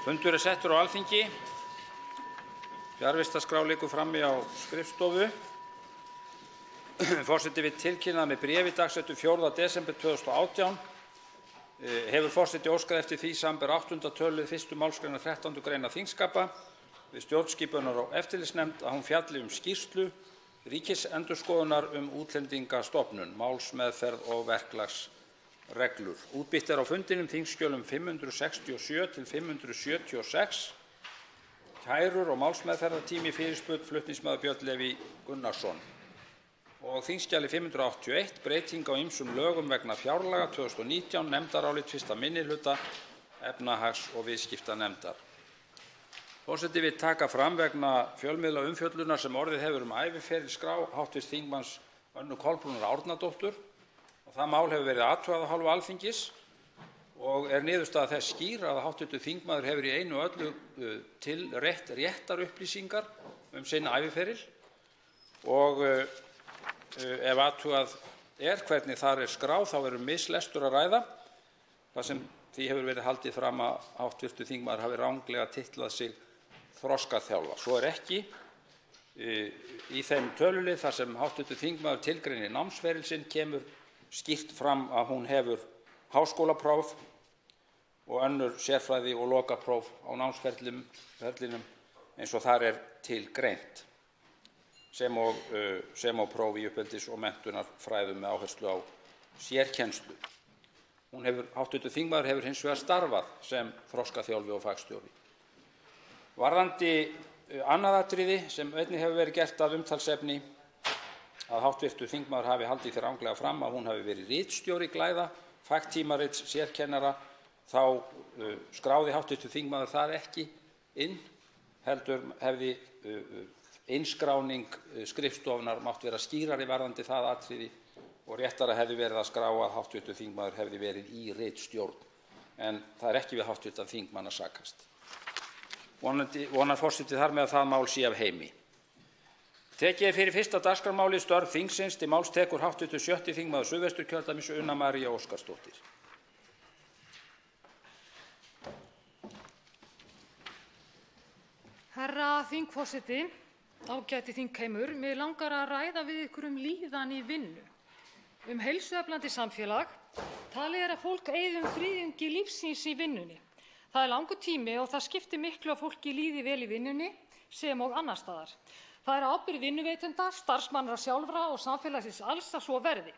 Fundur settur á Alþingi. Fjarvistarskrá liggur frammi á skrifstofu. Forseti vill tilkynna með bréfi dagsettu 4. desember 2018 hefur forseti óskað eftir því samanber 8. tölulið 1. málsgreinar 13. greinar þingskapa við stjórnskipunar- og eftirlitsnefnd að hún fjalli skýrslu Ríkisendurskoðunar Útlendingastofnun, málsmeðferð og verklagsreglur. Útbýtt á fundinum þingskjölum 567 til 576. Kærur og málsmeðferðartími fyrirspurn flutningsmaður Björn Leví Gunnarsson. Og þingskjali 581 breyting á ýmsum lögum vegna fjárlaga 2019 nefndarálit 1. minnihluta efnahags- og viðskiptanefndar. Forseti vill taka fram vegna fjölmiðla umfjöllunar sem orðið hefur æviferilskrá hv. þingmanns Önnu Kolbrúnar Árnadóttur og það mál hefur verið athugað af hálfu Alþingis og niðurstaða þess skýr að hv. þingmaður hefur í einu og öllu réttar upplýsingar sinn æviferil og ef athugað hvernig þar skráð þá mislestur að ræða þar sem því hefur verið haldið fram að hv. þingmaður hafi ranglega titlað sig þroskaþjálfa. Svo ekki. Í þeim tölulið þar sem hv. þingmaður tilgreinir námsferil sinn kemur skýrt fram að hún hefur háskólapróf og önnur sérfræði- og lokapróf á námsferlinum eins og þar tilgreint sem og próf í uppeldis- og menntunarfræðum með áherslu á sérkennslu. Hv. þingmaður hefur hins vegar starfað sem þroskaþjálfi og fagstjóri. Varðandi annað atriði sem einnig hefur verið gert að umtalsefni að hv. þingmaður hafi haldið því ranglega fram að hún hafi verið ritstjóri Glæða, fagtímarits sérkennara, þá skráði hv. þingmaður það ekki inn, heldur hefði innskráning skrifstofunnar mátt vera skýrari varðandi það atriði og réttara hefði verið að skrá að hv. þingmaður hefði verið í ritstjórn, en það ekki við hv. þingmann að sakast. Vonar forseti þar með að það mál sé af heimi. Tekið fyrir fyrsta dagskrármálið störf þingsins. Til máls tekur hv. 6. þingmaður Suðvesturkjördæmis Una María Óskarsdóttir. Herra þingforseti, ágæti þingheimur, mig langar að ræða við ykkur líðan í vinnu, heilsueflandi samfélag. Talið að fólk eyði þriðjungi lífsins í vinnunni. Það langur tími og það skiptir miklu að fólki líði vel í vinnunni sem og annars staðar. Það ábyrgð vinnuveitenda, starfsmanna sjálfra og samfélagsins alls að svo verði.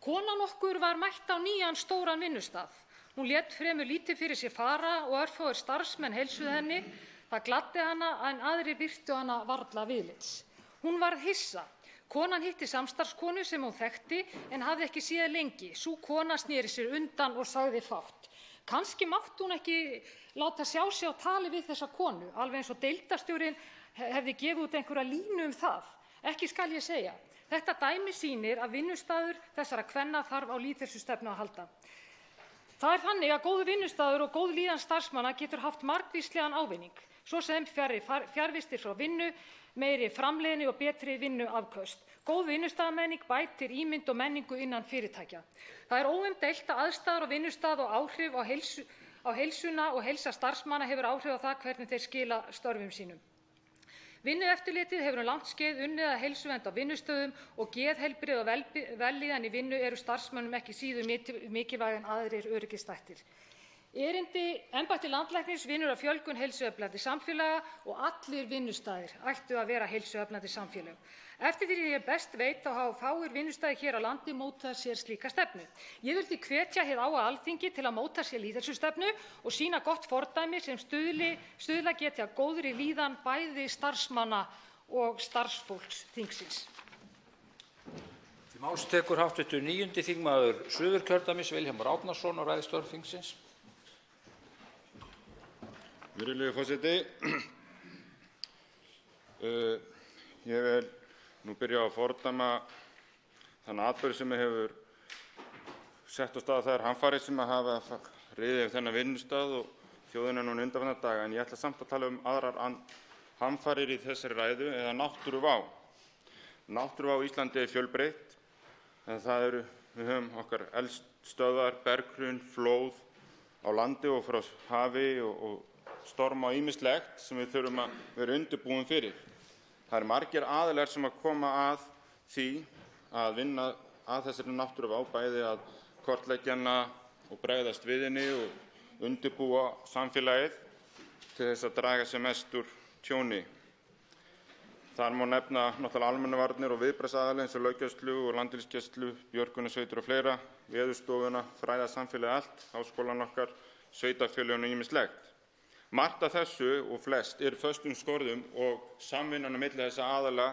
Konan okkur var mætt á nýjan stóran vinnustað. Hún lét fremur lítið fyrir sér fara og örfáir starfsmenn heilsuðu henni. Það gladdi hana en aðrir virtu hana varla viðlits. Hún varð hissa. Konan hitti samstarfskonu sem hún þekkti en hafði ekki séð lengi. Sú kona sneri sér undan og sagði fátt. Kannski mátti hún ekki láta sjá sig á tali við þessa konu, alveg eins og deildarstjórinn hefði gefið út einhverja línu það. Ekki skal ég segja. Þetta dæmi sýnir að vinnustaður þessara kvenna þarf á lýðheilsustefnu að halda. Það þannig að góður vinnustaður og góð líðan starfsmanna getur haft margvíslegan ávinning, svo sem fjarvistir frá vinnu, meiri framleiðni og betri vinnuafköst. Góð vinnustaðamenning bætir ímynd og menningu innan fyrirtækja. Það óumdeilt að aðstæður á vinnustað og áhrif á heilsuna og heilsa starfsmanna hefur áhrif á það hvernig þeir skila störfum sínum. Vinnueftirlitið hefur langt skeið unnið að heilsuvernd á vinnustöðum og geðheilbrigði og vellíðan í vinnu eru starfsmönnum ekki síður mikilvæg en aðrir öryggisþættir. Erindi embætti landlæknis vinnur að fjölgun heilsueflandi samfélaga og allir vinnustaðir ættu að vera heilsueflandi samfélög. Eftir því ég best veit þá hafa fáir vinnustaðir hér á landi mótað sér slíka stefnu. Ég vil því hvetja hið háa Alþingi til að móta sér lýðheilsustefnu og sýna gott fordæmi sem stuðla geti að góðri líðan bæði starfsmanna og starfsfólks þingsins. Til máls tekur hv. 9. þingmaður Suðurkjördæmis Vilhjálmur Árnason og ræðir störf þingsins. Virðulegi forseti, ég vil nú byrja á að fordæma þann atburð sem hefur sett á stað þær hamfarir sem hafa riðið yfir þennan vinnustað og þjóðina núna undanfarna daga, en ég ætla samt að tala aðrar hamfarir í þessari ræðu eða náttúruvá. Náttúruvá á Íslandi fjölbreytt, en við höfum okkar eldstöðvar, berghrun, flóð á landi og frá hafi og storma og ýmislegt sem við þurfum að vera undirbúin fyrir. Það eru margir aðilar sem að koma að því að vinna að þessari náttúruvá, bæði að kortleggja hana og bregðast við henni og undirbúa samfélagið til þess að draga sem mest úr tjóni. Þar má nefna náttúrulega almannavarnir og viðbragðsaðila eins og löggæslu og landhelgisgæslu, björgunarsveitir og fleira, Veðurstofuna, fræðasamfélagið allt, háskólann okkar, sveitarfélögin og ýmislegt. Margt af þessu og flest eru föstum skorðum og samvinnan á milli þessa aðila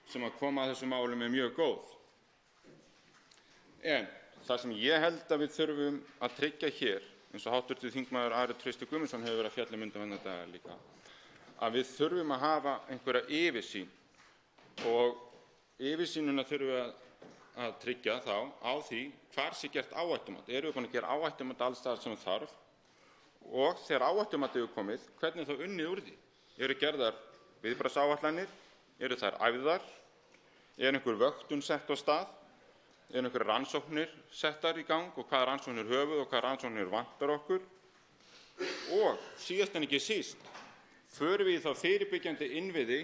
sem að koma að þessum málum er mjög góð. En það sem ég held að við þurfum að tryggja hér, eins og hv. þingmaður Ari Trausti Guðmundsson hefur verið að fjalla undanfarna daga líka, að við þurfum að hafa einhverja yfirsýn og yfirsýnina þurfum við að tryggja þá á því hvar sé gert áhættumat. Erum við búin að gera áhættumat alls staðar sem þarf og þegar áhættumatið er komið, hvernig er þá unnið úr því? Eru gerðar viðbragðsáætlanir? Eru þær æfðar? Er einhver vöktun sett á stað? Er einhverjar rannsóknir settar í gang og hvaða rannsóknir höfum við og hvaða rannsóknir vantar okkur? Og síðast en ekki síst, förum við þá fyrirbyggjandi innviði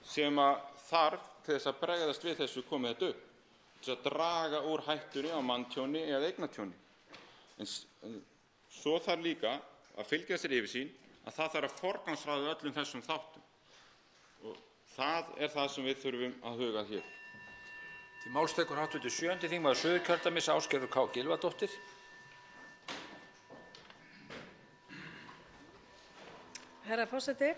sem að þarf til þess að bregðast við þessu komið þetta upp, til að draga úr hættunni á manntjóni eða eignatjóni. En svo þarf líka að fylgja þessari yfirsýn að það þarf að forgangsraða öllum þessum þáttum. Og það er það sem við þurfum að huga hér. Til máls tekur hv. 7. þingmaður Suðurkjördæmis Ásgerður K. Gylfadóttir. Herra forseti,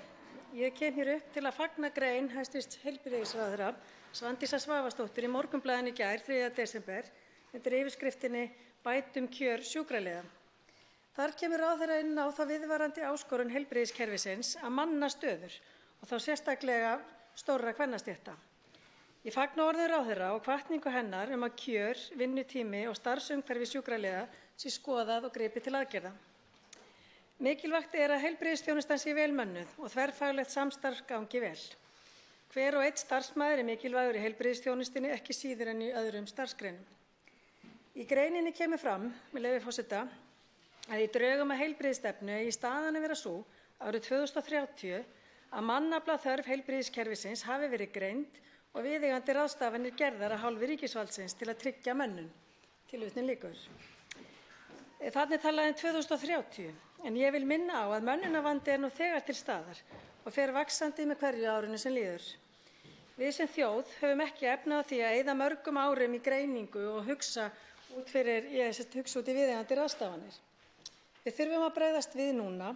ég kem hér upp til að fagna grein hæstv. Heilbrigðisráðherra Svandísar Svavarsdóttur í Morgunblaðinu í gær 3. desember undir yfirskriftinni Bætum kjör sjúkraliða. Þar kemur ráðherra inn á þá viðvarandi áskorun heilbrigðiskerfisins að manna stöður og þá sérstaklega stórra kvennastétta. Ég fagna orðum ráðherra og hvatningu hennar að kjör, vinnutími og starfsumhverfi sjúkraliða sé skoðað og gripið til aðgerða. Mikilvægt er að heilbrigðisþjónustan sé vel mönnuð og þverfaglegt samstarf gangi vel. Hver og einn starfsmaður er mikilvægur í heilbrigðisþjónustunni, ekki síður en í öðrum starfsgreinum. Í greininni kemur fram, með leyfi forseta, að í drögum að heilbrigðisstefnu eigi staðan að vera sú árið 2030 að mannafla þörf heilbrigðiskerfisins hafi verið greind og viðeigandi ráðstafanir gerðar af hálfu ríkisvaldsins til að tryggja mönnun. Tilvitnun lýkur. Þarna er talað 2030, en ég vil minna á að mönnunarvandi er nú þegar til staðar og fer vaxandi með hverju árinu sem líður. Við sem þjóð höfum ekki efni á því að eyða mörgum árum í greiningu og hugsa út í viðeigandi ráðstafanir. Við þurfum að bregðast við núna,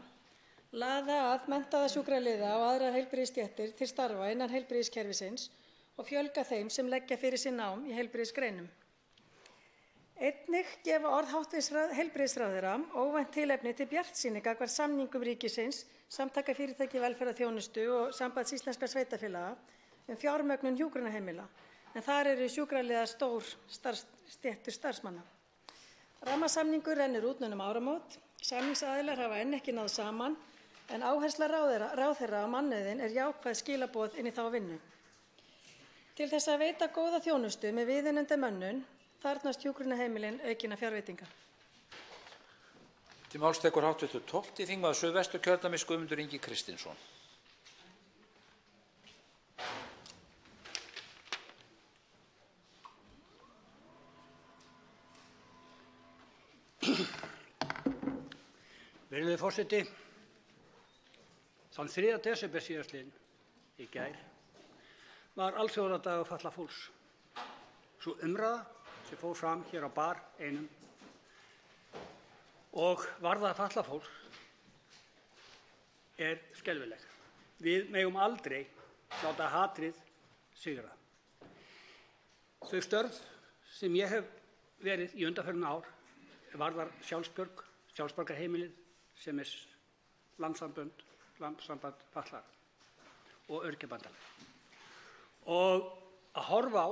laða að menntaða sjúkraliða og aðrar heilbrigðisstéttir til starfa innan heilbrigðiskerfisins og fjölga þeim sem leggja fyrir sig nám í heilbrigðisgreinum. Einnig gefa orð hv. heilbrigðisráðherra óvænt tilefni til bjartsýni gagnvart samningum ríkisins, Samtaka fyrirtækja í velferðarþjónustu og Sambands íslenskra sveitarfélaga fjármögnun hjúkrunarheimila, en þar eru sjúkraliðar stór stéttur starfsmanna. Rammasamningur rennur út um áramót, samningsaðilar hafa enn ekki náð saman, en áhersla ráðherra á mannauðinn er jákvæð skilaboð inn í þá vinnu. Til þess að veita góða þjónustu með viðunandi mönnun þarfnast hjúkrunarheimilin aukinna fjárveitinga. Til máls tekur hv. 12. þingmaður Suðvesturkjördæmis Guðmundur Ingi Kristinsson. Virðulegi forseti, þann 3. desember síðastliðinn í gær var alþjóðadagur fatlaðs fólks. Sú umræða sem fór fram hér á bar einum og varðar fatlað fólk er skelfileg. Við megum aldrei láta hatrið sigra. Þau störf sem ég hef verið í undanfarin ár varðar sjálfsbjörg, sjálfsbjargarheimilið sem er landssamband fatlaðra og Öryrkjabandalag. Og að horfa á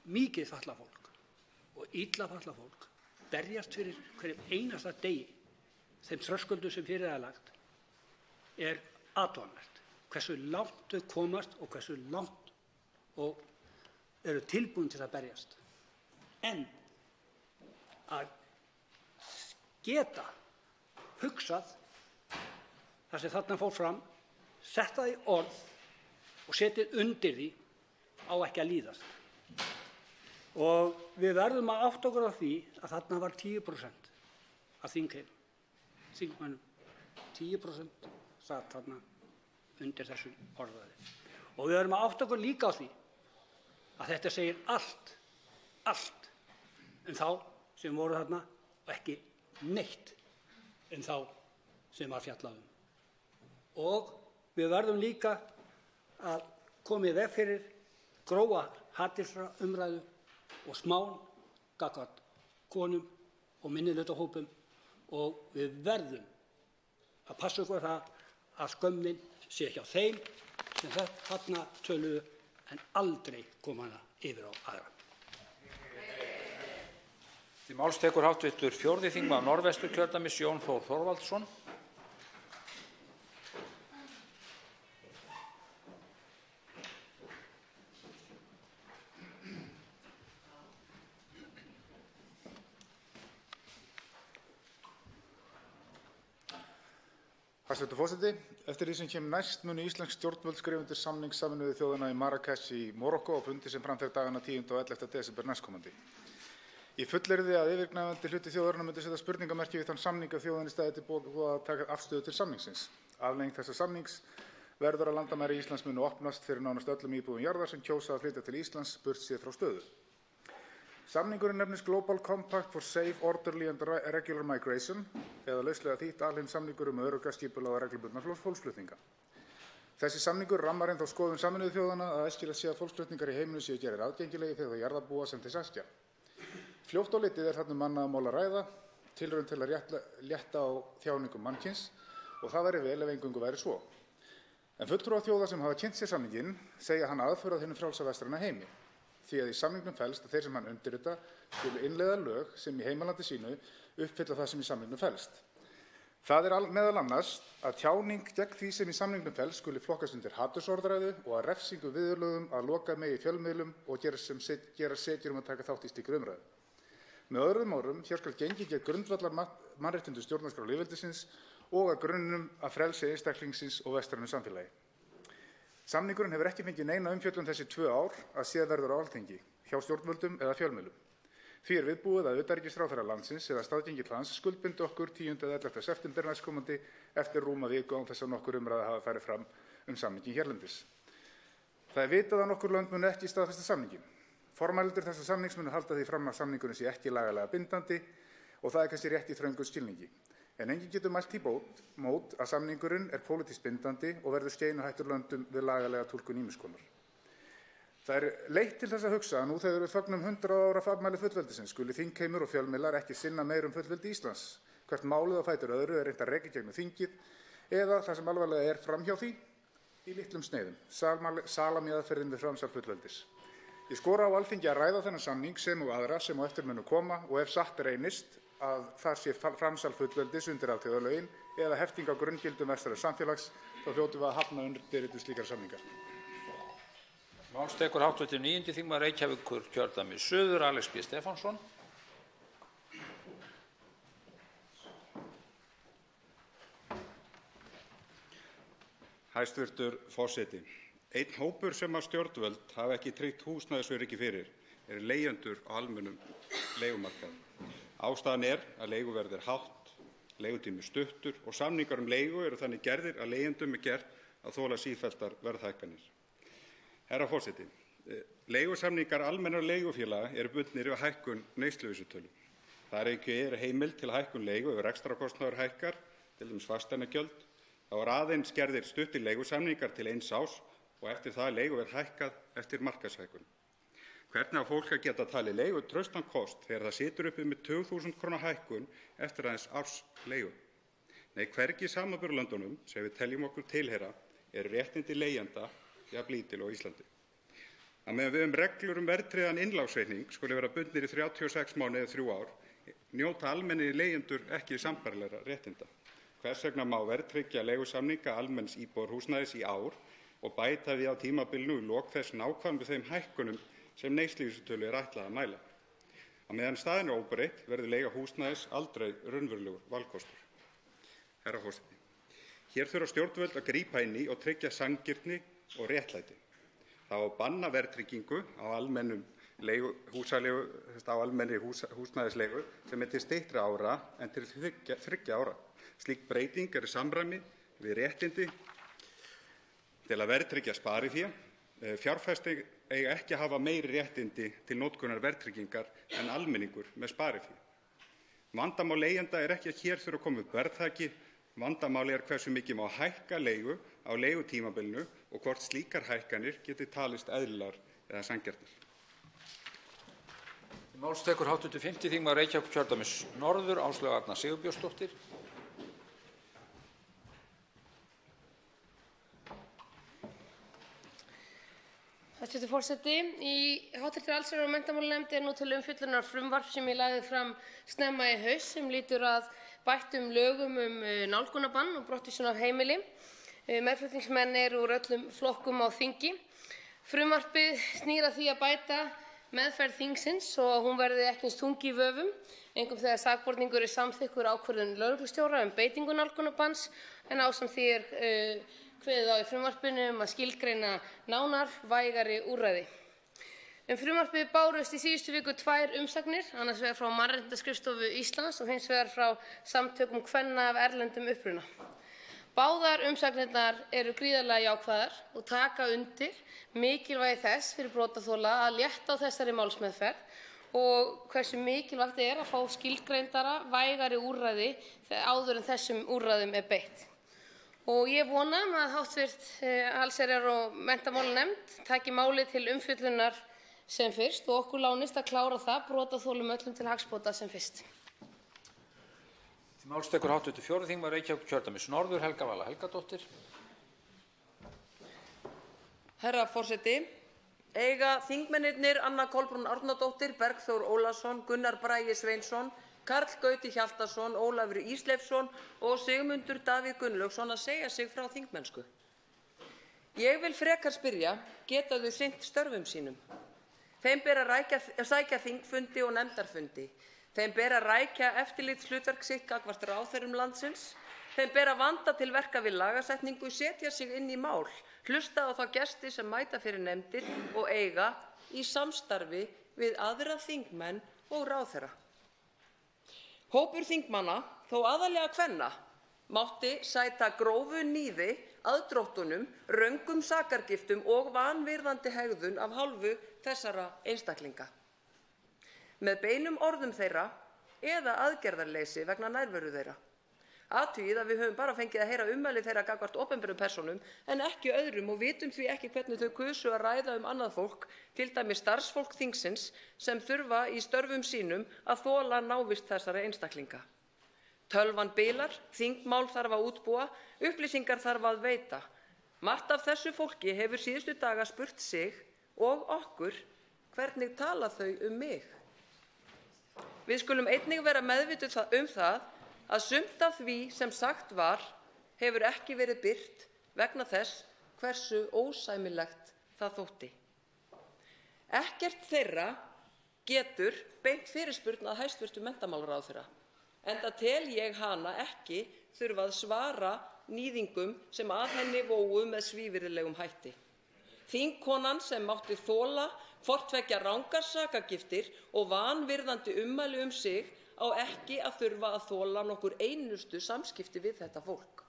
mikið fatlað fólk og illa fatlað fólk berjast fyrir hverjum einasta degi þeim þröskuldum sem fyrir það er lagt er athugavert. Hversu langt þau komast og hversu langt og eru tilbúin til að berjast. En að geta hugsað það sem þarna fór fram, sett það í orð og setið undir því á ekki að líðast. Og við verðum að átta okkur á því að þarna var 10% af þingmönnum, 10% satt þarna undir þessu orðaði. Og við verðum að átta okkur líka á því að þetta segir allt um þá sem voru þarna og ekki neitt um þá sem var fjallað um. Og við verðum líka að koma í veg fyrir grófa haturumræðu og smán gagnvart konum og minnihlutahópum, og við verðum að passa okkur það að skömmin sé hjá þeim sem þarna töluðu en aldrei koma hana yfir á aðra. Til máls tekur hv. 4. þingmaður Norðvesturkjördæmis Jón Þór Þorvaldsson. Hæstv. forseti. Eftir því sem kemur næst munu íslensk stjórnvöld skrifa undir samning Sameinuðu þjóðanna í Marrakesh í Marokkó á fundi sem fram fer dagana 10. og 11. desember næstkomandi. Ég fullyrði að yfirgnæfandi hluti þjóðarinnar myndi setja spurningamerki við þann samning að þjóðinni stæði til boða að taka afstöðu til samningsins. Afleiðing þessa samnings verður að landamæri Íslands munu opnast fyrir nánast öllum íbúum jarðar sem kjósa að flytja til Íslands burt séð frá stöðu. Samningurinn nefnist Global Compact for Safe, Orderly and Regular Migration, eða lauslega þýtt alheimssamningur örugga, skipulagða og reglubundna fólksflutninga. Þessi samningur rammar þá skoðun Sameinuðu þjóðanna að æskilegt sé að fólksflutningar í heiminum séu gerðir aðgengilegir fyrir þá jarðarbúa sem þess æskja. Fljótt á litið þarna mannamál að ræða, tilraun til að létta á þjáningum mannkyns, og það væri vel ef eingöngu væri svo. En fulltrúar þjóða sem hafa kynnt sér samninginn segja hann aðför að hinum frjálsa vestræna heimi, því að í samningnum felst að þeir sem hann undirrita skulu innleiða lög sem í heimalandi sínu uppfylla það sem í samningnum felst. Það meðal annars að tjáning gegn því sem í samningnum felst skuli flokkast undir hatursorðræðu og að refsingu viðurlögum að loka megi fjölmiðlum og gera setjur að taka þátt í slíkri umræðu. Með öðrum orðum, hér skal gengið gegn grundvallar mannréttindum stjórnarskrár lýðveldisins og að grunnum að frelsi einstaklingsins og vestrænu samfélagi. Samningurinn hefur ekki fengið neina umfjöllun þessi 2 ár að séð verður á Alþingi, hjá stjórnvöldum eða fjölmiðlum. Því viðbúið að utanríkisráðherra landsins eða staðgengill hans skuldbindi okkur 10. eða 11. september næstkomandi eftir rúma viku án þess að nokkur umræða hafa farið fram samninginn hérlendis. Það vitað að nokkur lönd munu ekki staðfesta samninginn. Formældur þessa samnings munu halda því fram að samningurinn sé ekki lagalega bindandi og það kannski rétt í þröngum skilningi. En enginn getur mælt í mót að samningurinn pólitískt bindandi og verður skeinuhættur löndum við lagalega túlkun ýmiss konar. Það leitt til þess að hugsa að nú þegar við fögnum 100 ára afmæli fullveldisins skuli þingheimur og fjölmiðlar ekki sinna meir fullveldi Íslands. Hvert málið á fætur öðru reynt að rekja gegnum þingið eða það sem alvarlega framhjá því í litlum sneiðum, salamiaðferðin við framsal fullveldis. Ég skora á Alþingi að ræða þennan samning sem og aðra sem á eftir munu koma og ef satt reynist að þar sé framsal fullveldis undir alþjóðalögin eða hefting á grunngildum vestræns samfélags, þá hljótum við að hafna undirritun slíkar samningar. Máls tekur hv. 9. þingmaður Reykjavíkurkjördæmis suður Alex B. Stefánsson. Hæstvirtur forseti. Einn hópur sem að stjórnvöld hafa ekki tryggt húsnæðisöryggi fyrir leigjendur á almennum leigumarkaði. Ástæðan að leiguverð hátt, leigutími stuttur og samningar leigu eru þannig gerðir að leigjendum gert að þola sífelldar verðhækkanir. Herra forseti, leigusamningar almennra leigufélaga eru bundnir við hækkun neysluvísitölu. Það ekki heimild til hækkun leigu ef rekstrarkostnaður hækkar, til dæmis fasteignagjöld. Þá aðeins gerðir stuttir leigusamningar til 1 árs og eftir það leiguverð hækkað eftir markaðshækkun. Hvernig á fólk að geta talið leigu traustan kost þegar það situr uppi með 2.000 kr. hækkun eftir aðeins árs leigu? Nei, hvergi í samanburðarlöndunum sem við teljum okkur tilheyra eru réttindi leigjenda jafn lítil á Íslandi. Að meðan við reglur verðtryggðan innlánsreikning skuli vera bundnir í 36 mánuði eða 3 ár, njóta almennir leigjendur ekki sambærilegra réttinda. Hvers vegna má verðtryggja leigusamninga almenns íbúðarhúsnæðis í ár og bæta við á tímabilinu í lok þess nákvæmlega þeim hækkunum sem neysluvísitölu ætlað að mæla. Á meðan staðan óbreytt verður leiga húsnæðis aldrei raunverulegur valkostur. herra forseti. Hér þurfa stjórnvöld að grípa inn í og tryggja sanngirni og réttlæti. Það á að banna verðtryggingu á almennri húsnæðisleigu sem til styttri ára en til 3 ára. Slík breyting í samræmi við réttindi til að verðtryggja sparifé. Fjárfestar eiga ekki að hafa meiri réttindi til notkunar verðtryggingar en almenningur með sparifé. Vandamál leigjenda ekki að hér þurfa að koma upp verðþaki. Vandamáli hversu mikið má hækka leigu á leigutímabilinu og hvort slíkar hækkanir geti talist eðlilegar eða sanngjarnar. Til máls tekur hv. 5. þingmaður Reykjavíkurkjördæmis norður, Áslaug Arna Sigurbjörnsdóttir. Hæstv. forseti. Í hv. allsherjar- og menntamálanefnd nú til umfjöllunar frumvarp sem ég lagði fram snemma í haust sem lýtur að bættum lögum nálgunarbann og brottvísun af heimili. Meðflutningsmenn eru úr öllum flokkum á þingi. Frumvarpið snýr að því að bæta meðferð þingsins og hún verði ekki eins þung í vöfum, einkum þegar sakborningur samþykkur ákvörðun lögreglustjóra beitingu nálgunarbanns, en ásamt því kveðið á í frumvarpinu að skilgreina nánar vægari úrræði. Frumvarpið bárust í síðustu viku 2 umsagnir, annars vegar frá Mannréttindaskrifstofu Íslands og hins vegar frá samtökum kvenna af erlendum uppruna. Báðar umsagnirnar eru gríðarlega jákvæðar og taka undir mikilvægi þess fyrir brotaþola að létta á þessari málsmeðferð og hversu mikilvægt að fá skilgreindara vægari úrræði áður en þessum úrræðum beitt. Og ég vona að hv. allsherjar- og menntamálanefnd taki málið til umfjöllunar sem fyrst og okkur lánist að klára það brotaþolum öllum til hagsbóta sem fyrst. Til máls tekur hv. 4. þingmaður Reykjavíkurkjördæmis norður, Helga Vala Helgadóttir. Herra forseti. Eiga þingmennirnir Anna Kolbrún Árnadóttir, Bergþór Ólason, Gunnar Bragi Sveinsson, Karl Gauti Hjaltason, Ólafur Ísleifsson og Sigmundur Davíð Gunnlaugsson að segja sig frá þingmennsku? Ég vil frekar spyrja, geta þau sinnt störfum sínum? Þeim ber að sækja þingfundi og nefndarfundi. Þeim ber að rækja eftirlitshlutverk sitt gagnvart ráðherrum landsins. Þeim ber að vanda til verka við lagasetningu, setja sig inn í mál, hlusta á þá gesti sem mæta fyrir nefndir og eiga í samstarfi við aðra þingmenn og ráðherra. Hópur þingmanna, þó aðallega kvenna, mátti sæta grófu níði, aðdróttunum, röngum sakargiftum og vanvirðandi hegðun af hálfu þessara einstaklinga. Með beinum orðum þeirra eða aðgerðarleysi vegna nærveru þeirra. Athugið að við höfum bara fengið að heyra ummæli þeirra gagnvart opinberum persónum en ekki öðrum og vitum því ekki hvernig þau kusu að ræða annað fólk, til dæmis starfsfólk þingsins sem þurfa í störfum sínum að þola návist þessara einstaklinga. Tölvan bilar, þingmál þarf að útbúa, upplýsingar þarf að veita. Margt af þessu fólki hefur síðustu daga spurt sig og okkur hvernig tala þau mig. Við skulum einnig vera meðvituð það að sumt af því sem sagt var hefur ekki verið birt vegna þess hversu ósæmilegt það þótti. Ekkert þeirra getur beint fyrirspurn að hæstv. Menntamálaráðherra, enda tel ég hana ekki þurfa að svara níðingum sem að henni vógu með svívirðilegum hætti. Þingkonan sem mátti þola hvort tveggja rangar sakagiftir og vanvirðandi ummæli sig á ekki að þurfa að þola nokkur einustu samskipti við þetta fólk.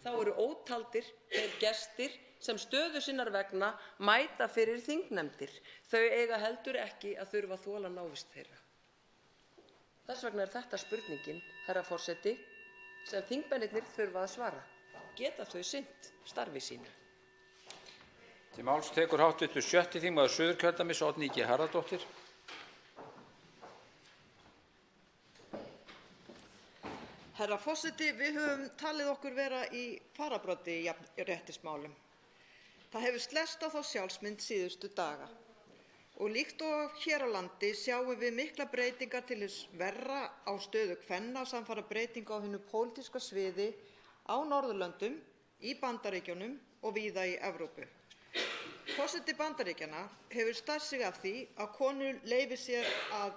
Þá eru ótaldir þeir gestir sem stöðu sinnar vegna mæta fyrir þingnefndir. Þau eiga heldur ekki að þurfa að þola návist þeirra. Þess vegna þetta spurningin, herra forseti, sem þingmennirnir þurfa að svara. Geta þau sinnt starfi sínu? Til máls tekur hv. 6. þingmaður Suðurkjördæmis Oddný G. Harðardóttir. Herra forseti, við höfum talið okkur vera í fararbroddi í jafnréttismálum. Það hefur slest á þá sjálfsmynd síðustu daga. Og líkt og hér á landi sjáum við mikla breytingar til þess verra á stöðu kvenna samfara breytinga á hinu pólitíska sviði á Norðurlöndum, í Bandaríkjunum og víða í Evrópu. Forseti Bandaríkjanna hefur stært sig af því að konur leyfi sér að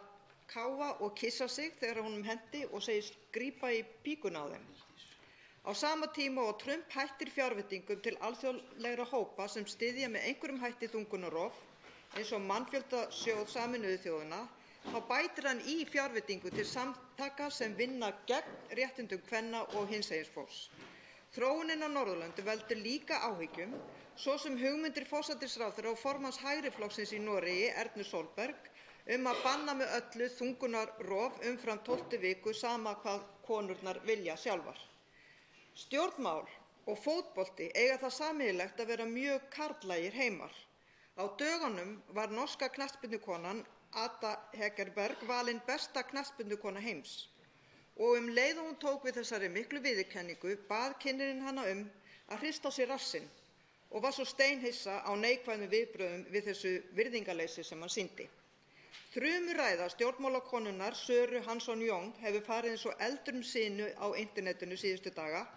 káfa og kyssa sig þegar honum henti og segist grípa í píkuna á þeim. Á sama tíma og Trump hættir fjárveitingum til alþjóðlegra hópa sem styðja með einhverjum hætti þungunarrof, eins og Mannfjöldasjóð Sameinuðu þjóðanna, þá bætir hann í fjárveitingu til samtaka sem vinna gegn réttindum kvenna og hinsegin fólks. Þróunin á Norðurlöndum veldur líka áhyggjum, svo sem hugmyndir forsætisráðherra og formanns hægri flokksins í Noregi, Ernu Solberg, að banna með öllu þungunarrof umfram 12. viku, sama hvað konurnar vilja sjálfar. Stjórnmál og fótbolti eiga það sameiginlegt að vera mjög karllægir heimar. Á dögunum var norska knattspyrnukonan Ada Hegerberg valin besta knattspyrnukona heims. Og leið og hún tók við þessari miklu viðurkenningu bað kynnirinn hana að hrista á sér rassinn og var svo steinhissa á neikvæðum viðbrögðum við þessu virðingarleysi sem hann sýndi. Þrumuræða stjórnmálakonunnar Söru Hansson Young hefur farið eins og eldur sinu á internetinu síðustu daga.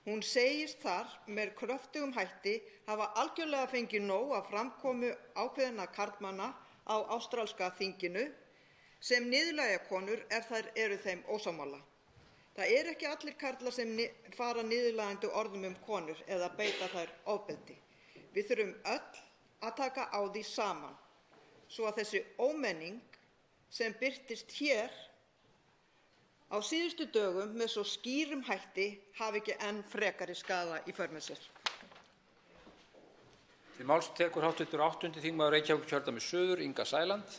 Hún segist þar með kröftugum hætti hafa algjörlega fengið nóg af framkomu ákveðinna karlmanna á ástralska þinginu sem niðurlægja konur ef þær eru þeim ósammála. Það eru ekki allir karlar sem fara niðurlægjandi orðum konur eða beita þær ofbeldi. Við þurfum öll að taka á því saman, svo að þessi ómenning sem birtist hér á síðustu dögum með svo skýrum hætti hafi ekki enn frekari skaða í för með sér. Til máls tekur hv. 8. þingmaður Reykjavíkurkjördæmis suður, Inga Sæland.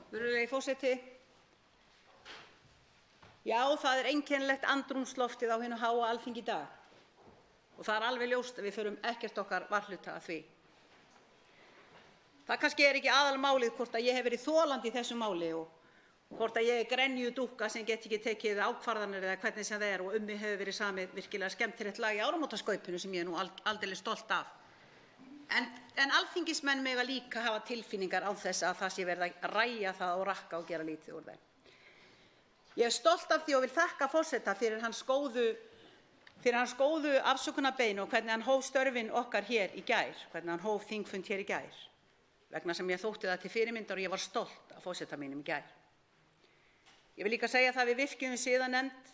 Virðulegi forseti. Já, það einkennilegt andrúmsloftið á hinu háa Alþingi í dag. Og það alveg ljóst að við förum ekkert okkar varhluta af því. Það kannski ekki aðalmálið hvort að ég hef verið þolandi í þessu máli og hvort að ég grenju dúkka sem get ekki tekið ákvarðanir eða hvernig sem það og mig hefur verið samið virkilega skemmtilegt lag í áramótaskaupinu sem ég nú aldeilis stolt af. En alþingismenn mega líka hafa tilfinningar án þess að það sé verið að ræja það og rakka og gera lítið úr þeim. Ég stolt af því og vil þakka forseta fyrir hans góðu afsökunarbeiðni og hvernig hann hóf störfin okkar hér í gær, hvernig hann hóf þingfund hér í gær, vegna sem ég þótti það til fyrirmyndar og ég var stolt af forseta mínum í gær. Ég vil líka segja það við virkjum siðanefnd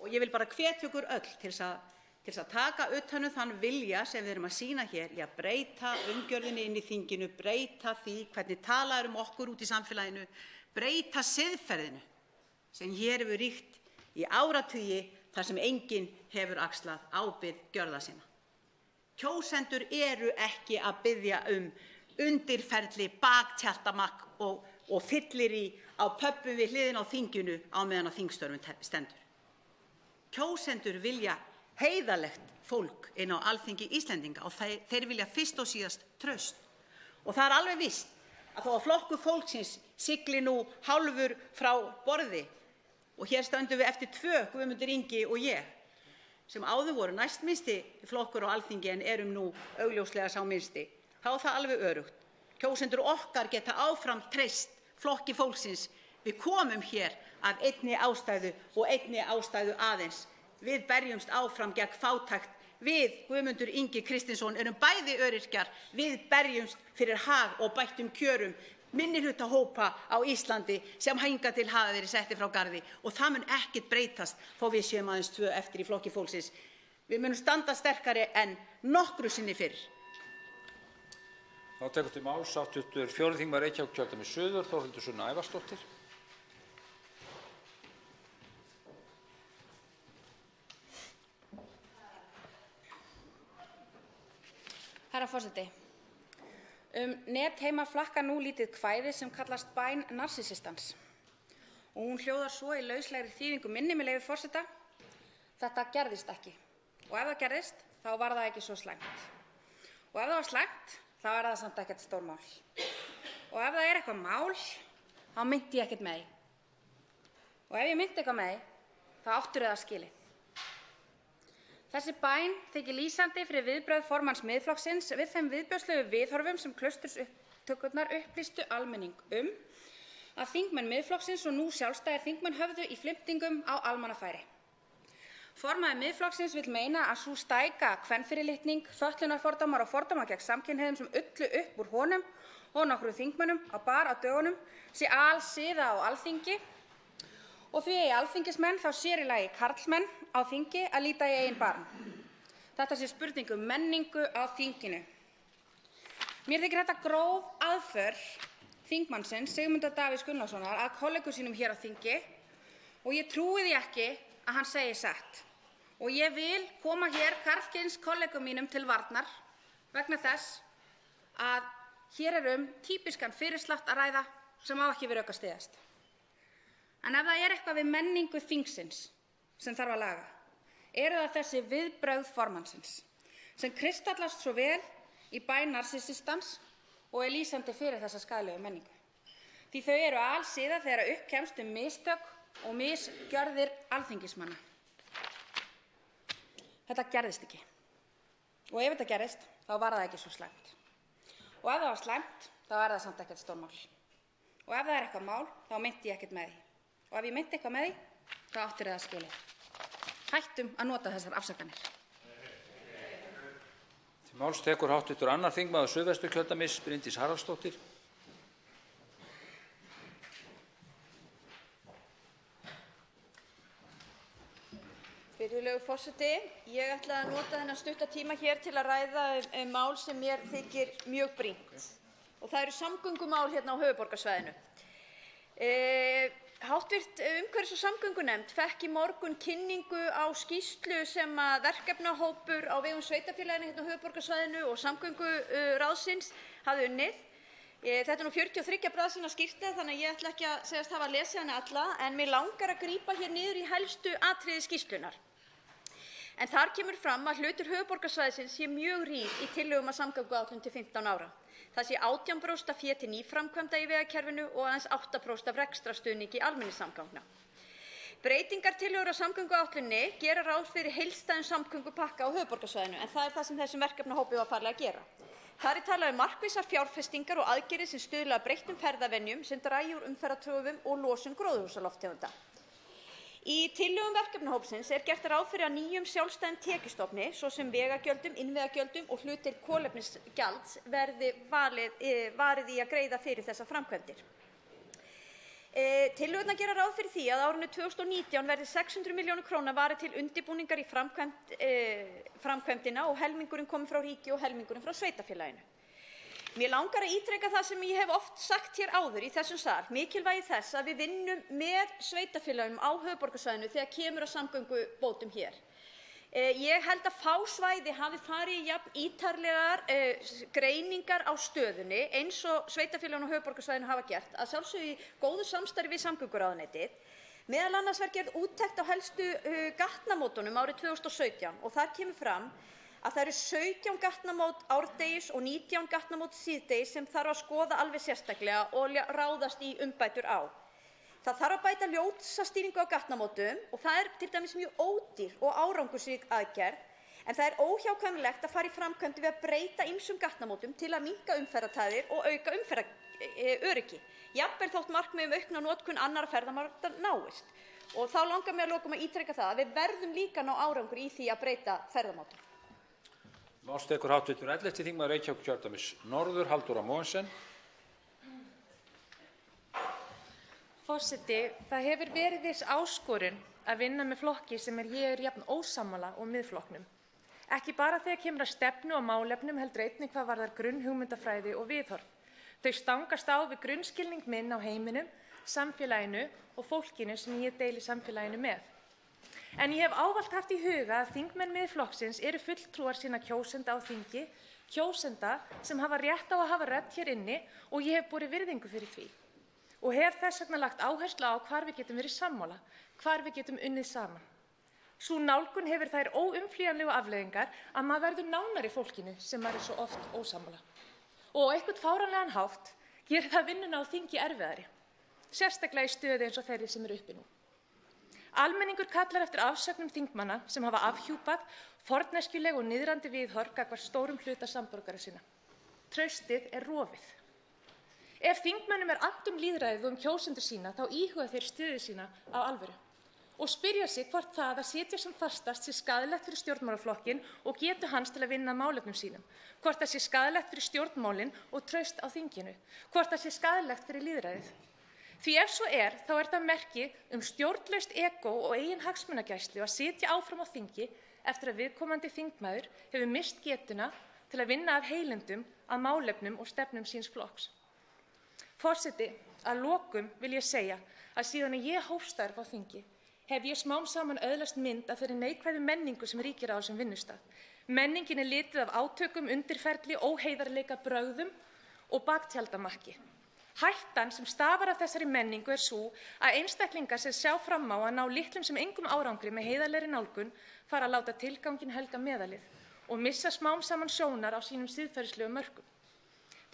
og ég vil bara hvetja ykkur öll til þess að taka utan um þann vilja sem við erum að sýna hér í að breyta umgjörðinni inn í þinginu, breyta því hvernig talað okkur út í samfélaginu, breyta siðferðinu sem hér hefur ríkt í áratugi þar sem enginn hefur axlað ábyrgð gjörða sinna. Kjósendur eru ekki að biðja undirferli, baktjaldamakk og fyllirí á pöbbum við hliðina á þinginu á meðan á þingstörfum stendur. Kjósendur vilja heiðarlegt fólk inn á Alþingi Íslendinga og þeir vilja fyrst og síðast traust. Og það alveg víst að þó að flokkur fólksins sigli nú hálfur frá borði og hér stöndum við eftir 2, Guðmundur Ingi og ég, sem áður voru næstminnsti flokkur á Alþingi en erum nú augljóslega sá minnsti, þá það alveg örugt. Kjósendur okkar geta áfram treyst flokki fólksins. Við komum hér af einni ástæðu og einni ástæðu aðeins. Við berjumst áfram gegn fátækt. Við, Guðmundur Ingi Kristinsson, erum bæði öryrkjar. Við berjumst fyrir hag og bættum kjörum minnihlutahópa á Íslandi sem hingað til hafa verið settir frá garði og það mun ekkert breytast þó við séum aðeins 2 eftir í flokki fólksins. Við munum standa sterkari en nokkru sinni fyrr. Þá tekur til máls hv. 4. þingmaður Reykjavíkurkjördæmis suður, Þórhildur Sunna Ævarsdóttir. Herra forseti. Netheima flakkar nú lítið kvæði sem kallast Bæn narsissistans. Og hún hljóðar svo í lauslegri þýðingu minni með leyfi forseta: Þetta gerðist ekki. Og ef það gerðist, þá var það ekki svo slæmt. Og ef það var slæmt, þá er það samt ekkert stórmál. Og ef það er eitthvað mál, þá meinti ég ekkert með því. Og ef ég meinti eitthvað með því, þá áttur það skilið. Þessi bæn þykir lýsandi fyrir viðbrögð formanns Miðflokksins við þeim viðbjóðslegu viðhorfum sem klausturupptökurnar upplýstu almenning að þingmenn Miðflokksins og nú sjálfstæðir þingmenn höfðu í flimtingum á almannafæri. Formaður Miðflokksins vill meina að sú stæka kvenfyrirlitning, fötlunarfordómar og fordómar gegn samkynhneigðum sem ullu upp úr honum og nokkrum þingmönnum á bar á dögunum sé alsiða á Alþingi Og því eigi alþingismenn, þá sér í lagi karlmenn á þingi, að líta í eigin barm. Þetta sé spurning menningu á þinginu. Mér þykir þetta gróf aðför þingmannsins Sigmundar Davíðs Gunnlaugssonar að kollegum sínum hér á þingi og ég trúi því ekki að hann segi satt. Og ég vil koma hér karlkyns kollegum mínum til varnar vegna þess að hér típiskan fyrirslátt að ræða sem á ekki við rök að styðjast. En ef það eitthvað við menningu þingsins sem þarf að laga, eru það þessi viðbrögð formannsins sem kristallast svo vel í bæn narsissistans og lýsandi fyrir þessa skaðlegu menningu. Því þau eru alsiða þegar upp kemst mistök og misgjörðir alþingismanna. Þetta gerðist ekki. Og ef þetta gerðist, þá var það ekki svo slæmt. Og ef það var slæmt, þá það samt ekkert stórmál. Og ef það eitthvað mál, þá meinti ég ekkert með því. Og ef ég meinti eitthvað með því, þá áttir það skilið. Hættum að nota þessar afsakanir. Til máls tekur hv. 2. þingmaður Suðvesturkjördæmis, Bryndís Haraldsdóttir. Virðulegur forseti, ég ætla að nota þennan stutta tíma hér til að ræða mál sem mér þykir mjög brýnt. Og það eru samgöngumál hérna á höfuðborgarsvæðinu. Háttvirt umhverfis- og samgöngunefnd fékk í morgun kynningu á skýrslu sem verkefnahópur á vegum sveitarfélaganna hérna á höfuðborgarsvæðinu og samgönguráðsins hafði unnið. Þetta nú 43 blaðsíðna skýrsla, þannig að ég ætla ekki að segjast hafa lesið hana alla, en mig langar að grípa hér niður í helstu atriði skýrslunnar. En þar kemur fram að hlutur höfuðborgarsvæðisins sé mjög rýr í tillögum að samgönguáætlun til 15 ára. Það sé 18% af fé til nýframkvæmda í vegakerfinu og aðeins 8% af rekstrarstuðningi almenningssamgangna. Breytingartillögur á samgönguáætluninni gera ráð fyrir heildstæðum samgöngupakka á höfuðborgarsvæðinu, en það það sem þessum verkefnahópi var falið að gera. Þar talað markvissar fjárfestingar og aðgerðir sem stuðla að breyttum ferðavenjum sem dragi úr umferðartöfum og losun gróðurhúsalofttegunda. Í tillögum verkefnahópsins gert ráð fyrir að nýjum sjálfstæðum tekjustofni, svo sem vegagjöldum, innviðagjöldum og hlutir kolefnisgjalds, verði varið í að greiða fyrir þessar framkvæmdir. Tillögurnar gera ráð fyrir því að á árinu 2019 verði 600 milljónir króna varið til undirbúningar í framkvæmdina og helmingurinn komi frá ríki og helmingurinn frá sveitarfélaginu. Mér langar að ítreka það sem ég hef oft sagt hér áður í þessum sal, mikilvægi þess að við vinnum með sveitarfélögum á höfuðborgarsvæðinu þegar kemur að samgöngubótum hér. Ég held að fá svæði hafi farið í jafn ítarlegar greiningar á stöðunni eins og sveitarfélögin á höfuðborgarsvæðinu hafa gert, að sjálfsögðu í góðu samstarfi við samgönguráðuneytið. Meðal annars var gerð úttekt á helstu gatnamótunum árið 2017 og þar kemur fram að það eru 17 gatnamót árdegis og 19 gatnamót síðdegis sem þarf að skoða alveg sérstaklega og ráðast í umbætur á. Það þarf að bæta ljósastýringu á gatnamótum og það til dæmis mjög ódýr og árangursrík aðgerð, en það óhjákvæmilegt að fara í framkvæmdir við að breyta ýmsum gatnamótum til að minnka umferðartafir og auka umferðaröryggi, jafnvel þótt markmið aukna notkun annarra ferðamáta náist. Og þá langar mig að lokum að ítreka það að við verðum líka að ná árangur í því að breyta ferðamátum. Máls tekur hv. 11. þingmaður Reykjavíkurkjördæmis norður, Halldóra Mogensen. Forseti, það hefur verið viss áskorun að vinna með flokki sem ég jafn ósammála og Miðflokknum. Ekki bara þegar kemur að stefnu og málefnum, heldur einnig hvað varðar grunnhugmyndafræði og viðhorf. Þau stangast á við grunnskilning minn á heiminum, samfélaginu og fólkinu sem ég deili samfélaginu með. En ég hef ávallt haft í huga að þingmenn Miðflokksins eru fulltrúar sinna kjósenda á þingi, kjósenda sem hafa rétt á að hafa rödd hér inni og ég hef borið virðingu fyrir því. Og hef þess vegna lagt áherslu á hvar við getum verið sammála, hvar við getum unnið saman. Sú nálgun hefur þær óumflýjanlegu afleiðingar að maður verður nánari fólkinu sem maður svo oft ósammála. Og á einhvern fáránlegan hátt gerir það vinnuna á þingi erfiðari, sérstaklega í stöðu eins og þeirri sem uppi nú. Almenningur kallar eftir afsögnum þingmanna sem hafa afhjúpað forneskjuleg og niðrandi viðhorf gagnvart stórum hluta samborgara sinna. Traustið rofið. Ef þingmönnum annt lýðræðið og kjósendur sína, þá íhuga þeir stöðu sína á alvöru og spyrja sig hvort það að sitja sem fastast sé skaðlegt fyrir stjórnmálaflokkinn og getu hans til að vinna málefnum sínum, hvort það sé skaðlegt fyrir stjórnmálin og traust á þinginu, hvort það sé skaðlegt fyrir lýðræðið. Því ef svo þá það merki stjórnlaust ego og eigin hagsmunagæslu að sitja áfram á þingi eftir að viðkomandi þingmaður hefur misst getuna til að vinna af heilindum að málefnum og stefnum síns flokks. Forseti, að lokum vil ég segja að síðan ég hóf störf á þingi hef ég smám saman öðlast mynd af þeirri neikvæðu menningu sem ríkir á þessum vinnustað. Menningin litið af átökum, undirferli, óheiðarleika, brögðum og baktjaldamakki. Hættan sem stafar af þessari menningu sú að einstaklingar sem sjá fram á að ná litlum sem engum árangri með heiðarlegri nálgun fara að láta tilganginn helga meðalið og missa smám saman sjónar á sínum siðferðislegu mörkum.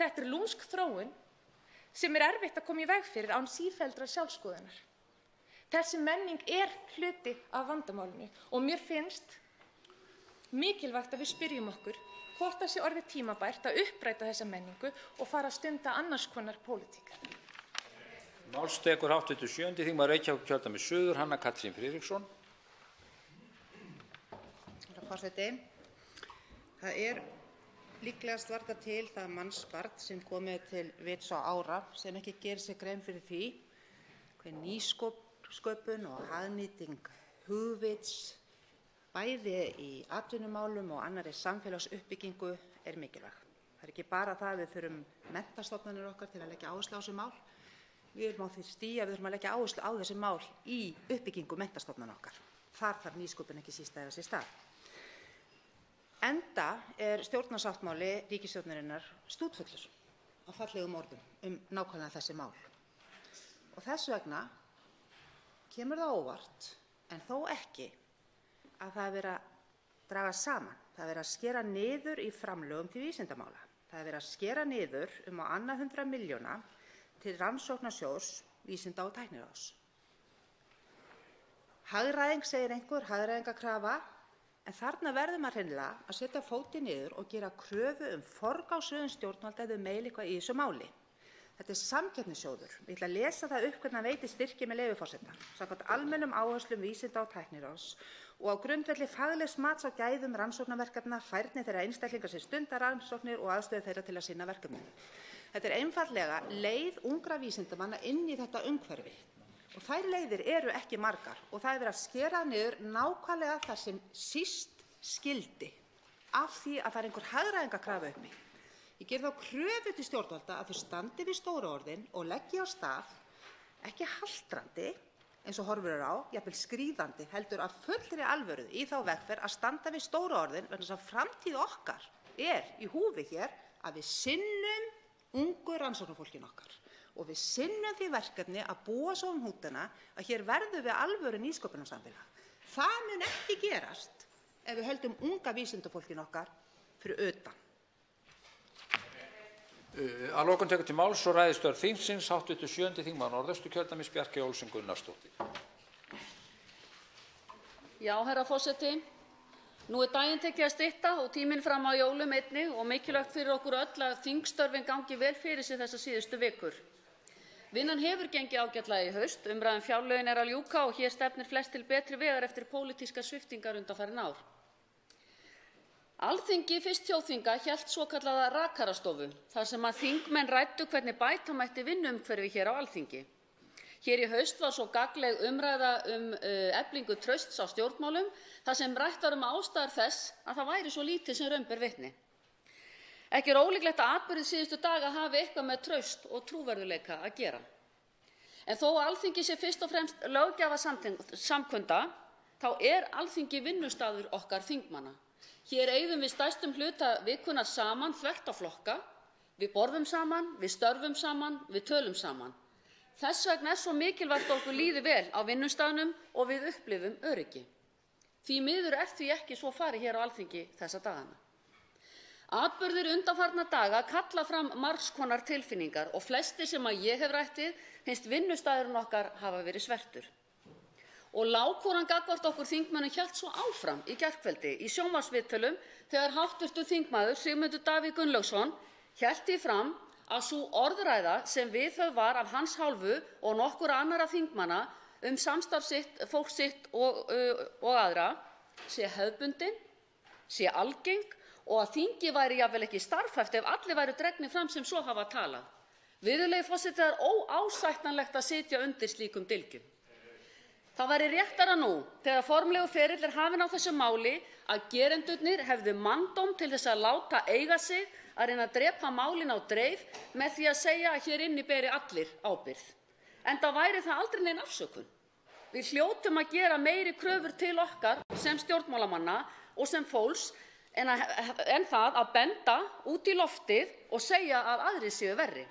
Þetta lúmsk þróun sem erfitt að koma í veg fyrir án sífelldrar sjálfskoðunar. Þessi menning hluti af vandamálinu og mér finnst mikilvægt að við spyrjum okkur hvort það sé orðið tímabært að uppræta þessa menningu og fara að stunda annars konar pólitík. Máls tekur hv. 7. þingmaður Reykjavíkurkjördæmis suður, Hanna Katrín Friðriksson. Herra forseti, það líklegast varla til það mannsbarn sem komið til vits og ára sem ekki gerir sér grein fyrir því hver nýsköpun og hagnýting hugvits bæði í atvinnumálum og annarri samfélagsuppbyggingu mikilvæg. Það ekki bara það að við þurfum menntastofnanir okkar til að leggja áherslu á þessi mál. Við erum á því stigi að við þurfum að leggja áherslu á þessi mál í uppbyggingu menntastofnana okkar. Þar þarf nýsköpun ekki síst að eiga sér stað. Enda stjórnarsáttmáli ríkisstjórnarinnar stútfullur af fallegum orðum nákvæmlega þessi mál. Og þess vegna kemur það óvart, en þó ekki, að það verið að draga saman. Það verið að skera niður í framlögum til vísindamála. Það verið að skera niður á 200 milljóna til rannsóknarsjóðs Vísinda- og tækniráðs. Hagræðing, segir einhver, hagræðingarkrafa, en þarna verður maður hreinlega að setja fótinn niður og gera kröfu forgangsröðun stjórnvalda ef þau meina eitthvað í þessu máli. Þetta samkeppnissjóður. Ég ætla að lesa það upp hvernig hann veitir styrki með leyfi forseta. Samkvæmt almennum áherslum Vísinda- og tækniráðs og á grundvelli faglegs mats á gæðum rannsóknarverkefna, færni þeirra einstaklinga sem stunda rannsóknir og aðstöðu þeirra til að sinna verkefninu. Þetta einfaldlega leið ungra vísindamanna inn í þetta umhverfi. Og þær leiðir ekki margar og það verið að skera niður nákvæmlega það sem síst skyldi af því að það einhver hagræðingarkrafa uppi. Ég geri þá kröfu til stjórnvalda að þau standi við stóru orðin og leggi á stað, ekki haltrandi eins og horfur á, jafnvel skríðandi, heldur af fullri alvöru í þá vegferð að standa við stóru orðin vegna þess að framtíð okkar í húfi hér að við sinnum ungu rannsóknarfólkinu okkar og við sinnum því verkefni að búa svo hnútana að hér verðum við alvöru nýsköpunarsamfélag. Það mun ekki gerast ef við höldum unga vísindafólkinu okkar fyrir utan. Að lokum tekur til máls og ræðisstörf þingsins hv. 7. þingmaður Norðausturkjördæmis Bjarkey Olsen Gunnarsdóttir. Já, herra forseti. Nú daginn tekið að stytta og tíminn fram á jólum einnig og mikilvægt fyrir okkur öll að þingstörfin gangi vel fyrir sig þessa síðustu vikur. Vinnan hefur gengið ágætlega í haust, umræðan fjárlögin að ljúka og hér stefnir flest til betri vegar eftir pólitískar sviptingar undanfarin ár. Alþingi fyrst þjóðþinga hélt svokallaða rakarastofu, þar sem að þingmenn ræddu hvernig bæta mætti vinnuumhverfi hér á Alþingi. Hér í haust var svo gagnleg umræða eflingu trausts á stjórnmálum, þar sem rætt var ástæður þess að það væri svo lítið sem raun ber vitni. Ekki ólíklegt að atburðir síðustu daga hafi eitthvað með traust og trúverðugleika að gera. En þó að Alþingi sé fyrst og fremst löggjafarsamkunda, þá Alþingi vinnustaður okkar þingmanna. Hér eyðum við stærstum hluta vikunnar saman þvert á flokka, við borðum saman, við störfum saman, við tölum saman. Þess vegna svo mikilvægt að okkur líði vel á vinnustaðnum og við upplifum öryggi. Því miður því ekki svo farið hér á Alþingi þessa dagana. Atburðir undanfarna daga kalla fram margs konar tilfinningar og flestir sem að ég hef rætt við finnst vinnustaðurinn okkar hafa verið svertur. Og lágkúran gagnvart okkur þingmönnum hélt svo áfram í gærkveldi í sjónvarpsviðtölum þegar hv. þingmaður Sigmundur Davíð Gunnlaugsson hélt því fram að sú orðræða sem viðhöfð var af hans hálfu og nokkurra annarra þingmanna samstarf fólks sitt og aðra sé hefðbundin, sé algeng og að þingið væri jafnvel ekki starfhæft ef allir væru dregnir fram sem svo hafa talað. Virðulegi forseti, það er óásættanlegt að sitja undir slíkum dylgjum. Það væri réttara nú, þegar formlegur ferill er hafinn á þessu máli, að gerendurnir hefðu manndóm til þess að láta eiga sig, að reyna að drepa málin á dreif með því að segja að hér inni beri allir ábyrgð. Enda væri það aldrei nein afsökun. Við hljótum að gera meiri kröfur til okkar sem stjórnmálamanna og sem fólks en það að benda út í loftið og segja að aðrir séu verri.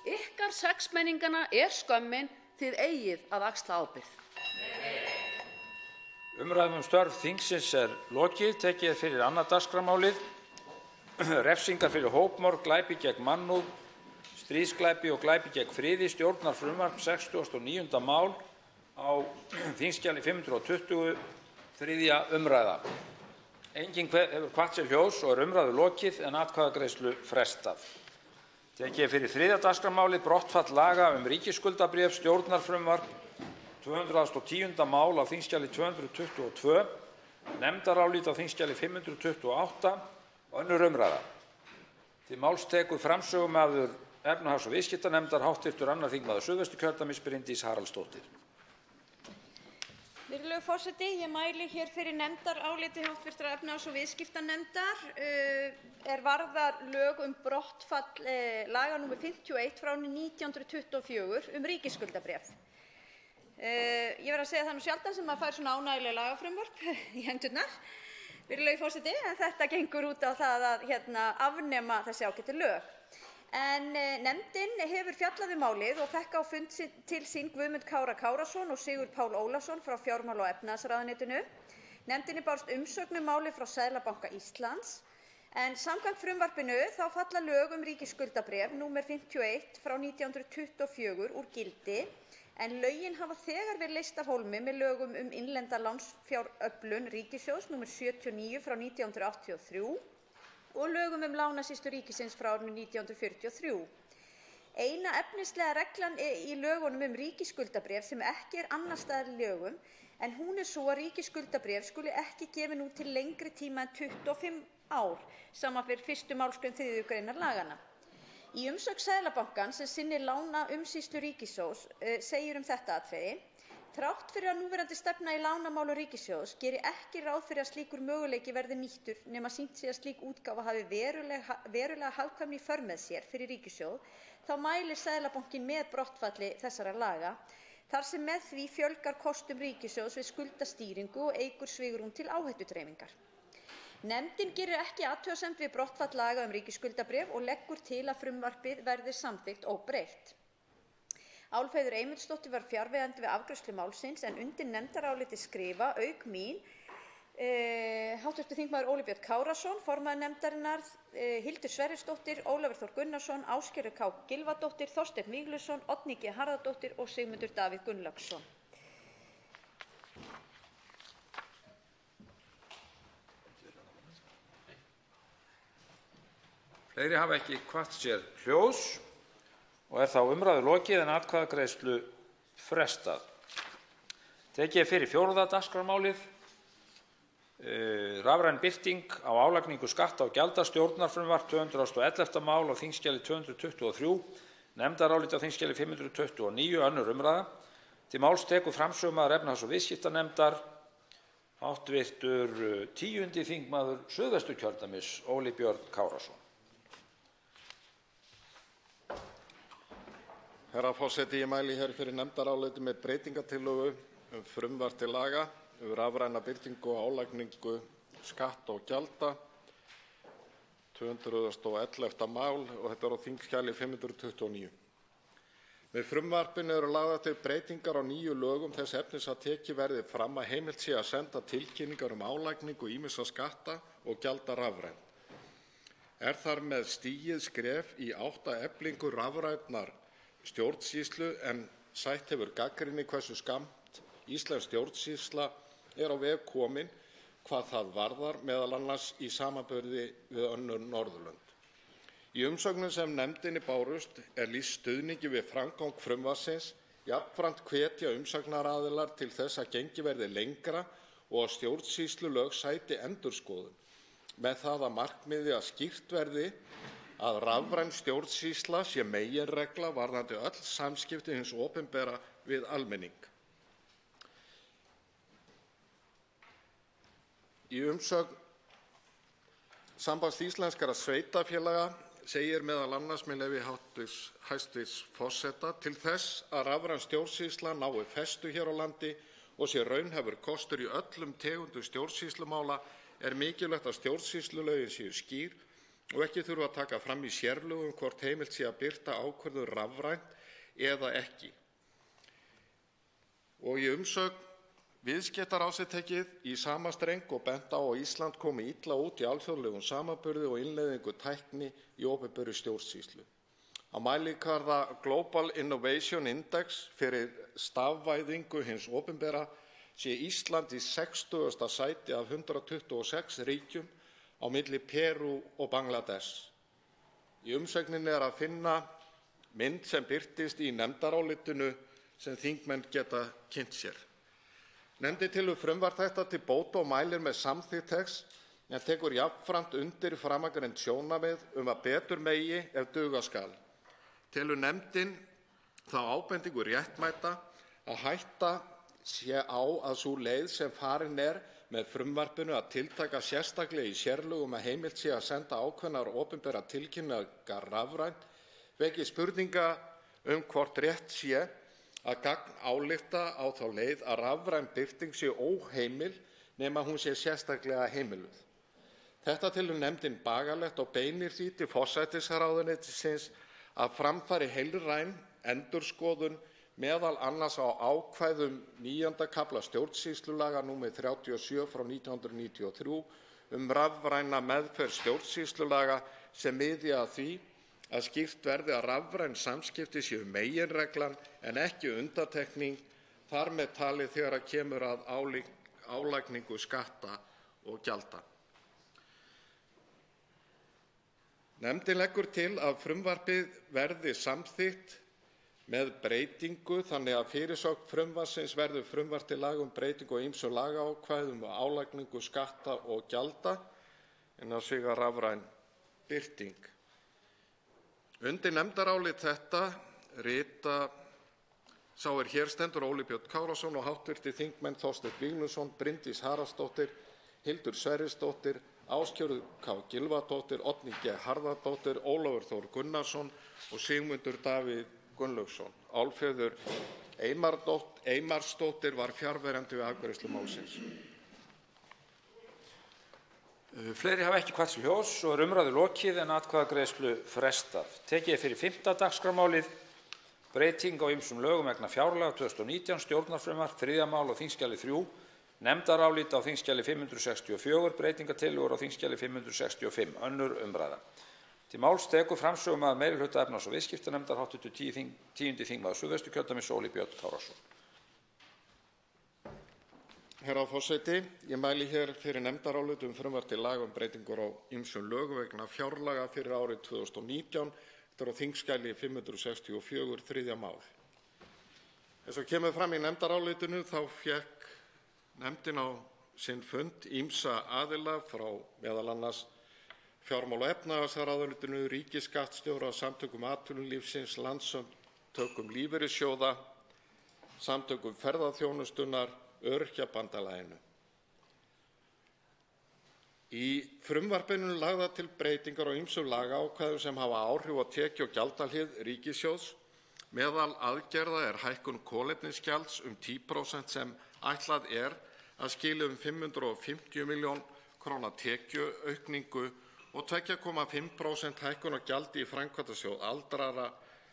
Ykkar sexmenningana er skömmin, þið eigið að axla ábyrgð. Umræðum störf þingsins er lokið. Tekið er fyrir annað dagskrármálið. Refsingar fyrir hópmorð, glæpi gegn mannúð, stríðsglæpi og glæpi gegn friði, stjórnarfrumvarp 69. mál á þingskjali 520, 3. umræða. Enginn hefur kvatt sér hljóðs og er umræðu lokið en atkvæðagreiðslu frestað. Tekið er fyrir 3. dagskrármálið, brottfall laga ríkisskuldabréf, stjórnarfrumvarp 210. mál á þingskjali 222, nefndarálit á þingskjali 528, önnur umræða. Til máls tekur framsögumaður efnahags- og viðskiptanefndar hv. 2. þingmaður Suðvesturkjördæmis, Bryndís Haraldsdóttir. Virðulegur forseti, ég mæli hér fyrir nefndaráliti hv. efnahags- og viðskiptanefndar er varðar lög brottfall laga nr. 51 frá 1924 ríkisskuldabréf. Ég verð að segja það nú sjaldan sem maður fær svona ánægjuleg lagafrumvarp í hendurnar, virðulegi forseti, en þetta gengur út á það að afnema þessi ágætu lög. En nefndin hefur fjallað málið og fekk á fund til sín Guðmund Kára Kárason og Sigurð Pál Ólafsson frá fjármála- og efnahagsráðuneytinu. Nefndinni bárst umsögn málið frá Seðlabanka Íslands, en samkvæmt frumvarpinu þá falla lög ríkisskuldabréf nr. 51 frá 1924 úr gildi, en lögin hafa þegar verið leyst af hólmi með lögum innlenda lánsfjáröflun ríkissjóðs nr. 79 frá 1983 og lögum lánasýslu ríkisins frá árinu 1943. Eina efnislega reglan í lögunum ríkisskuldabréf sem ekki er annars staðar í lögum, en hún er svo að ríkisskuldabréf skuli ekki gefin út til lengri tíma en 25 ár, samanber 1. málsgrein 3. greinar laganna. Í umsögn Seðlabankans sem sinnir lánaumsýslu ríkissjóðs segir þetta atriði: þrátt fyrir að núverandi stefna í lánamálum ríkissjóðs geri ekki ráð fyrir að slíkur möguleiki verði nýttur nema sýnt sé að slík útgáfa hafi verulega hagkvæmni í för með sér fyrir ríkissjóð, þá mælir Seðlabankinn með brottfalli þessara laga, þar sem með því fjölgar kostum ríkissjóðs við skuldastýringu og eykur svigrúm til áhættudreifingar. Nefndin gerir ekki athugasemd við brottfall laga ríkisskuldabréf og leggur til að frumvarpið verði samþykkt óbreytt. Álfheiður Eymundsdóttir var fjarverandi við afgreiðslu málsins, en undir nefndarálitið skrifa auk mín hv. þingmaður Óli Björn Kárason, formaður nefndarinnar, Hildur Sverrisdóttir, Ólafur Þór Gunnarsson, Ásgerður K. Gylfadóttir, Þorsteinn Víglundsson, Oddný G. Harðardóttir og Sigmundur Davíð Gunnlaugsson. Fleiri hafa ekki kvatt sér hljóðs og er þá umræðu lokið en atkvæðagreiðslu frestað. Tekið er fyrir 4. dagskrármálið, rafræn birting á álagningu skatta og gjalda, stjórnarfrumvarp 211. mál á þingskjali 223, nefndarálit á þingskjali 529, önnur umræða. Til máls tekur framsögumaður efnahags- og viðskiptanefndar hv. 10. þingmaður Suðvesturkjördæmis, Óli Björn Kárason. Herra forseti, ég mæli hér fyrir nefndaráliti með breytingartillögu frumvarp til laga rafræna birtingu og álagningu skatta og gjalda, 211. mál, og þetta er á þingskjali 529. Með frumvarpinu eru lagðar til breytingar á 9 lögum þess efnis að tekið verði fram að heimilt sé að senda tilkynningar álagningu ýmissa skatta og gjalda rafrænt. Er þar með stigið skref í átt að eflingu rafrænnar stjórnsýslu, en sætt hefur gagnrýni hversu skammt íslensk stjórnsýsla er á veg komin hvað það varðar, meðal annars í samanburði við önnur Norðurlönd. Í umsögnum sem nefndinni bárust er lýst stuðningi við framgang frumvarpsins, jafnframt hvetja umsagnaraðilar til þess að gengið verði lengra og að stjórnsýslulög sæti endurskoðun, með það að markmiði að skýrt verði að rafræn stjórnsýsla sé meginregla varðandi öll samskipti hins opinbera við almenning. Í umsögn Sambands íslenskra sveitarfélaga segir meðal annars með leyfi hæstv. Forseta: Til þess að rafræn stjórnsýsla nái festu hér á landi og sé raunhæfur kostur í öllum tegundum stjórnsýslumála er mikilvægt að stjórnsýslulögin séu skýr og ekki þurfa að taka fram í sérlögum hvort heimilt sé að birta ákvörðun rafrænt eða ekki. Og í umsögn Viðskiptaráðs er tekið í sama streng og bent á að Ísland komi illa út í alþjóðlegum samanburði og innleiðingu tækni í opinberri stjórnsýslu. Á mælikvarða Global Innovation Index fyrir stafvæðingu hins opinbera sé Ísland í 60. sæti af 126 ríkjum á milli Perú og Bangladesh. Í umsögninni er að finna mynd sem birtist í nefndarálitinu sem þingmenn geta kynnt sér. Nefndin telur frumvarp þetta til bóta og mælir með samþykkt þess en tekur jafnframt undir framangreind sjónarmið að betur megi ef duga skal. Telur nefndin þá ábendingu réttmæta að hætta sé á að sú leið sem farin er með frumvarpinu að tiltaka sérstaklega í sérlögum að heimilt sé að senda ákveðnar opinberar tilkynningar rafrænt veki spurninga hvort rétt sé að gagn álykta á þá leið að rafræn birting sé óheimil nema hún sé sérstaklega heimiluð. Þetta telur nefndin bagalegt og beinir því til forsætisráðuneytisins að fram fari heildræn endurskoðun meðal annars á ákvæðum 9. kafla stjórnsýslulaga nr. 37/1993 rafræna meðferð stjórnsýslulaga sem miði að því að skýrt verði að rafræn samskipti séu meginreglan en ekki undantekning, þar með talið þegar kemur að álagningu skatta og gjalda. Nefndin leggur til að frumvarpið verði samþykkt með breytingu þannig að fyrirsögn frumvarpsins verður frumvarp til laga breytingu á ýmsum lagaákvæðum og álagningu skatta og gjalda innan sviga rafræn birting. Undir nefndarálit þetta rita sá er hér stendur Óli Björn Kárason og hv. þingmenn Þorsteinn Víglundsson, Bryndís Haraldsdóttir, Hildur Sverrisdóttir, Ásgerður K. Gylfadóttir, Oddný G. Harðardóttir, Ólafur Þór Gunnarsson og Sigmundur Davíð Gunnlaugsson. Álfheiður Einarsdóttir var fjarverandi við afgreiðslu málsins. Fleiri hafa ekki kvætt til hljóðs og umræðu lokið en atkvæðagreiðslu frestað. Tekið fyrir 5. dagskrármálið breyting á ýmsum lögum vegna fjárlaga 2019, stjórnarfrumvarp, 3. mál á þingskjali 3, nefndarálit á þingskjali 564, breytingatillögur á þingskjali 565, önnur umræða. Til máls tekur framsögumaður meirihluta efnahags- og viðskiptanefndar hv. 10. þingmaður Suðvesturkjördæmis Óli Björn Kárason. Herra forseti, ég mæli hér fyrir nefndarálit frumvarp til laga breytingur á ýmsum lögum vegna fjárlaga fyrir árið 2019. Þetta er á þingskjali 564, 3. mál. Eins og kemur fram í nefndarálitinu þá fékk nefndin á sinn fund ýmsa aðila frá meðal annars fjármála- og efnahagsráðuneytinu, ríkisskattstjóra, samtökum atvinnulífsins, landssamtökum lífeyrissjóða, samtökum ferðaþjónustunnar, Öryrkjabandalaginu. Í frumvarpinu lagðar til breytingar á ýmsum lagaákvæðum sem hafa áhrif á tekju- og gjaldahlið ríkissjóðs. Meðal aðgerða er hækkun kolefnisgjalds 10% sem ætlað er að skila 550 milljón króna tekjuaukningu og 2,5% hækkun á gjaldi í Framkvæmdasjóð aldraðra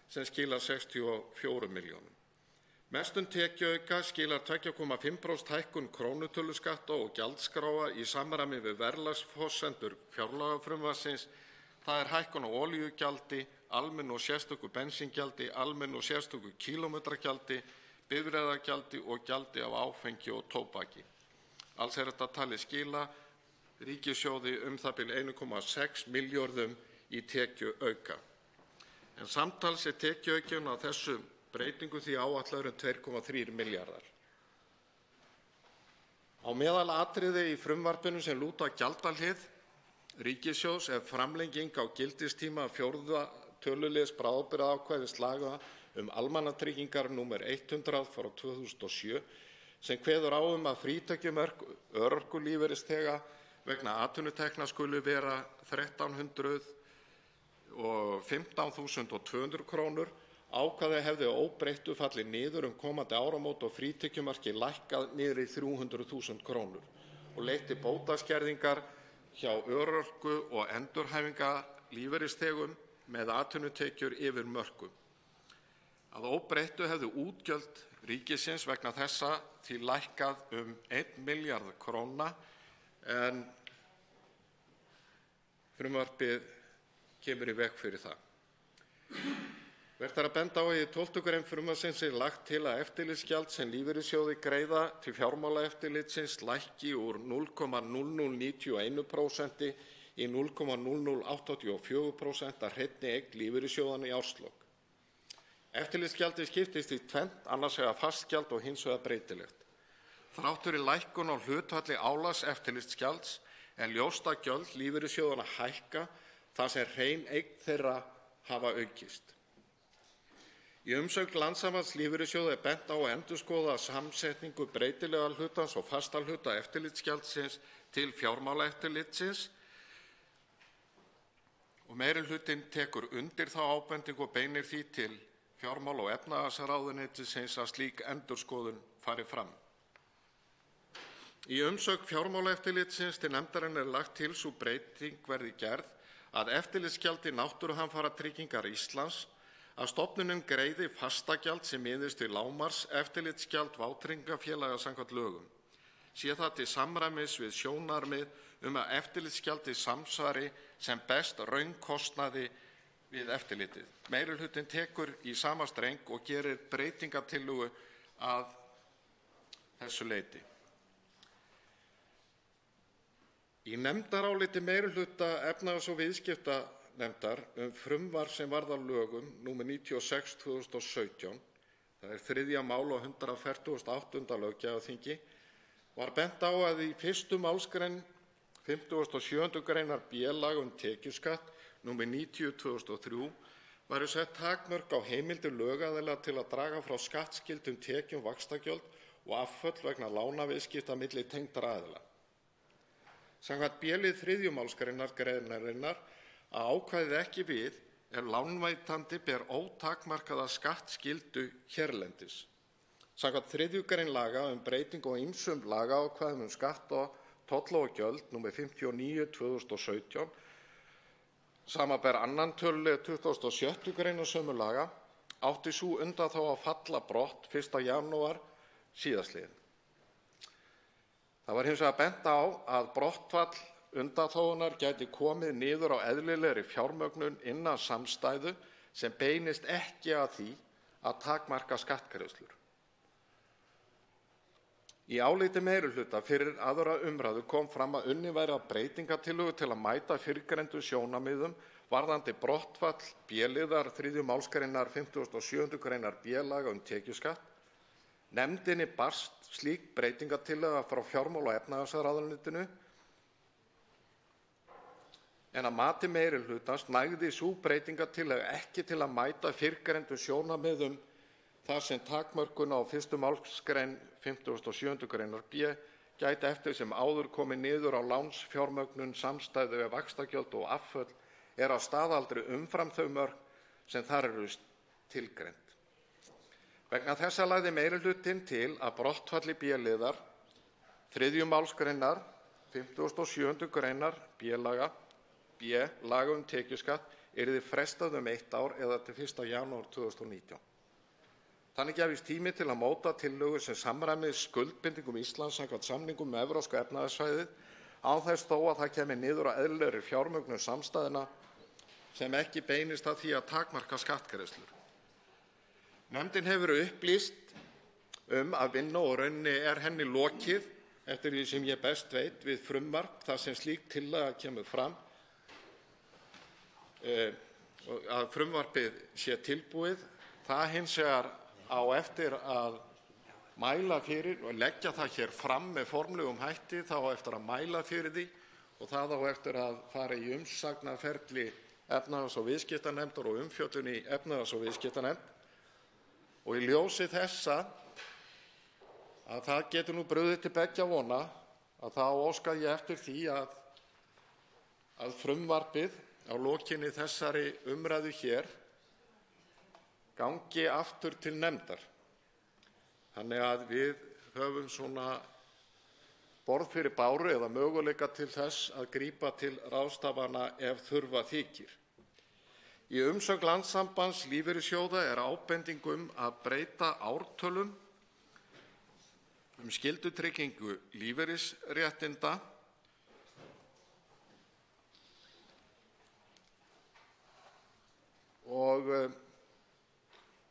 sem skilar 64 milljónum. Mestum tekjuauka skilar 2,5% hækkun krónutöluskatta og gjaldskráa í samræmi við verðlagsforsendur fjárlagafrumvarpsins. Það er hækkun á olíugjaldi, almennu og sérstöku bensíngjaldi, almennu og sérstöku kílómetragjaldi, bifreiðagjaldi og gjaldi af áfengi og tóbaki. Alls er þetta talið skila ríkissjóði það bil 1,6 milljörðum í tekjuauka. En samtals er tekjuaukinn á þessum breytingu því áætlaður 2,3 milljarðar. Á meðal atriði í frumvarpinu sem lúta að gjaldahlið ríkissjóðs ef framlenging á gildistíma 4. töluliðs bráðabirgðaákvæðis laga almannatryggingar nr. 100/2007 sem kveður á að frítekjumörk örorkulífeyrisþega vegna atvinnutekna skuli vera 1.315.200 kr. Ákvæðið hefði óbreyttu fallið niður komandi áramót og frítekjumarkið lækkað niður í 300.000 kr. og leitt til bótaskerðingar hjá örorku- og endurhæfingarlífeyrisþegum með atvinnutekjur yfir mörkum. Að óbreyttu hefðu útgjöld ríkisins vegna þessa því lækkað 1 milljarð króna en frumvarpið kemur í veg fyrir það. Vert er að benda á að í 12. gr. frumvarpsins lagt til að eftirlitsgjald sem lífeyrissjóðir greiða til fjármálaeftirlitsins lækki úr 0,0091% í 0,0084% af hreinni eign lífeyrissjóðanna í árslok. Eftirlitsgjaldið skiptist í tvennt, annars vegar fast gjald og hins vegar breytilegt. Þrátt fyrir lækkun á hlutfalli álags eftirlitsgjalds er ljóst að gjöld lífeyrissjóðanna hækka þar sem hrein eign þeirra hafa aukist. Í umsögn Landssambands lífeyrissjóða bent á að endurskoða samsetningu breytilega hlutans og fasta hluta eftirlitsgjaldsins til fjármálaeftirlitsins og meirihlutinn tekur undir þá ábendingu og beinir því til fjármála- og efnahagsráðuneytisins að slík endurskoðun fari fram. Í umsögn fjármálaeftirlitsins til nefndarinnar lagt til sú breyting verði gerð að eftirlitsgjaldi Náttúruhamfaratryggingar Íslands að stofnunin greiði fastagjald sem miðist við lágmarks eftirlitsgjald vátryggingafélaga samkvæmt lögum. Sé það til samræmis við sjónarmið að eftirlitsgjaldið samsvari sem best raunkostnaði við eftirlitið. Meirihlutinn tekur í sama streng og gerir breytingartillögu að þessu leyti. Í nefndaráliti meirihluta efnahags- og viðskiptanefndar frumvarp sem varð að lögum nr. 96/2017, það er 3. mál á 148. löggjafarþingi, var bent á að í 1. málsgrein 57. greinar B-laga tekjuskatt nr. 90/2003 væru sett takmörk á heimildir lögaðila til að draga frá skattskyldum tekjum vaxtagjöld og afföll vegna lánaviðskipta milli tengdra aðila. Samkvæmt B-lið 3. málsgreinar greinarinnar að ákvæðið ekki við ef lánveitandi ber ótakmarkaða skattskyldu hérlendis. Samkvæmt 3. grein laga breytingu á ýmsum lagaákvæðum skatta, tolla og gjöld nr. 59/2017, samanber 2. tölulið 26. greinar sömu laga, átti sú undanþága að falla brott 1. janúar síðastliðinn. Það var hins vegar bent á að brottfall undanþágunnar gæti komið niður á eðlilegri fjármögnun innan samstæðu sem beinist ekki að því að takmarka skattgreiðslur. Í áliti meirihluta fyrir 2. umræðu kom fram að unnið væri að breytingartillögu til að mæta fyrrgreindum sjónarmiðum varðandi brottfall B-liðar 3. málsgreinar 57. greinar B-laga tekjuskatt. Nefndinni barst slík breytingartillaga frá fjármála- og efnahagsráðuneytinu en að mati meirihlutans nægði sú breytingartillaga ekki til að mæta fyrrgreindum sjónarmiðum þar sem takmörkun á 1. málsgrein 57. greinar B gæti eftir sem áður komið niður á lánsfjármögnun samstæðu við vaxtagjöld og afföll að staðaldri umfram þau mörk sem þar eru tilgreind. Vegna þessa lagði meirihlutinn til að brottfalli B-liðar 3. málsgreinar 57. greinar B-laga tekjuskatt yrði frestað 1 ár eða til 1. janúar 2019. Þannig gefist tími til að móta tillögur sem samræmist skuldbindingum Íslands samkvæmt samningum með Evrópska efnahagssvæðið án þess þó að það kemi niður á eðlilegri fjármögnun samstæðna sem ekki beinist að því að takmarka skattgreiðslur. Nefndin hefur upplýst að vinnu og rauninni henni lokið eftir því sem ég best veit við frumvarp þar sem slík tillaga kemur fram að frumvarpið sé tilbúið. Það hins vegar á eftir að mæla fyrir og leggja það hér fram með formlegum hætti, þá á eftir að mæla fyrir því og það á eftir að fara í umsagnarferli efnahags- og viðskiptanefndar og umfjöllun í efnahags- og viðskiptanefnd. Og í ljósi þessa að það getur nú brugðið til beggja vona, að þá óska ég eftir því að frumvarpið á lokinni þessari umræðu hér gangi aftur til nefndar. Þannig að við höfum svona borð fyrir báru eða möguleika til þess að grípa til ráðstafana ef þurfa þykir. Í umsögn Landssambands lífeyrissjóða er ábending að breyta ártölum skyldutryggingu lífeyrisréttinda og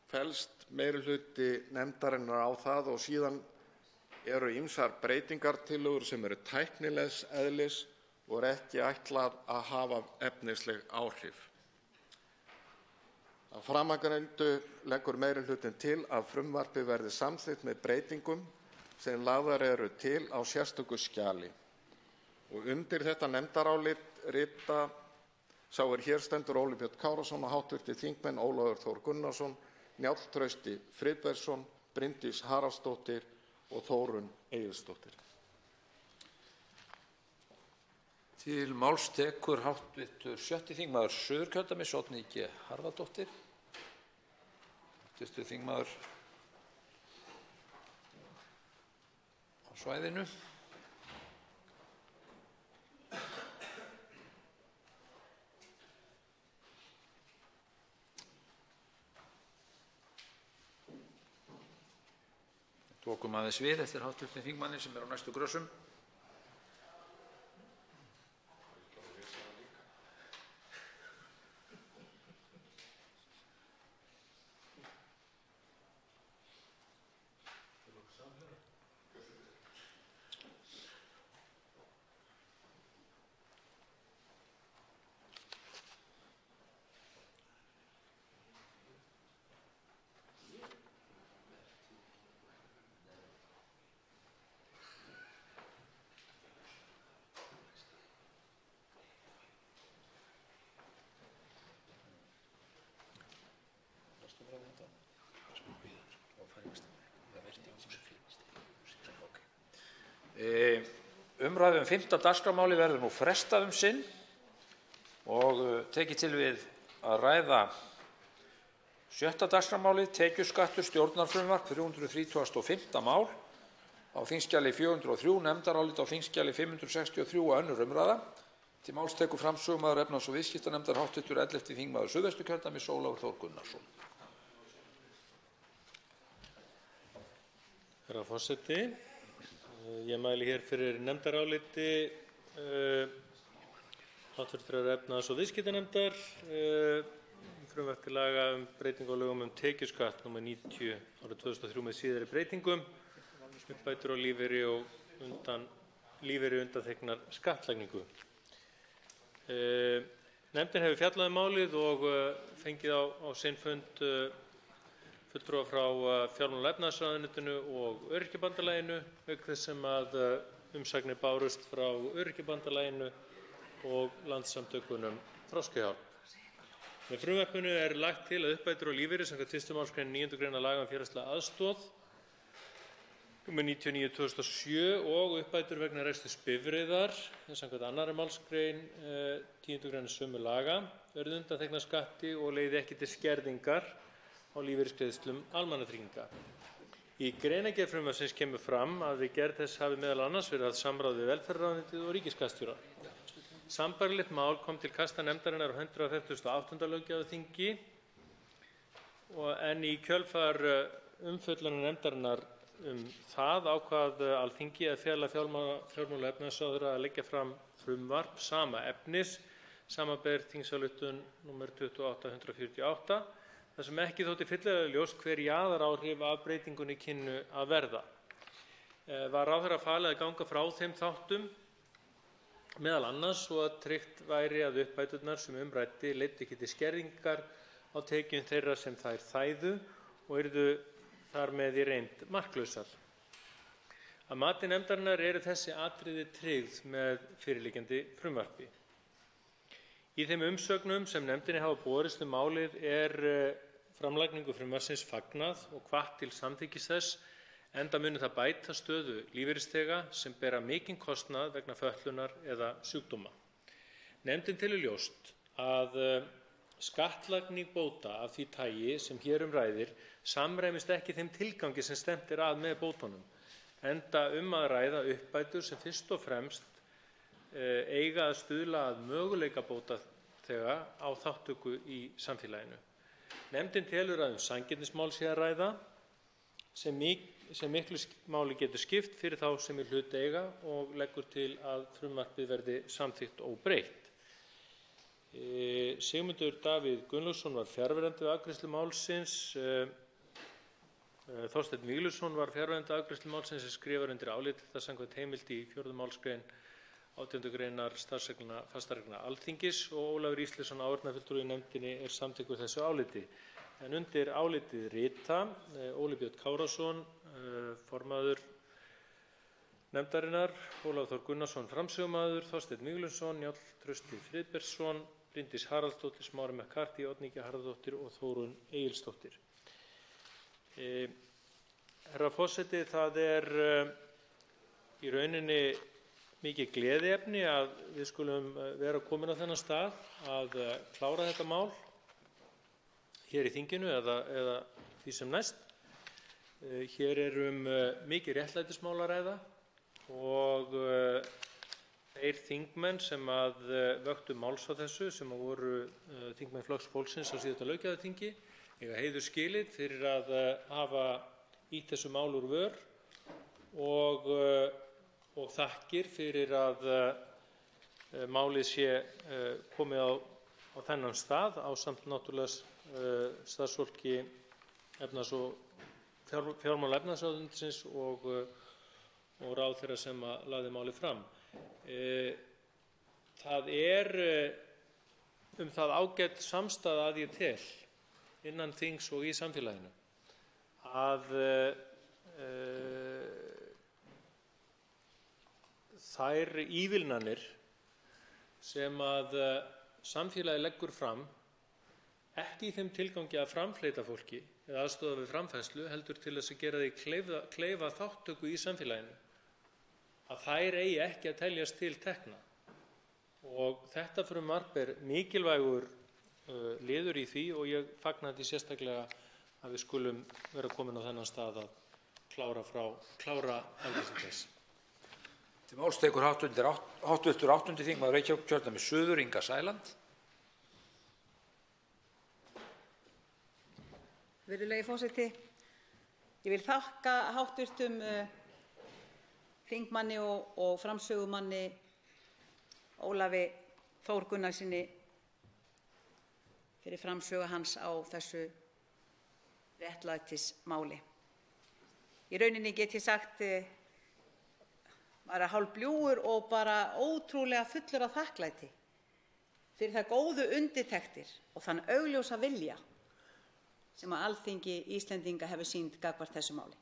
fellst meirihluti nefndarinnar á það, og síðan eru ýmsar breytingartillögur sem eru tæknilegs eðlis og er ekki ætlað að hafa efnisleg áhrif. Að framangreindu leggur meirihlutinn til að frumvarpið verði samþykkt með breytingum sem lagðar eru til á sérstöku skjali. Og undir þetta nefndarálit rita sá hér stendur Óli Björn Kárason og hv. þingmenn Ólafur Þór Gunnarsson, Njáll Trausti Friðbertsson, Bryndís Haraldsdóttir og Þórunn Egilsdóttir. Til máls tekur hv. 7. þingmaður Suðurkjördæmis, Oddný G. Harðardóttir. Hv. þingmaður á svæðinu. Tókum aðeins við eftir hv. þingmanni sem er á næstu grösum. Umræðu 5. dagskrármáli verður nú frestað sinn og tekið til við að ræða 6. dagskrármálið, tekjuskattur, stjórnarfrumvarp, 335. mál á þingskjali 403, nefndarálit á þingskjali 563 og önnur umræða. Til máls tekur framsögumaður efnahags- og viðskiptanefndar hv. 11. þingmaður Suðvesturkjördæmis, Ólafur Þór Gunnarsson. Herra forseti, ég mæli hér fyrir nefndaráliti hv. efnahags- og viðskiptanefndar frumvarp til laga breytingu á lögum tekjuskatt nr. 90 árið 2003 með síðari breytingum, uppbætur á lífeyri og lífeyri undanþegnar skattlagningu. Nefndin hefur fjallað málið og fengið á sinn fund fulltrúa frá fjármála- og efnahagsráðuneytinu og Öryrkjabandalaginu, auk þess sem að umsagnir bárust frá Öryrkjabandalaginu og Landssamtökunum Þroskahjálp. Með frumvarpinu er lagt til að uppbætur á lífeyri samkvæmt 1. málsgrein 9. grein laga félagslega aðstoð nr. 99/2007 og uppbætur vegna reksturs bifreiðar samkvæmt 2. málsgrein 10. grein sömu laga verði undanþegnar skatti og leiði ekki til skerðingar á lífeyrisgreiðslum almannatrygginga. Í greinargerð frumvarpsins kemur fram að við gerð þess hafi meðal annars verið að samráð við velferðarráðuneytið og ríkisskattstjóra. Sambærilegt mál kom til kasta nefndarinnar á 148. löggjafarþingi en í kjölfar umfjöllunar nefndarinnar það ákvað Alþingi að fela fjármála- og efnahagsráðherra að leggja fram frumvarp sama efnis, samanber þingsályktun nr. 28/148, þar sem ekki þótti fyllilega ljóst hver jaðaráhrif af breytingunni kynnu að verða. Var ráðherra falið að ganga frá þeim þáttum, meðal annars svo að tryggt væri að uppbæturnar sem ræddi leiddu ekki til skerðingar á tekjum þeirra sem þær þæðu og yrðu þar með í reynd marklausar. Að mati nefndarinnar eru þessi atriði tryggð með fyrirliggjandi frumvarpi. Í þeim umsögnum sem nefndinni hafa borist málið framlagningu frumvarpsins fagnað og hvatt til samþykkis þess, enda muni það bæta stöðu lífeyrisþega sem bera mikinn kostnað vegna fötlunar eða sjúkdóma. Nefndin telur ljóst að skattlagning bóta af því tagi sem hér ræðir samræmist ekki þeim tilgangi sem stefnt að með bótunum, enda að ræða uppbætur sem fyrst og fremst eiga að stuðla að möguleika bótaþega á þátttöku í samfélaginu. Nefndin telur að sanngirnismál sé að ræða sem miklu máli getur skipt fyrir þá sem í hlut eiga og leggur til að frumvarpið verði samþykkt óbreytt. Sigmundur Davíð Gunnlaugsson var fjarverandi við afgreiðslu málsins. Þorsteinn Víglundsson var fjarverandi við afgreiðslu málsins sem skrifar undir álit þetta samkvæmt heimild í 4. málsgrein 18. greinar starfsreglna fastareglna Alþingis og Ólafur Ísleifsson áheyrnarfulltrúi í nefndinni samþykkur þessu áliti. En undir álitið rita Óli Björn Kárason, formaður nefndarinnar, Ólafur Þór Gunnarsson, framsögumaður, Þorsteinn Víglundsson, Njáll Trausti Friðbertsson, Bryndís Haraldsdóttir, Smári McCarthy, Oddný G. Harðardóttir og Þórunn Egilsdóttir. Herra forseti, það í rauninni mikið gleðiefni að við skulum vera komin á þennan stað að klára þetta mál hér í þinginu eða því sem næst. Hér mikið réttlætismál að ræða og þeir þingmenn sem vöktu máls á þessu, sem voru þingmenn Flokks fólksins á síðasta löggjafarþingi, eiga heiður skilið fyrir að hafa ýtt þessu mál úr vör og þakkir fyrir að málið sé komið á þennan stað ásamt náttúrulega starfsfólki efnahags- og fjármála- og efnahagsráðuneytisins og ráðherra sem lagði málið fram. Það það ágæt samstaða að ég tel innan þings og í samfélaginu að þær ívilnanir sem samfélagið leggur fram, ekki í þeim tilgangi að framfleyta fólki eða aðstoða við framfærslu, heldur til þess að gera því kleifa þátttöku í samfélaginu, að þær eigi ekki að teljast til tekna. Og þetta frumvarp mikilvægur liður í því og ég fagna því sérstaklega að við skulum vera komin á þennan stað að klára afgreiðslu þess. Til máls tekur háttvirtur 8. þingmaður Reykjavíkurkjördæmis suður, Inga Sæland. Virðulegi forseti, ég vil þakka háttvirtum þingmanni og framsögumanni Ólafi Þór Gunnarssyni fyrir framsögu hans á þessu réttlætismáli. Í rauninni get ég sagt bara hálfbljúgur og bara ótrúlega fullur af þakklæti fyrir það góðu undirtektir og þann augljósa vilja sem Alþingi Íslendinga hefur sýnt gagnvart þessu máli.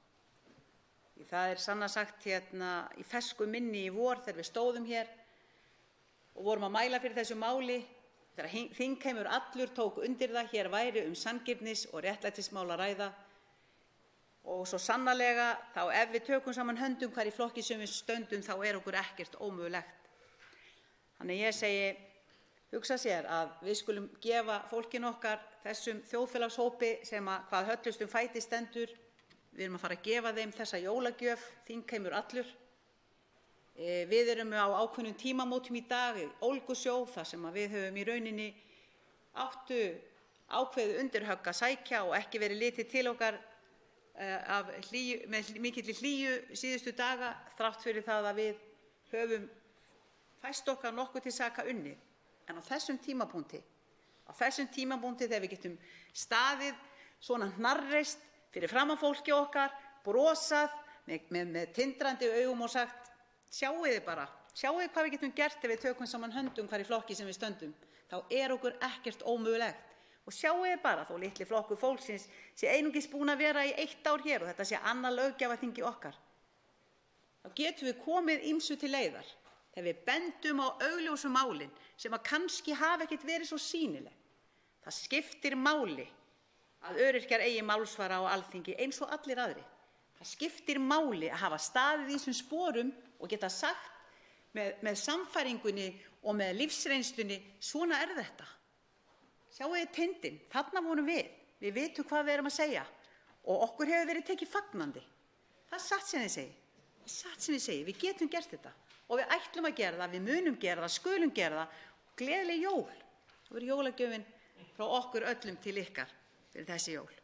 Það sannað sagt í fersku minni í vor þegar við stóðum hér og vorum að mæla fyrir þessu máli, þegar þingheimur allur tók undir það, hér væri sanngirnis- og réttlætismál að ræða. Og svo sannarlega, þá ef við tökum saman höndum hvar í flokki sem við stöndum, þá okkur ekkert ómögulegt. Þannig ég segi, hugsa sér að við skulum gefa fólkinu okkar, þessum þjóðfélagshópi sem hvað höllustum fæti stendur, við erum að fara að gefa þeim þessa jólagjöf, þingheimur allur. Við erum á ákveðnum tímamótum í dag, í ólgusjó, þar sem við höfum í rauninni áttu ákveðið undirhögg að sækja og ekki verið litið til okkar með mikilli hlýju síðustu daga, þrátt fyrir það að við höfum fæst okkar nokkuð til saka unnið. En á þessum tímapunkti þegar við getum staðið svona hnarreist fyrir framan fólki okkar, brosað með tindrandi augum og sagt: sjáið þið bara, sjáið hvað við getum gert ef við tökum saman höndum hvar í flokki sem við stöndum, þá okkur ekkert ómögulegt. Og sjáið þið bara, þó litli flokkur fólksins sé einungis búin að vera í 1 ár hér og þetta sé annað löggjafarþingi okkar, þá getum við komið ýmsu til leiðar þegar við bendum á augljósu málin sem að kannski hafa ekkert verið svo sýnileg. Það skiptir máli að öryrkjar eigi málsvara á Alþingi eins og allir aðrir. Það skiptir máli að hafa staðið í þessum sporum og geta sagt með sannfæringunni og með lífsreynslunni, svona er þetta. Sjáu þið tindinn, þarna vorum við. Við vitum hvað við erum að segja og okkur hefur verið tekið fagnandi. Það er satt sem þið segi. Það er satt sem þið segi. Við getum gert þetta og við ætlum að gera það, við munum gera það, skulum gera það. Gleðileg jól. Það verður jólagjöfin frá okkur öllum til ykkar fyrir þessi jól.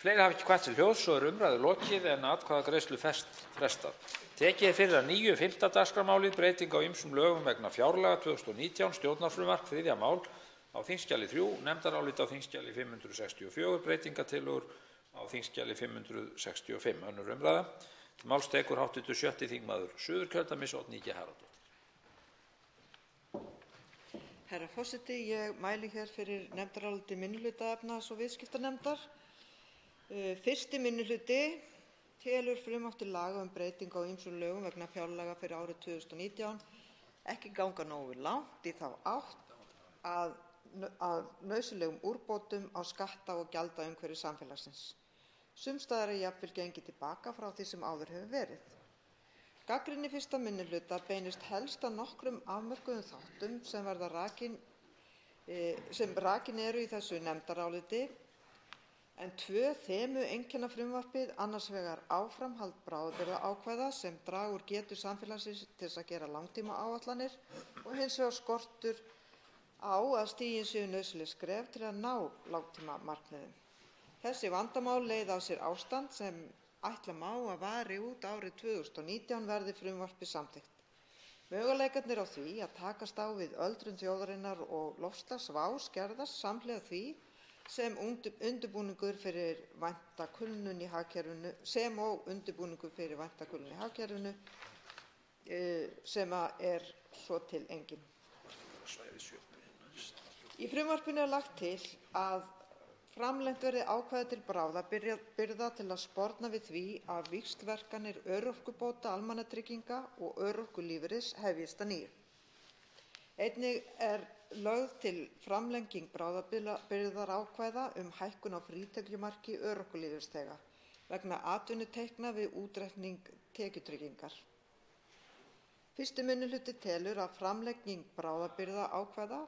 Fleiri hafa ekki hvatt til hljóðs og umræðu lokið en atkvæðagreiðslu frestað. Tekið fyrir að 9. 5. dagskrármálið breyting á ýmsum lögum vegna fjárlaga 2019, stjórnarfrumvarp, 3. mál á þingskjali 3, nefndarálit á þingskjali 564, breytingatillögur á þingskjali 565, önnur umræða. Til máls tekur hv. 7. þingmaður Suðurkjördæmis, Oddný G. Harðardóttir. Herra forseti, ég mæli hér fyrir nefndaráliti minnihluta efnahags- og viðskiptanefndar. Fyrsti minnihluti telur frumvarp til laga breytingu á ýmsum lögum vegna fjárlaga fyrir árið 2019 ekki ganga nógu langt í þá átt að nauðsynlegum úrbótum á skatta- og gjaldaumhverfi samfélagsins. Sums staðar er jafnvel gengið til baka frá því sem áður hefur verið. Gagnrýni fyrsta minnihluta beinist helst að nokkrum afmörkuðum þáttum sem rakin eru í þessu nefndaráliti, en tvö þemu einkenna frumvarpið, annars vegar áframhald bráðabirgðaákvæða sem draga úr getu samfélagsins til þess að gera langtímaáætlanir og hins vegar skortur á að stigin séu nauðsynleg skref til að ná langtímamarkmiðum. Þessi vandamál leiða af sér ástand sem ætla má að vari út árið 2019 verði frumvarpið samþykkt. Möguleikarnir á því að takast á við öldrun þjóðarinnar og loftslagsvá skerðast samhliða því sem undirbúningur fyrir vænta kulnun í hagkerfinu sem er svo til engin. Í frumvarpinu er lagt til að framlengt verði ákvæði til bráðabirgða til að sporna við því að víxlverkanir örorkubóta almannatrygginga og örorkulífeyris hefjist að nýju. Einnig er lögð til framlenging bráðabirgðaákvæða hækkun á frítekjumarki örorkulífeyrisþega vegna atvinnutekna við útreikning tekjutryggingar. Fyrsti minnihluti telur að framlenging bráðabirgðaákvæða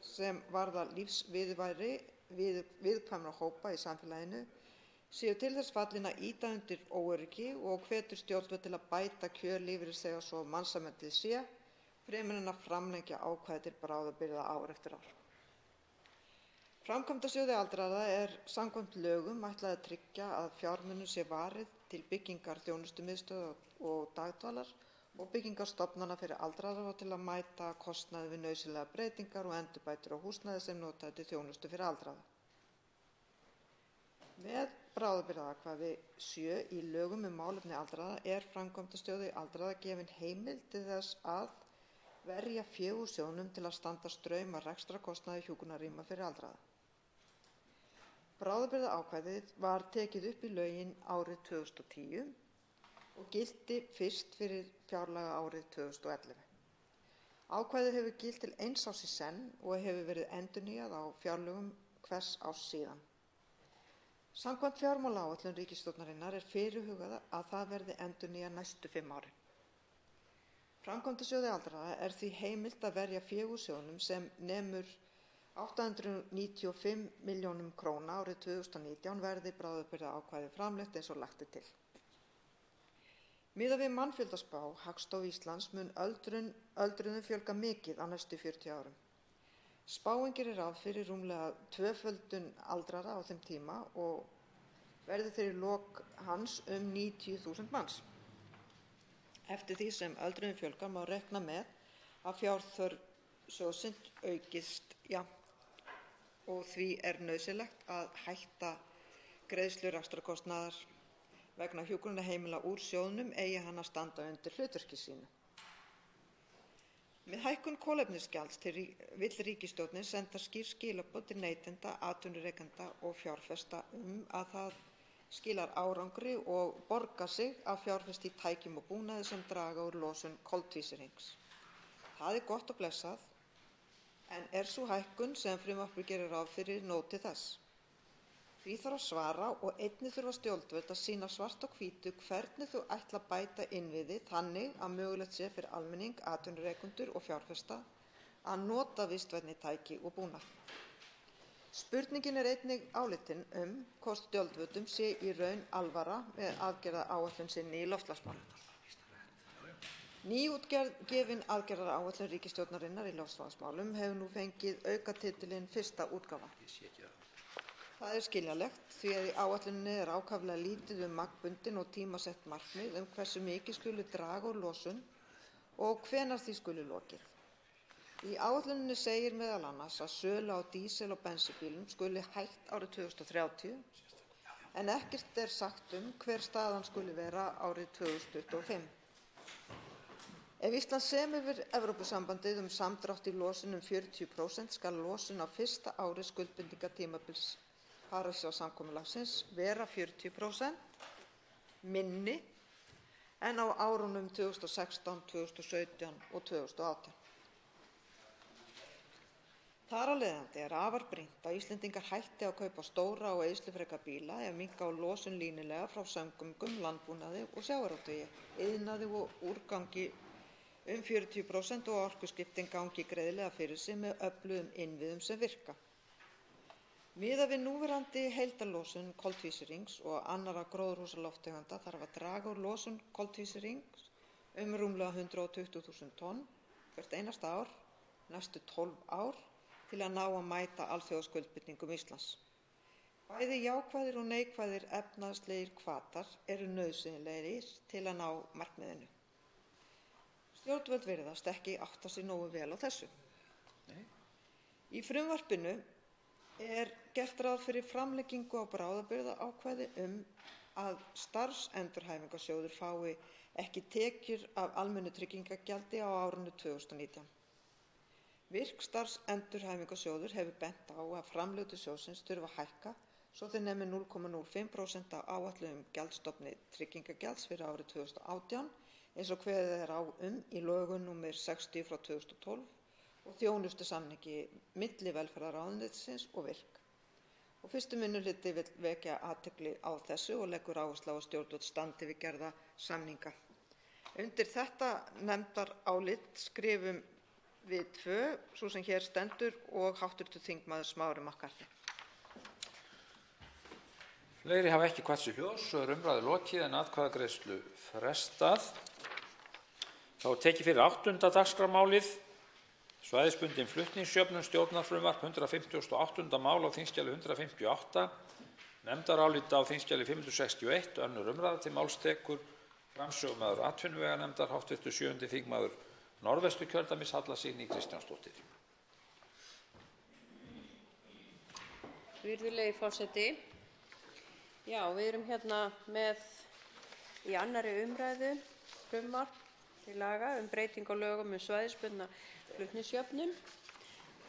sem varða lífsviðurværi viðkvæmra hópa í samfélaginu séu til þess fallin að ýta undir óöryggi og hvetur stjórnvöld til að bæta kjör lífeyrisþega svo mannsæmandi sé, fremur en að framlengja ákvæði til bráðabirgða ár eftir ár. Framkvæmdasjóði aldraðra er samkvæmt lögum ætlað að tryggja að fjármunum sé varið til byggingar þjónustumiðstöðva og dagdvalar og byggingar stofnana fyrir aldraðra og til að mæta kostnaði við nauðsynlegar breytingar og endurbætur á húsnæði sem notað er til þjónustu fyrir aldraða. Með bráðabirgðaákvæði 7 í lögum málefni aldraðra er framkvæmdastjóri aldraðra gefin heimild til þess að verja fé úr sjóðnum til að standa straum af rekstrarkostnaði hjúkrunarrýma fyrir aldraða. Bráðabirgðaákvæðið var tekið upp í lögin árið 2010 og gilti fyrst fyrir fjárlagaárið 2011. Ákvæðið hefur gilt til 1 árs í senn og hefur verið endurnýjað á fjárlögum hvers árs síðan. Samkvæmt fjármálaáætlun ríkisstjórnarinnar er fyrirhugað að það verði endurnýjað næstu 5 árin. Framkvæmdasjóði aldraðra er því heimilt að verja fé úr sjóðnum sem nemur 895 milljónum króna árið 2019 verði bráðabirgðaákvæðið framlengt eins og lagt er til. Miðað við mannfjöldaspá Hagstofu Íslands mun öldruðum fjölga mikið á næstu 40 árum. Spáin gerir ráð fyrir rúmlega tvöföldun aldraðra á þeim tíma og verði þeir í lok hans 90.000 manns. Eftir því sem öldruðum fjölgar má reikna með að fjárþörf sjóðsins aukist jafnt og því er nauðsynlegt að hætta greiðslu rekstrarkostnaðar vegna hjúkrunarheimila úr sjóðnum eigi hann að standa undir hlutverki sínu. Með hækkun kolefnisgjalds vill ríkisstjórnin senda skýr skilaboð til neytenda, atvinnurekenda og fjárfesta að það skilar árangri og borgar sig að fjárfesta í tækjum og búnaði sem draga úr losun koltvísýrings. Það er gott og blessað, en er sú hækkun sem frumvarpið gerir ráð fyrir nóg til þess? Því þarf að svara og einnig þurfa stjórnvöld að sýna svart á hvítu hvernig þau ætla að bæta innviði þannig að mögulegt sé fyrir almenning, atvinnurekendur og fjárfesta að nota vistvænni tæki og búnað. Spurningin er einnig álitin hvort stjórnvöldum sé í raun alvara með aðgerðaáætlun sinni í loftslagsmálum. Nýútgefin aðgerðaáætlun ríkisstjórnarinnar í loftslagsmálum hefur nú fengið aukatitilinn fyrsta útgáfa. Það er skiljanlegt því að í áætluninni er ákaflega lítið magnbundin og tímasett markmið hversu mikið skuli draga úr losun og hvenær því skuli lokið. Í áætluninni segir meðal annars að sölu á dísil- og bensínbílum skuli hætt árið 2030 en ekkert er sagt hver staðan skuli vera árið 2025. Ef Ísland semur við Evrópusambandið samdrátt í losun 40% skal losun á fyrsta ári skuldbindingatímabils Parísarsamkomulagsins vera 40% minni en á árunum 2016, 2017 og 2018. Þar af leiðandi er afar brýnt að Íslendingar hætti að kaupa stóra og eyðslufreka bíla ef minnka á losun línulega frá samgöngum, landbúnaði og sjávarútvegi, iðnaði og úrgangi 40% og orkuskiptin gangi greiðlega fyrir sig með öflugum innviðum sem virka. Miðað við núverandi heildarlosun koltvísýrings og annarra gróðurhúsalofttegunda þarf að draga úr losun koltvísýrings rúmlega 120.000 tonn hvert einasta ár næstu 12 ár til að ná að mæta alþjóðaskuldbindingum Íslands. Bæði jákvæðir og neikvæðir efnahagslegir hvatar eru nauðsynlegir til að ná markmiðinu. Stjórnvöld virðast ekki átta sig nógu vel á þessu. Í frumvarpinu er gert ráð fyrir framlengingu á bráðabirgðaákvæði að starfsendurhæfingarsjóður fái ekki tekjur af almennu tryggingagjaldi á árinu 2019. Virk starfsendurhæfingarsjóður hefur bent á að framlög til sjóðsins þurfa að hækka svo þeir nemi 0,05% af áætluðum gjaldstofni tryggingagjalds fyrir árið 2018 eins og kveðið er á í lögum nr. 60/2012 og þjónustusamningi milli velferðarráðuneytisins og VIRK. Og 1. minnihluti vill vekja athygli á þessu og leggur áherslu á að stjórnvöld standi við gerða samninga. Undir þetta nefndarálit skrifum við tvö, sú sem hér stendur og hv. þingmaður Smári McCarthy. Fleiri hafa ekki kvætt sér hljóðs og er umræðu lokið en atkvæðagreiðslu frestað. Þá er tekið fyrir 8. dagskrármálið, svæðisbundin flutningsjöfnun, stjórnarfrumvarp 158. mál á þingskjali 158, nefndarálit á þingskjali 561, önnur umræða. Til máls tekur framsögumaður atvinnuveganefndar, hv. 7. þingmaður Norðvesturkjördæmis, Halla Signý Kristjánsdóttir. Virðulegi forseti. Já, við erum hérna með í annarri umræðu frumvarp til laga breyting á lögum svæðisbundna flutningsjöfnun,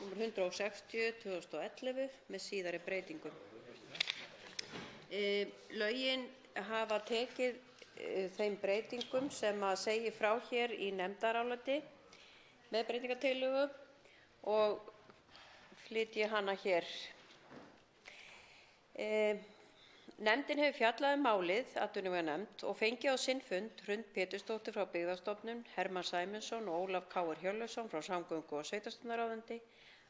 nr. 160/2011 með síðari breytingum. Lögin hafa tekið þeim breytingum sem að segir frá hér í nefndaráliti með breytingartillögu og flyt ég hana hér. Nefndin hefur fjallað málið, atvinnuveganefnd, og fengið á sinn fund Hrund Pétursdóttur frá Byggðastofnun, Hermann Sæmundsson og Ólaf K. Hjörleifsson frá Samgöngu- og sveitarstjórnarráðuneyti,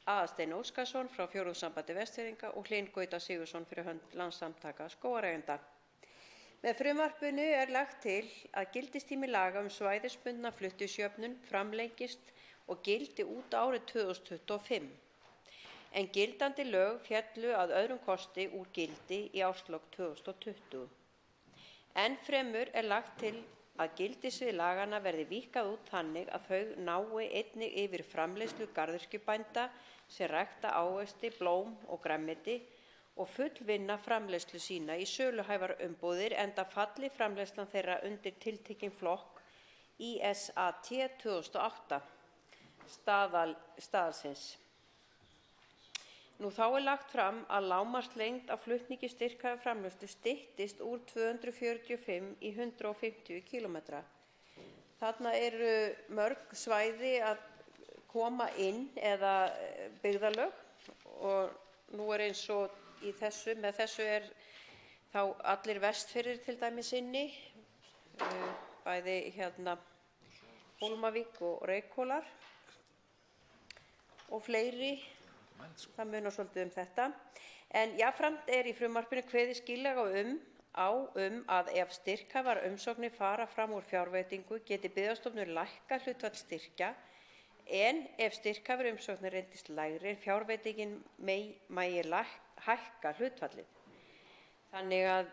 Aðalstein Óskarsson frá Fjórðungssambandi Vestfirðinga og Hlyn Gauta Sigurðsson fyrir hönd Landssamtaka skógareigenda. Með frumvarpinu er lagt til að gildistími laga svæðisbundna flutningsjöfnun framlengist og gildi út árið 2025. En gildandi lög féllu að öðrum kosti úr gildi í árslok 2020. Enn fremur er lagt til að gildissvið laganna verði víkkað út þannig að þau nái einnig yfir framleiðslu garðyrkjubænda sem rækta ávexti, blóm og grænmeti og fullvinna framleiðslu sína í söluhæfar umbúðir enda falli framleiðslan þeirra undir tiltekinn flokk ISAT 2008 staðalsins. Þá er lagt fram að lágmarkslengd á flutningi styrkhæfrar framleiðslu styttist úr 245 í 150 km. Þarna eru mörg svæði að koma inn eða byggðarlög og nú er eins og með þessu er þá allir Vestfirðir til dæmis inni, bæði Hólmavík og Reykhólar og fleiri. Það munar svolítið þetta. En jafnframt er í frumvarpinu kveðið skýrlega á að ef styrkhæfar umsóknir fara fram úr fjárveitingu geti Byggðastofnun lækkað hlutfall styrkja, en ef styrkhæfar umsóknir reyndist lægri en fjárveitingin megi hækka hlutfallið. Þannig að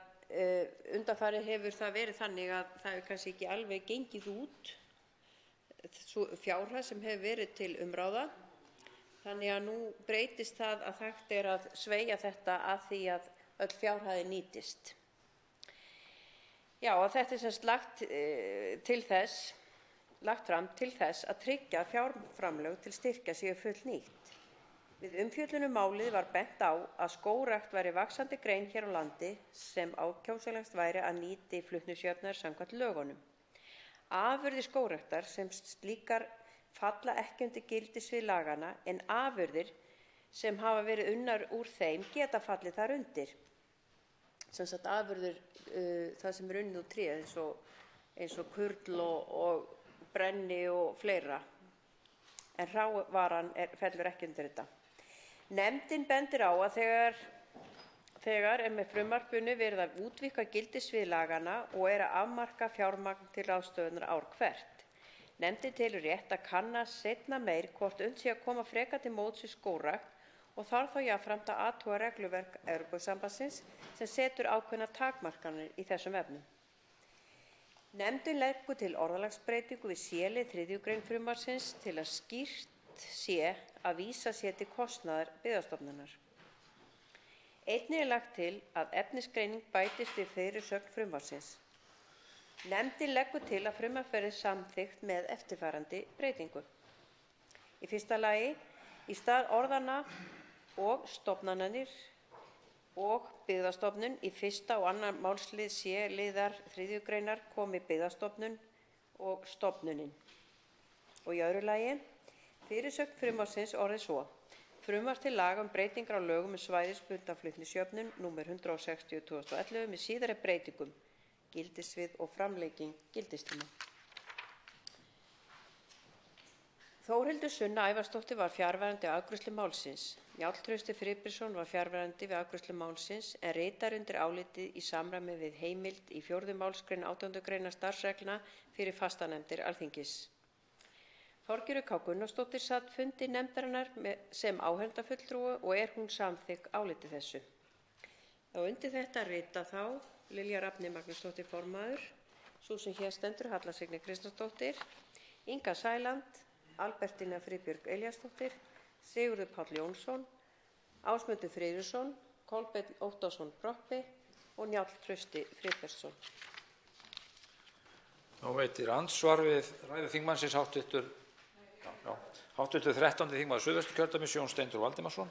undanfarið hefur það verið þannig að það hefur kannski ekki alveg gengið út sú fjárhæð sem hefur verið til umráða. Þannig að nú breytist það að hægt er að sveigja þetta að því að öll fjárhæðin nýtist. Já, og þetta er semst lagt fram til þess að tryggja að fjárframlög til styrkja séu fullnýtt. Við umfjöllun málið var bent á að skógrækt væri vaxandi grein hér á landi sem ákjósanlegast væri að nýti flutningsjöfnunar samkvæmt lögunum. Afurðir skógræktar sem slíkar falla ekki undir gildissvið laganna, en afurðir sem hafa verið unnar úr þeim geta fallið þar undir. Sem sagt afurðir það sem er unnið úr tré eins og kurl og brenni og fleira. En hrávaran fellur ekki undir þetta. Nefndin bendir á að þegar er með frumvarpinu verið að útvíkka gildissvið laganna og er að afmarka fjármagn til ráðstöfunar ár hvert. Nefndin telur rétt að kanna seinna meir hvort unnt sé að koma frekar til móts við skógrækt og þarf þá jafnframt að athuga regluverk Evrópusambandsins sem setur ákveðnar takmarkanir í þessum efnum. Nefndin leggur til orðalagsbreytingu við c-lið 3. grein frumvarpsins til að skýrt sé að vísa sé til kostnaðar Byggðastofnunar. Einnig er lagt til að efnisgreining bætist við fyrirsögn frumvarpsins. Nefndin leggur til að frumvarpið verði samþykkt með eftirfarandi breytingu. Í fyrsta lagi, í stað orðanna og stofnanir og Byggðastofnun í 1. og 2. málslið c-liðar 3. greinar komi Byggðastofnun og stofnunin. Og í öðru lagi, fyrirsögn frumvarpsins orðið svo: Frumvarp til laga breytingar á lögum svæðisbundna flutningsjöfnun nr. 160/2011 með síðari breytingum, gildissvið og framlenging gildistíma. Þórhildur Sunna Ævarsdóttir var fjarverandi við afgreiðslu málsins. Njáll Trausti Friðbertsson var fjarverandi við afgreiðslu málsins en ritar undir álitið í samræmi við heimild í 4. málsgrein 18. greinar starfsreglna fyrir fastanefndir Alþingis. Þorgerður K. Gunnarsdóttir sat fundi nefndarinnar sem áheyrnarfulltrúi og er hún samþykk áliti þessu. Undir þetta rita þá Lilja Rafney Magnúsdóttir formaður, sú sem hér stendur Halla Signý Kristjánsdóttir, Inga Sæland, Albertína Friðbjörg Elíasdóttir, Sigurður Páll Jónsson, Ásmundur Friðriksson, Kolbeinn Óttarsson Proppé og Njáll Trausti Friðbertsson. Nú veitir andsvar við ræðu þingmannsins háttvirtur 13. þingmaður Suðvesturkjördæmis Jón Steindór Valdimarsson.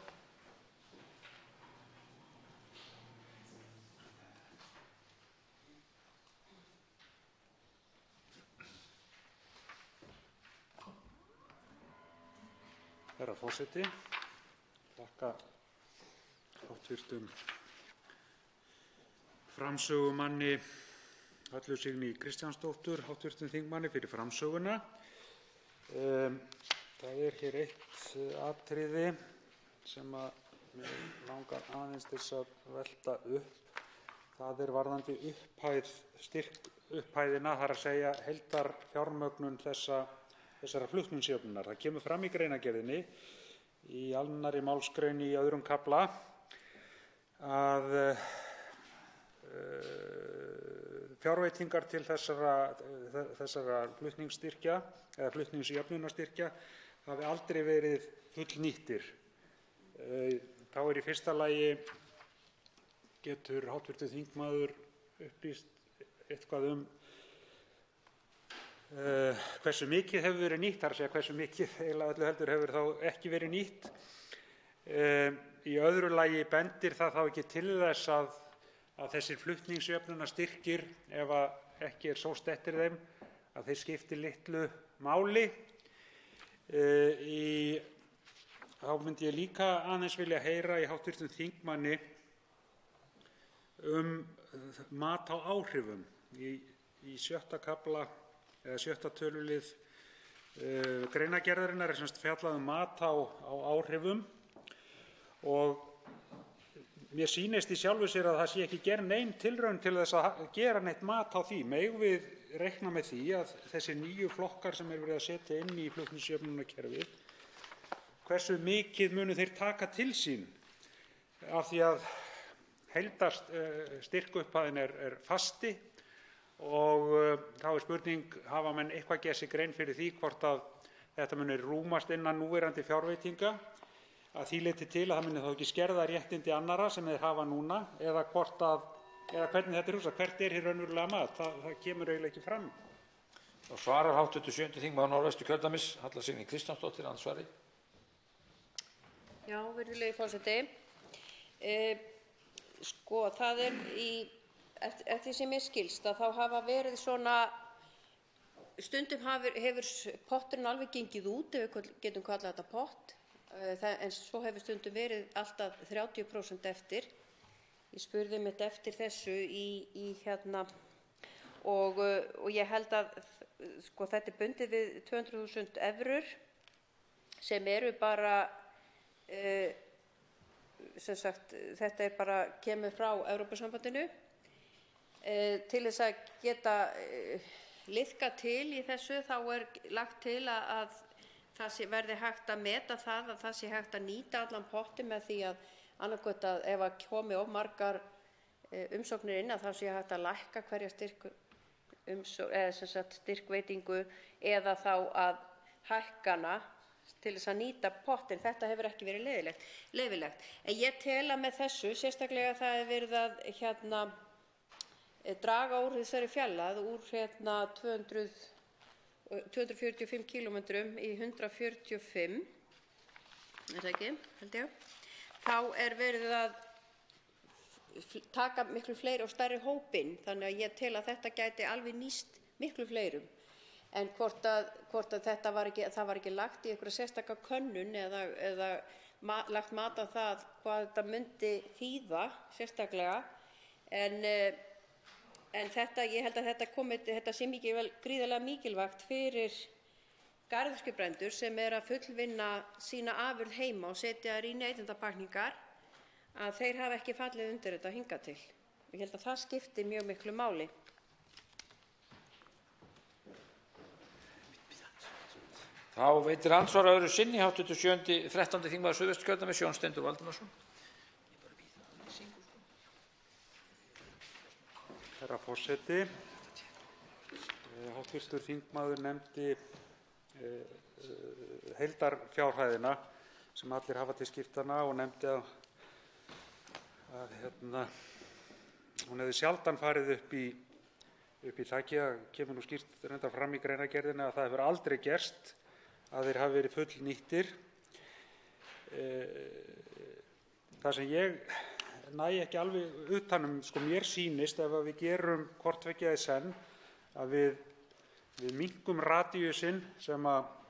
Herra forseti, þakka hv. framsögumanni Höllu Signý Kristjánsdóttur, hv. þingmanni, fyrir framsöguna. Það er hér eitt atriði sem mig langar aðeins til að velta upp. Það er varðandi styrkupphæðina, það er að segja heildarfjármögnun þessara flutningsjöfnunar. Það kemur fram í greinargerðinni í 2. málsgrein í 2. kafla að fjárveitingar til þessara flutningsstyrkja eða flutningsjöfnunarstyrkja hafi aldrei verið fullnýttir. Þá er í fyrsta lagi, getur hv. þingmaður upplýst eitthvað hversu mikið hefur verið nýtt, þar að segja hversu mikið eiginlega öllu heldur hefur þá ekki verið nýtt. í öðru lagi bendir það þá ekki til þess að þessir flutningsjöfnunarstyrkir, ef ekki sóst eftir þeim, að þeir skipti litlu máli. Þá myndi ég líka aðeins vilja heyra í hv. þingmanni mat á áhrifum. Í 6. kafla eða 6. tölulið greinargerðarinnar er fjallað mat á áhrifum og mér sýnist í sjálfu sér að það sé ekki gerð nein tilraun til þess að gera neitt mat á því. Megum við reikna með því að þessi nýju flokkar sem verið að setja inn í flutningsjöfnunarkerfið, hversu mikið munu þeir taka til sín af því að heildarstyrkupphæðin er fasti og þá er spurning, hafa menn eitthvað gert sér grein fyrir því hvort að þetta muni rúmast innan núverandi fjárveitinga, að því leyti til að það muni þá ekki skerða réttindi annarra sem þeir hafa núna, eða hvernig þetta er hugsað, hvert er hér raunverulega mat, það kemur eiginlega ekki fram. Þá svarar hv. 7. þingmaður Norðvesturkjördæmis, Halla Signý Kristjánsdóttir, andsvari. Já, virðulegi forseti. Það er eftir sem ég skilst að þá hafa verið svona, stundum hefur potturinn alveg gengið út, ef við getum kallað þetta pott, en svo hefur stundum verið alltaf 30% eftir. Ég spurði mitt eftir þessu og ég held að þetta er bundið við 200.000 evrur sem eru bara þetta er bara kemur frá Evrópusambandinu til þess að geta liðkað til í þessu. Þá er lagt til að það verði hægt að meta það, að það sé hægt að nýta allan potti með því að annarkvæmt að ef að komi of margar umsóknir inn að þá sé hægt að lækka hverja styrkveitingu eða þá að hækkana til þess að nýta pottin. Þetta hefur ekki verið leyfilegt. En ég tel að með þessu, sérstaklega það er verið að draga úr þessari fjallað úr 245 kílómetrum í 145, er það ekki, held ég, þá er verið að taka miklu fleiri og stærri hópinn, þannig að ég tel að þetta gæti alveg nýst miklu fleirum. En hvort að það var ekki lagt í einhverja sérstaka könnun eða lagt mat á það hvað þetta myndi þýða sérstaklega, en ég held að þetta sé gríðarlega mikilvægt fyrir garðyrkjubændur sem að fullvinna sína afurð heima og setja þær í neytendapakningar, að þeir hafa ekki fallið undir þetta hingað til. Ég held að það skipti mjög miklu máli. Þá veitir andsvar öðru sinni hv. 13. þingmaður Suðvesturkjördæmis, Jón Steindór Valdimarsson. Herra forseti, hv. þingmaður nefndi heildarfjárhæðina sem allir hafa til skiptanna og nefndi að hún hefði sjaldan farið upp í þakið. Það kemur skýrt reyndar fram í greinargerðinni að það hefur aldrei gerst að þeir hafi verið fullnýttir. Það sem ég næ ekki alveg utan mér sýnist ef við gerum hvort tveggja í senn að við minnkum radíusinn sem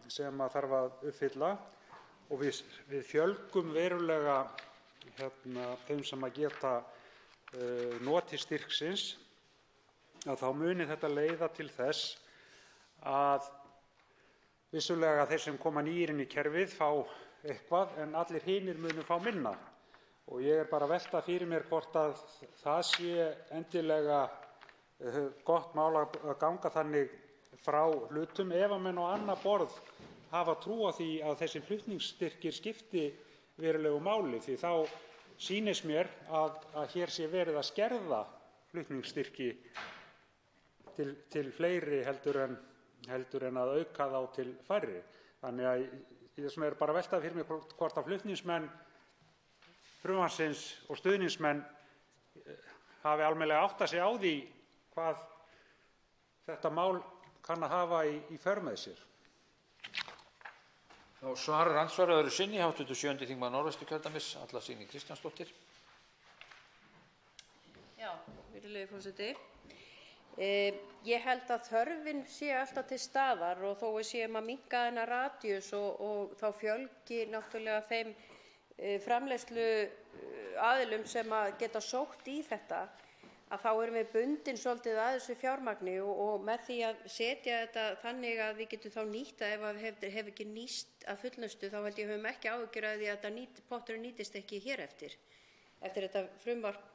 þarf að uppfylla og við fjölgum verulega þeim sem að geta notið styrksins, að þá muni þetta leiða til þess að vissulega þeir sem koma nýir inn í kerfið fá eitthvað en allir hinir munu fá minna. Og ég er bara að velta fyrir mér hvort að það sé endilega gott mál að ganga þannig frá hlutum ef að menn á annað borð hafa trú á því að þessi flutningsstyrkir skipti verulegu máli, því þá sýnist mér að hér sé verið að skerða flutningsstyrki til fleiri heldur en að auka þá til færri. Þannig að ég er bara að velta fyrir mér hvort að flutningsmenn frumvarpsins og stuðningsmenn hafi almennilega áttað sig á því hvað þetta mál kann að hafa í för með sér. Þá svarar andsvar öðru sinni hv. 7. þingmaður Norðvesturkjördæmis, Halla Signý Kristjánsdóttir. Já, virðulegi forseti. Ég held að þörfin sé alltaf til staðar og þó við séum að minnka þennan radíus og þá fjölgi náttúrulega þeim framleiðslu aðilum sem að geta sótt í þetta, að þá erum við bundin svolítið að þessu fjármagni og með því að setja þetta þannig að við getum þá nýtt það ef hefur ekki nýst að fullnustu, þá held ég höfum ekki áhyggjur af því að potturinn nýtist ekki hér eftir þetta frumvarp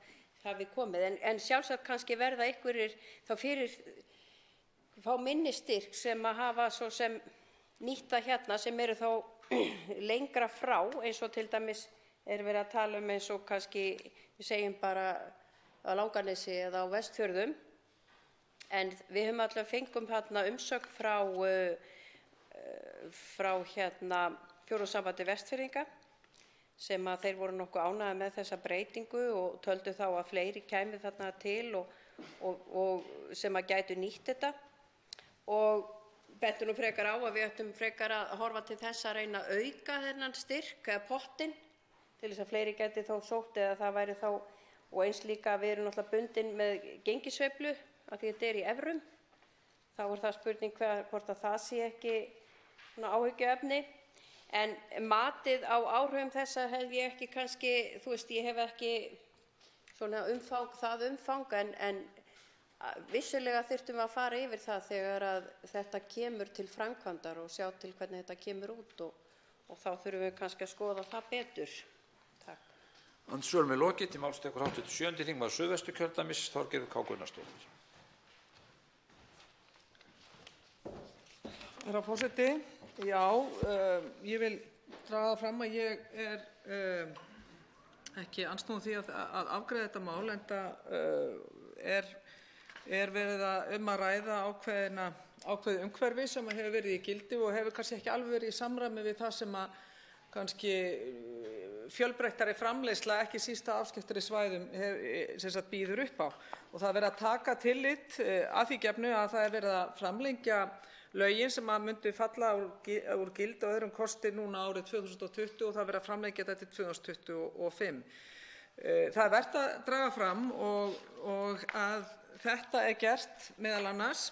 hafi komið. En sjálfsagt kannski verða einhverjir þá fyrir fá minni styrk sem að hafa svo sem nýtta hérna sem eru þá lengra frá, eins og til dæmis verið að tala eins og kannski við segjum bara á Langanesi eða á Vestfjörðum. En við höfum allavega fengum hérna umsögn frá Fjórðungssambandi Vestfirðinga sem að þeir voru nokkuð ánægðir með þessa breytingu og töldu þá að fleiri kæmu þarna til og sem að gætu nýtt þetta og bentu nú frekar á að við ættum frekar að horfa til þess að reyna að auka þennan styrk eða pottinn til þess að fleiri gæti þá sótt eða það væri þá og eins líka við erum náttúrulega bundin með gengissveiflu af því þetta í evrum. Þá það spurning hvort að það sé ekki áhyggjuefni. En matið á áhrifum þessa hef ég ekki kannski, ég hef ekki svona umfang en vissulega þyrftum við að fara yfir það þegar að þetta kemur til framkvæmdar og sjá til hvernig þetta kemur út og þá þurfum við kannski að skoða það betur. Takk. Andsvörum lokið. Til máls tekur hv. 7. þingmaður Suðvesturkjördæmis, Þorgerður K. Gunnarsdóttir. Herra forseti, já, ég vil draga fram að ég ekki andsnúin því að afgreiða þetta mál, enda verið að ræða ákveðið umhverfi sem hefur verið í gildi og hefur kannski ekki alveg verið í samræmi við það sem að kannski fjölbreyttari framleiðsla, ekki síst á afskekktum svæðum, býður upp á. Og það er verið að taka tillit að því gefnu að það er verið að framlengja lögin sem að myndu falla úr gildi og öðrum kosti núna árið 2020 og það verið að framlengja þetta til 2025. Það er vert að draga fram og að þetta er gert meðal annars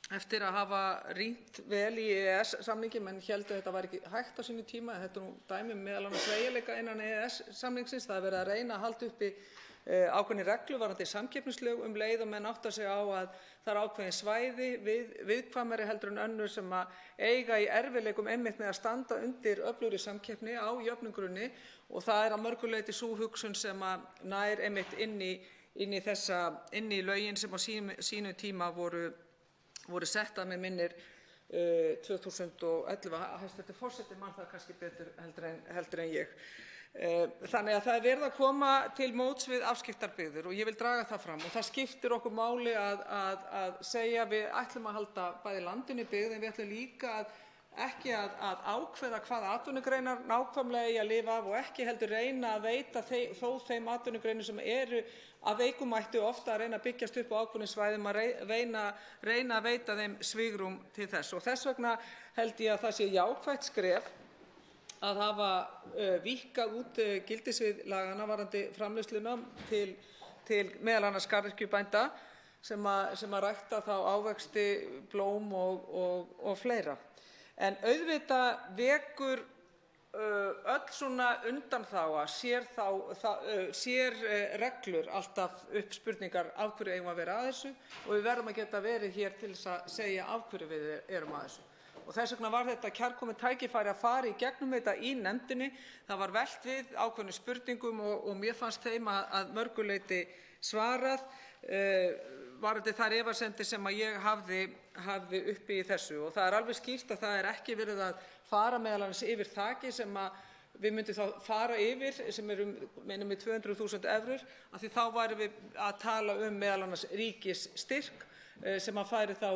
eftir að hafa rýnt vel í EES-samningi, menn héldu að þetta var ekki hægt á sínu tíma. Þetta er nú dæmi meðal annars sveigjanleika innan EES-samningsins. Það er verið að reyna að halda uppi ákveðinni reglu varðandi samkeppnislög leið og menn átta sig á að það er ákveðin svæði viðkvæmari heldur en önnur sem að eiga í erfiðleikum einmitt með að standa undir öflugri samkeppni á jöfnum grunni og það er að mörgu leyti sú hugsun sem að nær einmitt inn í lögin sem á sínum tíma voru setta með minnir 2011. Hæstv. forseti man það kannski betur heldur en ég. Þannig að það er verið að koma til móts við afskekktar byggðir og ég vil draga það fram og það skiptir okkur máli að segja við ætlum að halda bæði landinu í byggð en við ætlum líka ekki að ákveða hvaða atvinnugreinar nákvæmlega eigi að lifa af og ekki heldur reyna að veita þó þeim atvinnugreinum sem eru að veikumættu ofta að reyna að byggjast upp á ákveðnum svæðum að reyna að veita þeim svigrúm til þess og þess vegna held ég að það sé jákvætt skref að hafa víkkað út gildissvið laganna varðandi framleiðsluna til meðal annars garðyrkjubænda sem að rækta þá ávexti, blóm og fleira. En auðvitað vekur öll svona undanþága, sérreglur alltaf upp spurningar af hverju eigum að vera að þessu og við verðum að geta verið hér til þess að segja af hverju við erum að þessu. Og þess vegna var þetta kærkomið tækifæri að fara í gegnum þetta í nefndinni. Það var velt við ákveðnum spurningum og mér fannst þeim að mörgu leyti svarað varðandi þær efasemdir sem að ég hafði uppi í þessu. Og það er alveg skýrt að það er ekki verið að fara meðal annars yfir þaki sem að við myndum þá fara yfir sem eru með 200.000 evrur af því þá værum við að tala meðal annars ríkisstyrk sem að færi þá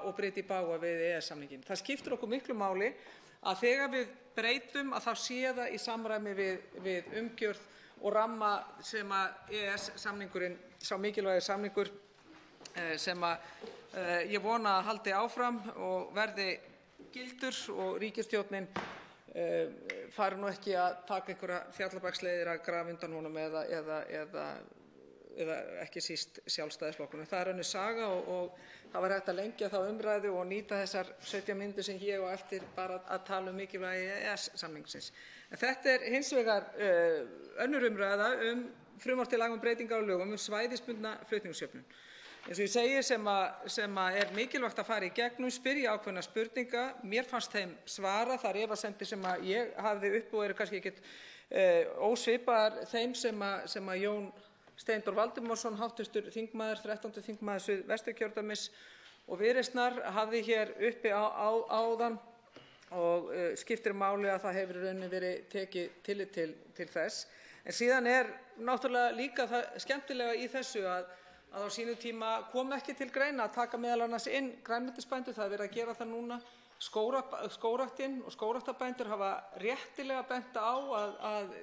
og breyti í bága við EES-samninginn. Það skiptir okkur miklu máli að þegar við breytum að þá sé það í samræmi við umgjörð og ramma sem að EES-samningurinn, sá mikilvægi samningur sem að ég vona að haldi áfram og verði gildur og ríkisstjórnin fari nú ekki að taka einhverja fjallabaksleiðir að grafa undan honum eða ekki síst Sjálfstæðisflokkurinn. Það önnur saga og það var hægt að lengja þá umræðu og nýta þessar 17 mínútur sem ég á eftir bara að tala um mikilvægi EES-samningsins. En þetta hins vegar önnur umræða frumvarp til laga um breytingar á lögum svæðisbundna flutningsjöfnun. Eins og ég segi sem mikilvægt að fara í gegnum, spyrja ákveðna spurninga. Mér fannst þeim svara þær efasemdir sem ég hafði uppi og eru kannski ekkert ósvipaðar þeim sem Jón Steindór Valdimarsson, hv. þingmaður, 13. þingmaður Suðvesturkjördæmis og Viðreisnar hafði hér uppi áðan og skiptir máli að það hefur í rauninni verið tekið tillit til þess. En síðan náttúrulega líka það skemmtilega í þessu að á sínum tíma kom ekki til greina að taka meðal annars inn grænmetisbændur. Það verið að gera það núna. Skógræktin og skógræktarbændur hafa réttilega bent á að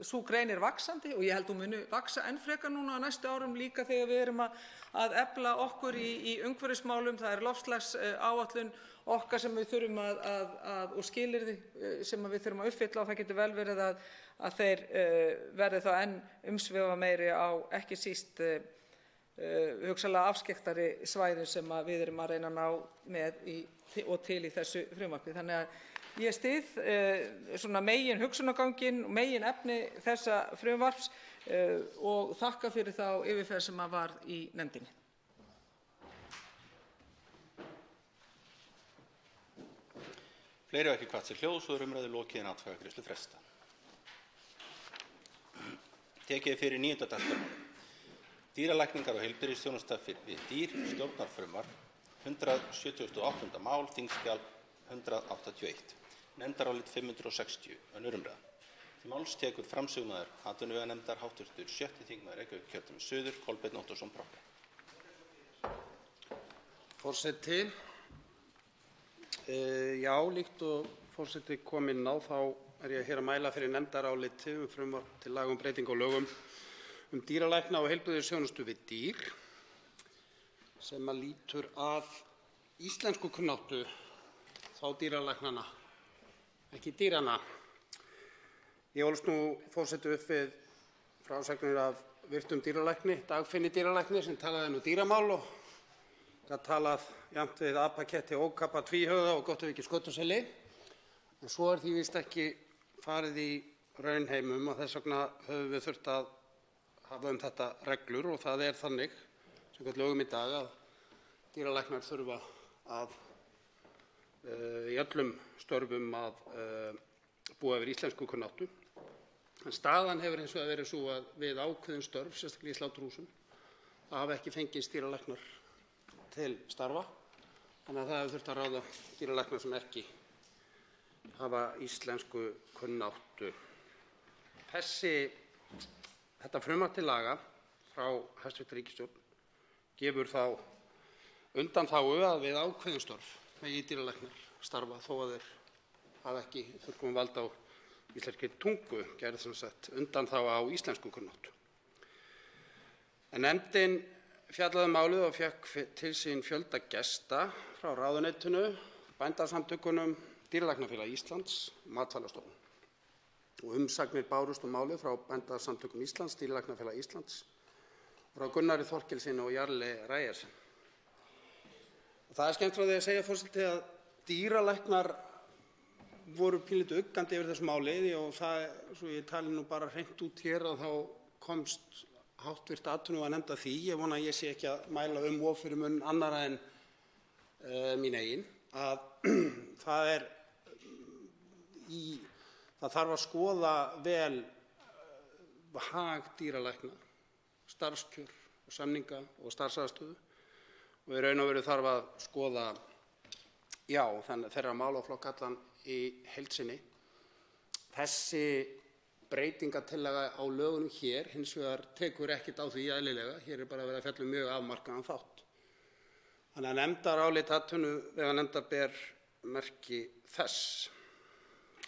sú grein vaxandi og ég held hún muni vaxa enn frekar núna á næstu árum líka þegar við erum að efla okkur í umhverfismálum. Það loftslagsáætlun okkar sem við þurfum og skilyrði sem við þurfum að uppfylla og það getur vel verið að þeir verði þá enn umsvifameiri á ekki síst hugsanlega afskekktari svæðum sem við erum að reyna að ná með og til í þessu frumvarpi. Þannig að ég styð svona megin hugsunarganginn og megin efni þessa frumvarps og þakka fyrir þá yfirferð sem var í nefndinni. Fleiri hafa ekki hvatt sér hljóðs og umræðu lokið en atkvæðagreiðslu frestað. Tekið fyrir 9. dagskrármálið. Dýralækningar og heilbrigðisþjónusta við dýr, stjórnarfrumvarp, 178. mál, þingskjal 181, nefndarálit 560, önnur umræða. Til máls tekur framsögumaður atvinnuveganefndar hv. 6. þingmaður Reykjavíkurkjördæmis suður, Kolbeinn Óttarsson Proppé. Forseti, já, líkt og forseti kom inn á þá ég hér að mæla fyrir nefndaráliti frumvarp til laga um breytingu á lögum dýralækna og heilbrigðisþjónustu við dýr sem lýtur að íslenskukunnáttu þá dýralæknanna, ekki dýranna. Ég ólst nú forseti upp við frásagnir af virtum dýralækni, Dagfinni dýralækni, sem talaði dýramál og gat talað jafnt við apa, ketti, ókapa, tvíhöfða og gott ef ekki skötuseli. En svo því víst ekki farið í raunheimum og þess vegna höfum við þurft að hafa þetta reglur og það þannig samkvæmt lögum í dag að dýralæknar þurfa að í öllum störfum að búa yfir íslenskukunnáttu. En staðan hefur hins vegar verið svo að við ákveðin störf, sérstaklega í sláturhúsum, það hafa ekki fengist dýralæknar til starfa, þannig að það hefur þurft að ráða dýralæknar sem ekki hafa íslenskukunnáttu. Þetta frumvarp til laga frá hæstv. Ríkisstjórn gefur þá undanþágu að við ákveðin störf megi dýralæknar starfa þó að þeir hafa ekki fullkomið vald á íslenskri tungu, gerði sem sagt undanþága á íslenskukunnáttu. En nefndin fjallaði málið og fékk til sín fjölda gesta frá ráðuneytinu, Bændasamtökunum, Dýralæknafélagi Íslands, Matvælastofnun. Og umsagnir bárust málið frá Bændasamtökum Íslands, Dýralæknafélagi Íslands, frá Gunnari Þorkelssyni og Jarli Ræjersen. Það skemmt frá því að segja, forseti, að dýralæknar voru pínlítið uggandi yfir þessu máli og það, svo ég tali nú bara hreint út hér, að þá komst háttvirt atvinnuveganefnd að því. Ég vona að ég sé ekki að mæla of fyrir munn annarra en mín eigin, að það þarf að skoða vel hag dýralækna, starfskjör og samninga og starfsaðstöðu og í raun og veru þarf að skoða þeirra málaflokk allan í heild sinni. Þessi breytingartillaga á lögunum hér hins vegar tekur ekkert á því eðlilega. Hér bara verið að fjalla mjög afmarkaðan þátt. Þannig að nefndarálit atvinnuveganefndar ber merki þess.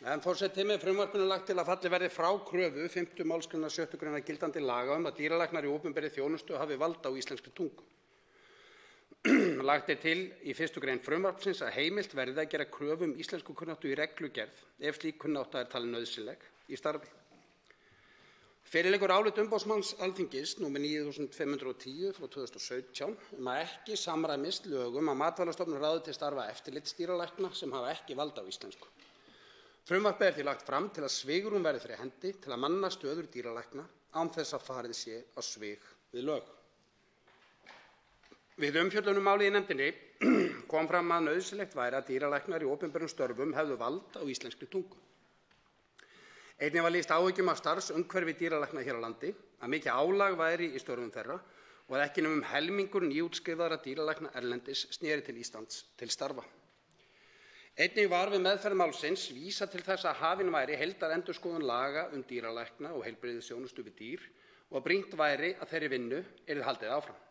En forseti, með frumvarpinu lagt til að fallið verði frá kröfu 5. málsgreinar 6. greinar gildandi laga að dýralæknar í opinberri þjónustu hafi vald á íslenskri tungu. Lagt til í 1. grein frumvarpsins að heimilt verði að gera kröfu íslenskukunnáttu í reglugerð ef slík kunnátta talin nauðsynleg í starfi. Fyrir liggur álit umboðsmanns Alþingis nr. 9510 frá 2017 að ekki samræmist lögum að Matvælastofnun ráði til starfa eftirlitsdýralækna sem hafa ekki vald á íslensku. Frumvarpið því lagt fram til að svigrúm verði fyrir hendi til að manna stöður dýralækna án þess að farið sé á svig við lög. Við umfjöllun málið í nefndinni kom fram að nauðsynlegt væri að dýralæknar í opinberum störfum hefðu vald á íslenskri tungu. Einnig var lýst áhyggjum af starfsumhverfi dýralækna hér á landi, að mikið álag væri í störfum þeirra og að ekki nema helmingur nýútskrifaðra dýralækna erlendis sneri til Íslands til starfa. Einnig var við meðferð málsins vísað til þess að hafin væri heildarendurskoðun laga dýralækna og heilbrigðisþjónustu við dýr og að brýnt væri að þeirri vinnu yrði haldið áfram.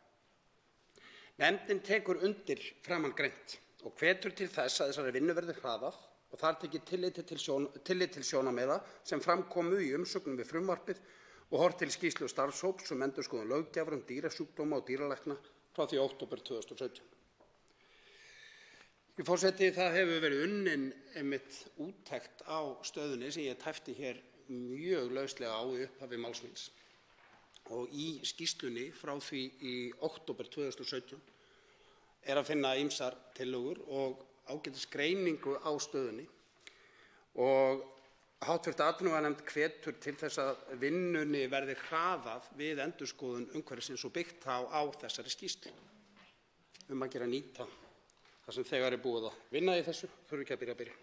Nefndin tekur undir framangreint og hvetur til þess að þessari vinnu verði hraðað og þar tekið tillit til sjónarmiða sem fram komu í umsögnum við frumvarpið og horft til skýrslu starfshóps endurskoðun löggjafar dýrasjúkdóma og dýralækna frá því október 2017. Forseti, það hefur verið unnin einmitt úttekt á stöðunni sem ég tæpti hér mjög lauslega á í upphafi máls míns. Og í skýrslunni frá því í október 2017 að finna ýmsar tillögur og ágætis greiningu á stöðunni og hv. atvinnuveganefnd hvetur til þess að vinnunni verði hraðað við endurskoðun umhverfisins og byggt á þessari skýrslu. Að gera nýta það sem þegar búið að vinna í þessu, þurfi ekki að byrja.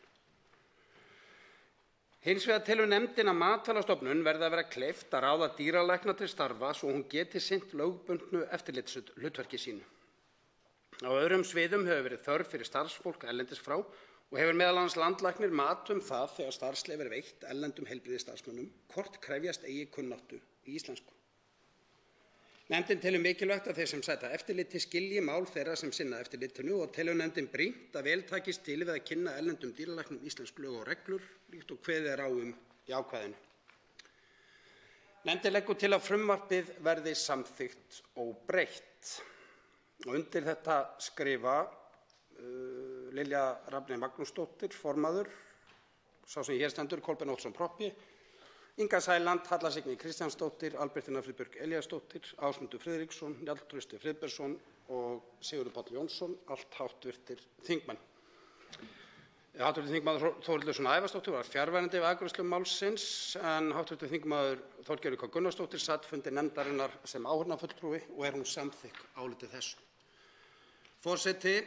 Hins vegar telur nefndin að Matvælastofnun verði að vera kleift að ráða dýralækna til starfa svo hún geti sinnt lögbundnu eftirlitshlutverki sínu. Á öðrum sviðum hefur verið þörf fyrir starfsfólk erlendis frá og hefur meðal annars landlæknir mat það þegar starfsleyfi veitt erlendum heilbrigðisstarfsmönnum hvort krefjast eigi kunnáttu í íslensku. Nefndin telur mikilvægt að þeir sem sæta eftirliti skilji mál þeirra sem sinna eftirlitinu og telur nefndin brýnt að vel takist til við að kynna erlendum dýralæknum íslensk lög og reglur líkt og kveðið á í ákvæðinu. Nefndin leggur til að frumvarpið verði samþykkt óbreytt. Og undir þetta skrifa Lilja Rafney Magnúsdóttir, formaður, sá sem hér stendur, Kolbeinn Óttarsson Proppé, Inga Sæland, Halla Signý Kristjánsdóttir, Albertína Friðbjörg Elíasdóttir, Ásmundur Friðriksson, Njáll Trausti Friðbertsson og Sigurður Páll Jónsson, allt háttvirtir þingmenn. Hv. þingmaður Þórhildur Sunna Ævarsdóttir var fjarverandi við afgreiðslu málsins en hv. þingmaður Þorgerður K. Gunnarsdóttir sat fundi nefndarinnar sem áheyrnarfulltrúi og hún samþykk áliti þessu. Forseti,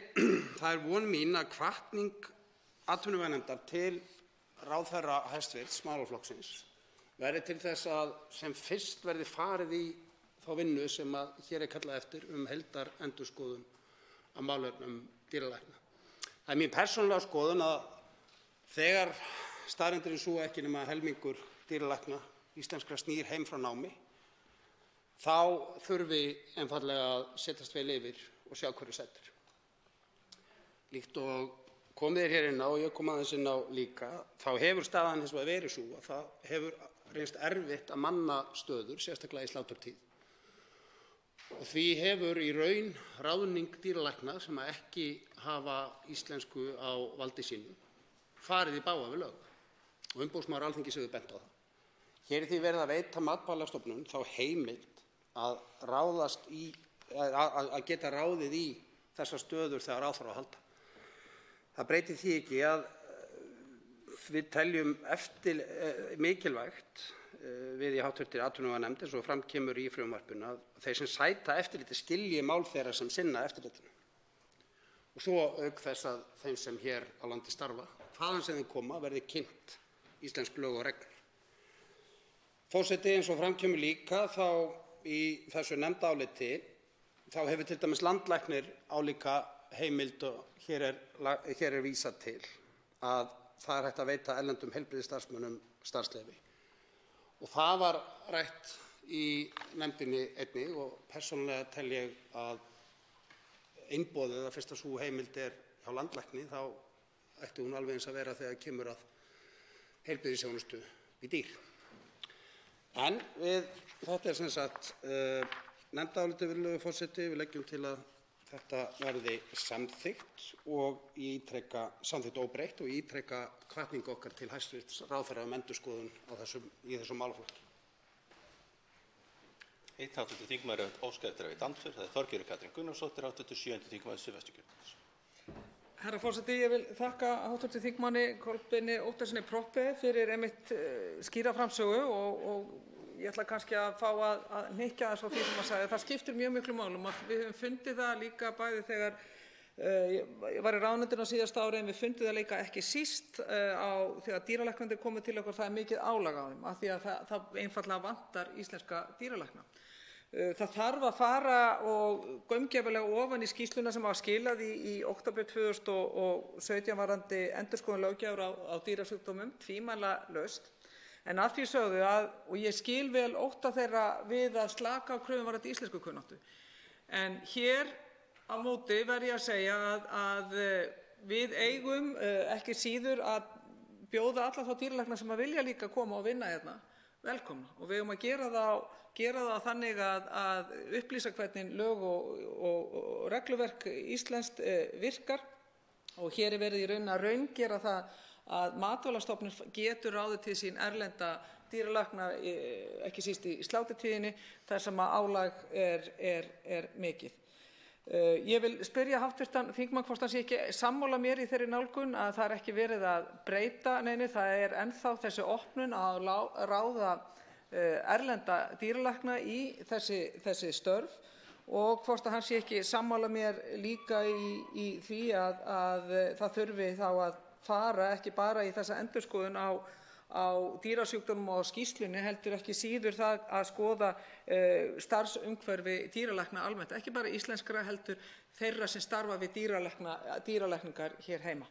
það von mín að hvatning atvinnuveganefndar til ráðherra hæstvirts málaflokksins verði til þess að sem fyrst verði farið í þá vinnu sem hér kallað eftir heildarendurskoðun á málefnum dýralækna. Það mín persónulega skoðun að þegar staðreyndin sú ekki nema helmingur dýralækna íslenskra snýr heim frá námi, þá þurfi einfaldlega að setjast vel yfir og sjá hverju settur. Líkt og komið hér inn á og ég kom aðeins inn á líka, þá hefur staðan hins vegar verið sú að það hefur reynst erfitt að manna stöður, sérstaklega í sláturtíð. Og því hefur í raun ráðning dýralækna sem ekki hafa íslensku á valdi sínu farið í bága við lög. Og umboðsmaður Alþingis hefur bent á það. Hér því verið að veita Matvælastofnun þá heimild að geta ráðið í þessar stöður þegar á þarf að halda. Það breytir því ekki að við teljum mikilvægt við í hv. atvinnuveganefnd eins og fram kemur í frumvarpinu að þeir sem sæta eftirliti skilji mál þeirra sem sinna eftirlitinu. Og svo auk þess að þeim sem hér á landi starfa, hvaðan sem þeim koma, verði kynnt íslensk lög og reglur. Forseti, eins og fram kemur líka þá í þessu nefndaráliti þá hefur til dæmis landlæknir álíka heimild og hér er vísað til að það hægt að veita erlendum heilbrigðisstarfsmönnum starfsleyfi. Og það var rætt í nefndinni einnig og persónulega tel ég að einboðið að fyrst að sú heimild hjá landlækni þá ætti hún alveg eins að vera þegar kemur að heilbrigðisþjónustu við dýr. En þetta sem sagt nefndarálitið, virðulegur forseti, við leggjum til að þetta verði samþykkt samþykkt óbreytt og ég ítreka hvatningu okkar til hæstv. Ráðherra endurskoðun í þessum málaflokki. Einn hv. þingmaður hefur óskað eftir að veita andsvör. Það er Þorgerður Katrín Gunnarsdóttir, hv. 7. þingmaður Suðvesturkjördæmis. Herra forseti, ég vil þakka hv. þingmanni Kolbeini Óttarssyni Proppé fyrir einmitt skýra framsögu og ég ætla kannski að fá að hnykkja aðeins á því sem hann sagði. Það skiptir mjög miklu máli og við höfum fundið það líka bæði þegar ég var í ráðuneytinu á síðasta ári, en við fundum það líka ekki síst þegar dýralæknarnir komu til okkur. Það er mikið álag á þeim af því að það einfaldlega vantar íslenska dýralækna. Það þarf að fara og gaumgæfilega ofan í skýrsluna sem var skilað í október 2017 varðandi endurskoðun löggjafar á dýrasjúkdómum, tvímælalaust. En að því sögðu og ég skil vel ótta þeirra við að slaka á kröfum varðandi íslenskukunnáttu. En hér á móti verð ég að segja að við eigum ekki síður að bjóða alla þá dýralækna sem vilja líka koma og vinna hérna velkomna, og við eigum að gera það þannig að upplýsa hvernig lög og regluverk íslenskt virkar, og hér er verið í raun að raungera það að Matvælastofnun getur ráðið til sín erlenda dýralækna, ekki síst í sláturtíðinni, þar sem álag er mikið. Ég vil spyrja hv. þingmann hvort hann sé ekki sammála mér í þeirri nálgun að það er ekki verið að breyta neinu, það er ennþá þessi opnun að ráða erlenda dýralækna í þessi störf, og hvort hann sé ekki sammála mér líka í því að það þurfi þá að fara ekki bara í þessa endurskoðun á dýrasjúkdómum og á skýrslunni, heldur ekki síður það að skoða starfsumhverfi dýralækna almennt, ekki bara íslenskra heldur þeirra sem starfa við dýralækningar hér heima.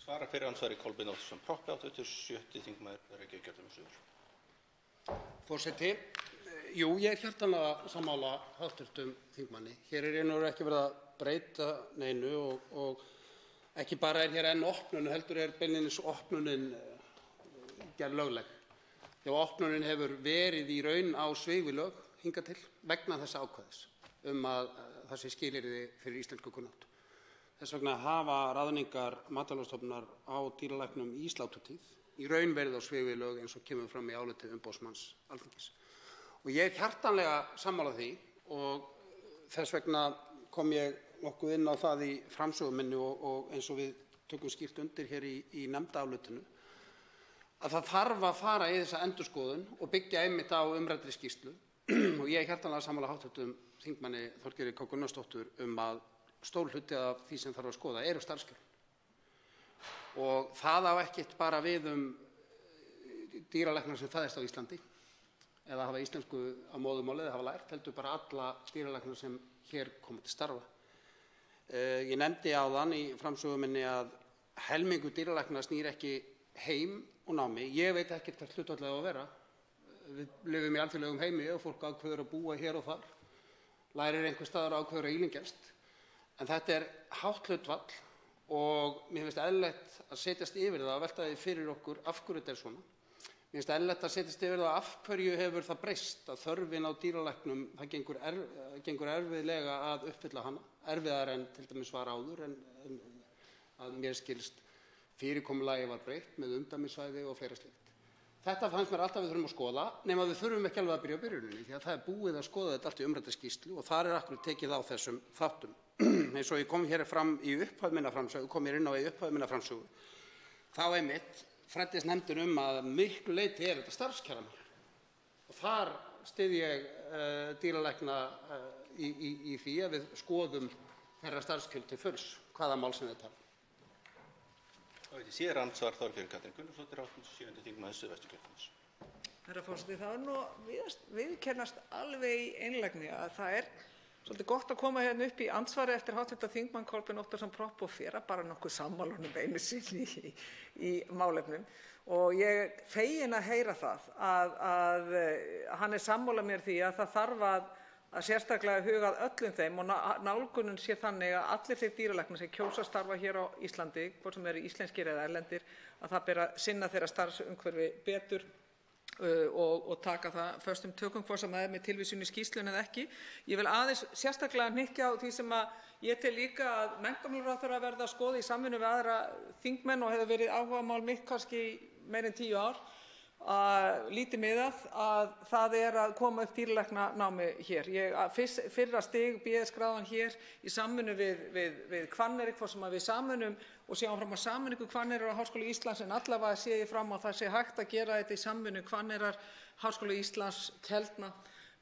Svara fyrir andsvari Kolbeinn Óttarsson Proppé, hv. 7. þingmaður Reykjavíkurkjördæmis suður. Forseti, jú, ég er hjartanlega sammála hv. þingmanni. Hér er ekki verið að breyta neinu og ekki bara er hér enn opnun, heldur er beinlínis opnunin gerð lögleg. Já, opnunin hefur verið í raun á svig við lög hingað til vegna þessa ákvæðis að það sé skilyrði fyrir íslenskukunnáttu. Þess vegna hafa ráðningar Matvælastofnunar á dýralæknum í sláturtíð í raun verið á svig við lög eins og kemur fram í áliti umboðsmanns Alþingis. Og ég er hjartanlega sammála því, og þess vegna kom ég nokkuð inn á það í framsögu minni og eins og við tökum skýrt undir hér í nefndarálitinu, að það þarf að fara í þessa endurskoðun og byggja einmitt á umræddri skýrslu. Og ég er hjartanlega sammála hv. þingmanni Þorgerði K. Gunnarsdóttur að stór hluti af því sem þarf að skoða eru starfskjörin. Og það á ekkert bara við dýralækna sem fæðast á Íslandi eða hafa íslensku á móðurmáli eða hafa lært, heldur bara alla dýralækna sem hér koma til starfa. Ég nefndi áðan í framsögu minni að helmingur dýralækna snýr ekki heim og námi. Ég veit ekkert hvert hlutfallið á að vera. Við lifum í alþjóðlegum heimi og fólk ákveður að búa hér og þar, lærir einhvers staðar og ákveður að ílengjast. En þetta er hátt hlutfall og mér finnst eðlilegt að setjast yfir það og velta því fyrir okkur af hverju þetta er svona. Mér finnst eðlilegt að setjast yfir það af hverju hefur það breyst að þörfin á dýralæknum, það gengur erfiðlega að uppfylla hana, erfiðar en til dæmis var áður, en að mér skilst fyrirkomulagi var breytt með umdæmissvæði og fleira slíkt. Þetta fannst mér alltaf við þurfum að skoða, nema við þurfum ekki alveg að byrja á byrjuninni, því að það er búið að skoða þetta allt í umræddri skýrslu og þar er akkurat tekið á þessum þáttum. Eins og ég kom hér fram í upphaf minnar framsögu, þá einmitt fræddist nefndin að miklu leyti er þetta starfskjaramál. Og þar styð ég dýralækna í því að við skoðum þeirra starfskjör til fulls, hvaða mál sem þetta er. Síðar andsvar Þorgerður Katrín Gunnarsdóttir, 7. þingmaður Suðvesturkjördæmis. Herra forseti, það nú viðurkennast alveg í einlægni að það er svolítið gott að koma hérna upp í andsvari eftir hv. þingmann Kolbeinn Óttarsson Proppé og fyrra bara nokkuð sammála honum einu sinni í málefnum. Og ég fegin að heyra það að hann er sammála mér því að það þarf að sérstaklega huga að öllum þeim og nálgunin sé þannig að allir þeir dýralæknar sem kjósa að starfa hér á Íslandi, hvort sem eru íslenskir eða erlendir, að það ber að sinna þeirra starfsumhverfi betur og taka það föstum tökum, hvort sem það með tilvísun í skýrsluna eða ekki. Ég vil aðeins sérstaklega hnykkja á því sem ég tel líka að menntamálaráðherra verði að skoða í samvinnu við aðra þingmenn og hefur verið áhugamál mitt kannski meira en 10 ár, lítið miðað, að það að koma upp dýralæknanámi hér. Fyrra stig BS-gráðan hér í samvinnu við Hvanneyri, hvort sem við sameinum og sjáum fram á sameiningu Hvanneyrar og Háskóla Íslands, en allavega sé ég fram á það sé hægt að gera þetta í samvinnu Hvanneyrar, Háskóla Íslands, Keldna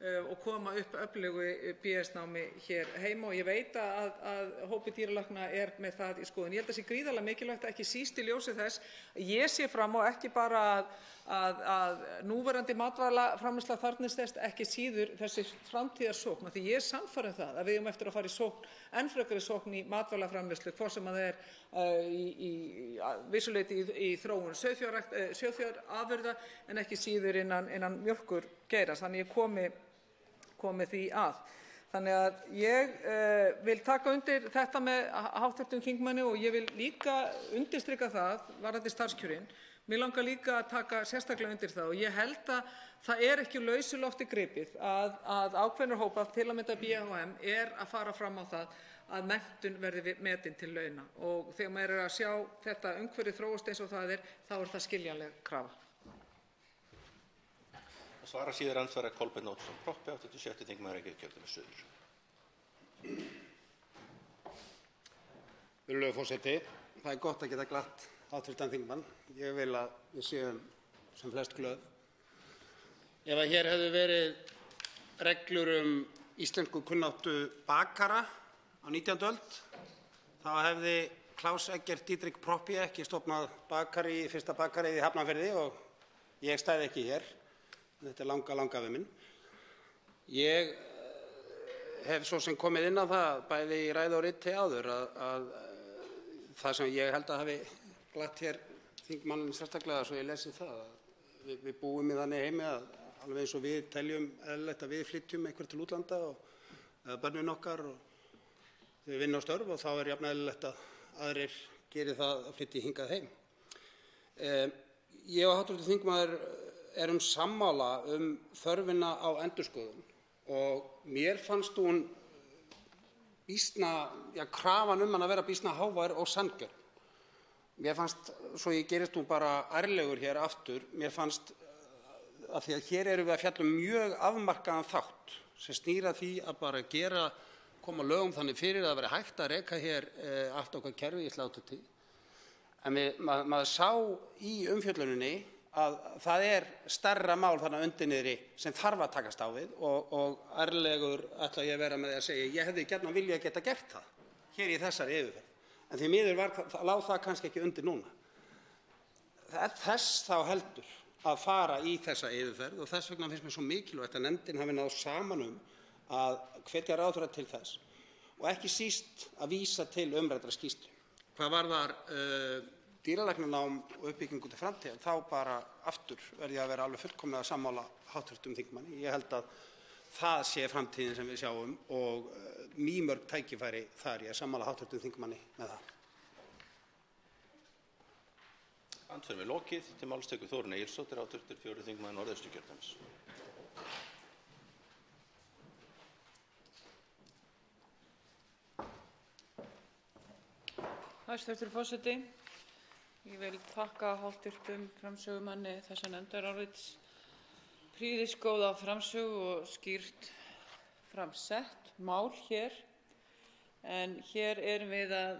og koma upp öflugu BS-námi hér heima, og ég veit að hópur dýralækna með það í skoðun. Ég held að það sé gríðarlega mikilvægt, ekki síst í ljósi þess að ég sé fram á ekki bara að núverandi matvælaframleiðsla þarfnist þess, ekki síður þessi framtíðarsókn, því ég er sannfærð það að við eigum eftir að fara í sókn, enn frekari sókn í matvælaframleiðslu, hvort sem það vissu leyti í þróun sauðfjárafurða en ekki síður innan mjólkurgeirans. Þannig ég komi því að. Þannig að ég vil taka undir þetta með hv. þingmanni, og ég vil líka undirstrika það varðandi starfskjörin. Mig langar líka að taka sérstaklega undir það, og ég held að það ekki úr lausu lofti gripið að ákveðnir hópar, til að mynda BHM, að fara fram á það að menntun verði metin til launa, og þegar maður að sjá þetta umhverfi þróast eins og það þá það skiljanleg krafa. Það svarar síðar andsvara Kolbeinn Óttarsson Proppé, 86. þingmaður Reykjavíkurkjördæmis suður. Virðulegur forseti, það gott að geta glatt hv. þingmann. Ég vil að við séum sem flest glöð. Ef að hér hefðu verið reglur íslensku kunnáttu bakara á 19. öld, þá hefði Klaus Eggert Dietrich Proppé ekki stofnað fyrsta bakarið í Hafnarfirði, og ég stæði ekki hér. Þetta langafi minn. Ég hef svo sem komið inn á það, bæði í ræðu og riti áður, að það sem ég held að hafi glatt hér þingmanninn sérstaklega, svo ég lesi það, að við búum í þannig heimi að alveg eins og við teljum eðlilegt að við flytjum einhver til útlanda eða börnin okkar og þau vinna á störf, og þá jafn eðlilegt að aðrir geri það að flytja hingað heim. Ég og hv. þingmaður erum sammála þörfina á endurskoðun, og mér fannst hún krafan hana vera býsna hávær og sanngjörn. Mér fannst, svo ég gerist nú bara ærlegur hér aftur, mér fannst að því að hér erum við að fjalla mjög afmarkaðan þátt sem snýr að því að bara koma lögum þannig fyrir að það veri hægt að reka hér allt okkar kerfi í sláturtíð. En maður sá í umfjölluninni að það stærra mál þarna undir niðri sem þarf að takast á við, og ærlegur ætla ég að vera með því að segja ég hefði gjarnan viljað geta gert það hér í þessari yfirferð, en því miður lá það kannski ekki undir núna. Það þess þá heldur að fara í þessa yfirferð, og þess vegna finnst mér svo mikilvægt að nefndin hafi náð saman að hvetja ráðherra til þess, og ekki síst að vísa til umræddrar skýrslu. Hvað varðar dýralæknanám og uppbyggingu til framtíðar, þá bara aftur verð ég að vera alveg fullkomlega sammála hv. þingmanni. Ég held að það sé framtíðin sem við sjáum, og mýmörg tækifæri þar. Ég er sammála hv. þingmanni með það. Andsvörum lokið. Til máls tekur Þórunn Egilsdóttir, hv. 4. þingmaður Norðausturkjördæmis. Hæstv. forseti. Ég vil þakka hv. framsögumanni þessa nefndarálits prýðisgóða framsögu og skýrt framsett mál hér. En hér erum við að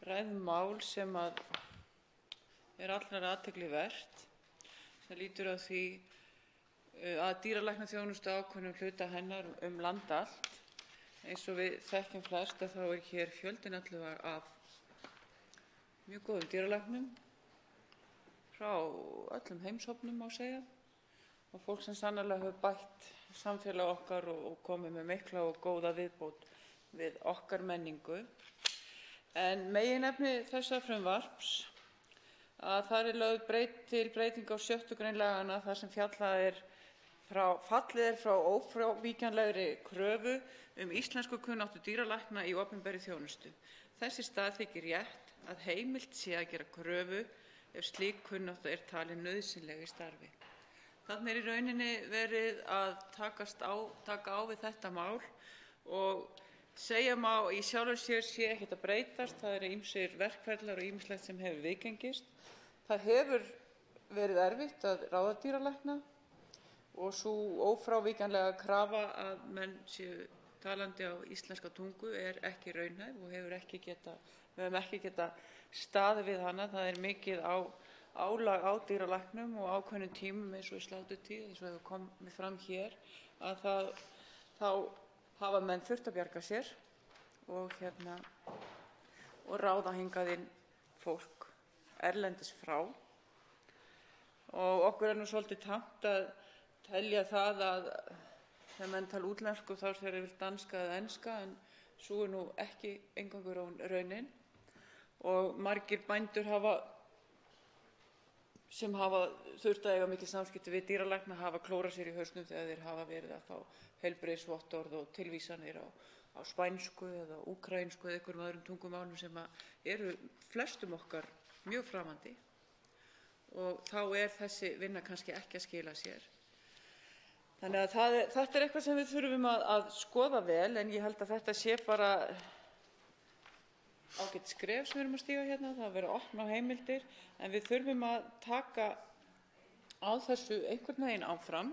ræða mál sem allrar athygli vert, sem lýtur að því að dýralæknaþjónustu ákveðnum hluta hennar land allt. Eins og við þekkjum flest að þá hér fjöldinn allur af mjög góðum dýralæknum frá öllum heimshornum má segja, og fólk sem sannarlega hefur bætt samfélag okkar og komið með mikla og góða viðbót við okkar menningu. En meginefni þessa frumvarps að þar lögð til breyting á 6. grein laganna þar sem fallið frá ófrávíkjanlegri kröfu íslensku kunnáttu dýralækna í opinberri þjónustu. Þess í stað þykir rétt að heimilt sé að gera kröfu ef slík kunnátta talin nauðsynleg í starfi. Þarna í rauninni verið að taka á við þetta mál og segja má í sjálfu sér sé ekkert að breytast. Það eru ýmsir verkferlar og ýmislegt sem hefur viðgengist. Það hefur verið erfitt að ráða dýralækna og sú ófrávíkjanlega krafa að menn séu talandi á íslenska tungu ekki raunhæf og við höfum ekki getað staðið við hana. Það er mikið álag á dýralæknum og ákveðnum tímum eins og í sláturtíð, eins og hefur komið fram hér, að þá hafa menn þurft að bjarga sér og ráða hingað inn fólk erlendis frá. Og okkur nú svolítið tamt að telja það að þegar menn tala útlensku þá þeir vil danska eða enska, en svo nú ekki eingöngu raunin. Og margir bændur sem hafa þurft að eiga mikið samskipti við dýralækna hafa klórað sér í hausnum þegar þeir hafa verið að fá heilbrigðisvottorð og tilvísanir á spænsku eða úkraínsku eða einhverjum öðrum tungumálum sem eru flestum okkar mjög framandi. Og þá þessi vinna kannski ekki að skila sér. Þannig að þetta eitthvað sem við þurfum að skoða vel, en ég held að þetta sé bara ágætt skref sem við erum að stíga hérna. Það verður að opna heimildir, en við þurfum að taka á þessu einhvern veginn áfram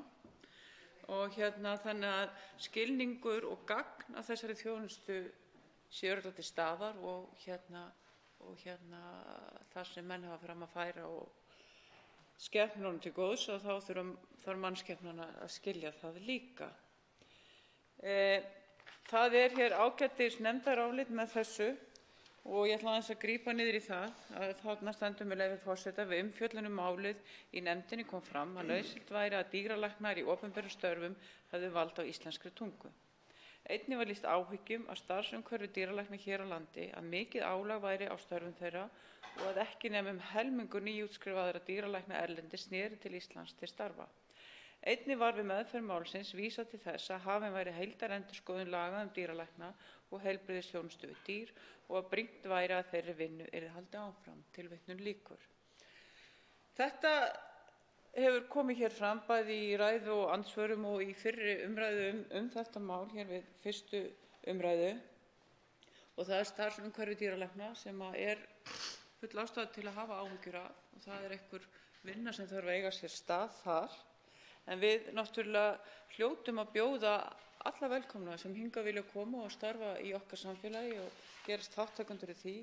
og þannig að skilningur og gagn að þessari þjónustu sé örugglega til staðar og það sem menn hafa fram að færa og skepnunum til góðs, og þá þarf mannskepnana að skilja það líka. Það hér ágætis nefndarálit með þessu og ég ætla aðeins að grípa niður í það að þarna stendur með leyfi forseta: við umfjöllun um málið í nefndinni kom fram að nauðsynlegt væri að dýralæknar í opinberum störfum hefðu vald á íslenskri tungu. Einnig var lýst áhyggjum af starfsumhverfi dýralækna hér á landi, að mikið álag væri á störfum þeirra og að ekki nema helmingur nýútskrifaðra dýralækna erlendis sneri til Íslands til starfa. Einnig var við meðferð málsins vísað til þess að hafin væri heildarendurskoðun laga dýralækna og heilbrigðisþjónustu við dýr og að brýnt væri að þeirri vinnu yrði haldið áfram. Tilvitnun lýkur. Þetta hefur komið hér fram bæði í ræðu og andsvörum og í fyrri umræðu þetta mál hér við fyrstu umræðu, og það starfsumhverfi dýralækna sem full ástæða til að hafa áhyggjur af, og það einhver vinna sem þarf að eiga sér stað þar. En við náttúrulega hljótum að bjóða alla velkomna sem hingað vilja koma og starfa í okkar samfélagi og gerast þátttakendur í því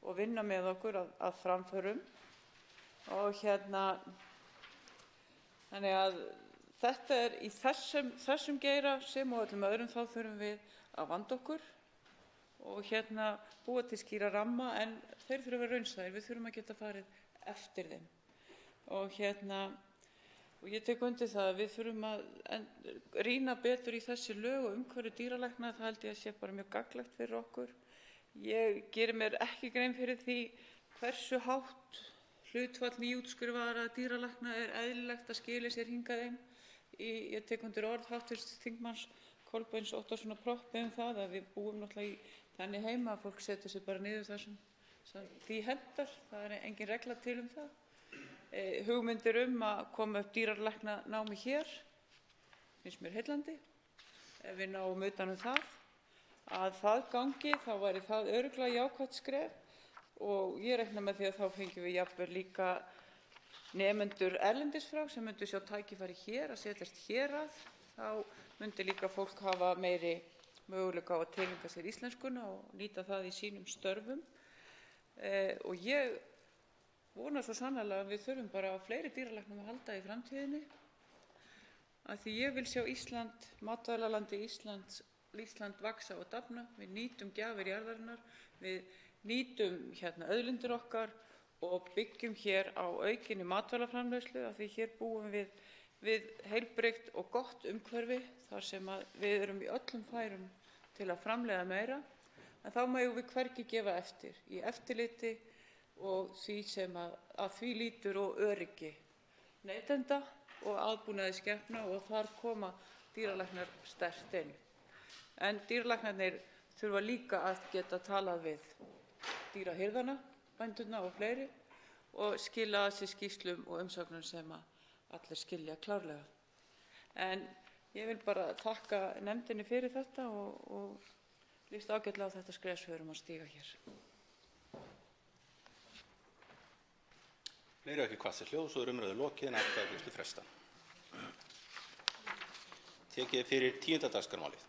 og vinna með okkur að framförum. Og þannig að þetta í þessum geira sem og öllum öðrum, þá þurfum við að vanda okkur og búa til skýra ramma, en þeir þurfa að vera raunsæir. Við þurfum að geta farið eftir þeim. Og ég tek undir það að við þurfum að rýna betur í þessi lög og umhverfi dýralækna. Það held ég að sé bara mjög gagnlegt fyrir okkur. Ég geri mér ekki grein fyrir því hversu hátt hlutfall nýútskrifaðra dýralækna eðlilegt að skili sér hingað inn. Ég tek undir orð hv. þingmanns Kolbeins Óttarssonar Proppé það að við búum náttúrulega í þannig heima að fólk setur sig bara niður þar sem því hentar. Það engin regla til það. Hugmyndir að koma upp dýralæknanámi hér finnst mér heillandi. Ef við náum utan það gangi, þá væri það örugglega jákvætt skref, og ég reikna með því að þá fengjum við jafnvel líka nemendur erlendis frá sem myndu sjá tækifæri hér að setjast hér að. Þá myndi líka fólk hafa meiri möguleika á að tileinka sér íslenskuna og nýta það í sínum störfum. Og ég vona svo sannarlega að við þurfum bara á fleiri dýralæknum að halda í framtíðinni, af því ég vil sjá Ísland, matvælalandi Ísland vaxa og dafna. Við nýtum gjafir jarðarinnar, við nýtum auðlindir okkar og byggjum hér á aukinni matvælaframleiðslu, af því hér búum við heilbrigt og gott umhverfi þar sem við erum í öllum færum til að framleiða meira, en þá megum við hvergi gefa eftir í eftirliti og því sem að því lýtur og öryggi neytenda og aðbúnaði skepna, og þar koma dýralæknar sterkt inn. En dýralæknarnir þurfa líka að geta talað við dýrahirðana, bændurna og fleiri, og skila að sér skýrslum og umsögnum sem allir skilja klárlega. En ég vil bara þakka nefndinni fyrir þetta og líst ágætlega á þetta skref sem við erum að stíga hér. Fleiri hafa ekki kvatt sér hljóðs og er umræðu lokið en atkvæðagreiðslu frestað. Tekið er fyrir 10. dagskrármálið.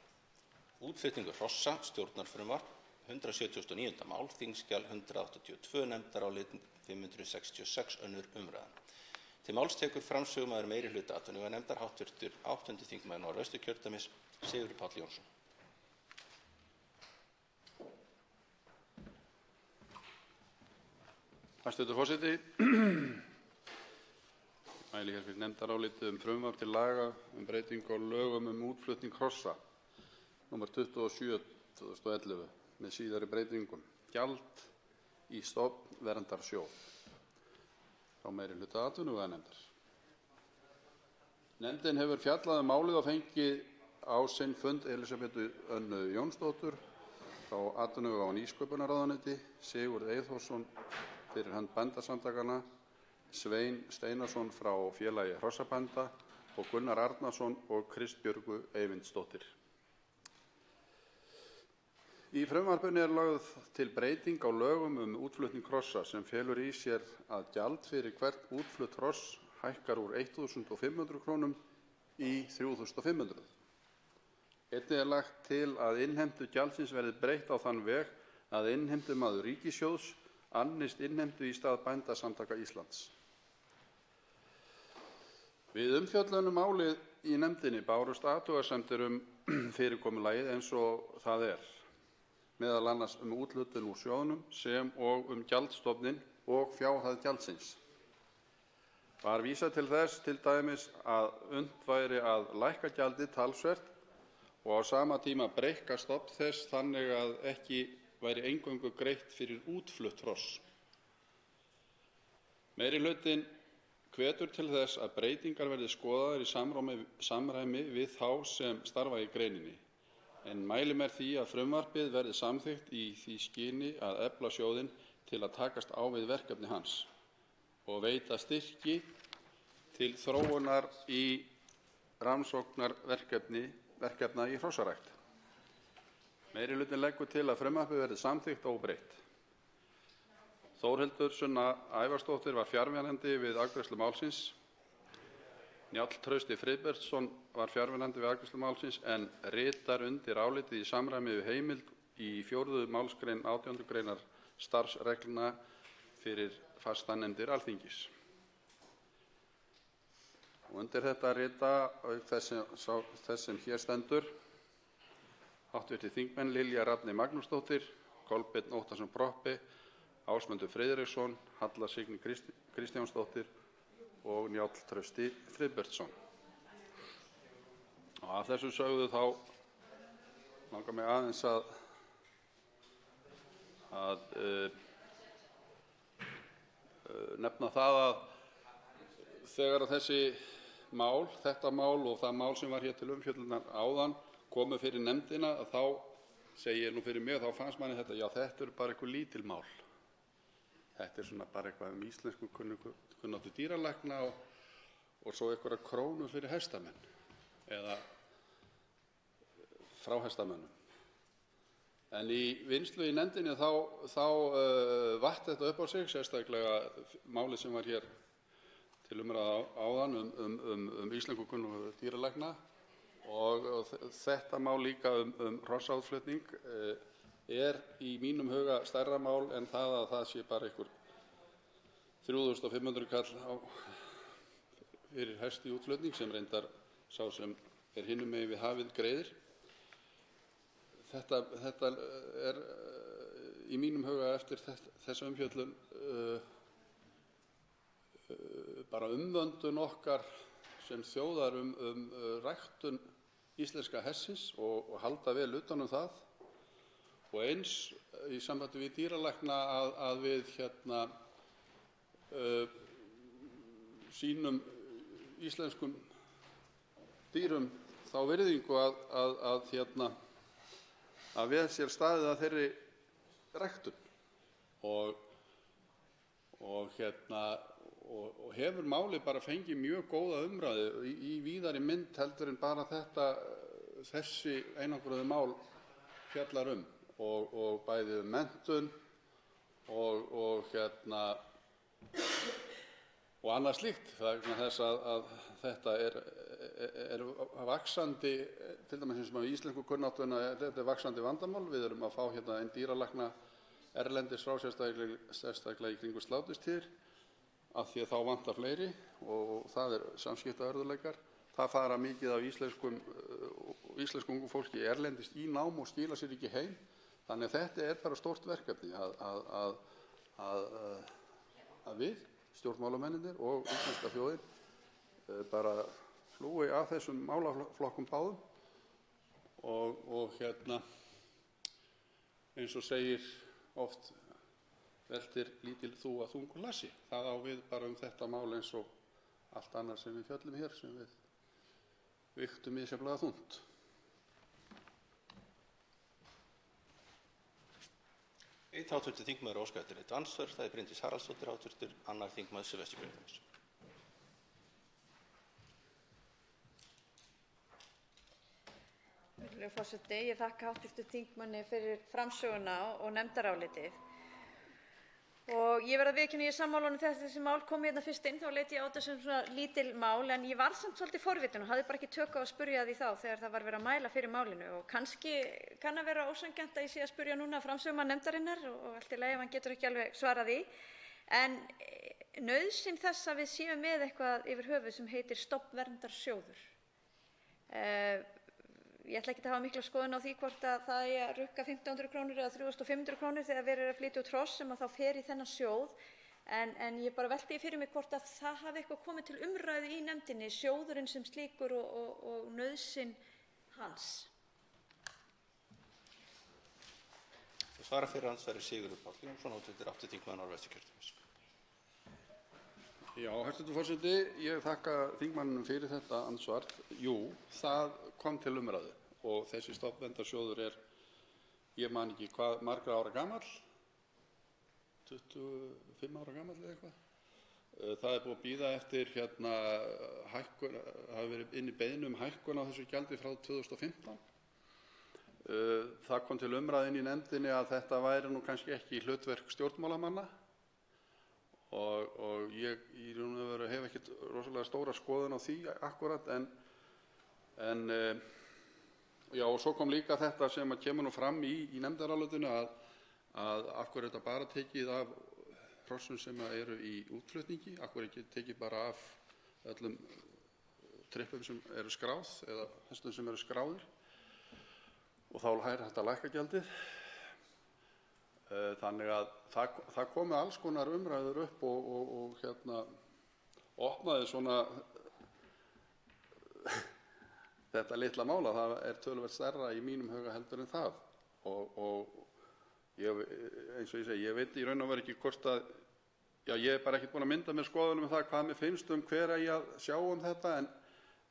Útflutningur hrossa, stjórnarfrumvarp, 179. mál, þingskjal 182, nefndarálit 566, önnur umræða. Til máls tekur framsögumaður meirihluta atvinnuveganefndar, hv. 8. þingmaður Norðausturkjördæmis, Sigurður Páll Jónsson. Hæstv. forseti. Mæli hér fyrir nefndaráliti frumvarp til laga breytingu á lögum útflutning hrossa, nr. 27/2011, með síðari breytingum. Gjald í stofnverndarsjóð frá meirihluta atvinnuveganefndar. Nefndin hefur fjallað málið og fengið á sinn fund Elísabetu Önnu Jónsdóttur frá atvinnuvega- og nýsköpunarráðuneyti, Sigurð Eyþórsson fyrir hönd Bændasamtakanna, Svein Steinarsson frá félagi hrossabænda og Gunnar Arnarsson og Kristbjörgu Eyvindsdóttir. Í frumvarpinu er lögð til breyting á lögum útflutning hrossa sem felur í sér að gjald fyrir hvert útflutt hross hækkar úr 1.500 kr. í 3.500. Einnig er lagt til að innheimtu gjaldsins verði breytt á þann veg að innheimtumaður ríkissjóðs annist innheimtu í stað Bændasamtaka Íslands. Við umfjöllun málið í nefndinni bárust athugasemdir fyrirkomulagið eins og það er, meðal annars úthlutun úr sjóðnum sem og gjaldstofninn og fjárhæð gjaldsins. Var vísað til þess til dæmis að unnt væri að lækka gjaldið talsvert og á sama tíma breikka stofn þess þannig að ekki væri eingöngu greitt fyrir útflutt hross. Meirihlutinn hvetur til þess að breytingar verði skoðaðar í samræmi við þá sem starfa í greininni, en mæli með því að frumvarpið verði samþykkt í því skyni að efla sjóðinn til að takast á við verkefni hans og veita styrki til þróunar í rannsóknarverkefna í hrossarækt. Meirihlutinn leggur til að frumvarpið verði samþykkt óbreytt. Þórhildur Sunna Ævarsdóttir var fjarverandi við afgreiðslu málsins. Njáll Trausti Friðbertsson var fjarverandi við afgreiðslu málsins en ritar undir álitið í samræmi við heimild í 4. málsgrein 18. greinar starfsreglna fyrir fastanefndir Alþingis. Og undir þetta rita auk þess sem hér stendur hv. þingmenn Lilja Rafney Magnúsdóttir, Kolbeinn Óttarsson Proppé, Ásmundur Friðriksson, Halla Signý Kristjánsdóttir og Njáll Trausti Friðbertsson. Og af þessu sögðu þá langar mig aðeins að nefna það að þegar þetta mál og það mál sem var hér til umfjöllunar áðan komu fyrir nefndina, að þá segi ég nú fyrir mig, þá fannst manni þetta, já þetta eru bara eitthvað lítil mál. Þetta er svona bara eitthvað íslensku kunnáttu dýralækna og svo einhverja krónur fyrir hestamenn eða frá hestamönnum. En í vinnslu í nefndinni þá vatt þetta upp á sig, sérstaklega málið sem var hér til umræðu áðan íslensku kunnáttu dýralækna og þetta mál líka hrossaútflutning er í mínum huga stærra mál en það að það sé bara einhver 3.500 kall fyrir hest í útflutning sem reyndar sá sem er hinum megin við hafið greiðir. Þetta er í mínum huga eftir þessa umfjöllun bara umvöndun okkar sem þjóðar ræktun íslenska hestsins og halda vel utan það og eins í sambandi við dýralækna að við sýnum íslenskum dýrum þá virðingu að við sér staðið að þeirri ræktun og og hefur málið bara fengið mjög góða umræðu í víðari mynd heldur en bara þessi einangruðu mál fjallar og bæði menntun og annað slíkt. Vegna þess að þetta er vaxandi, til dæmis eins og með íslensku kunnáttuna, þetta er vaxandi vandamál. Við erum að fá hérna inn dýralækna erlendis frá, sérstaklega í kringum sláturtíðir, af því að þá vantar fleiri og það er samskiptaörðugleikar. Það fara mikið af íslensku ungu fólki erlendist í nám og skila sér ekki heim. Þannig að þetta er bara stórt verkefni að við, stjórnmálamennirnir og íslenska þjóðin, bara hlúi að þessum málaflokkum báðum og eins og segir oft, veltir lítil þúfa þungu lassi. Það á við bara þetta mál eins og allt annað sem við fjöllum hér, sem við vigtum misjafnlega þungt. Einn hv. þingmaður óskar eftir eitt andsvar. Það er Bryndís Haraldsdóttir, hv. 2. þingmaður Suðvesturkjördæmis. Virðulegur forseti, ég þakka hv. þingmanni fyrir framsöguna og nefndarálitið. Og ég verð að viðurkenna, ég er sammála honum, þegar þessi mál kom hérna fyrst inn þá leit ég á þetta sem svona lítil mál, en ég var samt svolítið forvitin og hafði bara ekki tök á að spyrja því þá þegar það var verið að mæla fyrir málinu. Og kannski kann að vera ósanngjarnt að ég sé að spyrja núna framsögumann nefndarinnar og allt í lagi ef hann getur ekki alveg svarað því. En nauðsyn þess að við séum með eitthvað yfir höfuð sem heitir stofnverndarsjóður. Ég ætla ekki að hafa mikla skoðun á því hvort að það eigi að rukka 1.500 krónur eða 3.500 krónur þegar verið er að flytja út hross sem að þá fer í þennan sjóð. En ég bara velti fyrir mig hvort að það hafi eitthvað komið til umræðu í nefndinni, sjóðurinn sem slíkur og nauðsyn hans. Það svara fyrir andsvari Sigurður Páll Jónsson, hv. 8. þingmaður Norðvesturkjördæmis. Já, hæstv. forseti, ég þakka þingmanninum fyrir þetta andsvar. Jú, það kom til umræðu og þessi stofnverndarsjóður er, ég man ekki hvað, margra ára gamall, 25 ára gamall eða eitthvað. Það er búið að bíða eftir hækkun, það hefur verið inn í beiðni hækkun á þessu gjaldi frá 2015. Það kom til umræðu inn í nefndinni að þetta væri nú kannski ekki hlutverk stjórnmálamanna og ég í raun og veru hef ekkert rosalega stóra skoðun á því akkúrat, en já, og svo kom líka þetta sem kemur nú fram í nefndarálitinu að af hverju þetta bara tekið af hrossum sem eru í útflutningi, af hverju ekki tekið bara af öllum trippum sem eru skráð eða hestum sem eru skráðir og þá er hægt að lækka gjaldið. Þannig að það komu alls konar umræður upp og opnaði svona þetta litla mála. Það er töluvert stærra í mínum huga heldur en það og ég, eins og ég segi, ég veit í raun og veru ekki hvort að, já, ég er bara ekkert búinn að mynda mér skoðun það hvað mér finnst hvers eigi að sjá þetta,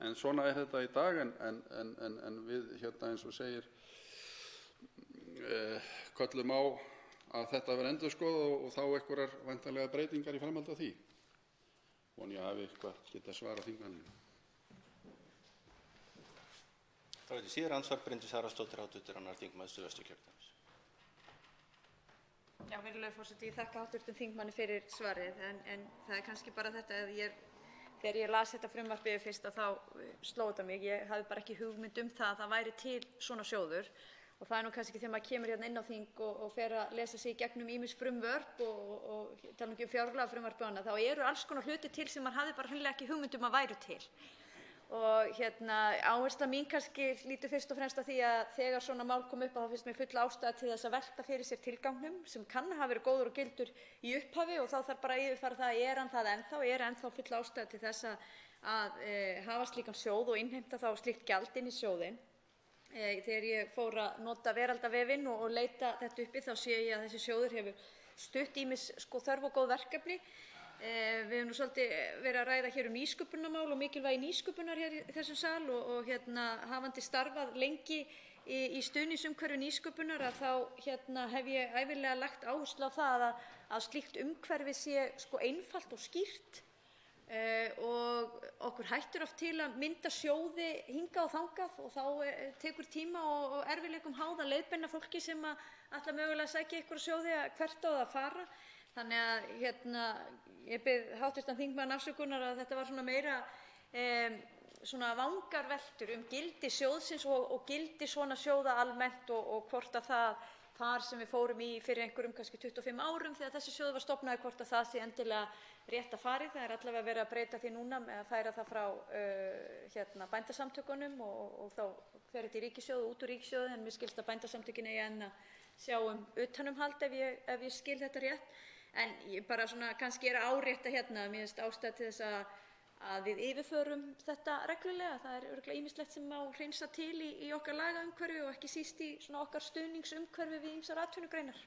en svona er þetta í dag, en við eins og segir köllum á að þetta verði endurskoðað og þá einhverjar væntanlegar breytingar í framhaldi af því. Vona ég hafi eitthvað getað svarað þingmanninum. Það verður síðar andsvar Bryndís Haraldsdóttir, hv. 2. þingmaður Suðvesturkjördæmis. Já, virðulegur forseti, ég þakka hv. þingmanni fyrir svarið, en það er kannski bara þetta að þegar ég las þetta frumvarpið fyrst að þá sló þetta mig. Ég hafði bara ekki hugmynd það að það væri til svona sjóður. Og það er nú kannski þegar maður kemur hérna inn á þing og fer að lesa sig í gegnum ýmis frumvörp og tala ekki fjárlagafrumvarp og annað, þá eru alls konar hlutir til sem maður hafði bara hreinlega ekki hugmynd að væru til. Og áhersla mín kannski lýtur fyrst og fremst að því að þegar svona mál kom upp þá finnst mér full ástæða til þess að velta fyrir sér tilgangnum sem kann að hafa verið góður og gildur í upphafi og þá þarf bara að yfirfara það, er hann það ennþá, er ennþá full ástæða til þess að hafa slíkan sjóð og innheimta þá slíkt gjald inn í sjóðinn. Þegar ég fór að nota veraldarvefinn og leita þetta uppi þá sé ég að þessi sjóður hefur stutt ýmis þörf og góð verkefni. Við höfum nú svolítið verið að ræða hér nýsköpunarmál og mikilvægi nýsköpunar hér í þessum sal og hafandi starfað lengi í stuðningsumhverfi nýsköpunar að þá hef ég ævinlega lagt áherslu á það að slíkt umhverfi sé einfalt og skýrt og okkur hættir oft til að mynda sjóði hingað og þangað og þá tekur tíma og erfiðleikum háð að leiðbeina fólki sem ætlar mögulega að sækja einhverja sjóði hvert á það að fara. Þannig að ég bið hv. þingmann afsökunar að þetta var svona meira svona vangarveltur gildi sjóðsins og gildi svona sjóða almennt og hvort að það far sem við fórum í fyrir einhverjum kannski 25 árum þegar þessi sjóður var stofnaður, hvort að það sé endilega rétta farið. Það allavega verið að breyta því núna með að færa það frá bændasamtökunum og þá fer þetta í ríkissjóð og út úr ríkissjóði, en mér skilst að bændasamtökin eigi enn að sjá utanumhald ef ég skil þetta rétt. En ég bara svona kannski er að árétta mér finnst ástæða til þess að við yfirförum þetta reglulega. Það örugglega ýmislegt sem má hreinsa til í okkar lagaumhverfi og ekki síst í svona okkar stuðningsumhverfi við ýmsar atvinnugreinar.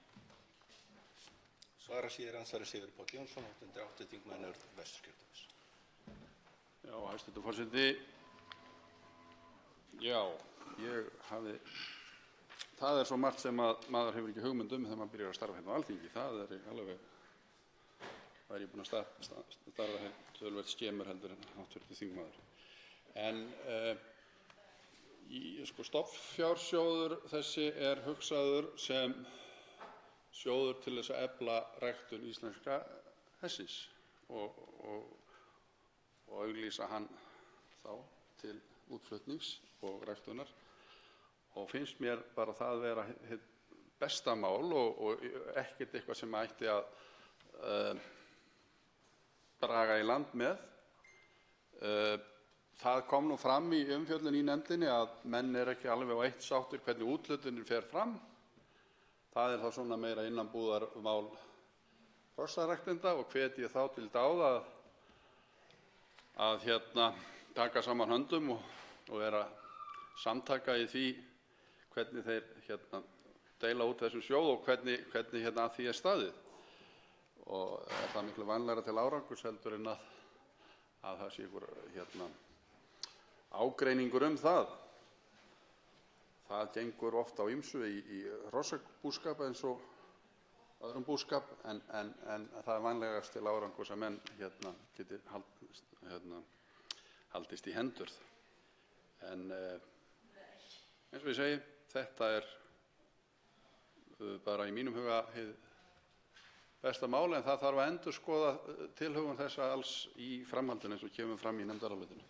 Svara síðar andsvari Sigurður Páll Jónsson, 8. þingmaður Vesturkjördæmis. Já, hæstv. forseti. Já, það svo margt sem maður hefur ekki hugmynd þegar maður byrjar að starfa hérna á Alþingi. Það er ég búinn að starfa töluvert skemur heldur en hv. þingmaður. En stofnfjársjóður þessi er hugsaður sem sjóður til þess að efla ræktun íslenska hestsins og auglýsa hann þá til útflutnings og ræktunar, og finnst mér bara það vera hið besta mál og ekkert eitthvað sem ætti að draga í land með. Það kom nú fram í umfjöllun í nefndinni að menn ekki alveg á eitt sáttir hvernig úthlutunin fer fram. Það þá svona meira innanbúðarmál hrossaræktenda og hvet ég þá til dáða að taka saman höndum og vera samtaka í því hvernig þeir deila út þessum sjóð og hvernig að því staðið. Og er það miklu vænlegra til árangurs heldur en að það sé einhver ágreiningur það. Það gengur oft á ýmsu í hrossabúskap eins og öðrum búskap, en það er vænlegast til árangurs að menn geti haldist í hendur. En eins og ég segi, þetta er bara í mínum huga hið besta mál, en það þarf að endurskoða tilhögun þessa alls í framhaldinu eins og kemur fram í nefndarálitinu.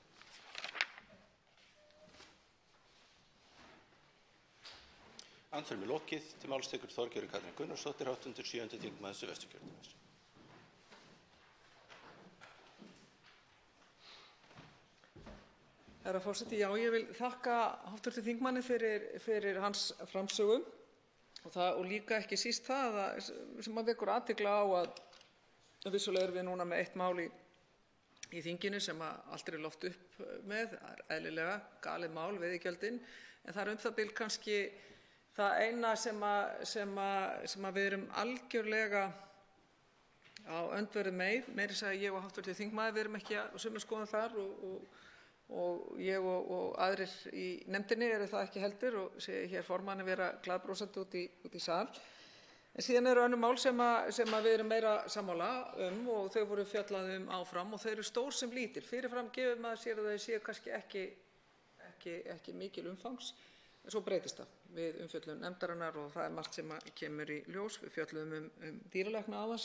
Andsvari lokið. Til máls tekur Þorgerður Katrín Gunnarsdóttir, 807. þingmaður Suðvesturkjördæmis. Herra forseti, já, ég vil þakka hv. þingmanni fyrir hans framsögu og líka ekki síst það sem vekur athygli á að vissulega erum við núna með eitt mál í þinginu sem allt er loft upp með. Það er eðlilega galið mál, veiðigjöldin, en það er það bil kannski það eina sem við erum algjörlega á öndverðu meira að segja ég og hv. þingmaður, við erum ekki á sömu skoðun þar og ég og aðrir í nefndinni eru það ekki heldur og sé hér formanni vera glaðbrosandi út í sal. En síðan eru önnur mál sem við erum meira sammála og þau voru fjallað áfram og þau eru stór sem lítil. Fyrirfram gefur maður sér að þau séu kannski ekki mikil umfangs, en svo breytist það við umfjöllun nefndarinnar og það er margt sem kemur í ljós. Við fjölluðum dýralækna áðan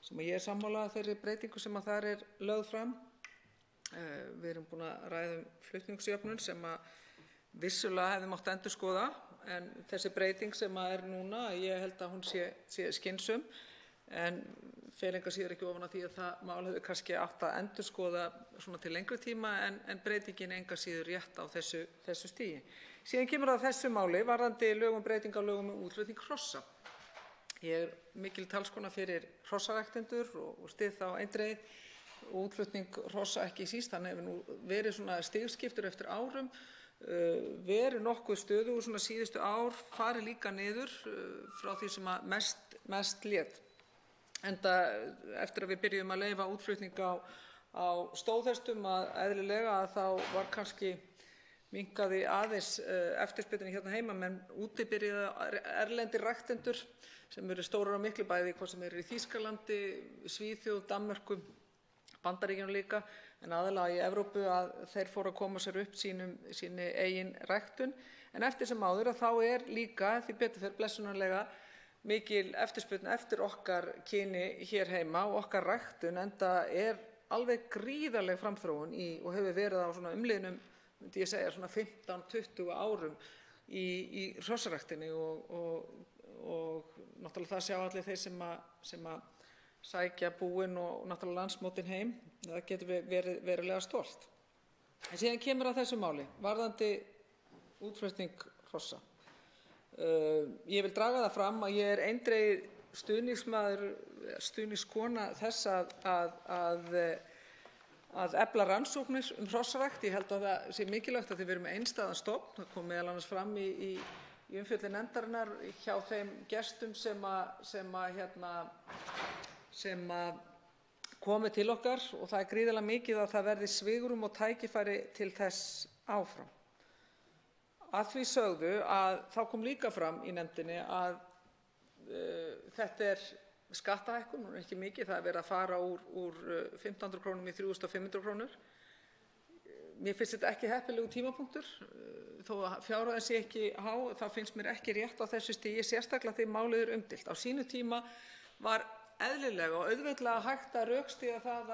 sem ég er sammála þeirri breytingu sem þar er lögð fram. Við erum búin að ræða flutningsjöfnun sem vissulega hefði mátt endurskoða, en þessi breyting sem er núna, ég held að hún sé skynsamleg, en fer engu að síður ekki ofan af því að það mál hefði kannski átt að endurskoða svona til lengri tíma, en breytingin engu að síður rétt á þessu stigi. Síðan kemur að þessu máli varðandi breyting á lögum útflutning hrossa. Ég er mikil talskona fyrir hrossaræktendur og styð þá eindregið útflutning hrossa ekki síst. Hann hefur nú verið svona stigskiptur eftir árum, verið nokkuð stöðugur svona síðustu ár, farið líka niður frá því sem að mest lét. Enda eftir að við byrjuðum að leyfa útflutning á stóðhestum eðlilega þá var kannski minnkaði aðeins eftirspurnin hérna heima, menn úti byrjuðu erlendir ræktendur sem eru stórar og miklu bæði hvort sem eru í Þýskalandi, Svíþjóð, Danmörku, Bandaríkjunum líka, en aðallega í Evrópu, að þeir fóru að koma sér upp sinni eigin ræktun. En eftir sem áður að þá er líka, því betur fer blessunarlega, mikil eftirspurn eftir okkar kyni hér heima og okkar ræktun, enda er alveg gríðarleg framþróun og hefur verið á svona umliðnum, myndi ég segja, svona 15-20 árum í hrossaræktinni og náttúrulega það sjá allir þeir sem sækja búin og náttúrulega landsmótin heim. Það getur verið verulega stolt. En síðan kemur að þessu máli, varðandi útflutning hrossa. Ég vil draga það fram að ég er eindregið stuðningskona þess að efla rannsóknir hrossarækt. Ég held að það sé mikilvægt að við erum með einstæðan stofn. Það kom meðal annars fram í umfjöllun nefndarinnar hjá þeim gestum sem komu til okkar, og það er gríðarlega mikið að það verði svigrúm og tækifæri til þess áfram. Að því sögðu að þá kom líka fram í nefndinni að þetta er skattahækkun, hún er ekki mikið, það er verið að fara úr 1.500 krónum í 3.500 krónur. Mér finnst þetta ekki heppilegur tímapunktur, þó að fjárhæðin sé ekki há, þá finnst mér ekki rétt á þessu stigi, sérstaklega því málið er umdeilt. Á sínu tíma var eðlilega og auðveldlega hægt að rökstyðja það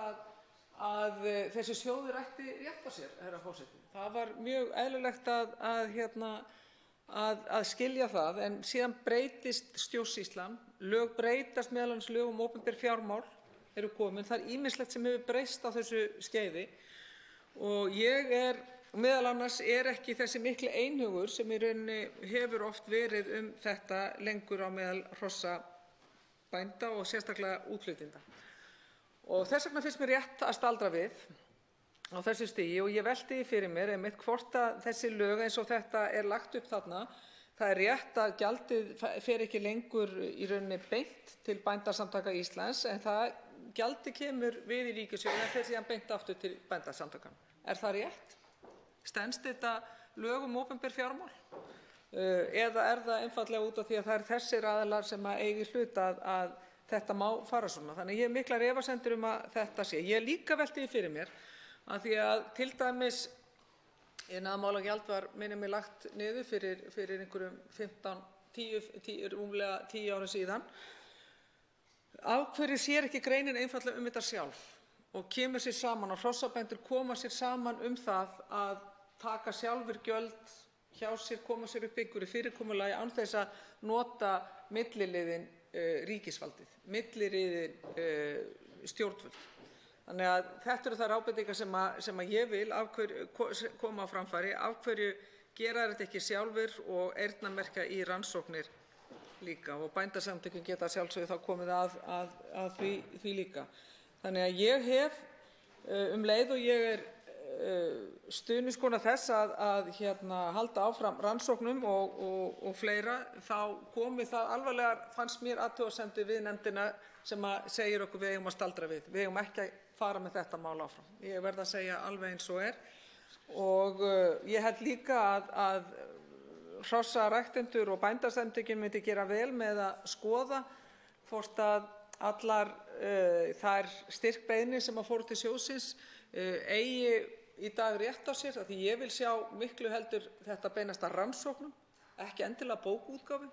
að þessi sjóður ætti rétt á sér, herra forseti. Það var mjög eðlilegt að skilja það, en síðan breytist stjórnsýslan, lög breytast, meðal annars lög um opinber fjármál eru komin. Það er ýmislegt sem hefur breyst á þessu skeiði og ég meðal annars ekki þessi mikli einhugur sem í rauninni hefur oft verið þetta lengur á meðal hrossabænda og sérstaklega útflytjenda. Og þess vegna finnst mér rétt að staldra við á þessu stigi, og ég velti því fyrir mér einmitt hvort að þessi lög eins og þetta er lagt upp þarna, það er rétt að gjaldið fer ekki lengur í rauninni beint til Bændasamtaka Íslands, en gjaldið kemur við í ríkissjóð en fer síðan beint aftur til Bændasamtakanna. Er það rétt? Stenst þetta lög um opinber fjármál? Eða er það einfaldlega út af því að það eru þessir aðilar sem eigi hlut að þetta má fara svona? Þannig ég hef miklar efasemdir að þetta sé. Ég líka velti því fyrir mér að því að til dæmis iðnaðarmálagjald var minnir mig lagt niður fyrir einhverjum rúmlega 10 árum síðan. Af hverju sér ekki greinin einfaldlega þetta sjálf og kemur sér saman og hrossabændur koma sér saman það að taka sjálfur gjöld hjá sér, koma sér upp einhverju fyrirkomulagi án þess að nota milliliðinn ríkisvaldið, milliliðinn stjórnvöld. Þannig að þetta eru þær ábendingar sem ég vil koma á framfæri. Af hverju gera þetta ekki sjálfur og eyrnamerkja í rannsóknir líka, og Bændasamtökin geta sjálfsögðu þá komið að því líka. Þannig að ég hef leið og ég stuðningskona þess að halda áfram rannsóknum og fleira, þá komi það alvarlegar, fannst mér, athugasemdir við nefndina sem segir okkur við eigum að staldra við. Við eigum ekki að fara með þetta mál áfram. Ég verð að segja alveg eins og er. Og ég held líka að hrossaræktendur og Bændasamtökin myndi gera vel með að skoða hvort að allar þær styrkbeiðnir sem fóru til sjóðsins eigi í dag rétt á sér, af því ég vil sjá miklu heldur þetta beinast að rannsóknum, ekki endilega bókútgáfu,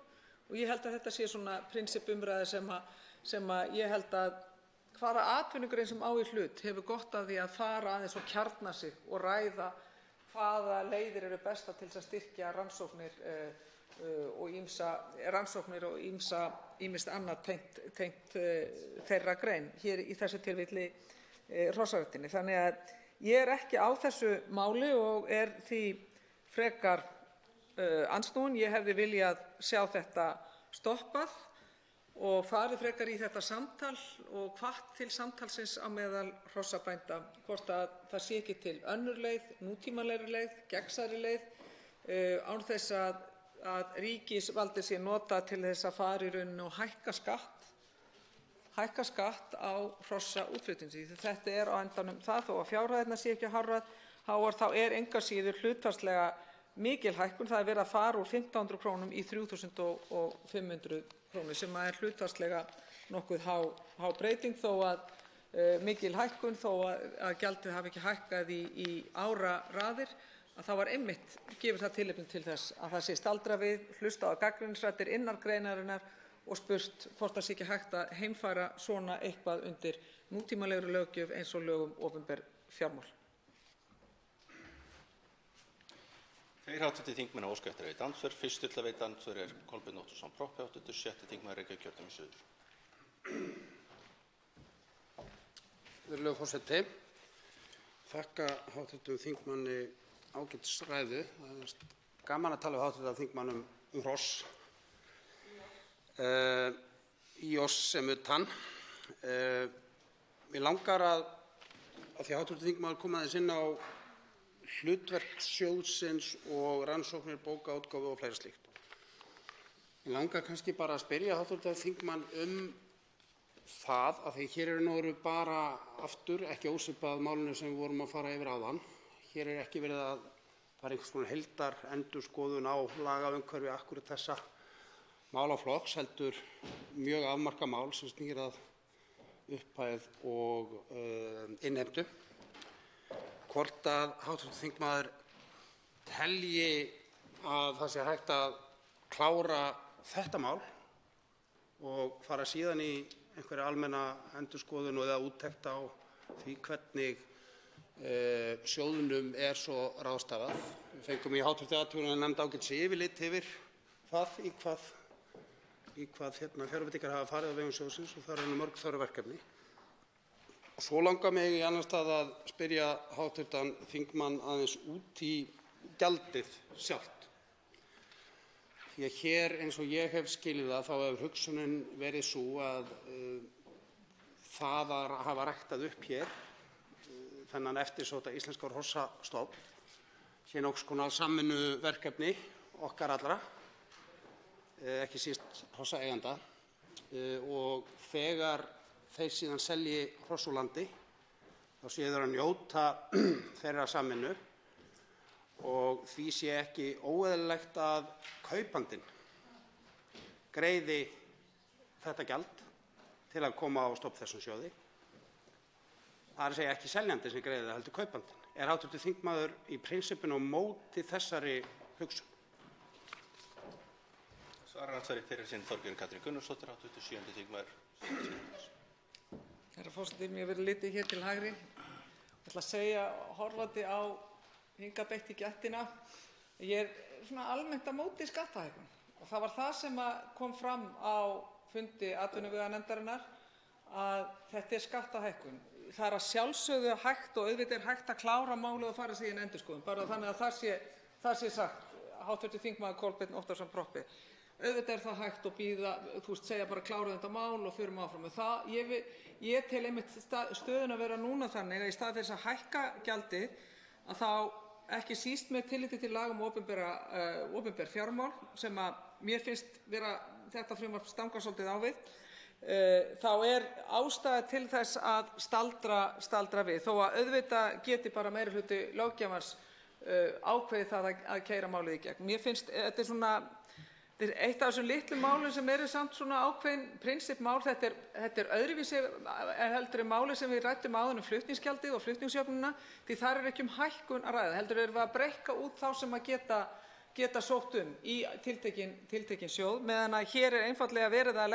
og ég held að þetta sé svona prinsippumræða sem ég held að hvaða atvinnugrein sem á í hlut hefur gott af því að fara aðeins og kjarna sig og ræða hvaða leiðir eru bestar til þess að styrkja rannsóknir og ýmist annað tengt þeirra grein, hér í þessu tilfelli hrossaræktinni. Þannig að ég er ekki á þessu máli og er því frekar andsnúin. Ég hefði viljað sjá þetta stoppað og farið frekar í þetta samtal og hvatt til samtalsins á meðal hrossabænda, hvort að það sé ekki til önnur leið, nútímalegri leið, gegnsærri leið, án þess að ríkisvaldið sé notað til þess að fara í rauninni og hækka skatt á hrossaútflutningi. Þetta er á endanum það, þó að fjárhæðirnar sé ekki háar, þá er engu að síður hlutfallslega mikil hækkun. Það er verið að fara úr 1.500 krónum í 3.500 krónur, sem er hlutfallslega nokkuð há breyting, þó að mikil hækkun þó að gjaldið hafi ekki hækkað í áraraðir, að þá var einmitt gefið það tilefni til þess að það sé staldrað við, hlustað á gagnrýnisraddir innan greinarinnar og spurt hvort það sé ekki hægt að heimfæra svona eitthvað undir nútímalegri löggjöf eins og lög um opinber fjármál. Þeir hv. þingmenn óska eftir að veita andsvör. Fyrstur til að veita andsvör er Kolbeinn Óttarsson Proppé, 86. þingmaður Reykjavíkurkjördæmis suður. Virðulegur forseti. Þakka hv. þingmanni ágætisræðu. Það er gaman að tala við hv. þingmann um hross. Í oss sem utan. Mig langar að því að hv. þingmaður kom aðeins inn á hlutverk sjóðsins og rannsóknir, bókaútgáfu og fleira slíkt. Mig langar kannski bara að spyrja hv. þingmann það að því hér eru bara aftur ekki ósvipað málinu sem við vorum að fara yfir áðan. Hér ekki verið að fara einhvers konar heildarendurskoðun á lagaumhverfi akkúrat þessa málaflokks, heldur mjög afmarkað mál sem snýr að upphæð og innheimtu. Hvort að hv. þingmaður telji að það sé hægt að klára þetta mál og fara síðan í einhverja almenna endurskoðun eða úttekt á því hvernig sjóðnum er svo ráðstafað. Við fengum í hv. atvinnuveganefnd ágætis yfirlit yfir í hvað fjárveitingar hafa farið á vegum sjóðsins og það eru mörg þörf verkefni. Svo langar mig í annan stað að spyrja hv. þingmann aðeins út í gjaldið sjálft. Því að hér, eins og ég hef skilið það, þá hefur hugsunin verið sú að það að hafa ræktað upp hér þennan eftirsótta íslenska hrossastofn sé nokkurs konar samvinnuverkefni okkar allra, ekki síst hrossaeiganda, og þegar þeir síðan selji hross úr landi þá séu þeir að njóta þeirra samvinnu og því sé ekki óeðlilegt að kaupandinn greiði þetta gjald til að koma á stofn þessum sjóði. Það er að segja ekki seljandi sem greiði það, heldur kaupandinn. Er hv. þingmaður í prinsippinu á móti þessari hugsun? Svarar andsvari fyrir sinn Þorgerður Katrín Gunnarsdóttir, 87. þingmaður. Herra forseti, mér verður litið hér til hægri. Ég ætla að segja, horfandi á hingað beitt í gættina, ég er svona almennt á móti skattahækkun. Og það var það sem kom fram á fundi atvinnuveganefndarinnar, að þetta er skattahækkun. Það er að sjálfsögðu hægt og auðvitað er hægt að klára málið og fara síðan endurskoðun, bara þannig að það sé sagt, hv. þingmaður Kolbeinn Óttarsson Proppé. Auðvitað er það hægt að bíða, segja bara klárum þetta mál og förum áfram með það. Ég tel einmitt stöðuna að vera núna þannig að í stað þess að hækka gjaldið, að þá ekki síst með tilliti til laga um opinber fjármál, sem að mér finnst vera þetta frumvarp stanga svolítið á við, þá er ástæða til þess að staldra við, þó að auðvitað geti bara meirihluti löggjafans ákveðið það að keyra málið í gegn. Mér finnst þetta er svona eitt af þessum litlu málum sem eru samt svona ákveðin prinsippmál. Þetta er öðruvísi heldur en málið sem við ræddum áðan flutningsgjaldið og flutningsjöfnunina, því þar er ekki hækkun að ræða, heldur erum við að breikka út þá sem að geta sótt í tiltekin sjóð, meðan að hér er einfaldlega verið að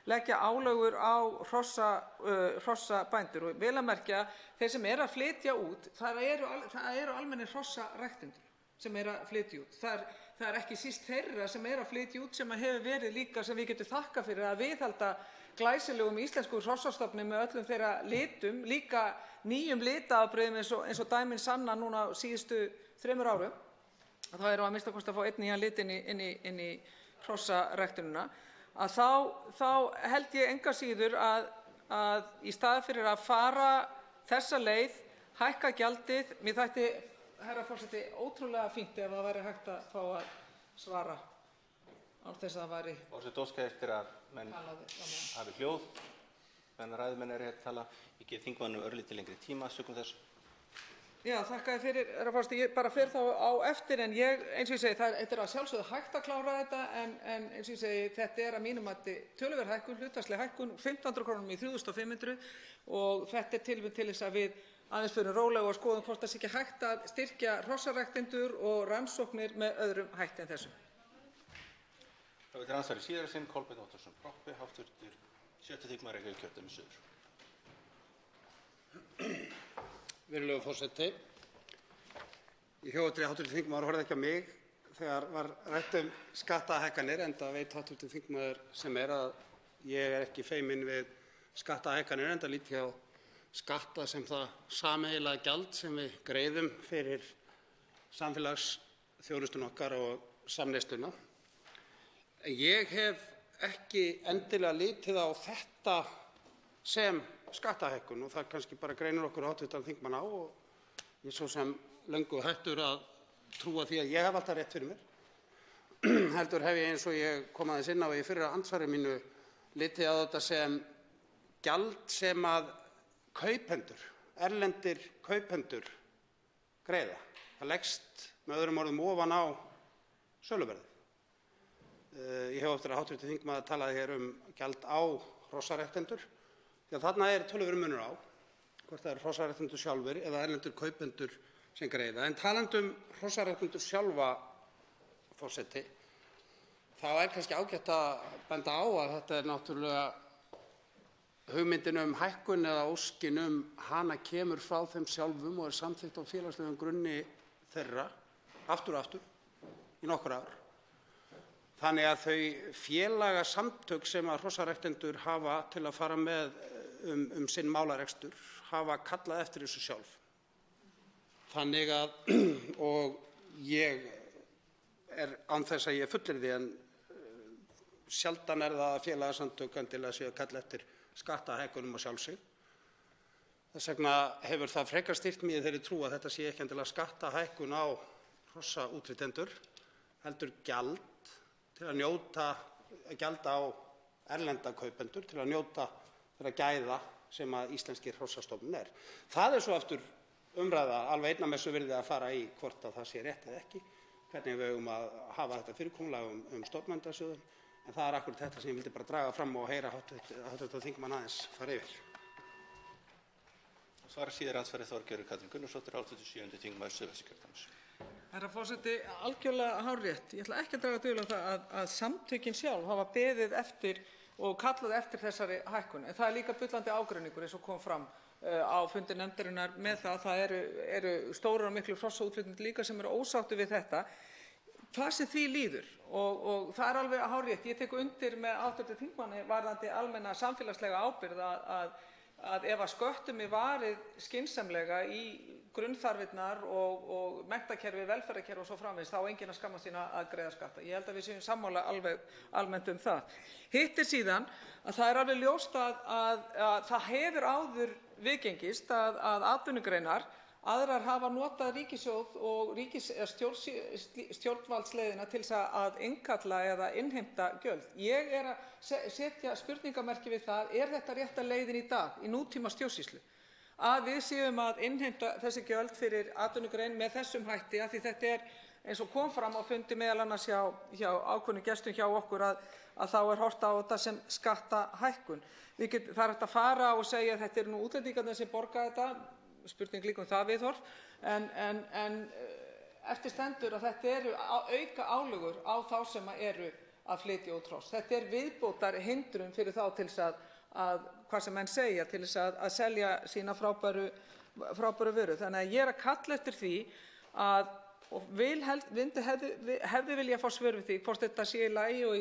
leggja álögur á hrossabændur. Og vel að merkja, þeir sem eru að flytja út, það eru almennir hrossaræktendur sem eru að flytja út. Það er ekki síst þeirra sem eru að flytja út sem hefur verið líka, sem við getum þakka fyrir, að viðhalda glæsilegum íslenskum hrossastofni með öllum þeirra litum, líka nýjum litaafbrigðum eins og dæmin sanna núna síðustu 3 árum. Það eru að minnsta kosti að fá einn nýjan lit inn í hrossaræktunina. Að þá held ég enga síður að í stað fyrir að fara þessa leið, hækka gjaldið, mér þætti, herra forseti, ótrúlega fínt ef það væri hægt að fá að svara án þess að það væri. Forseti óskar eftir að menn hafi hljóð meðan ræðumenn eru að tala. Ég gef þingmannum örlítið lengri tíma sökum þess. Já, þakka þér fyrir, herra forseti. Ég bara fer þá á eftir en ég, eins og ég segi, þetta er að sjálfsögðu hægt að klára þetta en eins og ég segi, þetta er að mínum mati töluverð hækkun, hlutfallsleg hækkun, 1.500 kr. í 3.500 og þetta er tilefni til þess að við aðeins fyrir rólega og skoðum hvort það sé ekki hægt að styrkja hrossaræktendur og rannsóknir með öðrum hætti en þessum. Það er andsvari síðara sinn, Kolbeinn Óttarsson Proppé, hv. 7. þingmaður Reykjavíkurkjördæmis suður. Virðulegur forseti. Ég hjó eftir að hv. þingmaður horfði ekki á mig þegar var rætt skattahækkanir, enda veit hv. þingmaður sem að ég er ekki feiminn við skattahækkanir, enda lít ég á skatta sem það sameiginlega gjald sem við greiðum fyrir samfélagsþjónustuna okkar og samneysluna. En ég hef ekki endilega litið á þetta sem skattahækkun og það kannski bara greinir okkur hv. þingmann á og ég svo sem löngu hættur að trúa því að ég hef alltaf rétt fyrir mér. Heldur hef ég, eins og ég kom aðeins inn á í fyrra andsvari mínu, litið á þetta sem gjald sem að kaupendur, erlendir kaupendur greiða. Það leggst með öðrum orðum ofan á söluverðið. Ég hef eftir að hv. þingmaður talaði hér gjald á hrossaræktendur. Því að þarna er töluverður munur á hvort það hrossaræktendur sjálfir eða erlendir kaupendur sem greiða. En talandi hrossaræktendur sjálfa, forseti, þá kannski ágætt að benda á að þetta er náttúrulega hugmyndin hækkun eða óskin hana kemur frá þeim sjálfum og er samþykkt á félagslegum grunni þeirra aftur og aftur í nokkur ár. Þannig að þau félagasamtök sem að hrossaræktendur hafa til að fara með sinn málarekstur hafa kallað eftir þessu sjálf. Þannig að, og ég er án þess að ég fullyrði en sjaldan er það að félagasamtök endilega séu að kalla eftir skattahækkunum á sjálfsig. Þess vegna hefur það frekar styrkt mig í þeirri trú að þetta sé ekki endilega skattahækkun á hrossaútflytjendur, heldur gjald til að njóta gjalda á erlenda kaupendur til að njóta þeirra gæða sem að íslenskir hrossastofnun er. Það er svo aftur umræða alveg einamessu virði að fara í hvort að það sé rétt eða ekki, hvernig við eigum að hafa þetta fyrirkomulag stofnverndarsjóðinn, en það er akkurat þetta sem ég vildi bara draga fram og heyra hv. þingmann aðeins fara yfir. Svara síðar andsvari Þorgerður Katrín Gunnarsdóttir, hv. 7. þingmaður Suðvesturkjördæmis. Herra forseti, algjörlega hárrétt. Ég ætla ekki að draga dul á það að samtökin sjálf hafa beðið eftir og kallað eftir þessari hækkun. En það er líka bullandi ágreiningur eins og kom fram á fundi nefndarinnar með það að það eru stórar og miklu hrossaútflytjendur líka sem eru ósáttir við þetta. Hvað sem því líður og það er alveg hárrétt. Ég tek undir með hv. þingmanni varðandi almenna samfélagslega ábyrgð að ef að sköttum er varið skynsamlega í grunnþarfirnar og menntakerfi, velferðarkerfi og svo framvegis, þá á enginn að skammast sín að greiða skatta. Ég held að við séum sammála alveg almennt það. Hitt er síðan að það er alveg ljóst að það hefur áður viðgengist að atvinnugreinar aðrar hafa notað ríkissjóð og stjórnvaldsleiðina til að innkalla eða innheimta gjöld. Ég er að setja spurningamerki við það, er þetta rétta leiðin í dag í nútíma stjórnsýslu? Að við séum að innheimta þessi gjöld fyrir atvinnugrein með þessum hætti, af því þetta er, eins og kom fram á fundi meðal annars hjá ákveðnum gestum hjá okkur, að þá er horft á þetta sem skattahækkun. Það er hægt að fara og segja að þetta eru nú útlendingarnir sem borga þetta, spurning líka það viðhorf, en eftir stendur að þetta eru auka álögur á þá sem eru að flytja út hross. Þetta er viðbótar hindrun fyrir þá til þess að hvað sem menn segja, til þess að selja sína frábæru vöru. Þannig að ég er að kalla eftir því og hefði vilja fá svör við því hvort þetta sé í lagi og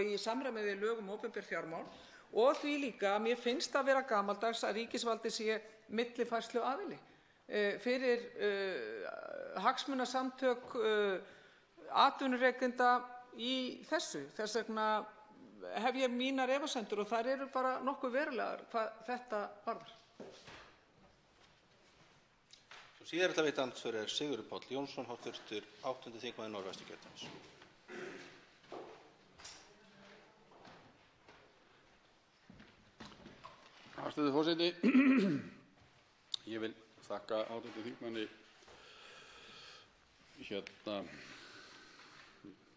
í samræmi við lög um opinber fjármál, og því líka að mér finnst að vera gamaldags að ríkisvaldið sé millifærsluaðili fyrir hagsmunasamtök atvinnurekenda í þessu. Þess vegna hef ég mínar efasemdir og þær eru bara nokkuð verulegar hvað þetta varðar. Síðar þetta veit andsvari er Sigurður Páll Jónsson, hv. 8. þingmaður Norðvesturkjördæmis. Hæstv. forseti. Ég vil þakka hv. þingmanni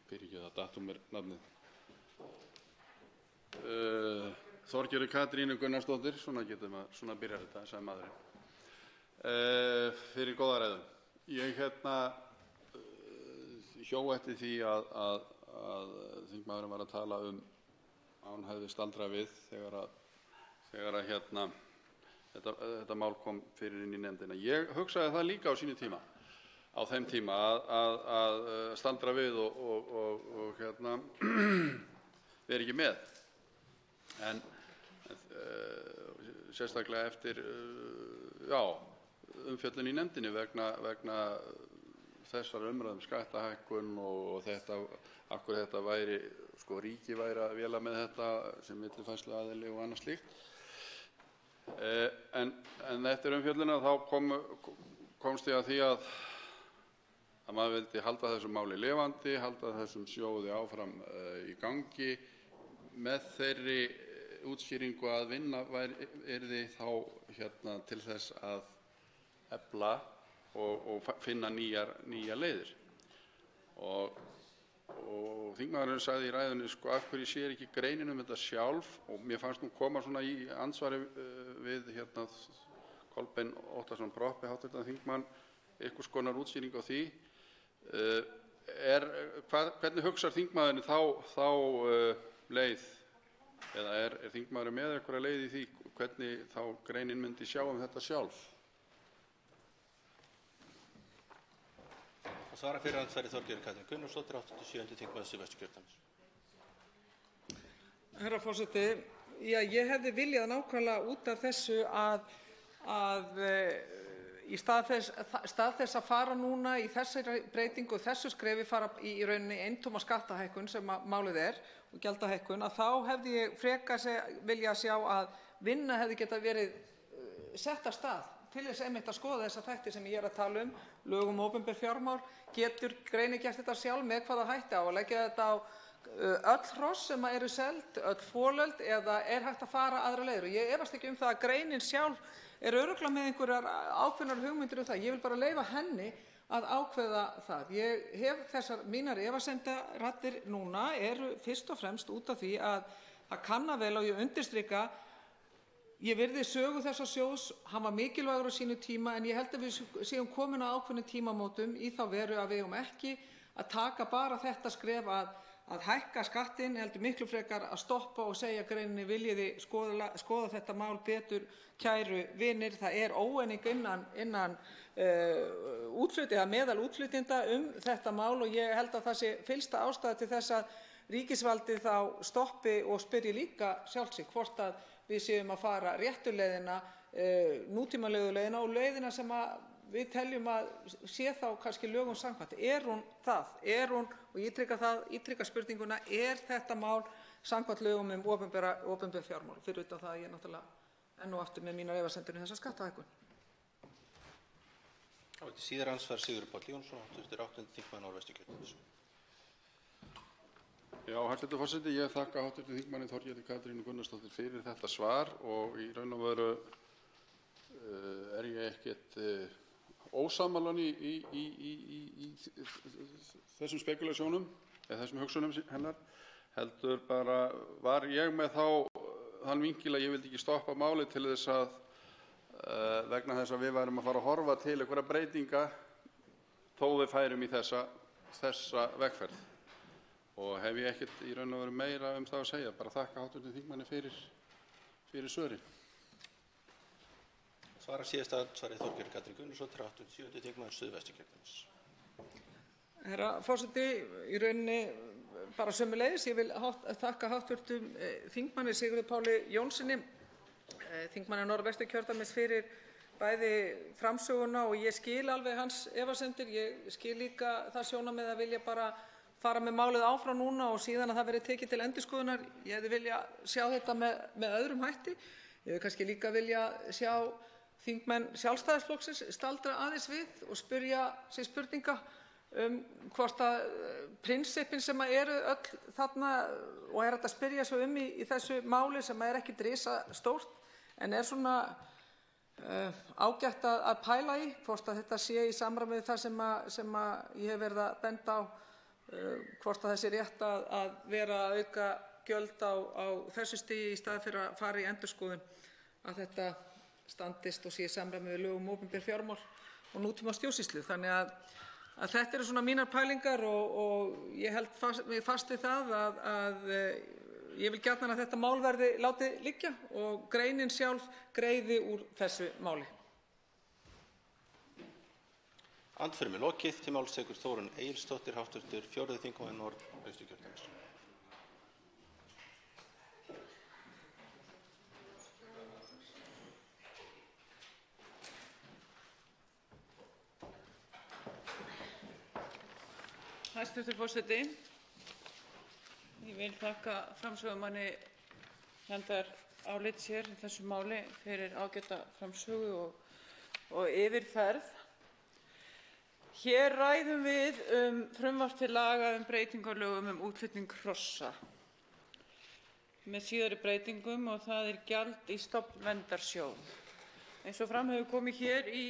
fyrirgefðu, það datt úr mér nafnið. Þorgerður Katrínu Gunnarsdóttur, svona byrjar þetta, sagði maðurinn, fyrir góða ræðu. Ég hjó eftir því að þingmaðurinn var að tala að hann hefði staldrað við þegar þetta mál kom fyrir inn í nefndina. Ég hugsaði það líka á sínu tíma, á þeim tíma að staldra við og vera ekki með. En sérstaklega eftir umfjöllun í nefndinni vegna þessar umræðum skattahækkun og þetta, af hverju þetta væri, ríkið væri að véla með þetta sem millifærsluaðili og annað slíkt. En eftir umfjöllunina þá komst ég að því að maður vildi halda þessu máli lifandi, halda þessum sjóði áfram í gangi með þeirri útskýringu að vinna yrði þá til þess að efla og finna nýjar leiðir. Og þingmaðurinn sagði í ræðunni, af hverju sér ekki greinin þetta sjálf, og mér fannst nú koma svona í ansvari við Kolbein Óttarsson Proppé, hv. þingmann, einhvers konar útskýring á því. Hvernig hugsar þingmaðurinn þá leið, eða er þingmaðurinn með einhverja leið í því hvernig þá greinin myndi sjá þetta sjálf? Svara fyrir andsvari Þorgerður Katrín Gunnarsdóttir, 87. þingmaður Suðvesturkjördæmis. Herra forseti, ég hefði viljað nákvæmlega út af þessu að í stað þess að fara núna í þessari breytingu og þessu skrefi fara í rauninni eintóma skattahækkun sem málið og gjaldahækkun, að þá hefði ég frekar viljað sjá að vinna hefði getað verið sett af stað til þess einmitt að skoða þessa þætti sem ég að tala lög opinber fjármál, getur greinin gert þetta sjálf með hvaða hætti á að leggja þetta á öll hross sem eru seld, öll folöld, eða er hægt að fara aðra leiðir. Og ég efast ekki það að greinin sjálf örugglega með einhverjar ákveðnar hugmyndir það. Ég vil bara leyfa henni að ákveða það. Ég hef þessar mínar efasemdaraddir núna eru fyrst og fremst út af því að það kann vel, og ég undirstrika, ég virði sögu þessa sjóðs, hann var mikilvægur á sínu tíma, en ég held að við séum komin á ákveðnum tímamótum í þá veru að við eigum ekki að taka bara þetta skref að hækka skattinn, heldur miklu frekar að stoppa og segja greininni, viljiði skoða þetta mál betur, kæru vinir. Það er óeining innan meðal útflytjenda þetta mál, og ég held að það sé fyllsta ástæða til þess að ríkisvaldið þá stoppi og spyrji líka sjálft sig hvort að við séum að fara réttu leiðina, nútímalegu leiðina og leiðina sem við teljum að sé þá kannski lögum samkvæmt. Er hún það? Er hún, og ég ítreka spurninguna, er þetta mál samkvæmt lögum opinber fjármál? Fyrir utan það að ég náttúrulega enn og aftur með mínar efasemdir þessa skattahækkun. Síðar andsvar Sigurður Páll Jónsson, 8. þingmaður Norðvesturkjördæmis. Já, hæstv. forseti, ég þakka hv. þingmanni Þorgerði Katrínu Gunnarsdóttur fyrir þetta svar, og í raun og veru er ég ekkert ósammála í þessum spekúlasjónum eða þessum hugsunum hennar, heldur bara var ég með þann vinkil að ég vildi ekki stoppa málið til þess að vegna þess að við værum að fara að horfa til einhverja breytinga þó við færum í þessa vegferð. Og hef ég ekkert í raun og veru meira það að segja, bara þakka hv. þingmanni fyrir svörin. Svara síðasta andsvari Þorgerður Katrín Gunnarsdóttir, 87. þingmaður Suðvesturkjördæmis. Herra forseti, í rauninni bara sömuleiðis, ég vil þakka hv. þingmanni Sigurði Páli Jónssyni, þingmanni Norðvesturkjördæmis, fyrir bæði framsöguna, og ég skil alveg hans efasemdir. Ég skil líka það sjónarmið að vilja bara fara með málið áfram núna og síðan að það verði tekið til endurskoðunar. Ég hefði viljað sjá þetta með öðrum hætti. Ég hefði kannski líka viljað sjá þingmenn Sjálfstæðisflokksins staldra aðeins við og spyrja sig spurninga hvort að prinsippin sem eru öll þarna, og er hægt að spyrja svo í þessu máli sem er ekki risastórt en er svona ágætt að pæla í, hvort að þetta sé í samræmi við það sem ég hef verið að benda á, hvort að það sé rétt að vera að auka gjöld á þessu stigi í staðinn fyrir að fara í endurskoðun, að þetta standist og sé í samræmi við lög um opinber fjármál og nútíma stjórnsýslu. Þannig að þetta eru svona mínar pælingar og ég held mig fast við það að ég vil gjarnan að þetta mál verði látið liggja og greinin sjálf greiði úr þessu máli. Andsvörum lokið. Til máls tekur Þórunn Egilsdóttir, hv. 4. þingmaður Norðausturkjördæmis. Hæstv. forseti. Ég vil þakka framsögumanni nefndarálits hér í þessu máli fyrir ágæta framsögu og yfirferð. Hér ræðum við frumvarp til laga breytingu á lögum útflutning hrossa með síðari breytingum, og það gjald í stofnverndarsjóð. Eins og fram hefur komið hér í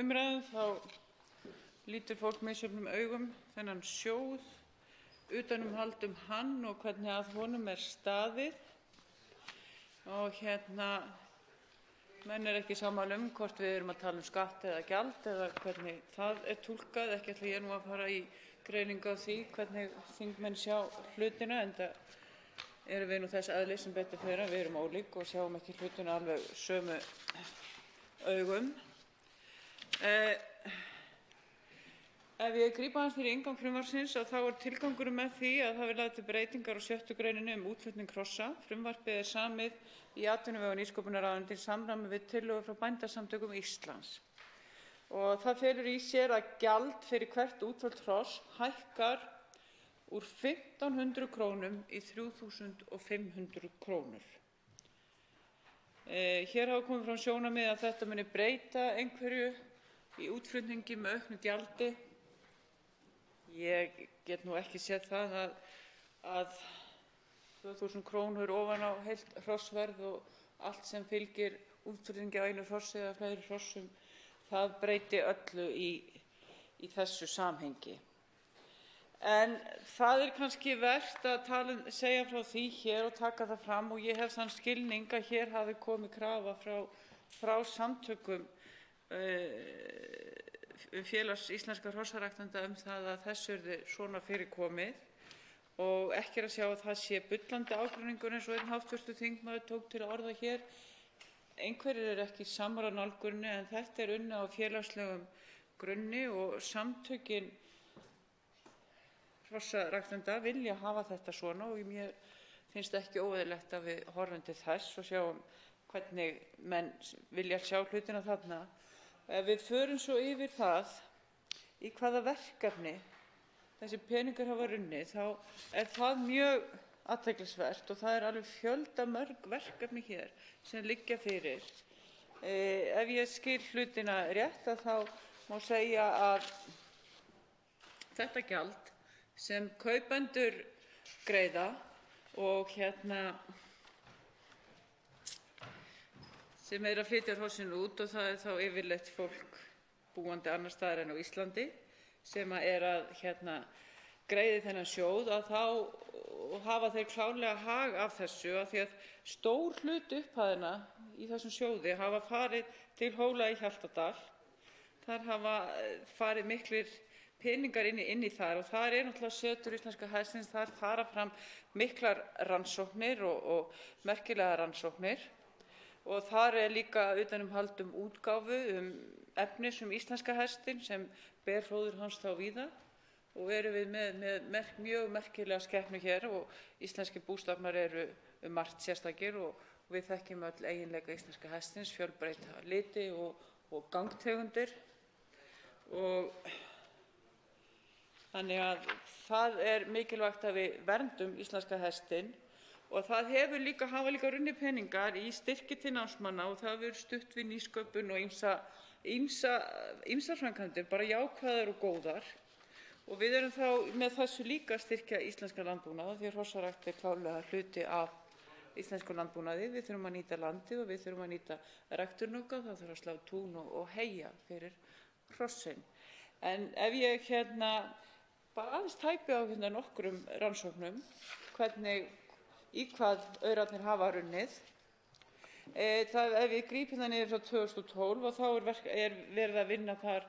umræðum þá lítur fólk misjöfnum augum þennan sjóð, utanumhald hann og hvernig að honum staðið. Og menn ekki sammála hvort við erum að tala skatt eða gjald eða hvernig það túlkað. Ekki ætla ég nú að fara í greiningu á því hvernig þingmenn sjá hlutina, enda erum við nú þess eðlis sem betur fer að við erum ólík og sjáum ekki hlutina alveg sömu augum. Ef ég gríp aðeins fyrir inngang frumvarpsins, þá tilgangurinn með því að það verði lagðar til breytingar á 6. greininni útflutning hrossa. Frumvarpið samið í atvinnuvega- og nýsköpunarráðuneyti í samræmi við tillögur frá Bændasamtökum Íslands. Og það felur í sér að gjald fyrir hvert útflutt hross hækkar úr 1.500 krónum í 3.500 krónur. Hér hafa komið fram sjónarmið að þetta muni breyta einhverju í útflutningi með auknu gjaldi. Ég get nú ekki séð það að 2.000 krónur ofan á heilt hrossverð og allt sem fylgir útflutningi á einu hrossi eða fleiri hrossum, það breyti öllu í þessu samhengi. En það kannski vert að segja frá því hér og taka það fram, og ég hef þann skilning að hér hafi komið krafa frá samtökum Félags íslenskra hrossaræktenda það að þessu yrði svona fyrir komið, og ekki að sjá að það sé bullandi ágreiningur eins og einn hv. þingmaður tók til orða hér. Einhverjir ekki sammála nálguninni, en þetta unnið á félagslegum grunni og samtökin hrossaræktenda vilja hafa þetta svona, og mér finnst ekki óeðlilegt að við horfum til þess og sjáum hvernig menn vilja sjá hlutina þarna. Ef við förum svo yfir það í hvaða verkefni þessi peningar hafa runnið, þá það mjög athyglisvert, og það alveg fjöldamörg verkefni hér sem liggja fyrir. Ef ég skil hlutina rétt, þá má segja að þetta gjald sem kaupendur greiða og sem að flytja hrossin út, og það þá yfirleitt fólk búandi annars staðar en á Íslandi sem að greiði þennan sjóð, að þá hafa þeir klárlega hag af þessu, af því að stór hluti upphæðina í þessum sjóði hafa farið til Hóla í Hjaltadal. Þar hafa farið miklir peningar inn í þar, og þar náttúrulega setur íslenska hestsins, þar fara fram miklar rannsóknir og merkilegar rannsóknir. Og þar líka utanumhald útgáfu efnis íslenska hestinn sem ber hróður hans þá víða, og erum við með mjög merkilega skepnu hér, og íslenskir bústofnar eru margt sérstakir, og við þekkjum öll eiginleika íslenska hestsins, fjölbreytta liti og gangtegundir. Og þannig að það mikilvægt að við verndum íslenska hestinn. Og það hafa líka runnið peningar í styrki til námsmanna, og það hefur stutt við nýsköpun og ýmsar framkvæmdir, bara jákvæðar og góðar. Og við erum þá með þessu líka að styrkja íslenskan landbúnað, því að hrossarækt klárlega hluti af íslenskum landbúnaði. Við þurfum að nýta landið og við þurfum að nýta rækturinn okkar. Það þarf að slá tún og heyja fyrir hrossin. En ef ég bara aðeins tæpi á nokkrum rannsóknum í hvað aurarnir hafa runnið. Ef við grípum það niður frá 2012 og þá er verið að vinna þar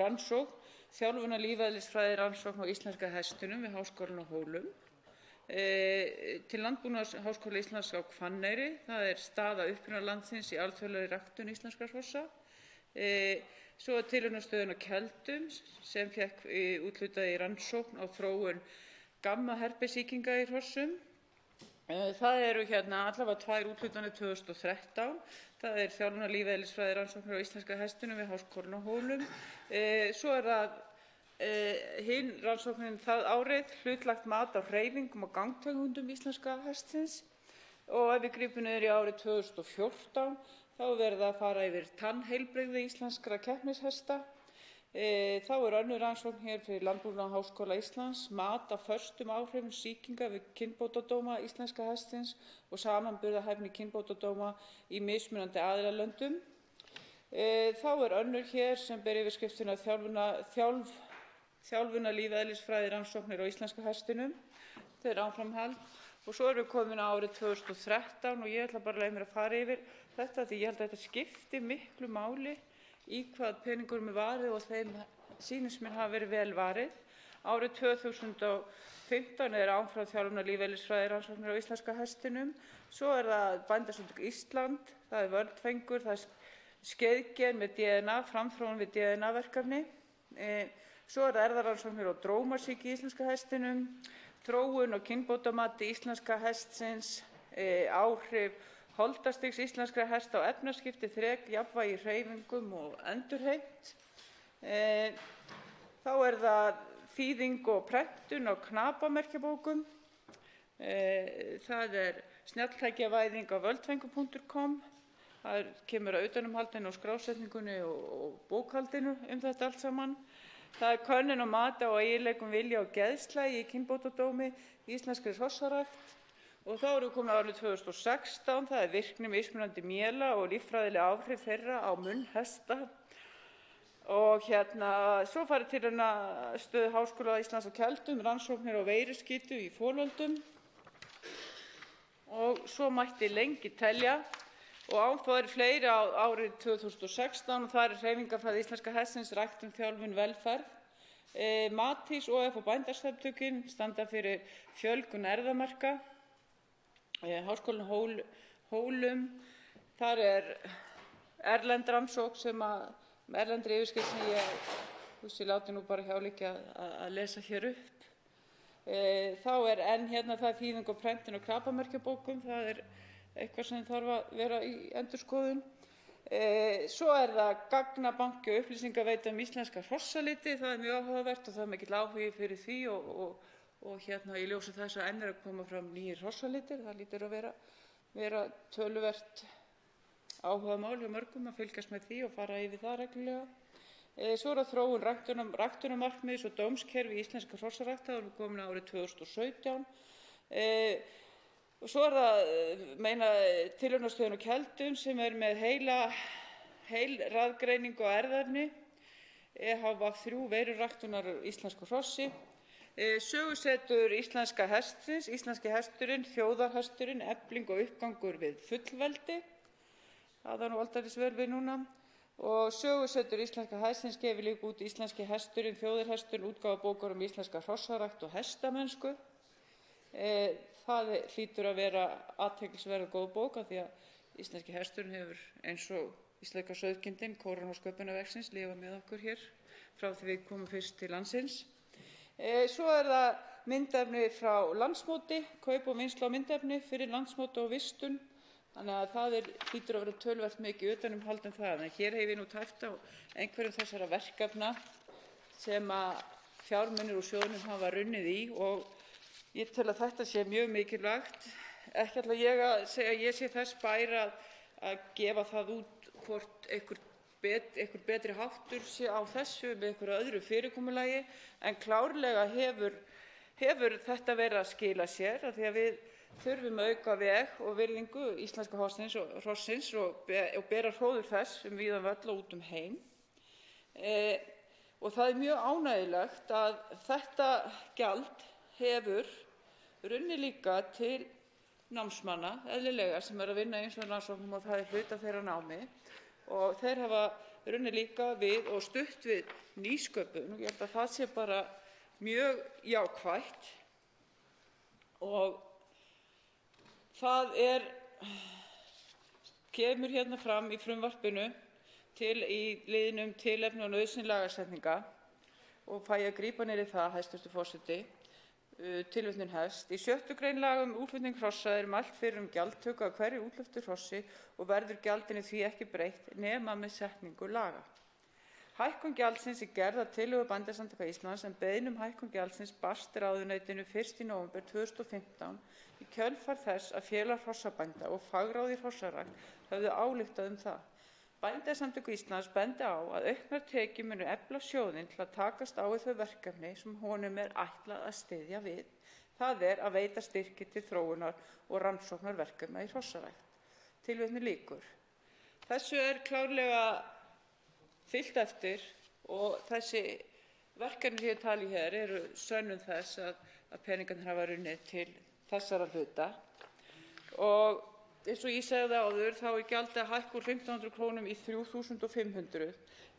rannsókn, þjálfunar lífeðlisfræði rannsókn á íslenska hestinum við Háskólann á Hólum, til Landbúnaðarháskóla Íslands á Hvanneyri, það er staða upprunalandsins í alþjóðlegri ræktun íslenskra hrossa. Svo tilraunastöðin á Keldum sem fékk úthlutað í rannsókn á þróun gamma-herpesýkinga í hrossum. Það eru allavega 2 úthlutanir 2013. Það er þjálfunar lífeðlisfræði rannsóknir á íslenska hestinum við Háskólann á Hólum. Svo er það hin rannsóknin það árið, hlutlægt mat á hreyfingum og gangtegundum íslenska hestsins. Og ef við grípum niður í árið 2014, þá er verið að fara yfir tannheilbrigði íslenskra keppnishesta. Þá er önnur rannsókn hér fyrir Landbúnaðarháskóla Íslands, mat á föstum áhrifum sýkinga við kynbótadóma íslenska hestsins og samanburðarhæfni kynbótadóma í mismunandi aðilalöndum. Þá er önnur hér sem ber yfirskriftina þjálfunar lífeðlisfræði rannsóknir á íslenska hestinum. Það er áframhald. Og svo erum við komin á árið 2013 og ég ætla bara að leyfa mér að fara yfir þetta því ég held að þetta skipti miklu máli í hvað peningurum er varið og þeim sýnist mér hafa verið vel varið. Árið 2015 er áfram þjálfunar lífeðlisfræði rannsóknir á íslenska hestinum. Svo er það Bændasamtök Ísland, það er Völdfengur, það er skeiðgen með DNA, framþróun við DNA-verkefni. Svo er það erfðarannsóknir á drómasýki í íslenska hestinum, þróun og kynbótamati íslenska hestsins, áhrif holdastigs íslenskra hesta á efnaskipti, þrek, jafnvægi, hreyfingum og endurheimt. Þá er það þýðing og prentun á knapamerkjabókum. Það er snjalltækjavæðing á völdfengur.com. Það kemur að utanumhaldinu og skrásetningunni og bókhaldinu þetta allt saman. Það er könnun og mat á eiginleikum vilja og geðslægi í kynbótadómi í íslenskri hrossarækt. Og þá erum við komin á árið 2016, það er virkni mismunandi méla og líffræðileg áhrif þeirra á munn hesta. Og svo farið tilraunastöð Háskóla Íslands á Keldum, rannsóknir á veiruskítu í folöldum. Og svo mætti lengi telja. Og þá eru fleiri á árið 2016 og það er hreyfingarfræði íslenska hestsins, ræktun, þjálfun, velferð. Matís, OF og Bændasamtökin standa fyrir fjölgun erfðamerka. Háskólinn á Hólum, þar er erlend rannsókn sem erlendri yfirskrift sem ég láti nú bara hjá liggja að lesa hér upp. Þá er það er þýðing og prentun á krapamerkjabókum, það er eitthvað sem þarf að vera í endurskoðun. Svo er það gagnabanki og upplýsingaveita íslenska hrossaliti, það er mjög áhugavert og það er mikill áhugi fyrir því og í ljósi þess að enn er að koma fram nýir hrossalitir, það lítur að vera töluvert áhugamál hjá mörgum að fylgjast með því og fara yfir það reglulega. Svo er það þróun ræktunarmarkmiðs og dómskerfi íslenska hrossaræktar, það er komin árið 2017. Og svo er það tilraunastöðin á Keldum sem er með heilraðgreiningu á erfðaefni, EHV3 veiruræktunar íslensku hrossi. Sögusetur íslenska hestsins, íslenski hesturinn, þjóðarhesturinn, efling og uppgangur við fullveldi. Það er nú aldeilis vel við núna. Og sögusetur íslenska hestsins gefur líka út íslenski hesturinn, þjóðarhesturinn, útgáfa bókar íslenska hrossarækt og hestamennsku. Það hlýtur að vera athyglisverð og góð bók af því að íslenski hesturinn hefur eins og íslenska sauðkindin, kóran og sköpunarverksins lifað með okkur hér frá því við komum fyrst til landsins. Svo er það myndefni frá landsmóti, kaup og vinnsla á myndefni fyrir landsmóti og vistun. Þannig að það hlýtur að vera töluvert mikið utanumhald það. En hér hef ég nú tæpt á einhverjum þessara verkefna sem að fjármunir úr sjóðnum hafa runnið í og ég tel að þetta sé mjög mikilvægt. Ekki ætla ég að segja að ég sé þess bær að gefa það út hvort einhver betri háttur sé á þessu með einhverju öðru fyrirkomulagi, en klárlega hefur þetta verið að skila sér af því að við þurfum að auka veg og virðingu íslenska hrossins og bera hróður þess víðan völl og út heim. Og það mjög ánægjulegt að þetta gjald hefur runnið líka til námsmanna, eðlilega, sem að vinna í ýmsum rannsóknum og það hluti af þeirra námi. Og þeir hafa runnið líka við og stutt við nýsköpun og ég held að það sé bara mjög jákvætt. Og það kemur hérna fram í frumvarpinu í liðnum tilefni og nauðsyn lagasetninga og fæ ég að grípa niður í það, hæstv. Forseti. Tilvitnun hefst. Í 6. grein laga útflutning hrossa mælt fyrir gjaldtöku af hverju útfluttu hrossi og verður gjaldinu því ekki breytt nema með setningu laga. Hækkun gjaldsins gerð að tillögu Bændasamtaka Íslands en beiðni hækkun gjaldsins barst ráðuneytinu 1. nóvember 2015 í kjölfar þess að félag hrossabænda og fagráð í hrossarækt höfðu ályktað það. Bændasamtök Íslands bendi á að auknar tekjur munu efla sjóðinn til að takast á við þau verkefni sem honum ætlað að styðja við, það að veita styrki til þróunar og rannsóknarverkefna í hrossarækt. Tilvitnun lýkur. Þessu klárlega fylgt eftir og þessi verkefni sem ég tali hér eru sönnun þess að peningarnir hafa runnið til þessara hluta. Og eins og ég sagði áður þá gjaldið að hækka úr 1.500 krónum í 3.500.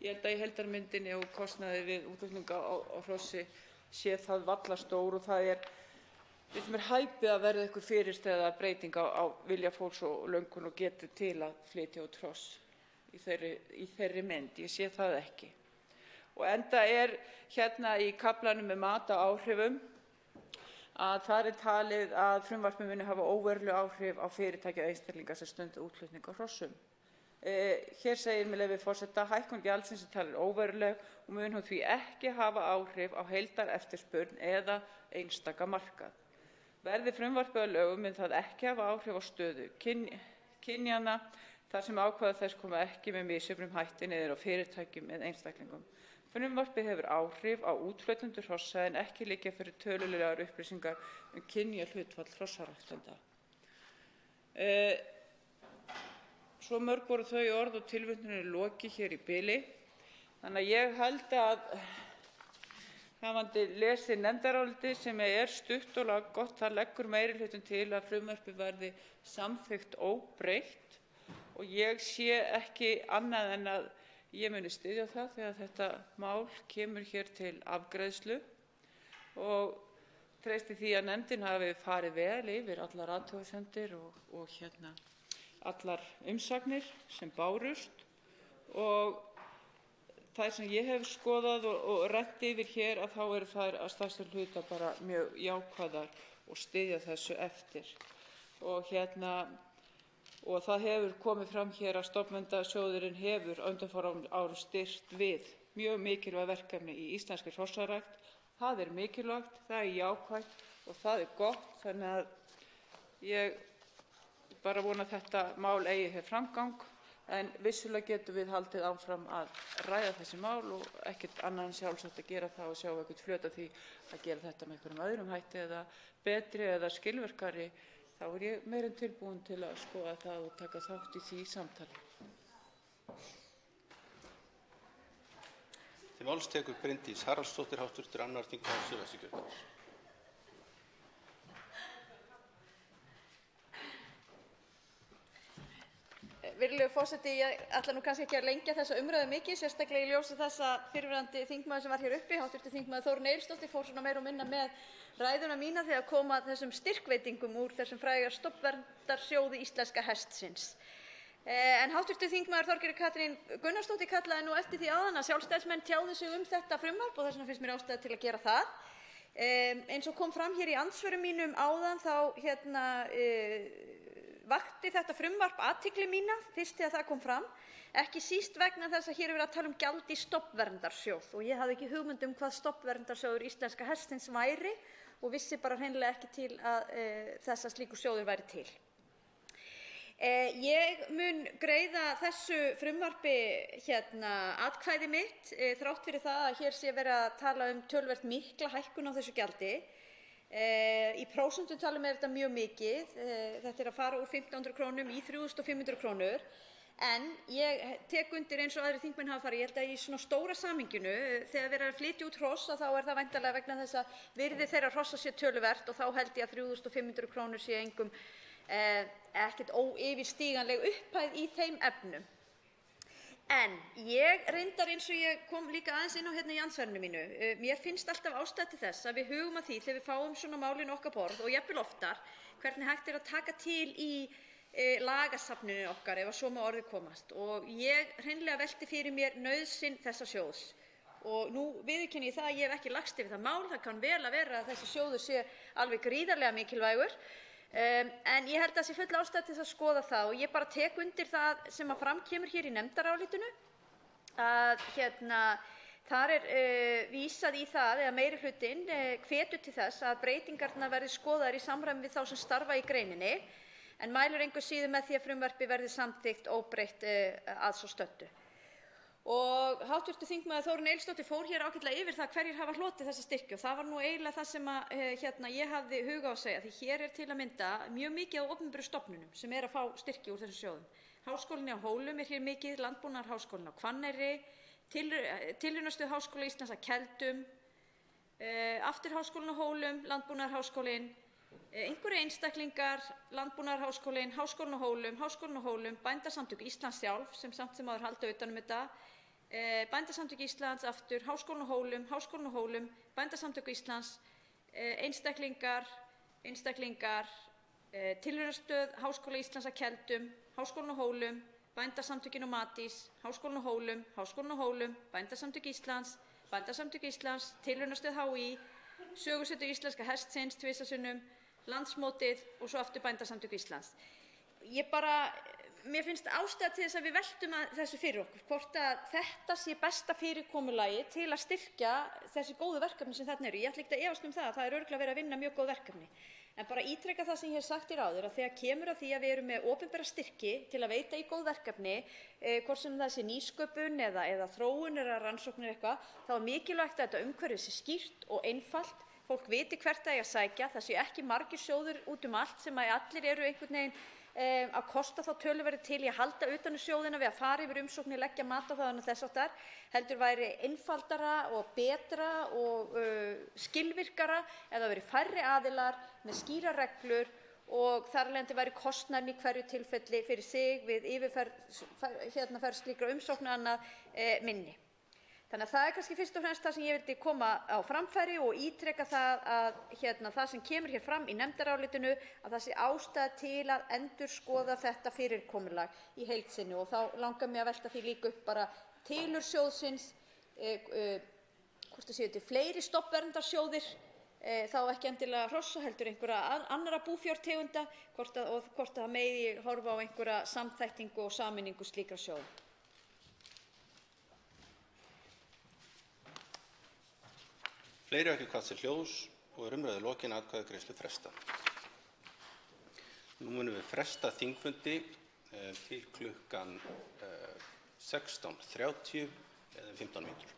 Ég held að í heildarmyndinni og kostnaði við útflutninga á hrossi sé það varla stór og það hæpið að verða einhver fyrirstaða breyting á vilja fólks og löngun og getu til að flytja út hross í þeirri mynd. Ég sé það ekki. Og enda hérna í kaflanum með mat á áhrifum að þar talið að frumvarpið muni hafa óveruleg áhrif á fyrirtæki og einstaklinga sem stunda útflutning á hrossum. Hér segir með leyfi forseta: hækkun gjaldsins talin óveruleg og mun hún því ekki hafa áhrif á heildareftirspurn eða einstaka markað. Verði frumvarpið að lögum mun það ekki hafa áhrif á stöðu kynjanna þar sem ákvæði þess koma ekki með misjöfnum hætti niður á fyrirtækjum eða einstaklingum. Frumvarpið hefur áhrif á útflytjendur hrossa en ekki liggja fyrir tölulegar upplýsingar kynjahlutfall hrossaræktenda. Svo mörg voru þau orð og tilvitnuninni lokið hér í bili. Þannig að ég held að hafandi lesið nefndarálitið sem stutt og laggott, þar leggur meirihlutinn til að frumvarpið verði samþykkt óbreytt og ég sé ekki annað en að ég muni styðja það þegar þetta mál kemur hér til afgreiðslu og treysti því að nefndin hafi farið vel yfir allar athugasemdir og allar umsagnir sem bárust og þær sem ég hef skoðað og rætt yfir hér að þá eru þær að stærstum hluta bara mjög jákvæðar og styðja þessu eftir. Og það hefur komið fram hér að stofnverndarsjóðurinn hefur undanfarin árum styrkt við mjög mikilvæg verkefni í íslenskri hrossarækt. Það mikilvægt, það jákvætt og það gott, þannig að ég bara vona að þetta mál eigi hér framgang, en vissulega getum við haldið áfram að ræða þessi mál og ekkert annað en sjálfsagt að gera það og sjá eitthvað flöt að því að gera þetta með einhverjum öðrum hætti eða betri eða skilvirkari. Þá ég meira en tilbúin til að skoða það og taka þátt í því samtali. Til máls tekur Bryndís Haraldsdóttir, hv. 2. þingmaður Suðvesturkjördæmis. Virðulegur forseti, ég ætla nú kannski ekki að lengja þessa umræðu mikið, sérstaklega í ljósi þess að fyrrverandi þingmaður sem var hér uppi, hv. þingmaður Þórunn Egilsdóttir, fór svona meira og minna með ræðuna mína þegar kom að þessum styrkveitingum úr þessum fræga stofnverndarsjóði íslenska hestsins. En hv. þingmaður Þorgerður Katrín Gunnarsdóttir kallaði nú eftir því áðan að Sjálfstæðismenn tjáðu sig þetta frumvarp og þess vegna finnst mér ástæða til að gera það. Eins og kom fram hér í andsvörum mínum áðan þá vakti þetta frumvarp athygli mína fyrst þegar það kom fram, ekki síst vegna þess að hér verið að tala gjald í stofnverndarsjóð og ég hafði ekki hugmynd hvað stofnverndarsjóður íslenska hestsins væri og vissi bara hreinlega ekki til að þessa slíkur sjóður væri til. Ég mun greiða þessu frumvarpi atkvæði mitt þrátt fyrir það að hér sé verið að tala töluvert mikla hækkun á þessu gjaldi. Í prósentutalum er þetta mjög mikið. Þetta er að fara úr 1.500 krónum í 3.500 krónur. En ég tek undir eins og aðrir þingmenn hafa farið, ég held að í svona stóra samhenginu, þegar verið að flytja út hross, þá er það væntanlega vegna þess að virði þeirra hrossa sé töluvert og þá held ég að 3.500 krónur sé engum ekkert óyfirstíganleg upphæð í þeim efnum. En ég reyndar, eins og ég kom líka aðeins inn á hérna í andsvarinu mínu, mér finnst alltaf ástæða til þess að við hugum að því þegar við fáum svona málin okkar borð og jafnvel oftar, hvernig hægt er að taka til í lagasafninu okkar, ef svo má orði komast. Og ég hreinlega velti fyrir mér nauðsyn þessa sjóðs. Og nú viðurkenni ég það að ég hef ekki lagst yfir það mál. Það kann vel að vera að þessi sjóður sé alveg gríðarlega mikilvægur. En ég held að það sé full ástæða til að skoða það og ég bara tek undir það sem að fram kemur hér í nefndarálitinu að þar er vísað í það, eða meirihlutinn hvetur til þess að breytingarnar verði skoðaðar í samræmi við þá sem starfa í greininni en mælir engu síður með því að frumvarpið verði samþykkt óbreytt að svo stöddu. Og hv. þingmaður Þórunn Egilsdóttir fór hér ágætlega yfir það hverjir hafa hlotið þessa styrki og það var nú eiginlega það sem ég hafði hug á að segja, því hér er til að mynda mjög mikið af opinberum stofnunum sem er að fá styrki úr þessum sjóðum. Háskólinn á Hólum er hér mikið, Landbúnaðarháskólinn á Hvanneyri, Tilraunastöð Háskóla Íslands að Keldum, aftur Háskólinn á Hólum, Landbúnaðarháskólinn, einhverjir einstaklingar, Landbúnaðarháskólinn, Háskólinn á Hólum, Bændasamtök Íslands sjálf sem samt sem áður halda utan þetta, Bændasamtök Íslands aftur, Háskólinn á Hólum, Bændasamtök Íslands, einstaklingar, Tilraunastöð Háskóla Íslands að Keldum, Háskólinn á Hólum, Bændasamtökin og Matís, Háskólinn á Hólum, Bændasamtök Íslands, Tilraunastöð HÍ, Sögusetur íslenska hestsins tvisvar sinnum, Landsmótið og svo aftur Bændasamtök Íslands. Mér finnst ástæða til þess að við veltum þessu fyrir okkur, hvort að þetta sé besta fyrirkomulagi til að styrkja þessi góðu verkefni sem þarna eru. Ég ætla ekkert að efast það að það er örugglega verið að vinna mjög góð verkefni. En bara ítreka það sem ég hef sagt hér áður að þegar kemur að því að við erum með opinbera styrki til að veita í góð verkefni, hvort sem það sé nýsköpun eða þróun eða rannsóknir eitthvað, þá er mikilvægt að þetta umhverfi sé skýrt og einfalt, fólk viti hvert það eigi að sækja, það sé ekki margir sjóðir út allt sem að allir eru einhvern veginn að kosta þá töluverði til í að halda utan sjóðina við að fara yfir umsóknir, leggja mat á það og þess háttar, heldur væri einfaldara og betra og skilvirkara ef það væri færri aðilar með skýrar reglur og þar af leiðandi væri kostnaðurinn í hverju tilfelli fyrir sig við yfirferð slíkra umsókna annað minni. Þannig að það er kannski fyrst og fremst það sem ég vildi koma á framfæri og ítreka það að það sem kemur hér fram í nefndarálitinu að það sé ástæða til að endurskoða þetta fyrirkomulag í heild sinni og þá langar mig að velta því líka upp bara tilurð sjóðsins, hvort það séu til fleiri stofnverndarsjóðir, þá ekki endilega hrossa heldur einhverja annarra búfjártegunda, hvort það megi horfa á einhverja samþættingu og sameiningu slíkra sjóða. Fleiri hafa ekki kvatt sér hljóðs og er umræðu lokin atkvæðagreiðslu frestað. Nú munum við fresta þingfundi til klukkan 16:30 eða 15 mínútur.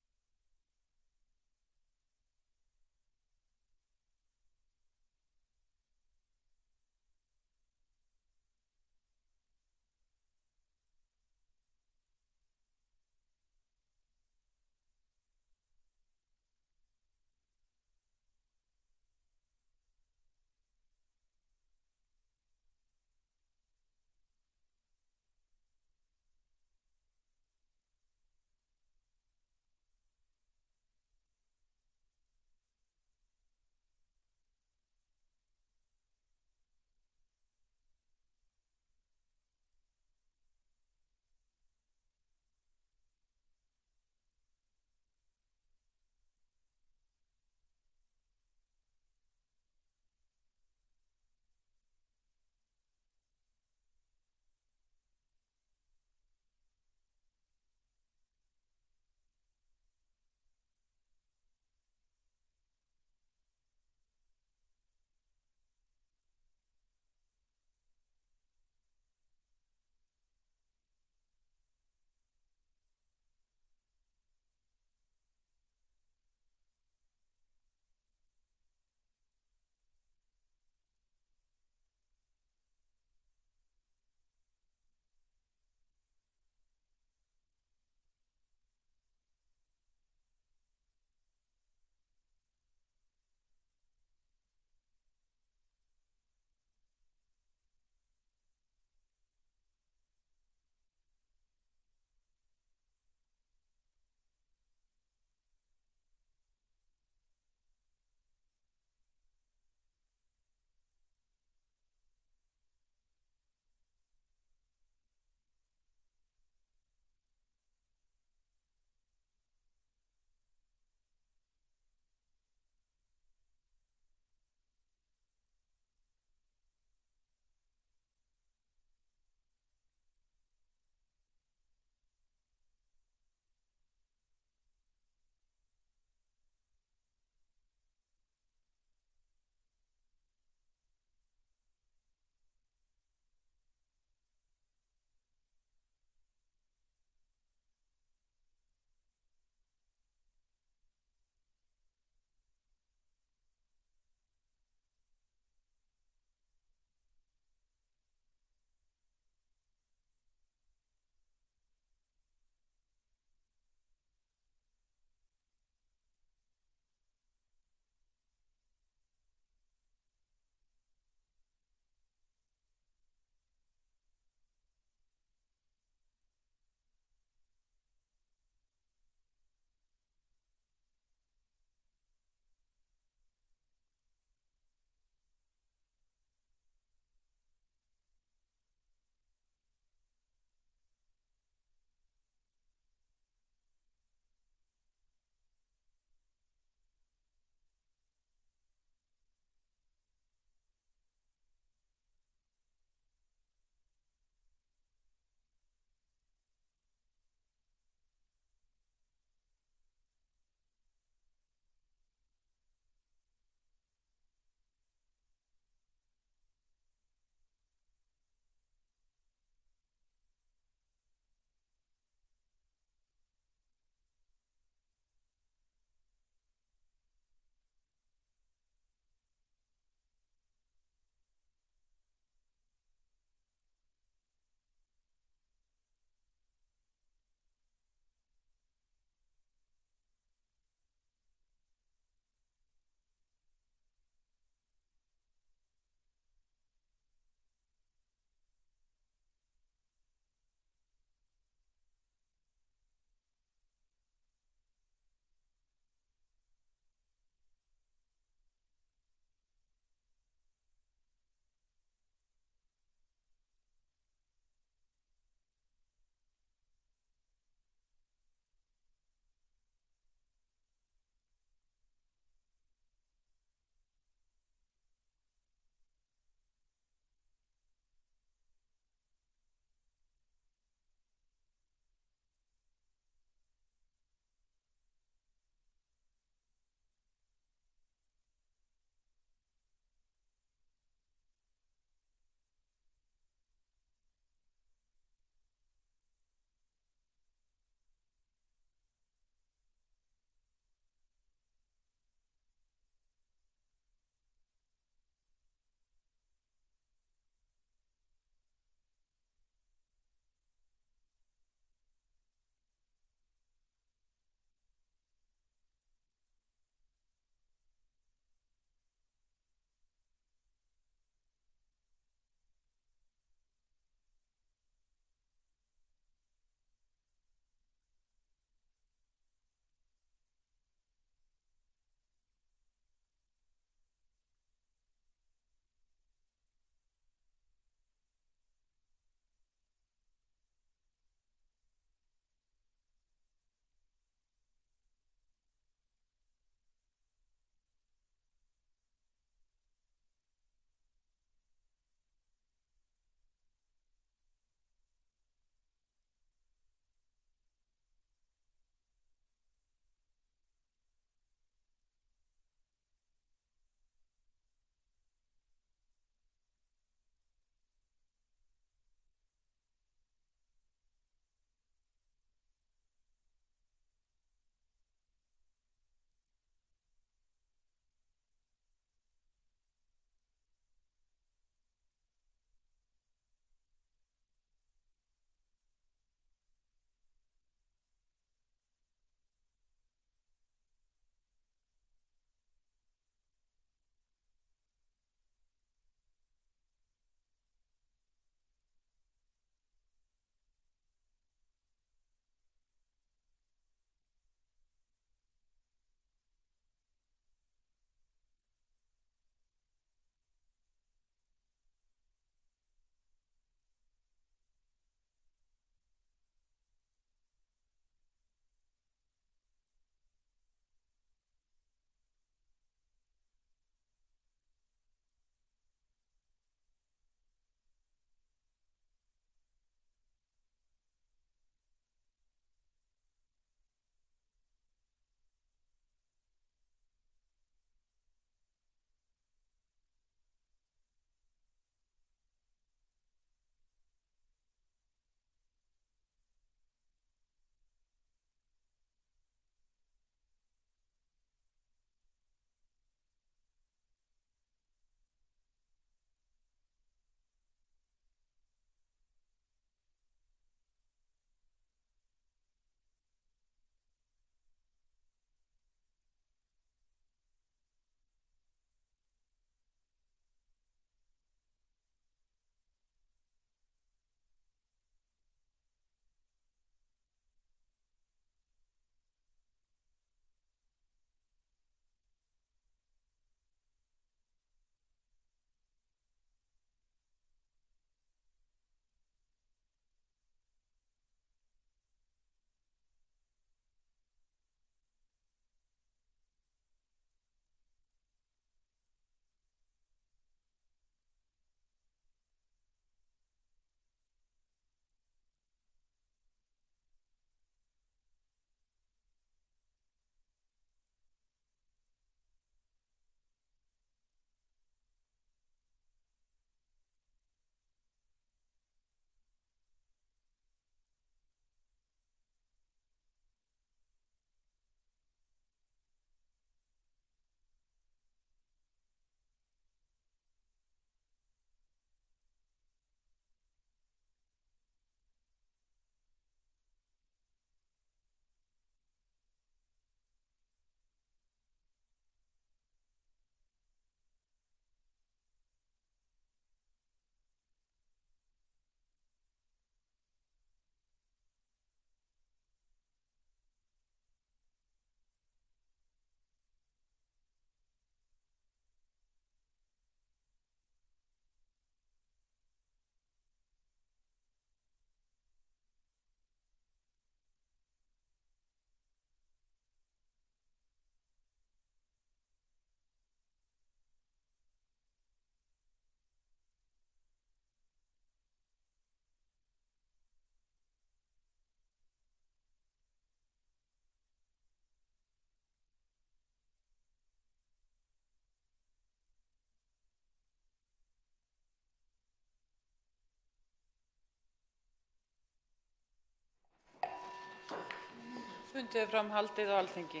Fundið er fram haldið á Alþingi.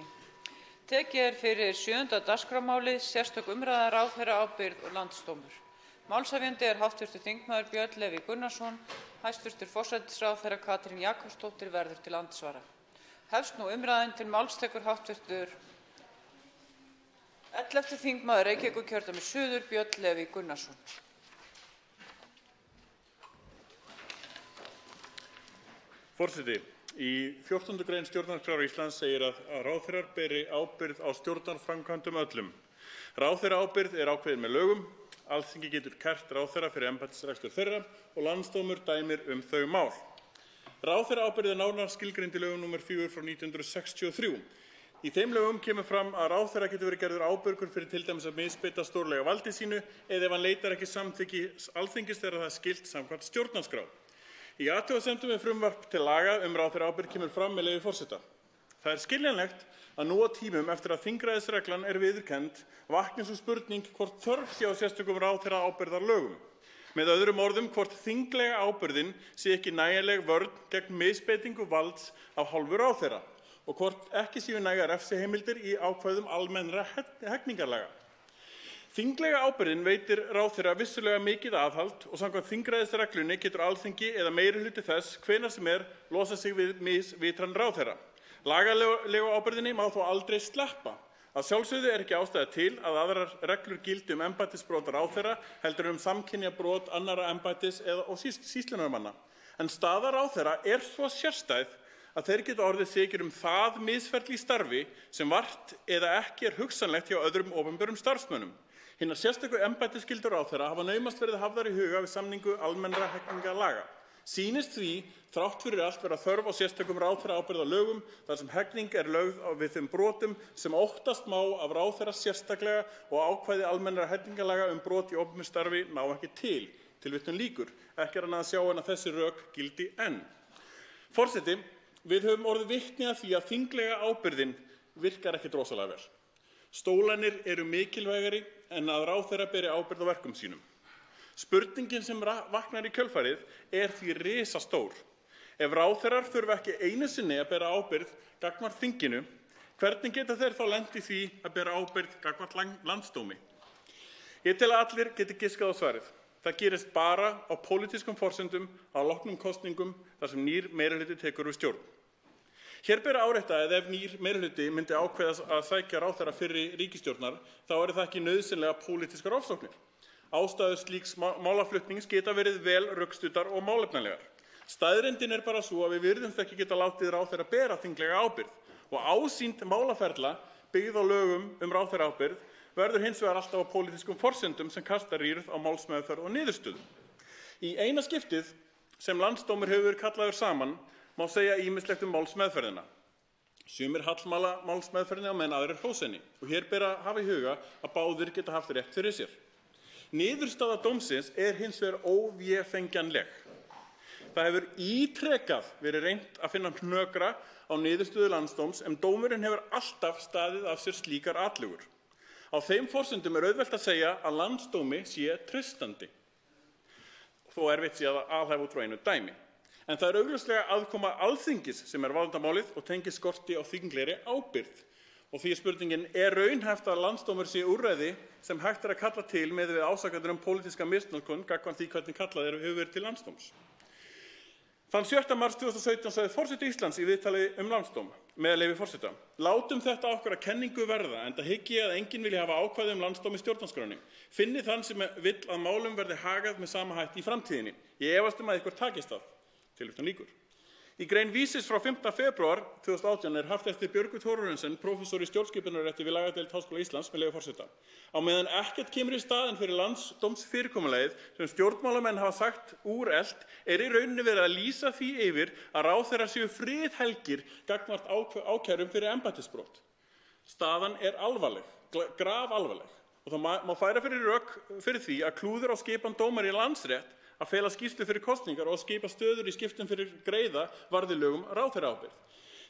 Tekið er fyrir 7. dagskrármálið sérstök umræða ráðherraábyrgð og landsdómur. Málshefjandi er hv. þingmaður Björn Leví Gunnarsson. Hæstv. forsætisráðherra Katrín Jakobsdóttir verður til andsvara. Hefst nú umræðan. Til máls tekur hv. 11. þingmaður Reykjavíkurkjördæmis suður Björn Leví Gunnarsson. Forseti. Í 14. grein stjórnarskrár Íslands segir að ráðherrar beri ábyrgð á stjórnarframkvæmdum öllum. Ráðherraábyrgð er ákveðin með lögum. Alþingi getur kært ráðherra fyrir embættisrekstur þeirra og landsdómur dæmir þau mál. Ráðherraábyrgð er nánar skilgreind í lögum nr. 4/1963. Í þeim lögum kemur fram að ráðherra getur verið gerður ábyrgur fyrir til dæmis að misbeita stórlega valdi sínu eða ef hann leitar ekki samþykkis Alþingis þegar það er skylt samkvæmt stjórnarskrá. Í athugasemdum við frumvarp til laga ráðherraábyrgð kemur fram með leyfi forseta. Það er skiljanlegt að nú á tímum eftir að þingræðisreglan er viðurkennd vakni sú spurning hvort þörf sé á sérstökum ráðherraábyrgðarlögum. Með öðrum orðum hvort þinglega ábyrgðin sé ekki nægjanleg vörn gegn misbeitingu valds af hálfu ráðherra og hvort ekki séu nægar refsiheimildir í ákvæðum almennra hegningarlaga. Þinglega ábyrgðin veitir ráðherra vissulega mikið aðhald og samkvæmt þingræðisreglunni getur Alþingi eða meirihluti þess hvenær sem losað sig við misvitran ráðherra. Lagalegu ábyrgðinni má þó aldrei sleppa. Að sjálfsögðu er ekki ástæða til að aðrar reglur gildi embættisbrot ráðherra heldur samkynjabrot annarra embættis og sýslunarmanna. En staða ráðherra er svo sérstæð að þeir geta orðið sekir það misferli í starfi sem vart eða ekki er hugsanlegt hjá öðrum opinberum starfsmönnum. Hinar sérstöku embættisskyldur ráðherra hafa naumast verið hafðar í huga við samningu almennra hegningarlaga. Sýnist því, þrátt fyrir allt vera þörf á sérstökum ráðherraábyrgðarlögum þar sem hegning er lögð við þeim brotum sem óttast má af ráðherra sérstaklega og ákvæði almennra hegningarlaga brot í opinberu starfi ná ekki til. Tilvitnun lýkur. Ekki er annað að sjá en að þessi rök gildi enn. Forseti, við höfum orðið vitni að því að þinglega ábyrgðin virkar ekki rosalega vel. Stólarnir eru mikilvægari en að ráðherra beri ábyrgð á verkum sínum. Spurningin sem vaknar í kjölfarið er því risastór. Ef ráðherrar þurfa ekki einu sinni að bera ábyrgð gagnvart þinginu, hvernig geta þeir þá lent í því að bera ábyrgð gagnvart landsdómi? Ég tel að allir geti giskað á svarið. Það gerist bara á pólitískum forsendum á loknum kosningum þar sem nýr meirihluti tekur við stjórn. Hér ber að árétta að ef nýr meirihluti myndi ákveða að sækja ráðherra fyrri ríkisstjórnar, þá eru það ekki nauðsynlega pólitískar ofsóknir. Ástæður slíks málaflutnings geta verið vel rökstuddar og málefnalegar. Staðreyndin er bara svo að við virðumst ekki geta látið ráðherra bera þinglega ábyrgð og ásýnd málaferla byggð á lögum ráðherraábyrgð verður hins vegar alltaf á pólitískum forsendum sem kastar rýrð á málsmeðferð og niðurstöðu. Í eina skiptið sem landsdómur hefur verið kallaður saman má segja ýmislegt málsmeðferðina. Sumir hallmæla málsmeðferðinni á meðan aðrir hrósa henni og hér ber að hafa í huga að báðir geta haft rétt fyrir sér. Niðurstaða dómsins er hins vegar óvéfengjanleg. Það hefur ítrekað verið reynt að finna hnökra á niðurstöðu landsdóms en dómurinn hefur alltaf staðið af sér slíkar atlögur. Á þeim forsendum er auðvelt að segja að landsdómi sé treystandi. Þó erfitt sé að alhæfa út frá einu dæmi. En það er augljóslega aðkoma Alþingis sem er vandamálið og tengist skorti á þinglegri ábyrgð. Og því er spurningin, er raunhæft að landsdómur sé úrræði sem hægt er að kalla til með við ásakanir pólitíska misnotkun gagnvart því hvernig kallað hefur verið til landsdóms. Þann 7. mars 2017 sagði forseti Íslands í viðtali landsdóm með leyfi forseta: Látum þetta okkur að kenningu verða, enda hygg ég að enginn vilji hafa ákvæði landsdóm í stjórnarskránni. Finni þann sem vill að málum verði hagað með sama hætti í framtíðinni. Ég efast að ykkur takist það. Tilvitnun lýkur. Í grein Vísis frá 5. febrúar 2018 er haft eftir Björgu Thorarensen, prófessor í stjórnskipunarrétti við lagadeild Háskóla Íslands með leyfi forseta. Á meðan ekkert kemur í staðinn fyrir landsdómsfyrirkomulagið sem stjórnmálamenn hafa sagt úrelt, er í rauninni verið að lýsa því yfir að ráðherrar séu friðhelgir gagnvart ákærum fyrir embættisbrot. Staðan er alvarleg, grafalvarleg, og það má færa fyrir rök fyrir því að klúður á skipan dómara í Landsrétt að fela skýrslu fyrir kosningar og að skipa stöður í skiptum fyrir greiða varði lögum ráðherraábyrgð.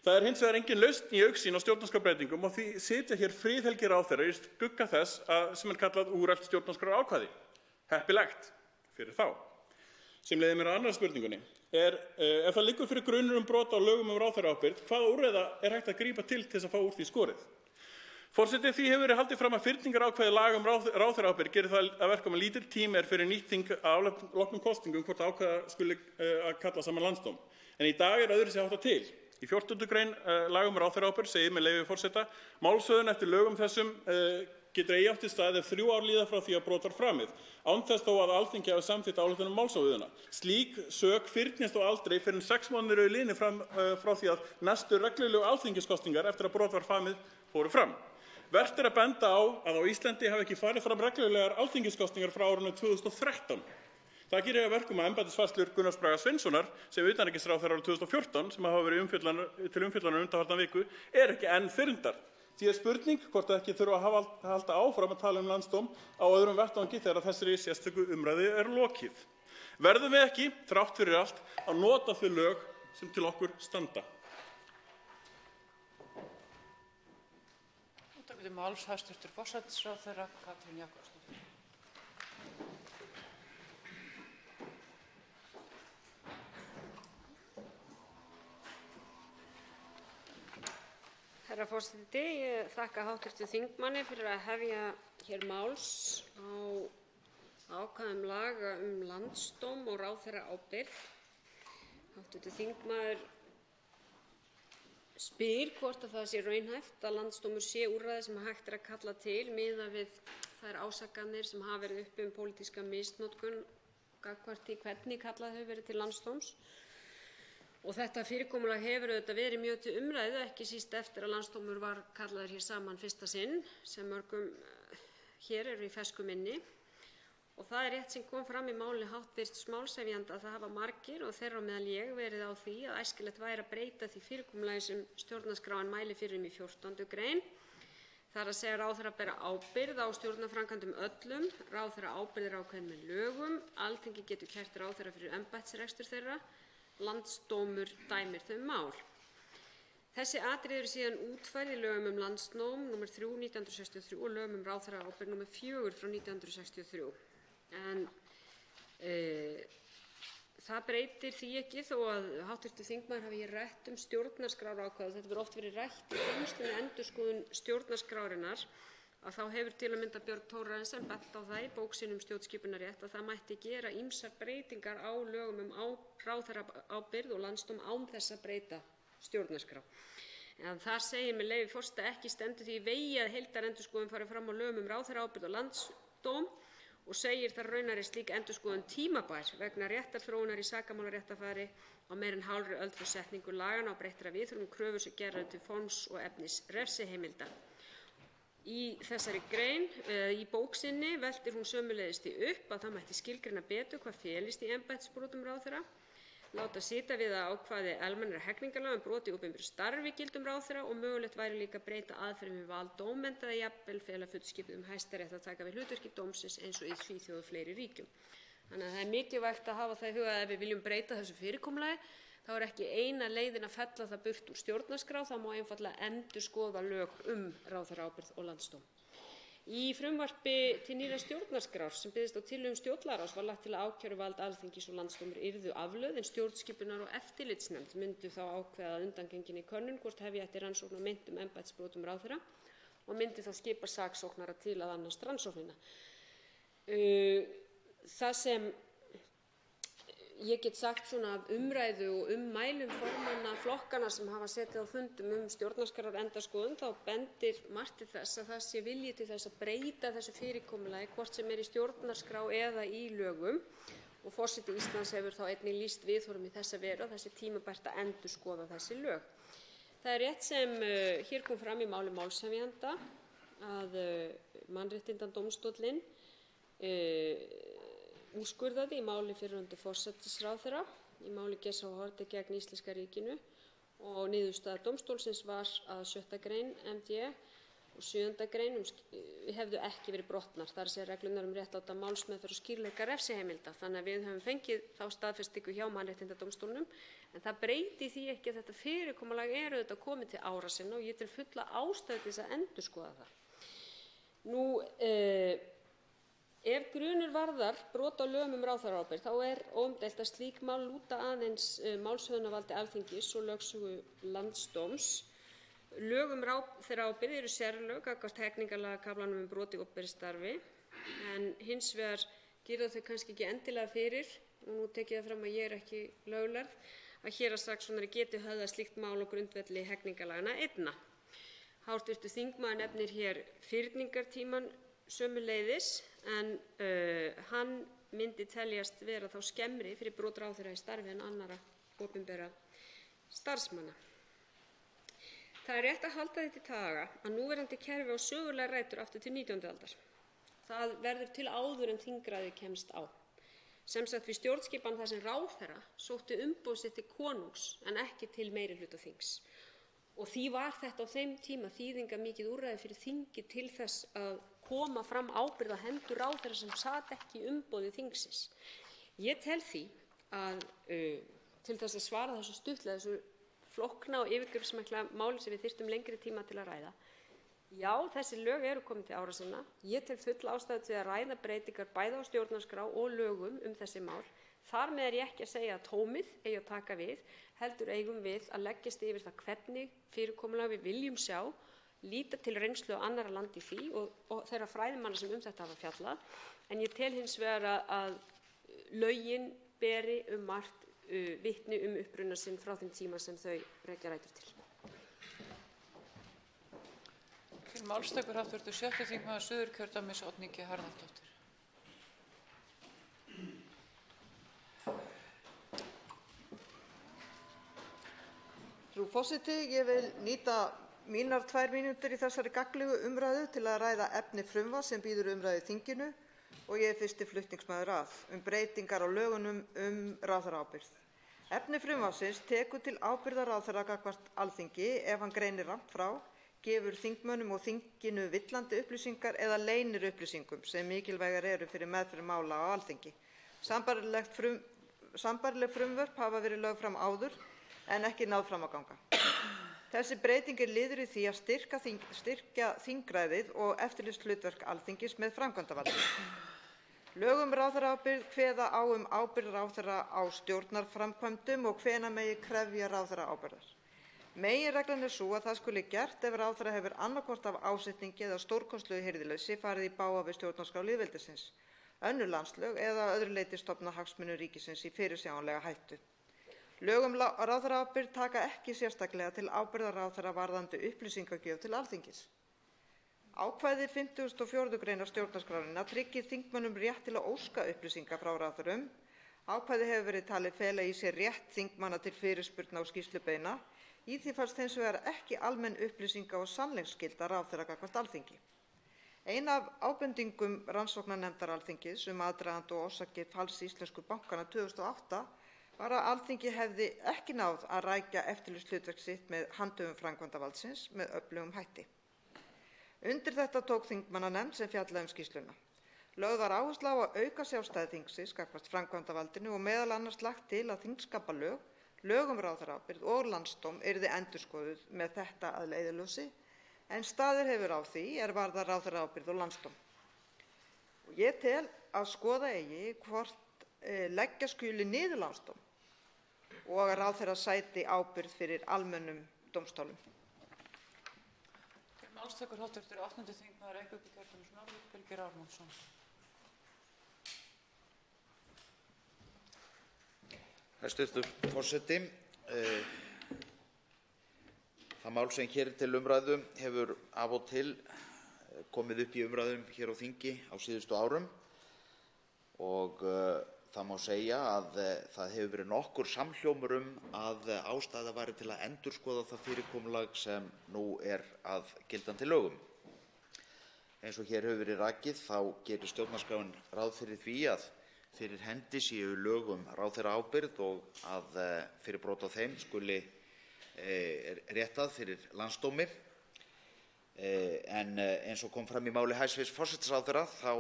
Það er hins vegar engin lausn í augsýn á stjórnarskrárbreytingum og því sitja hér friðhelgir ráðherrar í skugga þess sem er kallað úrelt stjórnarskrárákvæði. Heppilegt fyrir þá. Sem leiðir mér að annarri spurningunni. ef það liggur fyrir grunur brot á lögum ráðherraábyrgð, hvaða úrræða hægt að grípa til þess að fá úr því skorið? Forseti, því hefur verið haldið fram að fyrningarákvæði laga ráðherraábyrgð gerir það að verkum að lítill tími fyrir nýtt þing að loknum kosningum hvort ákveða skuli að kalla saman landsdóm. En í dag öðruvísi háttað til. Í 14. grein laga ráðherraábyrgð segir með leyfi forseta: málshöfðun eftir lögum þessum getur eigi átt sér stað ef 3 ár líða frá því að brot var framið, án þess þó að Alþingi hafi samþykkt ályktun málshöfðunina. Slík sök fyrnist þó aldrei fyrr en 6 mánuðir eru liðnir frá því að næstu reglulegu alþingiskosningar eftir að brot var framið fóru fram. Vert að benda á að á Íslandi hafi ekki farið fram reglulegar alþingiskosningar frá árinu 2013. Það gerir að verkum að embættisfærslur Gunnars Braga Sveinssonar sem utanríkisráðherra árið 2014, sem hafa verið til umfjöllunar undanfarna viku, ekki enn fyrndar. Því spurning hvort ekki þurfa að halda áfram að tala landsdóm á öðrum vettvangi þegar þessari sérstöku umræðu lokið. Verðum við ekki, þrátt fyrir allt, að nota þau lög sem til okkur standa? Hæstvirtur forsætisráðherra Katrín Jakobsdóttir. Herra forseti, ég þakka hv. þingmanni fyrir að hefja hér máls á ákvæðum laga landsdóm og ráðherraábyrgð. Hv. þingmaður spyr hvort að það sé raunhæft að landsdómur sé úrræði sem hægt að kalla til miðað við þær ásakanir sem hafa verið uppi pólitíska misnotkun gagnvart því hvernig kallað hefur verið til landsdóms. Og þetta fyrirkomulag hefur auðvitað verið mjög til umræðu, ekki síst eftir að landsdómur var kallaður hér saman fyrsta sinn, sem mörgum hér eru í fersku minni. Og það rétt sem kom fram í máli hv. málshefjanda að það hafa margir, og þeirra á meðal ég, verið á því að æskilegt væri að breyta því fyrirkomulagi sem stjórnarskráin mælir fyrir í 14. grein. Það er að segja ráðherra bera ábyrgð á stjórnarframkvæmdum öllum, ráðherra ábyrgð ákveðin með lögum, Alþingi getur kært ráðherra fyrir embættisrekstur þeirra, landsdómur dæmir þau mál. Þessi atriði eru síðan útfærð í lögum landsdóm nr. 3/1963 og lögum ráðherraábyrgð nr. 4/1963. En það breytir því ekki þó að hv. þingmaður hafi hér rætt stjórnarskrárákvæði. Þetta hefur oft verið rætt í tengslum við endurskoðun stjórnarskrárinnar, að þá hefur til að mynda Björn Thorarensen bent á það í bók sinni stjórnskipunarrétt að það mætti gera ýmsar breytingar á lögum ráðherraábyrgð og landsdóm án þess að breyta stjórnarskrá. En þar segir með leyfi forseta: ekki stendur því í vegi að heildarendurskoðun fari fram á lögum ráðherraábyrgð og landsdóm, og segir þar raunar slík endurskoðun tímabær vegna réttarþróunar í sakamálaréttarfari á meira en hálfri öld frá setningu laganna og breyttra viðhorfum kröfur sem gerðar til forms og efnis refsiheimilda. Í þessari grein, í bók sinni, veltir hún sömuleiðis því upp að það mætti skilgreina betur hvað felist í embættisbrotum ráðherra, láta sitja við að ákvæði almennra hegningarlaga brot í opinberu starfi gildum ráðherra og mögulegt væri líka að breyta aðferðum við val dómenda eða jafnvel fela fullskipuðum Hæstarétt að taka við hlutverki dómsins eins og í Svíþjóð og fleiri ríkjum. Þannig að það er mikilvægt að hafa það í huga að ef við viljum breyta þessu fyrirkomulagi þá er ekki eina leiðin að fella það burt úr stjórnarskrá, það má einfaldlega endurskoða lög ráðherraábyrgð og landsdóm. Í frumvarpi til nýrrar stjórnarskrár sem byggðist á tillögum stjórnlagaráðs var lagt til að ákæruvald Alþingis og landsdómur yrðu aflögð en stjórnskipunar- og eftirlitsnefnd myndu þá ákveða að undangenginni könnun hvort hefja ætti rannsókn á meintum embættisbrotum ráðherra og myndi þá skipa saksóknara til að annast rannsóknina. Það sem ég get sagt svona af umræðu og ummælum formanna flokkanna sem hafa setið á fundum stjórnarskrárendurskoðun, þá bendir margt til þess að það sé vilji til þess að breyta þessu fyrirkomulagi hvort sem í stjórnarskrá eða í lögum, og forseti Íslands hefur þá einnig lýst viðhorfum í þessa veru að þessi tímabært að endurskoða þessi lög. Það er rétt sem hér kom fram í máli málshefjanda að Mannréttindadómstóllinn úrskurðaði í máli fyrrverandi forsætisráðherra í máli Geirs H. Haarde gegn íslenska ríkinu og niðurstaða dómstólsins var að 6. grein MD og 7. grein hefðu ekki verið brotnar, það er að segja reglurnar réttláta málsmeðferð og skýrleika refsiheimilda. Þannig að við höfum fengið þá staðfestingu hjá Mannréttindadómstólnum, en það breyti því ekki að þetta fyrirkomulag auðvitað komið til ára sinna og ég tel fulla ástæðu til þess að endurskoða það. Nú Ef grunur varðar brot á lögum ráðherraábyrgð þá er óumdeilt að slík mál lúta aðeins málshöfðunarvaldi Alþingis og lögsögu Landsdóms. Lög ráðherraábyrgð eru sérlög gagnvart hegningarlagakaflanum brot í opinberu starfi en hins vegar gera þau kannski ekki endilega fyrir, og nú tek ég það fram að ég er ekki löglærð, að héraðssaksóknari geti höfðað slíkt mál á grundvelli hegningarlaganna einna. Hv. þingmaður nefnir hér fyrningartímann sömuleiðis en hann myndi teljast vera þá skemmri fyrir brot ráðherra í starfi en annarra opinberra starfsmanna. Það er rétt að halda því til haga að núverandi kerfi á sögulegar rætur aftur til 19. aldar. Það verður til áður en þingræði kemst á. Sem sagt við stjórnskipan þar sem ráðherra sótti umboð sitt til konungs en ekki til meirihluta þings. Og því var þetta á þeim tíma þýðingarmikið úrræði fyrir þingið til þess að koma fram ábyrgð á hendur ráðherra sem sat ekki í umboði þingsins. Ég tel því að til þess að svara þessu stuttlega, þessu flókna og yfirgripsmikla máli sem við þyrftum lengri tíma til að ræða. Já, þessi lög eru komin til ára sinna. Ég tel full ástæðu til að ræða breytingar bæði á stjórnarskrá og lögum þessi mál. Þar með er ég ekki að segja að tómið eigi að taka við, heldur eigum við að leggjast yfir það hvernig fyrirkomulag við viljum sjá, líta til reynslu á annarra landi í því og þeirra fræðimanna sem þetta hafa fjallað. En ég tel hins vegar að lögin beri margt vitni uppruna sinn frá þeim tíma sem þau rekja rætur til. Til máls tekur hv. 6. þingmaður Suðurkjördæmis Oddný G. Harðardóttir. Frú forseti, ég vil nýta mínar 2 mínútur í þessari gagnlegu umræðu til að ræða efni frumvarps sem bíður umræðu í þinginu og ég er fyrsti flutningsmaður að breytingar á lögunum ráðherraábyrgð. Efni frumvarpsins tekur til ábyrgðar ráðherra gagnvart Alþingi ef hann greinir rangt frá, gefur þingmönnum og þinginu villandi upplýsingar eða leynir upplýsingum sem mikilvægar eru fyrir meðferð mála á Alþingi. Sambærileg frumvörp hafa verið lögð fram áður en ekki náð fram að ganga. Þessi breyting er liður í því að styrkja þingræðið og eftirlitshlutverk Alþingis með framkvæmdarvaldinu. Lög ráðherraábyrgð kveða á ábyrgð ráðherra á stjórnarframkvæmdum og hvenær megi krefja ráðherra ábyrgðar. Meginreglan er sú að það skuli gert ef ráðherra hefur annaðhvort af ásetningi eða stórkostlegu hirðuleysi farið í bága við stjórnarskrá lýðveldisins, önnur landslög eða að öðru leyti stofna hagsmuni ríkisins í fyrirsjáanlega hættu. Lög ráðherraábyrgð taka ekki sérstaklega til ábyrgðar ráðherra varðandi upplýsingagjöf til Alþingis. Ákvæði 54. greinar stjórnarskrárinnar tryggir þingmönnum rétt til að óska upplýsinga frá ráðherrum. Ákvæðið hefur verið talið fela í sér rétt þingmanna til fyrirspurna og skýrslubeiðna. Í því felst hins vegar ekki almenn upplýsinga- og sannleiksskylda ráðherra gagnvart Alþingi. Ein af ábendingum rannsóknarnefndar Alþingis aðdraganda og orsakir falls íslensku bankanna 2008 var að Alþingi hefði ekki náð að rækja eftirlitshlutverk sitt með handhöfum framkvæmdarvaldsins með öflugum hætti. Undir þetta tók þingmannanefnd sem fjallaði skýrsluna. Lögð var áhersla á að auka sjálfstæði þingsins gagnvart framkvæmdarvaldinu og meðal annars lagt til að þingskapalög, lög ráðherraábyrgð og landsdóm yrði endurskoðuð með þetta að leiðarljósi, en staðið hefur á því varðar ráðherraábyrgð og landsdóm. Ég tel að skoða eigi hvort leggja skuli niður landsdóm og að ráðherra sæti ábyrgð fyrir almennum dómstólum. Til máls tekur hv. 8. þingmaður Reykjavíkurkjördæmis norður, Birgir Ármannsson. Hæstv. forseti. Það mál sem hér er til umræðu hefur af og til komið upp í umræðum hér á þingi á síðustu árum og það má segja að það hefur verið nokkur samhljómur að ástæða væri til að endurskoða það fyrirkomulag sem nú er að gildandi lögum. Eins og hér hefur verið rakið þá gerir stjórnarskráin ráð fyrir því að fyrir hendi séu lög ráðherraábyrgð og að fyrir brot á þeim skuli réttað fyrir landsdómi. En eins og kom fram í máli hæstv. Forsætisráðherra þá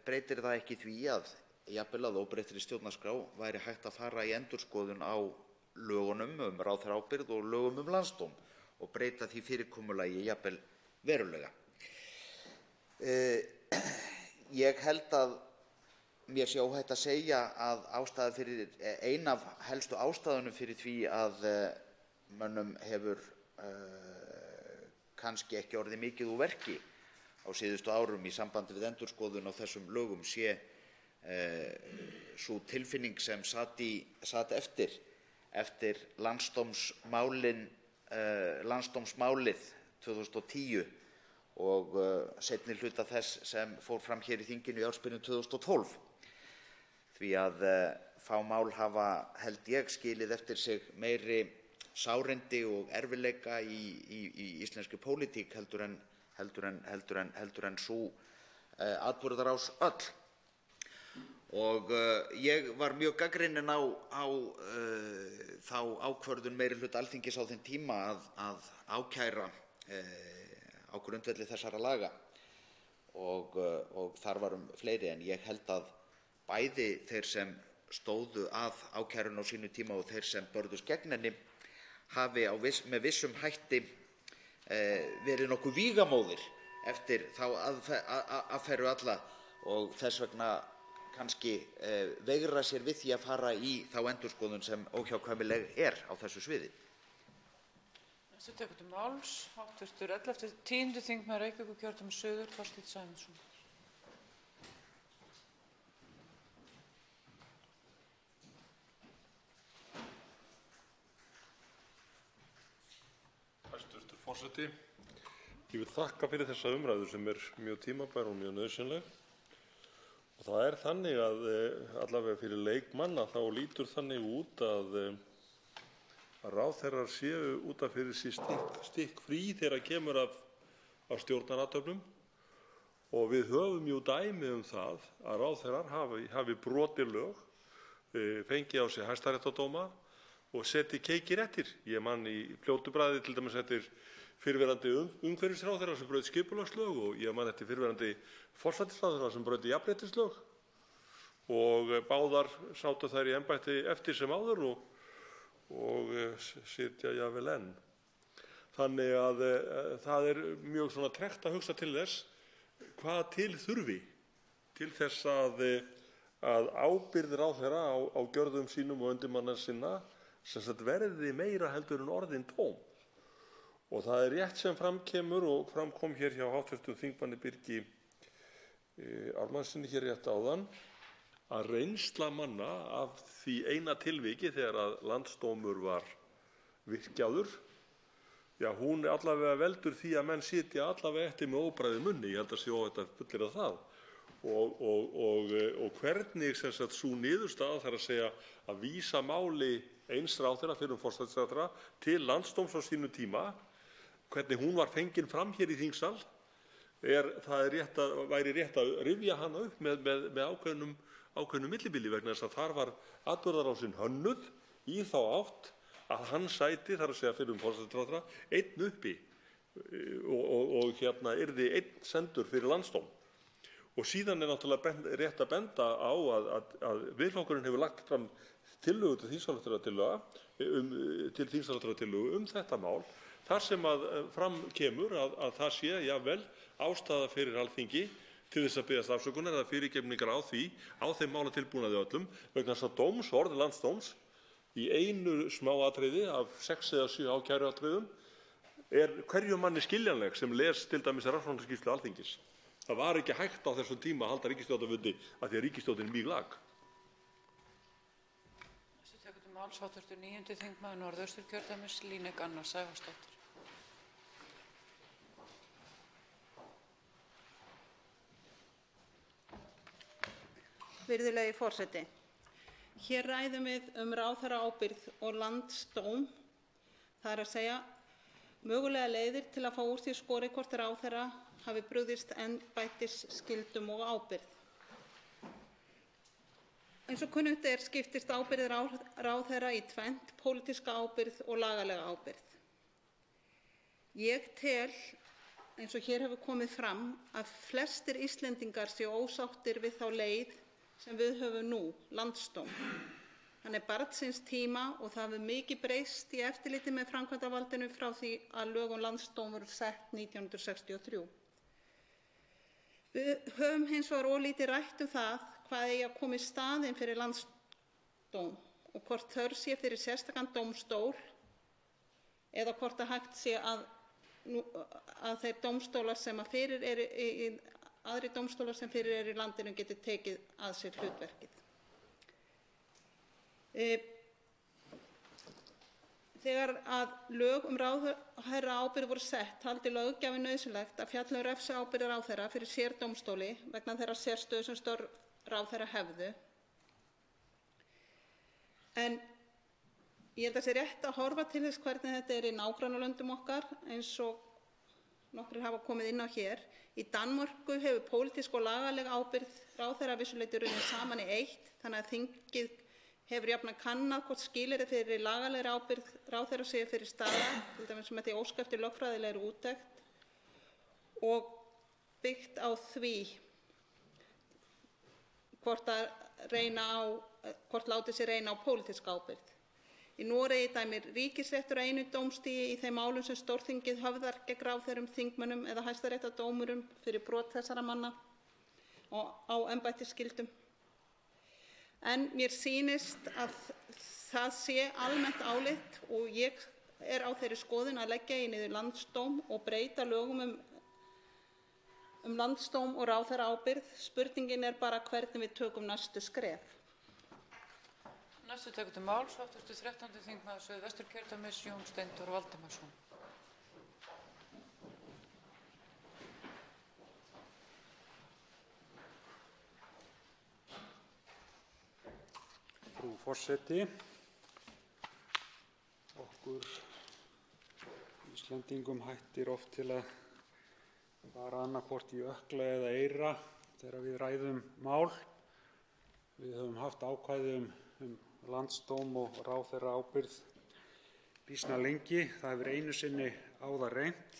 breytir það ekki því að jafnvel að óbreyttri stjórnarskrá væri hægt að fara í endurskoðun á lögunum ráðherraábyrgð og lögum landsdóm og breyta því fyrirkomulagi jafnvel verulega. Ég held að mér sé óhætt að segja að ein af helstu ástæðunum fyrir því að mönnum hefur kannski ekki orðið mikið úr verki á síðustu árum í sambandi við endurskoðun á þessum lögum sé sú tilfinning sem sat eftir landsdómsmálið 2010 og seinni hluta þess sem fór fram hér í þinginu í ársbyrjun 2012. Því að fá mál hafa, held ég, skilið eftir sig meiri sárindi og erfiðleika í íslenskri pólitík heldur en sú atburðarás öll. Og ég var mjög gagnrýninn á þá ákvörðun meirihluta Alþingis á þeim tíma að ákæra á grundvelli þessara laga og þar var fleiri, en ég held að bæði þeir sem stóðu að ákærunni á sínu tíma og þeir sem börðust gegn henni hafi með vissum hætti verið nokkuð vígamóðir eftir þá aðferðu alla og þess vegna kannski veigra sér við því að fara í þá endurskoðun sem óhjákvæmileg á þessu sviði. Næstu tekur til máls hv. 11. 10. þingmaður Reykjavíkurkjördæmis suður, Þorsteinn Sæmundsson. Hæstv. forseti. Ég vil þakka fyrir þessa umræðu sem mjög tímabær og mjög nauðsynleg. Og það þannig að allavega fyrir leikmanna þá lítur þannig út að ráðherrar séu út af fyrir sig stikkfrí þegar kemur af stjórnarathöfnum og við höfum jú dæmi það að ráðherrar hafi brotið lög, fengið á sig hæstaréttardóma og setið keikir eftir. Ég man í fljótu bragði til dæmis eftir fyrrverandi umhverfisráðherra sem braut skipulagslög og ég man eftir fyrrverandi forsætisráðherra sem braut jafnréttislög og báðar sátu þær í embætti eftir sem áður og sitja jafnvel enn. Þannig að það mjög svona tregt að hugsa til þess hvað til þurfi til þess að ábyrgð ráðherra á gjörðum sínum og undirmanna sinna sem sagt verði meira heldur en orðin tóm. Og það rétt sem fram kemur og fram kom hér hjá hv. þingmanni Birgi Ármannssyni hér rétt áðan að reynsla manna af því eina tilviki þegar að landsdómur var virkjaður, hún allavega veldur því að menn sitja allavega eftir með óbragðið munni, ég held að sé óhætt að fullyrða það. Og hvernig sem sagt sú niðurstaða, þar að segja að vísa máli eins ráðherra fyrrum forsætisráðherra til landsdóms á sínu tíma, hvernig hún var fengin fram hér í þingsal, væri rétt að rifja hana upp með ákveðnum millibili vegna þess að þar var atburðarásin hönnuð í þá átt að hann sæti, þar að segja fyrrum forsætisráðherra, einn uppi og yrði einn sendur fyrir landsdóm. Og síðan náttúrulega rétt að benda á að Miðflokkurinn hefur lagt fram tillögu til þingsályktunartillögu þetta mál, þar sem fram kemur að það sé jafnvel ástæða fyrir Alþingi til þess að biðjast afsökunar eða fyrirgefningar á þeim málatilbúnaði öllum vegna þess að dómsorð landsdóms í einu smáatriði af 6 eða 7 ákæruatriðum hverjum manni skiljanleg sem les til dæmis rannsóknarskýrslu Alþingis. Það var ekki hægt á þessum tíma að halda ríkisstjórnarfundi af því að ríkisstjórnin míglag. Næstu tekur til máls hv. 9. þingmaður Norðausturkjördæmis Líneik Anna Sævarsdóttir. Virðulegi forseti. Hér ræðum við ráðherraábyrgð og landsdóm, það að segja mögulega leiðir til að fá úr því skorið hvort ráðherra hafi brugðist embættisskyldum og ábyrgð. Eins og kunnugt skiptist ábyrgð ráðherra í tvennt, pólitíska ábyrgð og lagalega ábyrgð. Ég tel, eins og hér hefur komið fram, að flestir Íslendingar séu ósáttir við þá leið sem við höfum nú, landsdóm. Hann barn síns tíma og það hefur mikið breyst í eftirliti með framkvæmdarvaldinu frá því að lög um landsdóm voru sett 1963. Við höfum hins vegar ólítið rætt það hvað eigi að koma í staðinn fyrir landsdóm og hvort þörf sé fyrir sérstakan dómstól eða hvort hægt sé að þeir dómstólar sem fyrir eru aðrir dómstólar sem fyrir eru í landinu geti tekið að sér hlutverkið. Þegar að lög ráðherraábyrgð voru sett taldi löggjafinn nauðsynlegt að fjalla refsiábyrgð ráðherra fyrir sérdómstóli vegna þeirrar sérstöðu sem störf ráðherra hefðu. En ég held að sé rétt að horfa til þess hvernig þetta í nágrannalöndum okkar eins og nokkrir hafa komið inn á hér. Í Danmörku hefur pólitísk og lagaleg ábyrgð ráðherra að vissu leyti runnið saman í eitt, þannig að þingið hefur jafnan kannað hvort skilyrði fyrir lagalegri ábyrgð ráðherra séu fyrir staðar, til dæmis með því óska eftir lögfræðilegri úttekt og byggt á því hvort látið sé reyna á pólitíska ábyrgð. Í Noregi dæmir ríkisréttur á einu dómstigi í þeim málum sem stórþingið höfðar gegn ráðherrum, þingmönnum eða hæstaréttardómurum fyrir brot þessara manna á embættisskyldum. En mér sýnist að það sé almennt álit og ég á þeirri skoðun að leggja niður landsdóm og breyta lögum um landsdóm og ráðherraábyrgð. Spurningin bara hvernig við tökum næstu skref. Næstu tekur til máls hv. 13. þingmaður Suðvesturkjördæmis Jón Steindór Valdimarsson. Frú forseti, okkur Íslendingum hættir oft til að fara annaðhvort í ökkla eða eyra þegar við ræðum mál. Við höfum haft ákvæði um landsdóm og ráðherraábyrgð býsna lengi. Það hefur einu sinni á það reynt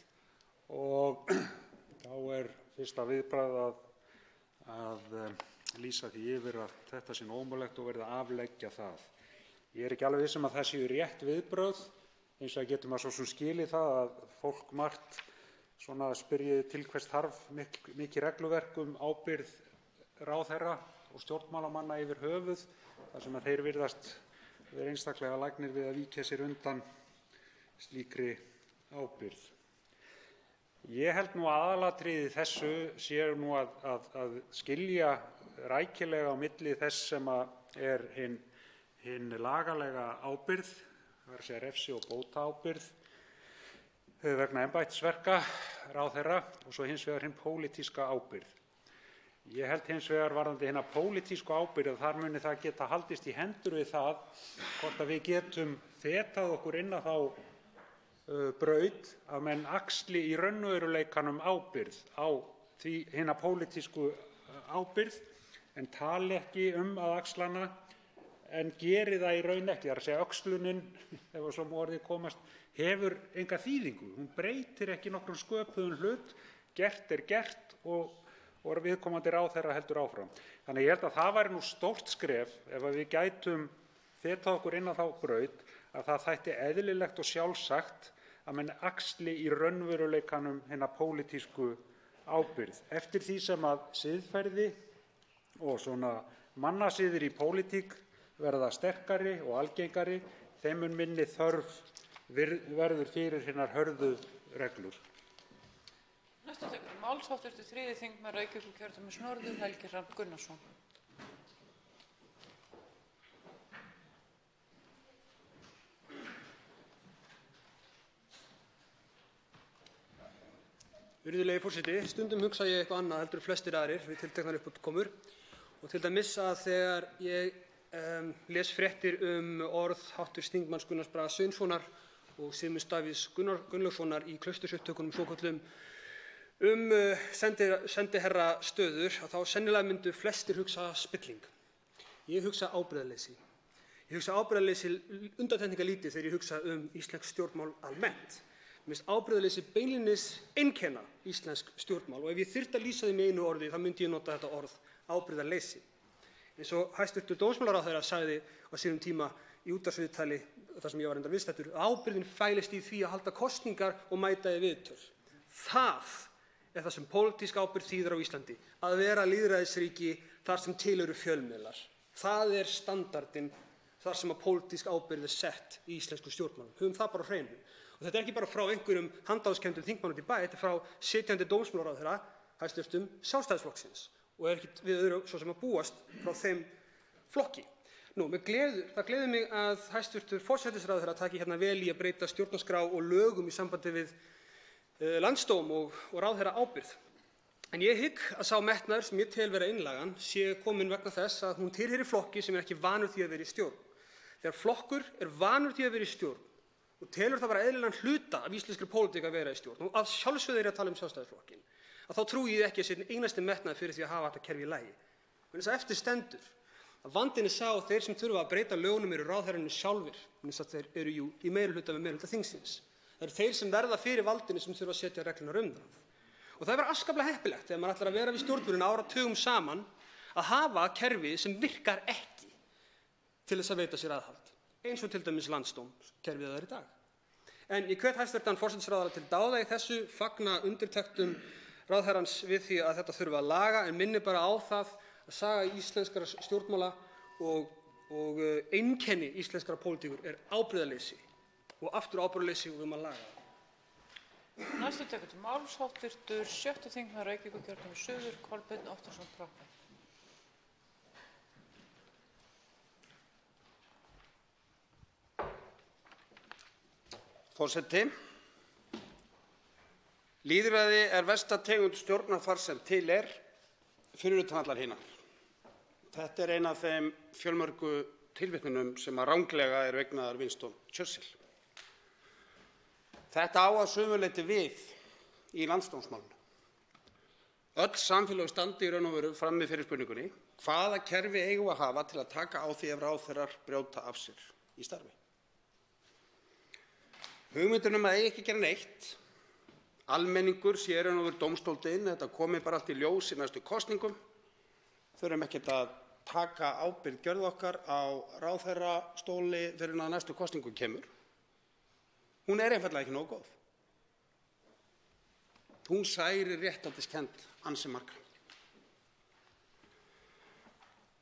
og þá fyrsta viðbragð að lýsa því yfir að þetta sé ómögulegt og verði að afleggja það. Ég ekki alveg viss að það séu rétt viðbrögð, eins og getur maður svo sem skilið það að fólk margt spyrji til hvers þarf mikið regluverk ábyrgð ráðherra og stjórnmálamanna yfir höfuð, þar sem að þeir virðast vera einstaklega lagnir við að víkja sér undan slíkri ábyrgð. Ég held aðalatriðið í þessu sé að skilja rækilega á milli þess sem hin lagalega ábyrgð, það er að segja refsi- og bótaábyrgð vegna embættisverka ráðherra og svo hins vegar hin pólitíska ábyrgð. Ég held hins vegar varðandi hina pólitísku ábyrgð að þar muni það geta haldist í hendur við það hvort að við getum fetað okkur inn á þá braut að menn axli í raunveruleikanum ábyrgð á því hina pólitísku ábyrgð en tali ekki að axla hana en geri það í raun ekki. Það er að segja öxlunin, ef svo má orðið komast, hefur enga þýðingu. Hún breytir ekki nokkrum sköpuðum hlut, gert gert og viðkomandi ráðherra heldur áfram. Þannig ég held að það væri stórt skref ef við gætum fetað okkur inn á þá braut að það þætti eðlilegt og sjálfsagt að menn axli í raunveruleikanum hina pólitísku ábyrgð. Eftir því sem að siðferði og mannasiðir í pólitík verða sterkari og algengari, þeim mun minni þörf verður fyrir hinar hörðu reglur. Næstu tekur máls hv. 3. þingmaður Reykjavíkurkjördæmis norður Helgi Hrafn Gunnarsson. Virðulegi forseti, stundum hugsa ég eitthvað annað heldur flestir aðrir við tilteknar uppákomur og til dæmis að þegar ég les fréttir orð hv. þingmanns Gunnars Braga Sveinssonar og Sigmunds Davíðs Gunnlaugssonar í Klaustursupptökunum svokölluðum sendiherrastöður, þá sennilega myndu flestir hugsa spilling. Ég hugsa ábyrgðarleysi. Ég hugsa ábyrgðarleysi undantekningarlítið þegar ég hugsa íslensk stjórnmál almennt. Mér finnst ábyrgðarleysi beinlínis einkenna íslensk stjórnmál og ef ég þyrfti að lýsa því með einu orði þá myndi ég nota þetta orð ábyrgðarleysi. Eins og hæstv. Dómsmálaráðherra sagði á sínum tíma í útvarpsviðtali þar sem ég var reyndar viðstaddur, ábyrgðin fælist í því að halda kosningar og mæta í viðtöl. Það er það sem pólitísk ábyrgð þýðir á Íslandi, að vera lýðræðisríki þar sem til eru fjölmiðlar. Það er standardinn þar sem að pólitísk ábyrgð er sett í íslensku stjórnmálum. Höfum það bara á hreinu. Og þetta er ekki bara frá einhverjum handahófskenndum þingmönnum úti í bæ, þetta er frá sitjandi dómsmálaráðherra, hæstv. Sjálfstæðisflokksins, og er ekki við öðru svo sem að búast frá þeim flokki. Það gleður mig að hæstv. Forsætisráðherra taki hérna vel í að breyta stjórnarskrá og lögum í sambandi við landsdóm og ráðherra ábyrgð. En ég hygg að sá metnaður sem ég tel vera innlagan sé komin vegna þess að hún tilheyrir flokki sem er ekki vanur því að vera í stjórn. Þegar flokkur er vanur því að vera í stjórn og telur það bara eðlilegan hluta af íslenskri pólitík að vera í stjórn, og að sjálfsögðu er ég að tala um Sjálfstæðisflokkinn, að þá trúi ég ekki að sé einasti metnaður fyrir því að hafa þetta kerfi í lagi. En þess að eftir stendur að vandinn er sá að þeir sem þurfa að breyta lögunum eru ráðherrarnir sjálfir, vegna þess að þeir eru jú í meirihluta með meirihluta þingsins. Það eru þeir sem verða fyrir valdinu sem þurfa að setja reglurnar um það. Og það er afskaplega heppilegt þegar maður ætlar að vera við stjórnvölinn áratugum saman að hafa kerfi sem virkar ekki til þess að veita sér aðhald, eins og til dæmis landsdómskerfið það er í dag. En ég hvet hæstv. Forsætisráðherra til dáða í þessu, fagna undirtektum ráðherrans við því að þetta þurfi að laga, en minni bara á það að saga íslenskra stjórnmála og einkenni íslenskra pólitíkur er ábyrgðarleysi og aftur ábyrgðarleysi og að laga það. Næstu tekur til máls hv. 6. þingmaður Reykjavíkurkjördæmis suður, Kolbeinn Óttarsson Proppé. Forseti. Lýðræði er versta tegund stjórnarfars sem til er, fyrir utan allar hinar. Þetta er ein af þeim fjölmörgu tilvitnunum sem að ranglega eru eignaðar Winston Churchill. Þetta á að sumu leyti við í landsdómsmálinu. Öll samfélög standi í raun og veru frammi fyrir spurningunni: hvaða kerfi eigum við að hafa til að taka á því ef ráðherrar brjóta af sér í starfi? Hugmyndin að eigi ekki gera neitt, almenningur sé í raun og veru dómstóllinn, þetta komi bara allt í ljós í næstu kosningum, þurfum ekkert að taka ábyrgð gjörð okkar á ráðherrastóli fyrir að næstu kosningum kemur. Hún er einfaldlega ekki nógu góð. Hún særir réttlætiskennd ansi marga.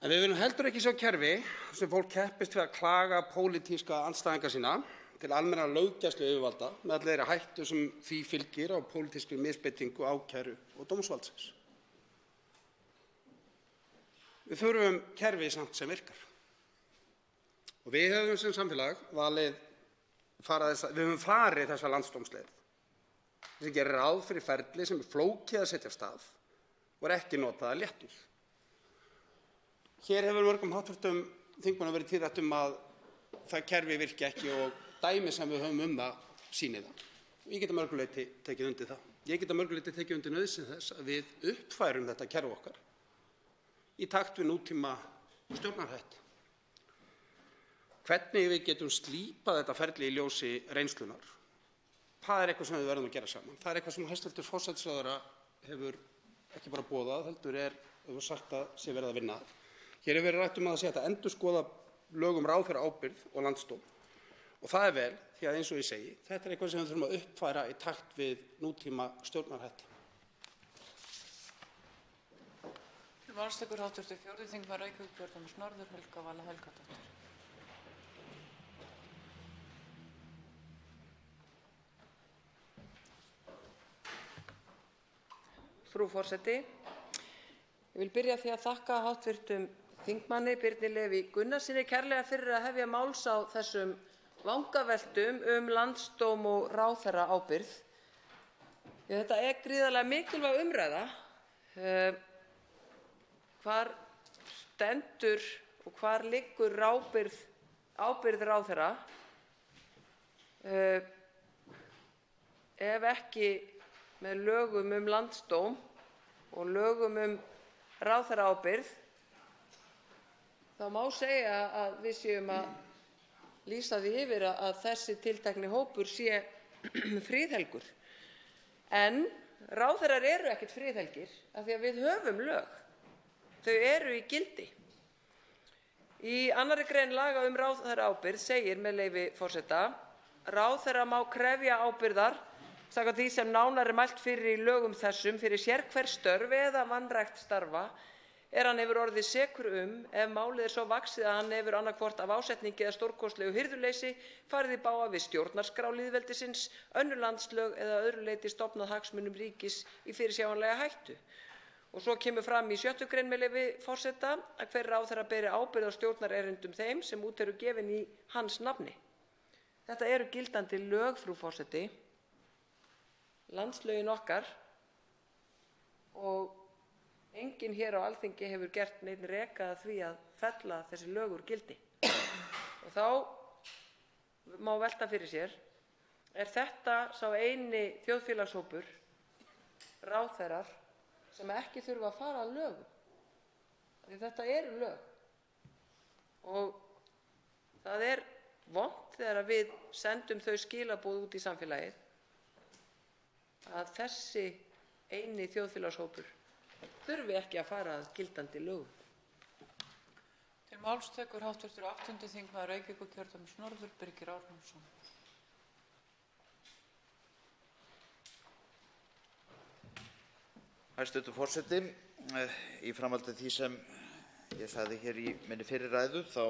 En við viljum heldur ekki sjá kerfi sem fólk keppist við að klaga pólitíska andstæðinga sína til almennrar löggæslu yfirvalda með allri þeirri hættu sem því fylgir á pólitískri misbeitingu, ákæru og dómsvaldsins. Við þurfum kerfi samt sem virkar. Og við höfum sem samfélag við höfum farið þessa landsdómsleið sem gerir ráð fyrir ferli sem er flókið að setja af stað og er ekki notað að léttúð. Hér hefur mörgum háttvirtum þingmönnum verið tíðrætt að það kerfi virki ekki og dæmi sem við höfum það sýni það. Ég get að mörgu leyti tekið undir það. Ég get að mörgu leyti tekið undir nauðsyn þess að við uppfærum þetta kerfi okkar í takt við nútíma stjórnarhætti. Hvernig við getum slípað þetta ferli í ljósi reynslunnar, það er eitthvað sem við verðum að gera saman. Það er eitthvað sem hæstv. Forsætisráðherra hefur ekki bara boðað, heldur hefur sagt að sé verið að vinna. Hér hefur verið rætt að það sé hægt að endurskoða lög um ráðherraábyrgð og landsdóm. Og það er vel, því að eins og ég segi, þetta er eitthvað sem við þurfum að uppfæra í takt við nútíma stjórnarhætti. Til máls tekur hv. 4. þingmaður Reykjavíkurkjördæmis norður, Helga Vala Helgadóttir. Frú forseti. Ég vil byrja á því að þakka hv. þingmanni Birni Leví Gunnarssyni kærlega fyrir að hefja máls á þessum vangaveltum landsdóm og ráðherraábyrgð. Þetta er gríðarlega mikilvæg umræða. Hvar stendur og hvar liggur ábyrgð ráðherra? Ef ekki með lögum landsdóm og lögum ráðherraábyrgð, þá má segja að við séum að lýsa því yfir að þessi tiltekni hópur sé friðhelgur. En ráðherrar eru ekkert friðhelgir af því að við höfum lög. Þau eru í gildi. Í 2. grein laga ráðherraábyrgð segir, með leyfi forseta: ráðherra má krefja ábyrgðar Samkvæmt því sem nánar mælt fyrir í lögum þessum fyrir sérhver störf eða vanrækt starfa hann hefur orðið sekur ef málið svo vaxið að hann hefur annaðhvort af ásetningi eða stórkostlegu hirðuleysi farið í bága við stjórnarskrá lýðveldisins, önnur landslög eða öðru leyti stofnað hagsmunum ríkis í fyrirsjáanlega hættu. Og svo kemur fram í 6. grein með leyfi forseta að hver ráðherra beri ábyrgð á stjórnarerindum þeim sem út eru gefin í hans nafni. Þetta eru gildandi lög, frú forseti, landslögin okkar, og enginn hér á Alþingi hefur gert neinn reka að því að fella þessi lög úr gildi. Og þá má velta fyrir sér, þetta sá eini þjóðfélagshópur, ráðherrar, sem ekki þurfa að fara að lögum? Því þetta eru lög. Og það er vont þegar við sendum þau skilaboð út í samfélagið að þessi eini þjóðfélagshópur þurfi ekki að fara að gildandi lögum. Til máls tekur hv. 8. þingmaður Reykjavíkurkjördæmis norður, Birgir Ármannsson. Hæstv. Forseti, í framhaldi af því sem ég sagði hér í minni fyrri ræðu þá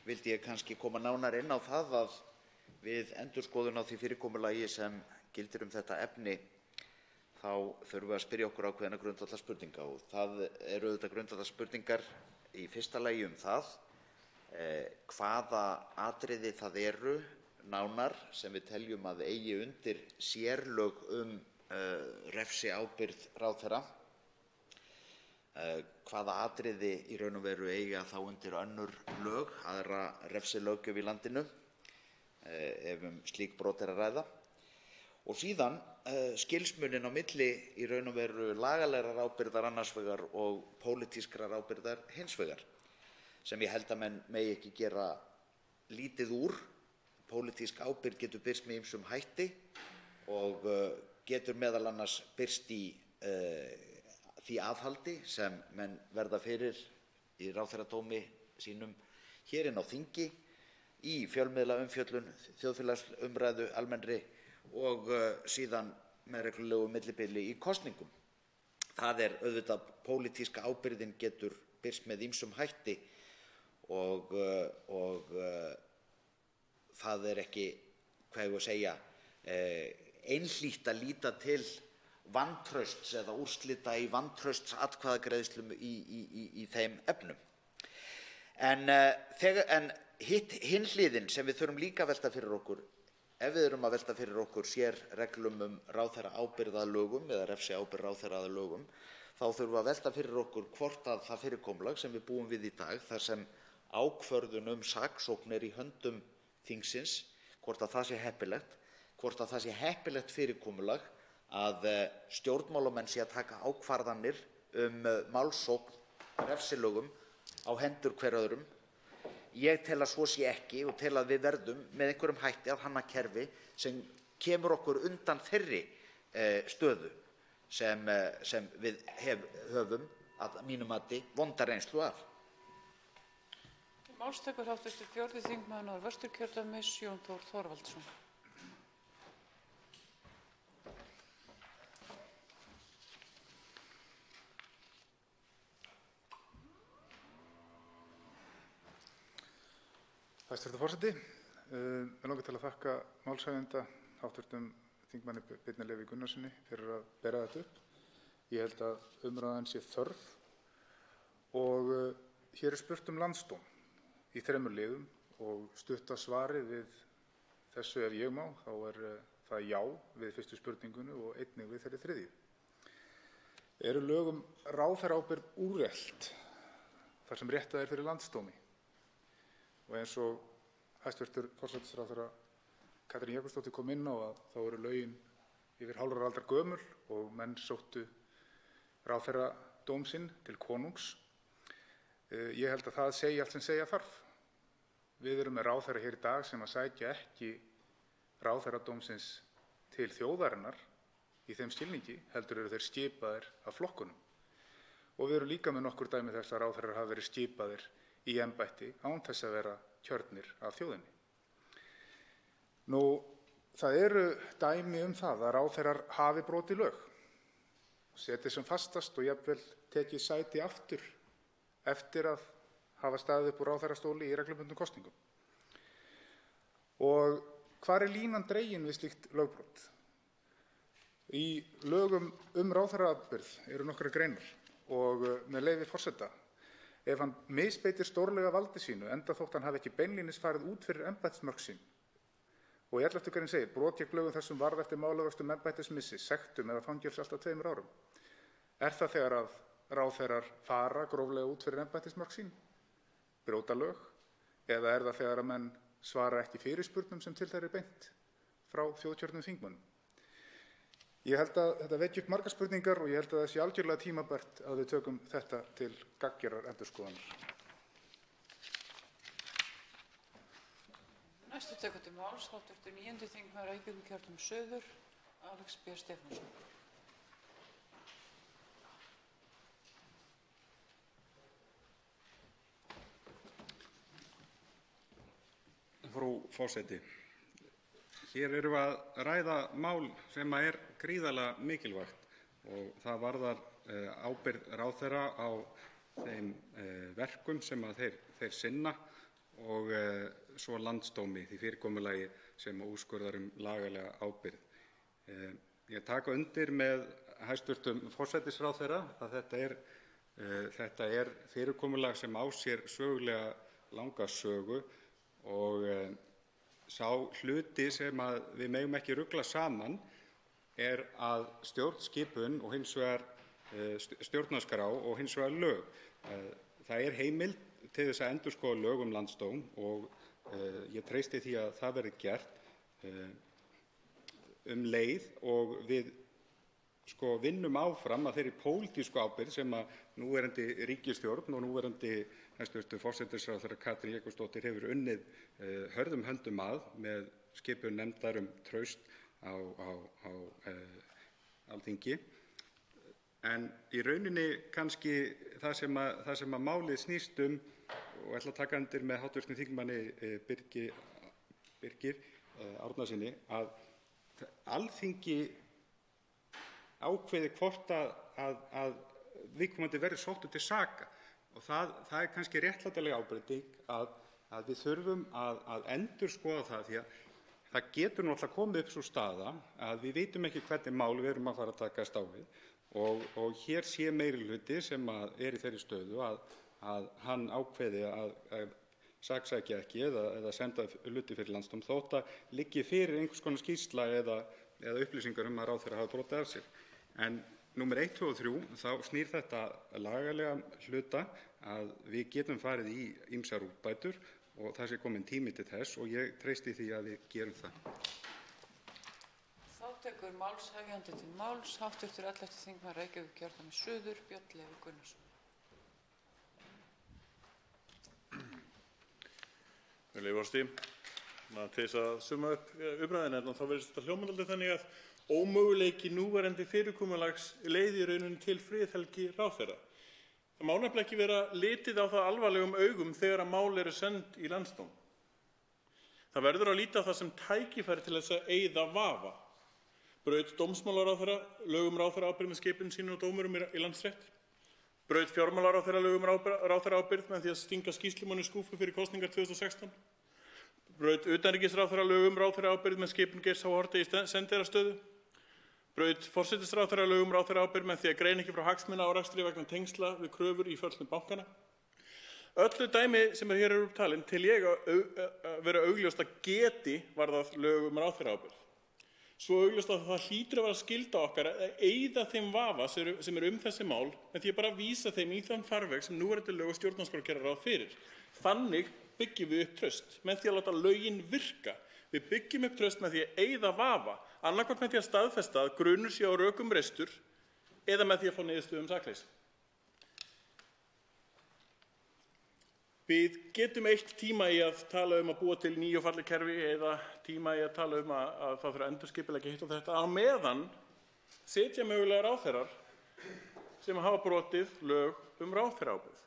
vildi ég kannski koma nánar inn á það að við endurskoðun á því fyrirkomulagi sem gildir þetta efni þá þurfum við að spyrja okkur ákveðinna grundvallarspurninga og það eru auðvitað grundvallarspurningar í fyrsta lagi það hvaða atriði það eru nánar sem við teljum að eigi undir sérlög refsiábyrgð ráðherra, hvaða atriði í raun og veru eiga þá undir önnur lög, aðra refsilöggjöf í landinu ef slík brot að ræða, og síðan skilsmuninn á milli í raun og veru lagalegrar ábyrgðar annars vegar og pólitískrar ábyrgðar hins vegar, sem ég held að menn megi ekki gera lítið úr. Pólitísk ábyrgð getur birst með ýmsum hætti og getur meðal annars birst í því aðhaldi sem menn verða fyrir í ráðherradómi sínum hér inn á þingi, í fjölmiðlaumfjöllun, þjóðfélagsumræðu almennri og síðan með reglulegu millibili í kosningum. Það auðvitað pólitíska ábyrgðin getur birst með ýmsum hætti og það ekki, hvað ég að segja, einhlítt að líta til vantrausts eða úrslita í vantraustsatkvæðagreiðslum í þeim efnum. En hinn hliðin sem við þurfum líka að velta fyrir okkur, ef við erum að velta fyrir okkur sérreglum ráðherraábyrgð að lögum eða refsiábyrgð ráðherra að lögum, þá þurfum við að velta fyrir okkur hvort að það fyrirkomulag sem við búum við í dag, þar sem ákvörðun saksókn í höndum þingsins, hvort að það sé heppilegt, hvort að það sé heppilegt fyrirkomulag að stjórnmálamenn sé að taka ákvarðanir málsókn, refsilögum á hendur hver öðrum. Ég tel að svo sé ekki og tel að við verðum með einhverjum hætti að hanna kerfi sem kemur okkur undan þeirri stöðu sem við höfum að mínu mati vonda reynslu af. Máls tekur hv. 4. þingmaður Norðvesturkjördæmis, Jón Þór Þorvaldsson. Hæstv. forseti, mig langar til að þakka málshefjanda, hv. þingmanni Birni Leví Gunnarssyni, fyrir að bera þetta upp. Ég held að umræðan sé þörf og hér spurt landsdóm í 3 liðum og stutta svarið við þessu, ef ég má, þá það já við fyrstu spurningunni og einnig við þeirri 3. Eru lög ráðherraábyrgð úrelt þar sem réttað fyrir landsdómi? Og eins og hæstv. forsætisráðherra Katrín Jakobsdóttir kom inn á þá eru lögin yfir hálfrar aldar gömul og menn sóttu ráðherradóm sinn til konungs. Ég held að það segi allt sem segja þarf. Við erum með ráðherra hér í dag sem að sækja ekki ráðherradómsins til þjóðarinnar í þeim skilningi, heldur eru þeir skipaðir af flokkunum. Og við erum líka með nokkur dæmi þess að ráðherrar hafa verið skipaðir í embætti án þess að vera kjörnir af þjóðinni. Það eru dæmi það að ráðherrar hafi brotið lög, setið sem fastast og jafnvel tekið sæti aftur eftir að hafa staðið upp úr ráðherrastóli í reglubundnum kosningum. Og hvar er línan dregin við slíkt lögbrot? Í lögum ráðherraábyrgð eru nokkrar greinar og með leyfi forseta: ef hann misbeitir stórlega valdi sínu enda þótt hann hafi ekki beinlínis farið út fyrir embættismörk sín. Og í 11. grein segir: brot gegn lögum þessum varða eftir málavöxtum embættismissi, sektum eða fangelsi allt að 2 árum. Er það þegar að ráðherrar fara gróflega út fyrir embættismörk sín, brjóta lög, eða er það þegar að menn svara ekki fyrirspurnum sem til þeirra er beint frá þjóðkjörnum þingmönnum? Ég held að þetta vekji upp margar spurningar og ég held að það sé algjörlega tímabært að við tökum þetta til gagngerrar endurskoðunar. Næstu tekur til máls hv. 9. þingmaður Reykjavíkurkjördæmis suður, Alex B. Stefánsson. Frú forseti. Hér erum við að ræða mál sem er gríðarlega mikilvægt og það varðar ábyrgð ráðherra á þeim verkum sem að þeir sinna og svo landsdómi, því fyrirkomulagi sem úrskurðar lagalega ábyrgð. Ég taka undir með hæstv. Forsætisráðherra að þetta er fyrirkomulag sem á sér sögulega langa sögu og sá hluti sem að við megum ekki rugla saman er að stjórnskipun og hins vegar stjórnarskrá og hins vegar lög. Það er heimild til þess að endurskoða lög landsdóm og ég treysti því að það verði gert leið og við vinnum áfram að þeirri pólitísku ábyrgð sem að núverandi ríkisstjórn og núverandi hæstv. Forsætisráðherra Katrín Jakobsdóttir hefur unnið hörðum höndum með skipun nefndar traust á Alþingi. En í rauninni kannski það sem að málið snýst og ætla að taka undir með hv. þingmanni Birgi Árnasyni, að Alþingi ákveði hvort að viðkomandi verði sóttur til saka. Og það er kannski réttlætanleg ábending að við þurfum að endurskoða það, því að það getur náttúrulega komið upp sú staða að við vitum ekki hvernig mál við erum að fara að takast á við og hér sé meirihluti sem er í þeirri stöðu að hann ákveði að saksækja ekki eða senda hluti fyrir landsdóm þótt að liggi fyrir einhvers konar skýrsla eða upplýsingar að ráðherra hafi brotið af sér. En númer 1, 2 og 3 þá snýr þetta lagalega hluta að við getum farið í ýmsar úrbætur og það sé kominn tími til þess og ég treysti því að við gerum það. Þá tekur málshefjandi til máls hv. 11. þingmaður Reykjavíkurkjördæmis suður, Björn Leví Gunnarsson. Virðulegi forseti, til þess að summa upp umræðuna þá virðist þetta hljóma dálítið þannig að ómöguleiki núverandi fyrirkomulags leiði í rauninni til friðhelgi ráðherra. Það má nefnilega ekki vera litið á það alvarlegum augum þegar að mál eru send í landsdóm. Það verður að líta á það sem tækifæri til þess að eyða vafa. Braut dómsmálaráðherra lög ráðherraábyrgð með skipun sínum og dómurum í Landsrétt. Braut fjármálaráðherra lög ráðherraábyrgð með því að stinga skýrslum í skúffu fyrir kosningar 2016. Braut utanríkisráðherra lög ráðherraábyrgð með skipun Geirs H. Haarde í sendiherrastöðu. Braut forsætisráðherra lög ráðherraábyrgð með því að greina ekki frá hagsmunaárekstri vegna tengsla við kröfur í föllnum bankana. Öllu dæmi sem hér eru upp talin til ég að vera augljóst að geti varðað lög ráðherraábyrgð. Svo augljóst að það hlýtur að vera skylda okkar að eyða þeim vafa sem eru þessi mál með því að bara vísa þeim í þann farveg sem núverandi lög og stjórnarskrá gera ráð fyrir. Þannig byggjum við upp traust með því að láta lögin virka. Við byggjum upp traust með því að eyða vafa, annaðhvort með því að staðfesta að grunur sé á rökum reistur eða með því að fá niðurstöðu sakleysi. Við getum eytt tíma í að tala að búa til ný og falleg kerfi eða tíma í að tala að það þurfi að endurskipuleggja hitt og þetta á meðan setja mögulega ráðherrar sem hafa brotið lög ráðherraábyrgð.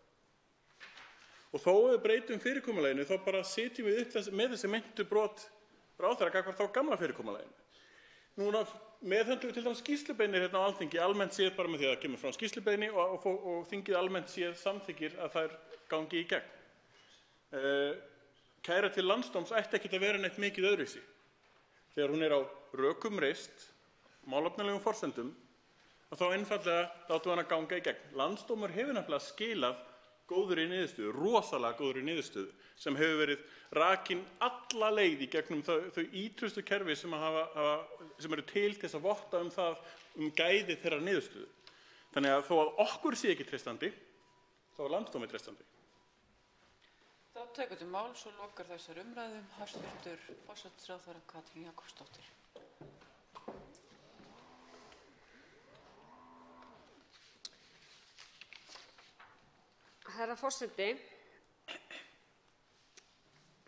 Og þó við breytum fyrirkomulaginu þá bara setjum við upp með þessi meintu brot ráðherra gagnvart þá gamla fyrirkomulaginu. Núna meðhöndlum við til dæmis skýrslubeiðnir hérna á Alþingi almennt séð bara með því að það kemur fram skýrslubeiðni og þingið almennt séð samþykkir að þær gangi í gegn. Kæra til landsdóms ætti ekkert að vera neitt mikið öðruvísi. Þegar hún á rökum reist, málefnalegum forsendum, þá einfaldlega áttu hann að ganga í gegn. Landsdómur hefur nefnilega skilað góðri niðurstöðu, rosalega góðri niðurstöðu, sem hefur verið rakin alla leið í gegnum þau ítrustu kerfi sem eru til þess að votta það gæði þeirra niðurstöðu. Þannig að þó að okkur sé ekki treystandi, þá er landsdómi treystandi. Þá tekur til máls og lokar þessar umræðum hæstvirtur forsætisráðherra Katrín Jakobsdóttir. Herra forseti,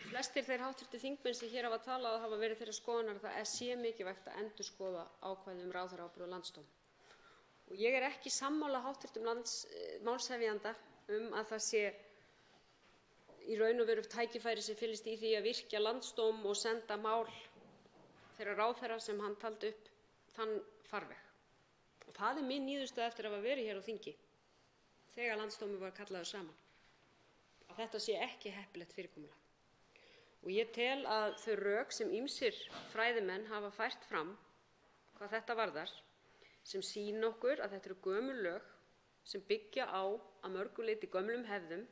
flestir þeir hv. þingmenn sem hér hafa talað hafa verið þeirrar skoðunar að það sé mikilvægt að endurskoða ákvæði ráðherraábyrgð og landsdóm. Og ég er ekki sammála hv. málshefjanda að það sé í raun og veru tækifæri sem felist í því að virkja landsdóm og senda mál þeirra ráðherra sem hann taldi upp þann farveg. Og það er mín niðurstaða eftir að hafa verið hér á þingi þegar landsdómur var kallaður saman, að þetta sé ekki heppilegt fyrirkomulag. Og ég tel að þau rök sem ýmsir fræðimenn hafa fært fram hvað þetta varðar, sem sýna okkur að þetta eru gömul lög sem byggja á að mörgu leyti gömlum hefðum.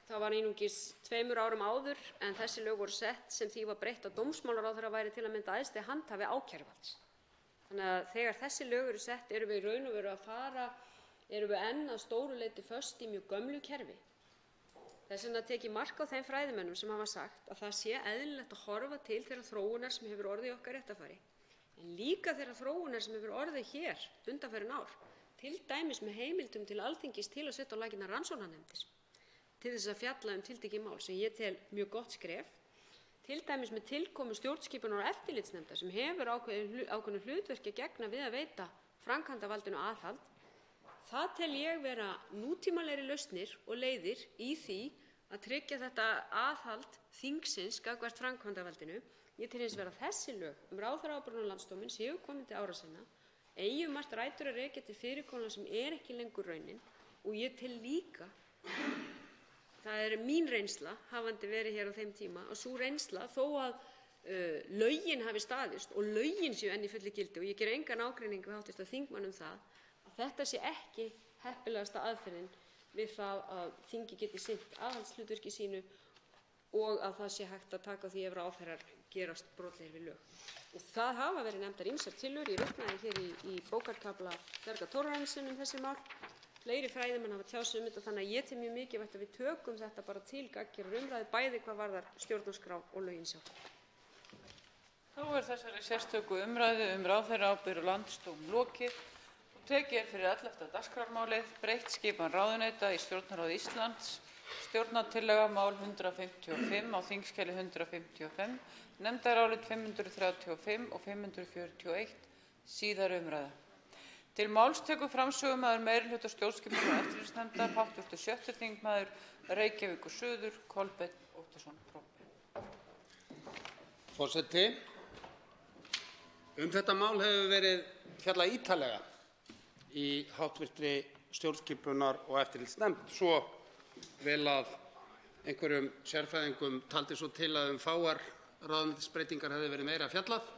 Það var einungis 2 árum áður en þessi lög voru sett sem því var breytt að dómsmálaráðherra væri til að mynda æðsti handhafi ákæruvalds. Þannig að þegar þessi lög eru sett erum við í raun og veru erum við enn að stóru leyti föst í mjög gömlu kerfi. Þess vegna tek ég mark á þeim fræðimönnum sem hafa sagt að það sé eðlilegt að horfa til þeirrar þróunar sem hefur orðið í okkar réttarfari, en líka þeirrar þróunar sem hefur orðið hér undanfarin ár, til dæmis með heimildum til Alþingis til að setja á laggirnar rannsóknarnefndir til þess að fjalla tiltekið mál sem ég tel mjög gott skref, til dæmis með tilkomu stjórnskipunar- og eftirlitsnefndar sem hefur ákveðnu hlutverki að gegna við að veita framkvæmdarvaldinu aðhald. Það tel ég vera nútímalegri lausnir og leiðir í því að tryggja þetta aðhald þingsins gagnvart framkvæmdarvaldinu. Ég tel hins vegar að þessi lög ráðherraábyrgðina og landsdóminn séu komin til ára sinna, eigi margt rætur að rekja til fyrirkomulag sem ekki lengur raunin, og ég tel líka, það er mín reynsla hafandi verið hér á þeim tíma, að sú reynsla þó að lögin hafi staðist og lögin séu enn í fullu gildi, og ég ger engan ágreining við hv. þingmann það, þetta sé ekki heppilegasta aðferðin við það að þingið geti sinnt aðhaldshlutverki sínu og að það sé hægt að taka því ef ráðherrar gerast brotlegir við lög. Og það hafa verið nefndar ýmsar tillögur. Ég vitnaði hér í bókarkafla Bjargar Thorarensen þessi mál. Fleiri fræðimenn hafa tjáð sig þetta, þannig að ég tel mjög mikilvægt að við tökum þetta bara til gagngerrar umræðu, bæði hvað varðar stjórnarskrá og lögin sjálf. Þá er þessari sérstöku umræðu ráðherraábyrgð og landsdóm lokið. Tekið er fyrir 11. dagskrármálið, breytt skipan ráðuneyta í Stjórnarráði Íslands, stjórnartillaga mál 155 á þingskjali 155, nefndarálit 535 og 541, síðari umræða. Til máls tekur framsögumaður meirihluta stjórnskipunar- og eftirlitsnefndar, hv. 6. þingmaður Reykjavíkur suður, Kolbeinn Óttarsson Proppé. Forseti, þetta mál hefur verið fjallað ítarlega í hv. stjórnskipunar- og eftirlitsnefnd, svo vel að einhverjum sérfræðingum taldi svo til að fáar ráðuneytisbreytingar hefði verið meira fjallað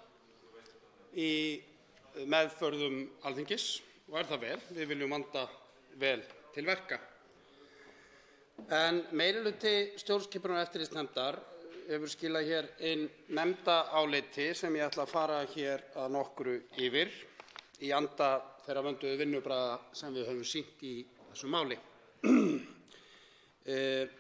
í meðförðum Alþingis, og það vel, við viljum vanda vel til verka. En meirihluti stjórnskipunar- og eftirlitsnefndar hefur skilað hér inn nefndaráliti sem ég ætla að fara hér að nokkru yfir í anda þeirra vönduðu vinnubragða sem við höfum sýnt í þessu máli.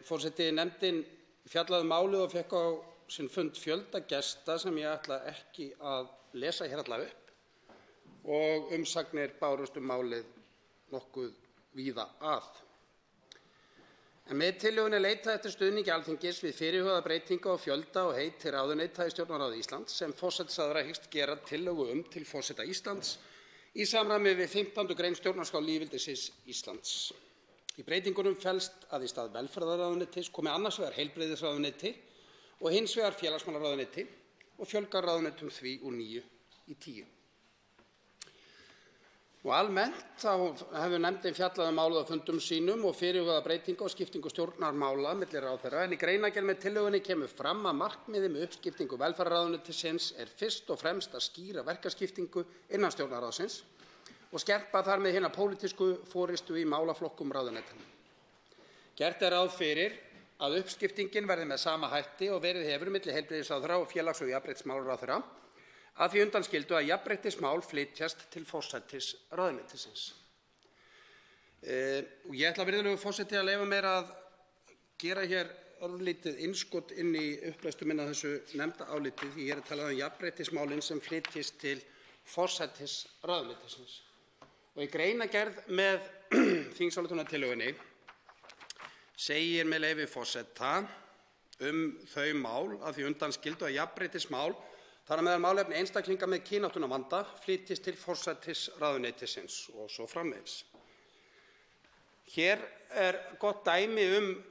Forseti, nefndin fjallaði málið og fékk á sinn fund fjölda gesta sem ég ætla ekki að lesa hér alla upp, og umsagnir bárust málið nokkuð víða að. En með tillögunni er leitað eftir stuðningi Alþingis við fyrirhugaða breytingu á fjölda og heiti ráðuneyta í Stjórnarráði Íslands sem forsætisráðherra hyggst gera tillögu til forseta Íslands í samræmi við 15. grein stjórnarskrár lýðveldisins Íslands. Í breytingunum felst að í stað velferðarráðuneytis komi annars vegar heilbrigðisráðuneyti og hins vegar félagsmálaráðuneyti og fjölga ráðuneytum því úr 9 í 10. Almennt þá hefur nefndin fjallað málið á fundum sínum og fyrirhugaða breytingu á skiptingu stjórnarmála milli ráðherra, en í greinargerð með tillögunni kemur fram að markmiðið með uppskiptingu velferðarráðuneytisins fyrst og fremst að skýra verkaskiptingu innan Stjórnarráðsins og skerpa þar með hina pólitísku forystu í málaflokkum ráðuneytanna. Gert ráð fyrir að uppskiptingin verði með sama hætti og verið hefur milli heilbrigðisráðherra og félags- og jafnréttismálaráðherra, að því undanskildu að jafnréttismál flytjast til forsætisráðuneytisins. Ég ætla, virðulegur forseti, að leyfa mér að gera hér örlítið innskot inn í upplæstu minn á þessu nefndaráliti, því hér talað jafnréttismálin sem flytjist til forsætisráðuneytisins. Og í greinargerð með þingsályktunartillögunni segir með leyfi forseta þau mál að því undanskildu að jafnréttismál, þar á meðal málefni einstaklinga með kynáttunarvanda, flytjist til forsætisráðuneytisins og svo framvegis. Hér gott dæmi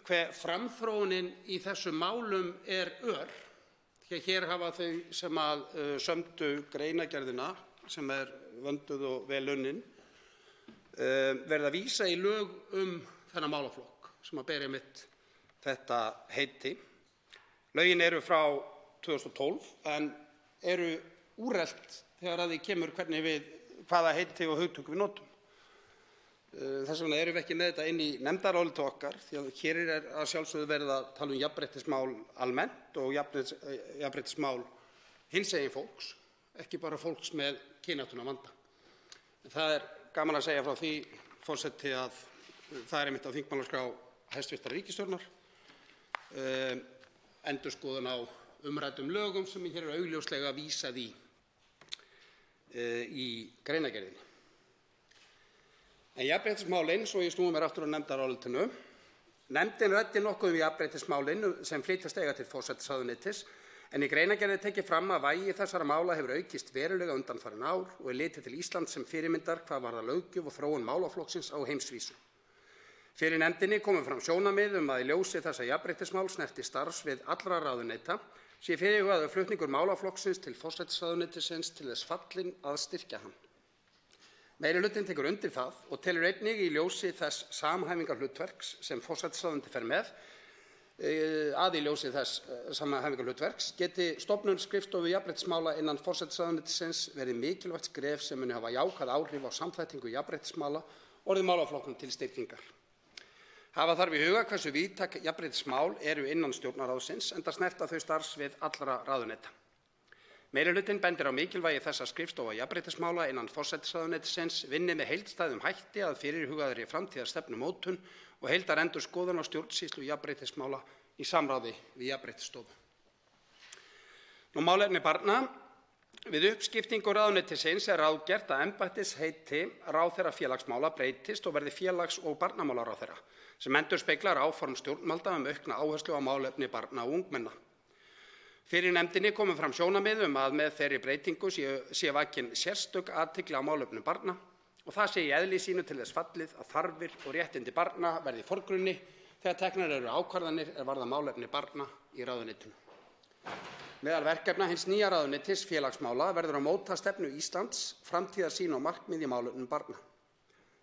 hve framþróunin í þessum málum ör. Hér hafa þau sem sömdu greinargerðina, sem vönduð og vel unnin, verið að vísa í lög þennan málaflokk sem ber einmitt þetta heiti. Lögin eru frá 2012 en eru úrelt þegar að því kemur hvaða heiti og hugtök við notum. Þess vegna erum við ekki með þetta inn í nefndaráliti okkar, því að hér að sjálfsögðu verið að tala jafnréttismál almennt og jafnréttismál hinsegin fólks, ekki bara fólks með kynáttunarvanda. Það gaman að segja frá því, forseti, að það einmitt á þingmálaskrá hæstvirtrar ríkisstjórnar, endurskoðun á umræddum lögum sem hér augljóslega vísað í greinargerðinni. En jafnréttismálin, svo ég snúi mér aftur á nefndarálitinu, nefndin ræddi nokkuð jafnréttismálin sem flytjast eiga til forsætisráðuneytis, en í greinargerðinni tekið fram að vægi þessara mála hefur aukist verulega undanfarin ár og litið til Íslands sem fyrirmyndar hvað varðar löggjöf og þróun málaflokksins á heimsvísu. Fyrir nefndinni komu fram sjónarmið að í ljósi þessa jafnréttismál snerti starfssvið allra ráðuneyta sé fyrirhugaður flutningur málaflokksins til forsætisráðuneytisins til þess fallinn að styrkja hann. Meirihlutinn tekur undir það og telur einnig í ljósi þess samhæfingarhlutverks sem forsætisráðuneyti fer með, í ljósi þess samhæfingarhlutverks geti stofnun skrifstofu jafnréttismála innan forsætisráðuneytisins verið mikilvægt skref sem muni hafa jákvæð áhrif á samþættingu jafnréttismála orðið málaflokknum til styrkingar. Hafa þarf í huga hversu víðtæk jafnréttismál eru innan Stjórnarráðsins enda snerta þau starfssvið allra ráðuneyta. Meirihlutinn bendir á mikilvægi þess að skrifstofa jafnréttismála innan forsætisráðuneytisins vinni með heildstæðum hætti að fyrirhugaðri framtíðarstefnumótun og heildarendurskoðun á stjórnsýslu jafnréttismála í samráði við Jafnréttisstofu. Málefni barna. Við uppskiptingu ráðuneytisins ráðgert að embættisheiti ráðherra félagsmála breytist og verði félags- og barnamálaráðherra, sem endurspeglar áform stjórnvalda aukna áherslu á málefni barna og ungmenna. Fyrir nefndinni komu fram sjónarmið að með þeirri breytingu sé vakin sérstök athygli á málefnum barna og það sé í eðli sínu til þess fallið að þarfir og réttindi barna verði í forgrunni þegar teknar eru ákvarðanir varða málefni barna í ráðuneytinu. Meðal verkefna hins nýja ráðuneytis félagsmála verður að móta stefnu Íslands, framtíðarsýn og markmið í málefnum barna.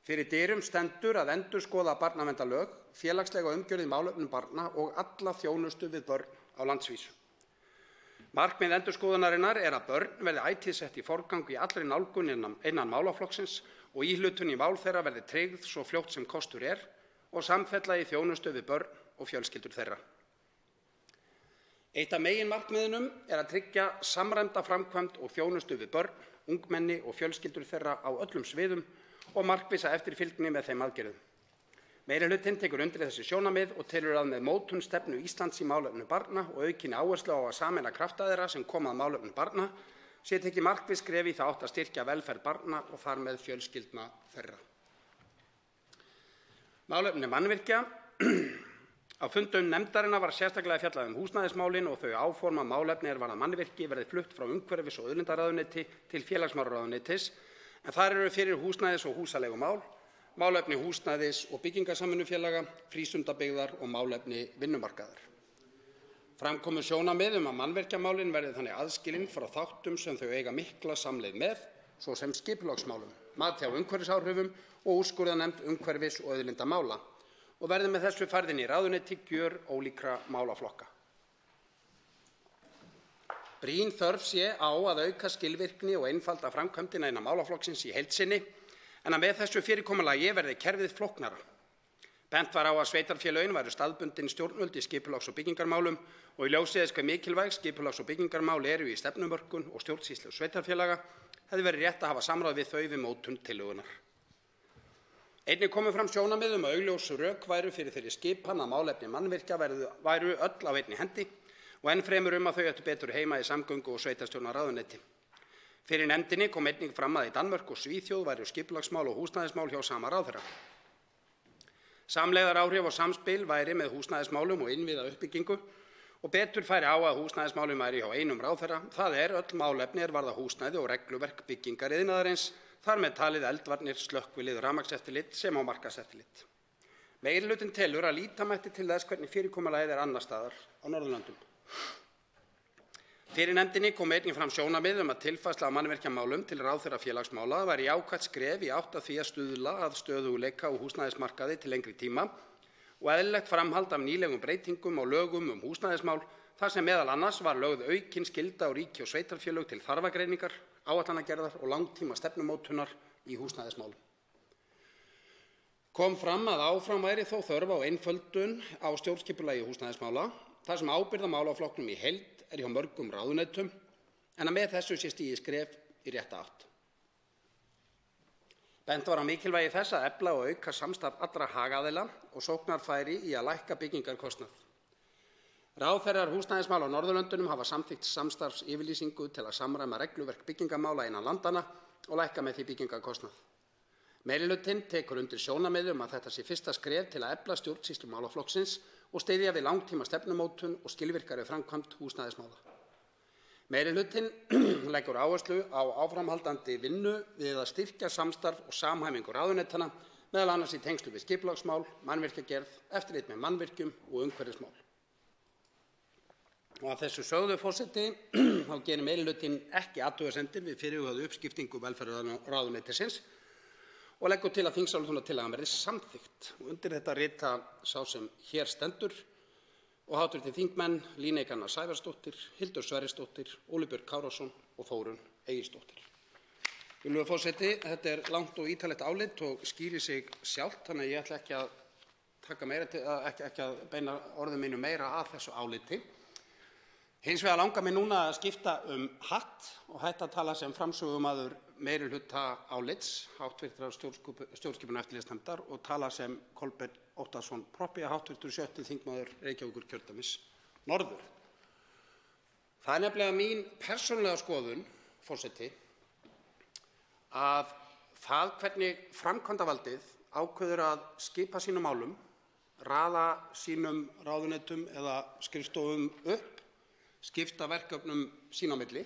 Fyrir dyrum stendur að endurskoða barnaverndarlög, félagslega umgjörð í málefnum barna og alla þjónustu við börn á landsvísu. Markmið endurskoðunarinnar að börn verði ætíð sett í forgang í allri nálgun innan málaflokksins og íhlutun í mál þeirra verði tryggð svo fljótt sem kostur og samfella í þjónustu við börn og fjölskyldur þeirra. Eitt af meginmarkmiðunum að tryggja samræmda framkvæmd og þjónustu við börn, ungmenni og fjölskyldur þeirra á öllum sviðum og markvissa eftirfylgni með þeim aðgerðum. Meirihlutinn tekur undir þessi sjónarmið og telur að með mótun stefnu Íslands í málefnum barna og aukinni áherslu á að sameina krafta þeirra sem koma að málefnum barna sé tekið markviss skref í þá átt að styrkja velferð barna og þar með fjölskyldna þeirra. Málefni mannvirkja. Á fundum nefndarinnar var sérstaklega fjallað húsnæðismálin og þau áform að málefni varða mannvirki verði flutt frá umhverfis- og auðlindaráðuneyti til félagsmálaráðuneytis, en þar eru fyrir húsnæðis- og húsaleigumál, málefni húsnæðis- og byggingarsamvinnufélaga, frístundabyggðar og málefni vinnumarkaðar. Fram komu sjónarmið að mannvirkjamálin verði þannig aðskilin frá þáttum sem þau eiga mikla samleið með, svo sem skipulagsmálum, mati á umhverfisáhrifum og úrskurðarnefnd umhverfis- og auðlindamála og verði með þessu færð inn í ráðuneyti gjörólíkra málaflokka. Brýn þörf sé á að auka skilvirkni og einfalda framkvæmdina innan málaflokksins í heild sinni, en að með þessu fyrirkomulagi verði kerfið flóknara. Bent var á að sveitarfélögin væru staðbundin stjórnvöld í skipulags- og byggingarmálum og í ljósi þess hve mikilvæg skipulags- og byggingarmál eru í stefnumörkun og stjórnsýslu sveitarfélaga hefði verið rétt að hafa samráð við þau við mótun tillögunnar. Einnig komu fram sjónarmið að augljós rök væru fyrir þeirri skipan að málefni mannvirkja væru öll á einni hendi og enn fremur að þau ættu betur heima í samgöngu- og sveitarstjórnarráðuneyti. Fyrir nefndinni kom einnig fram að í Danmörku og Svíþjóð væru skipulagsmál og húsnæðismál hjá sama ráðherra. Samlegðaráhrif og samspil væri með húsnæðismálum og innviðauppbyggingu og betur færi á að húsnæðismálum væri hjá einum ráðherra, það öll málefni varða húsnæði og regluverk byggingariðnaðarins, þar með talið eldvarnir, slökkvilið, rafmagnseftirlit sem og markaðseftirlit. Meirihlutinn telur að líta mætti til þess hvernig fyrirkomulagið annars staðar á Norðurlöndum. Fyrir nefndinni kom einnig fram sjónarmið að tilfærsla á mannvirkjamálum til ráðherra félagsmála væri jákvætt skref í átt að því að stuðla að stöðugleika á húsnæðismarkaði til lengri tíma og eðlilegt framhald af nýlegum breytingum á lögum húsnæðismál þar sem meðal annars var lögð aukin skylda á ríki og sveitarfélög til þarfagreiningar, áætlanagerðar og langtíma stefnumótunar í húsnæðismálum. Kom fram að áfram væri þó þörf á einföldun á stjórnskipulagi húsnæðismála þar sem ábyrgð á málaflokknum í heild hjá mörgum ráðuneytum en að með þessu sé stigið skref í rétta átt. Bent var á mikilvægi þess að efla og auka samstarf allra hagaðila og sóknarfæri í að lækka byggingarkostnað. Ráðherrar húsnæðismála á Norðurlöndunum hafa samþykkt samstarfsyfirlýsingu til að samræma regluverk byggingamála innan landanna og lækka með því byggingarkostnað. Meirihlutinn tekur undir sjónarmið að þetta sé fyrsta skref til að efla stjórnsýslu málaflokksins og styðja við langtíma stefnumótun og skilvirkari framkvæmd húsnæðismála. Meirihlutinn leggur áherslu á áframhaldandi vinnu við að styrkja samstarf og samhæfingu ráðuneytanna, meðal annars í tengslum við skipulagsmál, mannvirkjagerð, eftirlit með mannvirkjum og umhverfismál. Og að þessu sögðu, forseti, þá gerir meirihlutinn ekki athugasemdir við fyrirhugaða uppskiptingu velferðarráðuneytisins og leggur til að þingsályktunartillagan verði samþykkt. Og undir þetta rita sá sem hér stendur og hv. þingmenn Líneik Anna Sævarsdóttir, Hildur Sverrisdóttir, Óli Björn Kárason og Þórunn Egilsdóttir. Virðulegur forseti, þetta langt og ítarlegt álit og skýrir sig sjálft, þannig að ég ætla ekki að taka ekki að beina orðum mínu meira að þessu áliti. Hins vegar langar mig núna að skipta hatt og hætta að tala sem framsögumaður meirihluta álits hv. stjórnskipunar- og eftirlitsnefndar og tala sem Kolbeinn Óttarsson Proppé, hv. 7. þingmaður Reykjavíkurkjördæmis norður. Það nefnilega mín persónulega skoðun, forseti, að það hvernig framkvæmdarvaldið ákveður að skipa sínum málum, raða sínum ráðuneytum eða skrifstofum upp, skipta verkefnum sín á milli,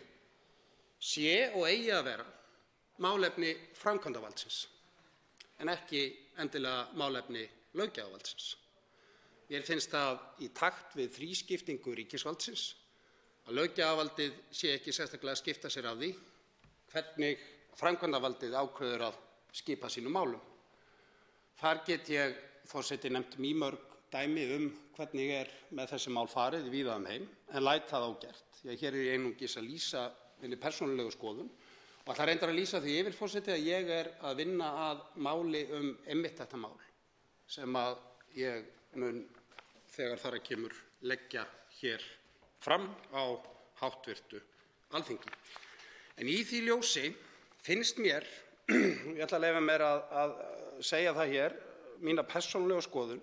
sé og eigi að vera málefni framkvæmdarvaldsins en ekki endilega málefni löggjafarvaldsins. Mér finnst það í takt við þrískiptingu ríkisvaldsins að löggjafarvaldið sé ekki sérstaklega að skipta sér af því hvernig framkvæmdarvaldið ákveður að skipa sínum málum. Þar get ég, forseti, nefnt mýmörg dæmi hvernig með þessi mál farið víða heim, en læt það ógert. Því að hér ég einungis að lýsa minni persónulegu skoðun og ætla reyndar að lýsa því yfir, forseti, að ég að vinna að máli einmitt þetta mál sem að ég mun þegar þar að kemur leggja hér fram á háttvirtu Alþingi. En í því ljósi finnst mér, ég ætla að leyfa mér að segja það hér, mína persónulegu skoðun,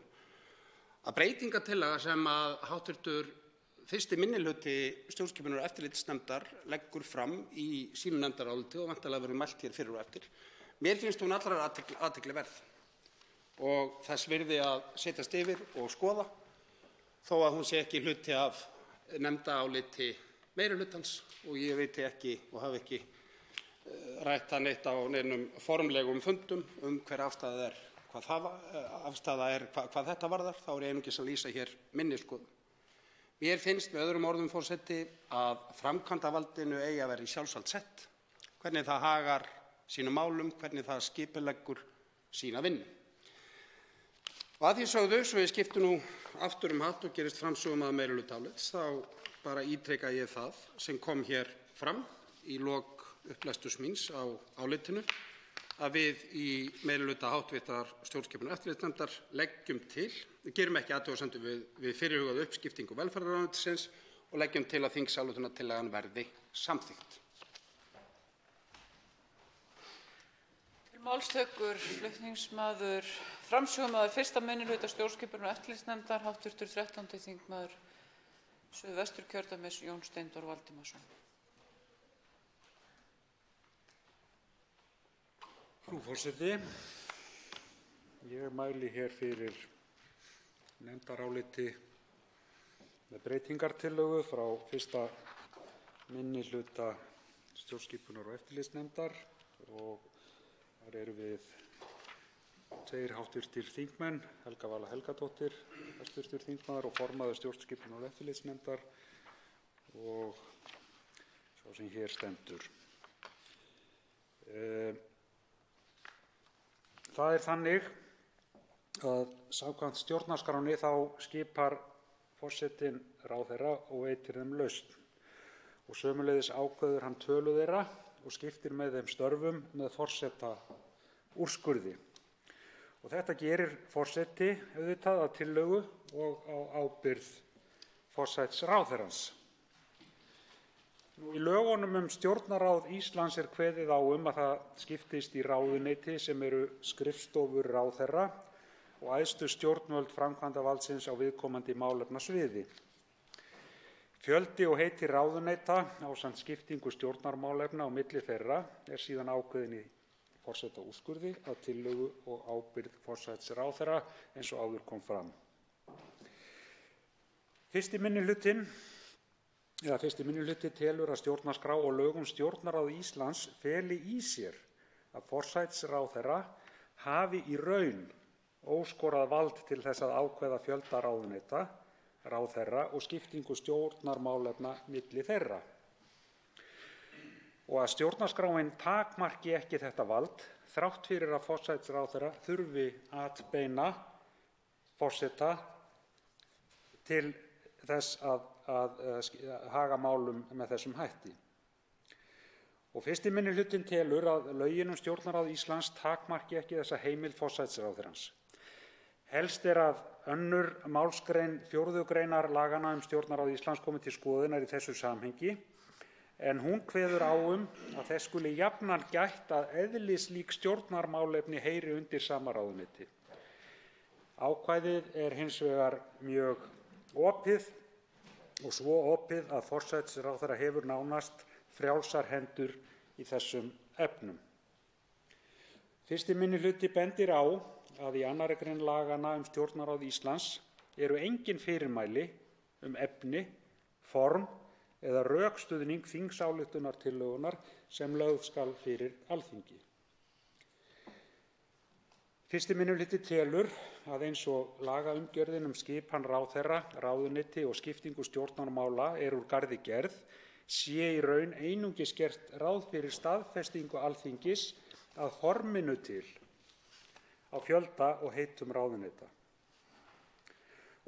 að breytingartillaga sem að hv. 1. minnihluti stjórnskipunar- og eftirlitsnefndar leggur fram í sínu nefndaráliti og væntanlega verður mælt hér fyrir og eftir, mér finnst hún allrar athygli verð og þess virði að setjast yfir og skoða þó að hún sé ekki hluti af nefndaráliti meirihlutans og ég veit ekki og hafi ekki rætt það neitt á neinum formlegum fundum hver afstaða hvað þetta varðar, þá ég einungis að lýsa hér minni skoðun. Mér finnst með öðrum orðum, forseti, að framkvæmdarvaldinu eigi að vera í sjálfsvald sett, hvernig það hagar sínum málum, hvernig það skipuleggur sína vinnu. Og að því sögðu, svo ég skipti nú aftur hatt og gerist framsögumaður meirihlutaálits, þá bara ítreka ég það sem kom hér fram í lok upplesturs míns á álitinu, að við í meirihluta háttvirtrar stjórnskipunar- og eftirlitsnefndar leggjum til, gerum ekki athugasemdir við fyrirhugaða uppskiptingu velferðarráðuneytisins og leggjum til að þingsályktunartillagan verði samþykkt. Til máls tekur flutningsmaður framsögumaður 1. minnihluta stjórnskipunar- og eftirlitsnefndar, hv. 13. þingmaður Suðvesturkjördæmis, Jón Steindór Valdimarsson. Frú forseti, ég mæli hér fyrir nefndaráliti með breytingartillögu frá 1. minnihluta stjórnskipunar- og eftirlitsnefndar og þar erum við 2 hv. þingmenn, Helga Vala Helgadóttir, hæstv. þingmaður og formaður stjórnskipunar- og eftirlitsnefndar og sá sem hér stendur. Það þannig að samkvæmt stjórnarskránni þá skipar forsetinn ráðherra og veitir þeim lausn og sömuleiðis ákveður hann tölu þeirra og skiptir með þeim störfum með forsetaúrskurði. Og þetta gerir forseti auðvitað að tillögu og á ábyrgð forsætisráðherrans. Í lögunum Stjórnarráð Íslands er kveðið á að það skiptist í ráðuneyti sem eru skrifstofur ráðherra og æðstu stjórnvöld framkvæmdarvaldsins á viðkomandi málefnasviði. Fjöldi og heiti ráðuneyta ásamt skiptingu stjórnarmálefna á milli þeirra er síðan ákveðin í forsetaúrskurði að tillögu og ábyrgð forsætisráðherra eins og áður kom fram. Fyrsti minnihluti telur að stjórnarskrá og lög Stjórnarráð Íslands feli í sér að forsætisráðherra hafi í raun óskorað vald til þess að ákveða fjölda ráðuneyta, ráðherra og skiptingu stjórnarmálefna milli þeirra. Og að stjórnarskráin takmarki ekki þetta vald þrátt fyrir að forsætisráðherra þurfi atbeina forseta til þess að haga málum með þessum hætti. Og 1. minnihlutinn telur að lögin Stjórnarráð Íslands takmarki ekki þessa heimild forsætisráðherrans. Helst er að 2. málsgrein 4. greinar laganna Stjórnarráð Íslands komi til skoðunar í þessu samhengi, en hún kveður á að þess skuli jafnan gætt að eðlislík stjórnarmálefni heyri undir sama ráðuneyti. Ákvæðið er hins vegar mjög opið og svo opið að forsætisráðherra hefur nánast frjálsar hendur í þessum efnum. 1. minnihluti bendir á að í 2. grein laganna Stjórnarráð Íslands eru engin fyrirmæli efni, form eða rökstuðning þingsályktunartillögunnar sem lögð skal fyrir Alþingi. 1. minnihluti telur að eins og lagaumgjörðin skipan ráðherra, ráðuneyti og skiptingu stjórnarmála er úr garði gerð, sé í raun einungis gert ráð fyrir staðfestingu Alþingis að forminu til á fjölda og heitum ráðuneyta.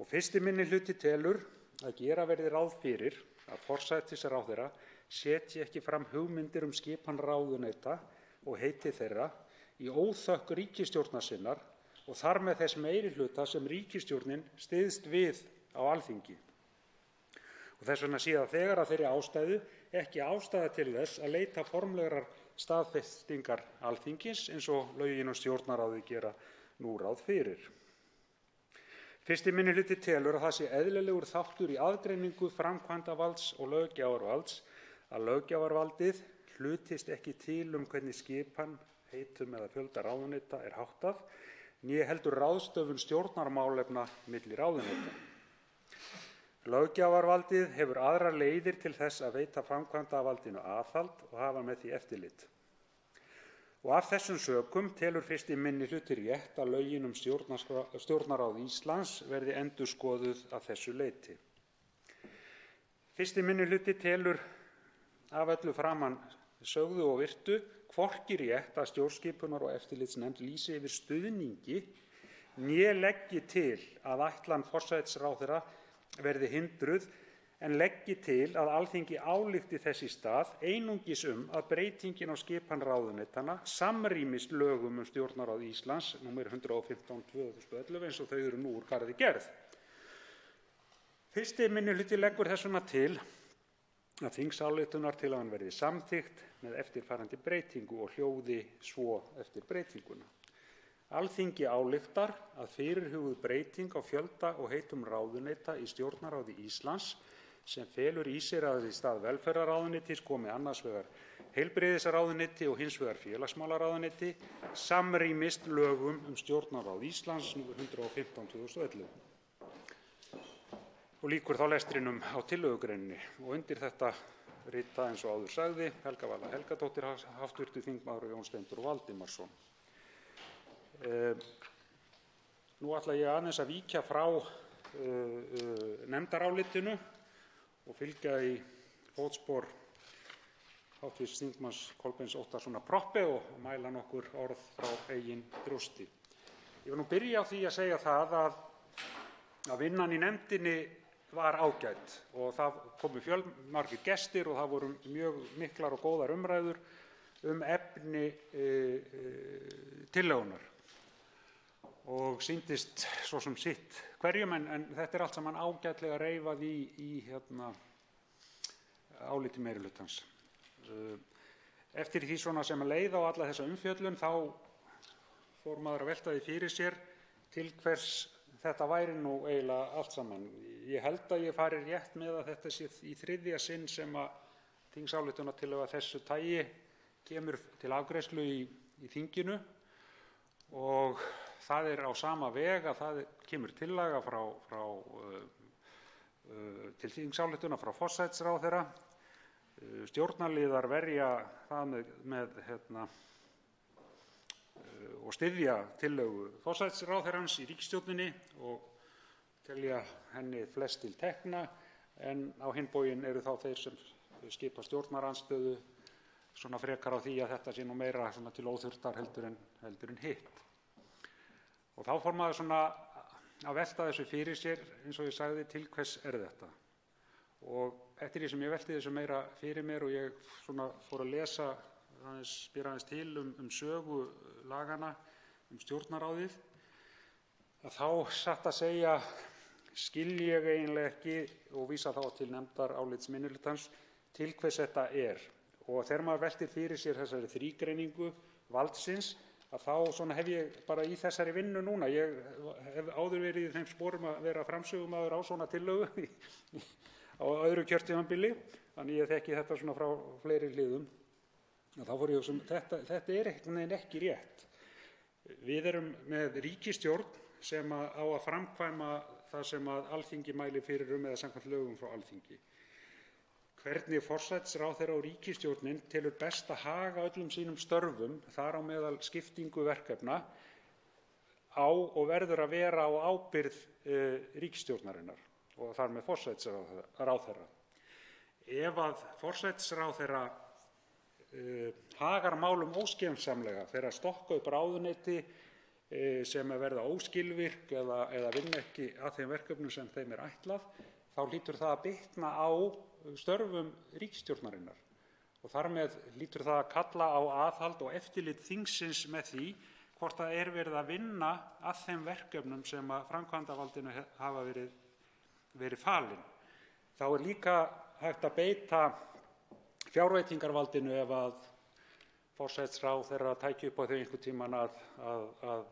Og 1. minnihluti telur að gera verði ráð fyrir að forsætisráðherra setji ekki fram hugmyndir skipan ráðuneyta og heiti þeirra í óþökk ríkisstjórnar sinnar og þar með þess meirihluta sem ríkisstjórnin styðst við á Alþingi. Og þess vegna sé það þegar að þeirri ástæðu ekki ástæða til þess að leita formlegrar staðfestingar Alþingis eins og lögin Stjórnarráði gera nú ráð fyrir. 1. minnihluti telur að það sé eðlilegur þáttur í aðgreiningu framkvæmdarvalds og löggjafarvalds að löggjafarvaldið hlutist ekki til hvernig skipan, heitum eða fjölda ráðuneyta er háttað, né heldur ráðstöfun stjórnarmálefna milli ráðuneyta. Löggjafarvaldið hefur aðrar leiðir til þess að veita framkvæmdarvaldinu aðhald og hafa með því eftirlit. Og af þessum sökum telur 1. minnihluti rétt að lögin Stjórnarráð Íslands verði endurskoðuð að þessu leyti. Fyrsti minnihluti telur af öllu framan sögðu og virtu hvorki rétt að stjórnskipunar- og eftirlitsnefnd lýsi yfir stuðningi né leggi til að ætlan forsætisráðherra verði hindruð en leggi til að Alþingi álykti þess í stað einungis að breytingin á skipan ráðuneytanna samrýmist lögum Stjórnarráð Íslands nr. 115/2011 eins og þau eru nú úr garði gerð. Fyrsti minnihluti leggur þess vegna til að þingsályktunartillagan verði samþykkt með eftirfarandi breytingu og hljóði svo eftir breytinguna. Alþingi ályktar að fyrirhuguð breyting á fjölda og heitum ráðuneyta í Stjórnarráði Íslands sem felur í sér að í stað velferðarráðuneytis komi annars vegar heilbrigðisráðuneyti og hins vegar félagsmálaráðuneyti samrýmist lögum Stjórnarráð Íslands nr. 115/2011. Og lýkur þá lestrinum á tillögugreininni og undir þetta rita eins og áður sagði Helga Vala Helgadóttir, hv. þingmaður Jón Steindór Valdimarsson. Nú ætla ég aðeins að víkja frá nefndarálitinu og fylgja í fótspor hv. þingmanns Kolbeins Óttarssonar Proppé og mæla nokkur orð frá eigin brjósti. Ég vil nú byrja á því að segja það að vinnan í nefndinni var ágæt og það komu fjölmargir gestir og það voru mjög miklar og góðar umræður efni tillögunnar og sýndist svo sem sitt hverjum en þetta allt saman ágætlega reifað í áliti meirihlutans. Eftir því svona sem að leið á alla þessa umfjöllun þá fór maður að velta því fyrir sér til hvers þetta væri nú eiginlega allt saman. Ég held að ég fari rétt með að þetta sé í þriðja sinn sem að þingsályktunartillaga þessu tagi kemur til afgreiðslu í þinginu og það á sama veg að það kemur tillaga til þingsályktunar frá forsætisráðherra. Stjórnarliðar verja það og styðja tillögu forsætisráðherrans í ríkisstjórninni og telja henni flest til tekna en á hinn bóginn eru þá þeir sem skipa stjórnarandstöðu svona frekar á því að þetta sé nú meira svona til óþurftar heldur en hitt. Og þá fór maður svona að velta þessu fyrir sér eins og ég sagði til hvers þetta. Og eftir því sem ég velti þessu meira fyrir mér og ég svona fór að lesa spyr aðeins til sögu lagana stjórnarráðið að þá satt að segja skil ég eiginlega ekki og vísa þá til nefndarálits minnihlutans til hvers þetta er. Og þegar maður veltir fyrir sér þessari þrígreiningu valdsins að þá svona hef ég bara í þessari vinnu núna, ég hef áður verið í þeim sporum að vera framsögumaður á svona tillögu á öðru kjörtímabili, þannig ég þekki þetta svona frá fleiri hliðum. Þá fór ég sem þetta er einhvern veginn ekki rétt. Við erum með ríkisstjórn sem á að framkvæma það sem að Alþingi mælir fyrir eða samkvæmt lögum frá Alþingi. Hvernig forsætisráðherra og ríkisstjórnin telur best að haga öllum sínum störfum, þar á meðal skiptingu verkefna, á og verður að vera á ábyrgð ríkisstjórnarinnar og þar með forsætisráðherra. Ef að forsætisráðherra hagar málum óskynsamlega, fer að stokka upp ráðuneyti sem verða óskilvirk eða vinna ekki að þeim verkefnum sem þeim er ætlað, þá hlýtur það að bitna á störfum ríkisstjórnarinnar og þar með hlýtur það að kalla á aðhald og eftirlit þingsins með því hvort það er verið að vinna að þeim verkefnum sem að framkvæmdarvaldinu hafa verið falin. Þá er líka hægt að beita fjárveitingarvaldinu ef að forsætisráðherra tæki upp á þau einhvern tímann að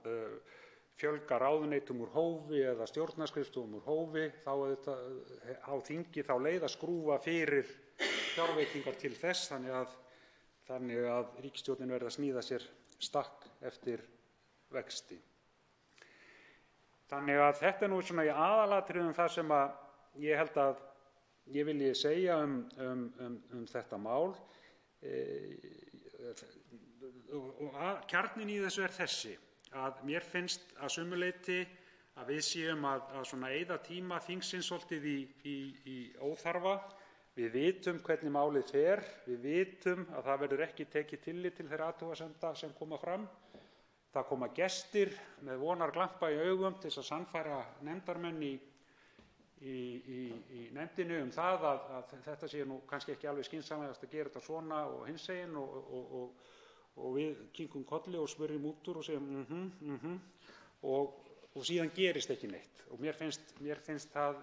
fjölga ráðuneytum úr hófi eða stjórnarskrifstofum úr hófi, þá á þingi þá leið að skrúfa fyrir fjárveitingar til þess þannig að ríkisstjórnin verði að sníða sér stakk eftir vexti. Þannig að þetta nú svona í aðalatriðum það sem að ég held að ég vilji segja þetta mál. Og kjarninn í þessu er þessi, að mér finnst að sumu leyti að við séum að svona eyða tíma þingsins svolítið í óþarfa Við vitum hvernig málið fer. Við vitum að það verður ekki tekið tillit til þeirra athugasemda sem koma fram. Það koma gestir með vonarglampa í augum til að sannfæra nefndarmenn í nefndinni það að þetta sé nú kannski ekki alveg skynsamlegast að gera þetta svona og hinsegin og við kingum kolli og smurjum út úr og segjum og síðan gerist ekki neitt. Og mér finnst það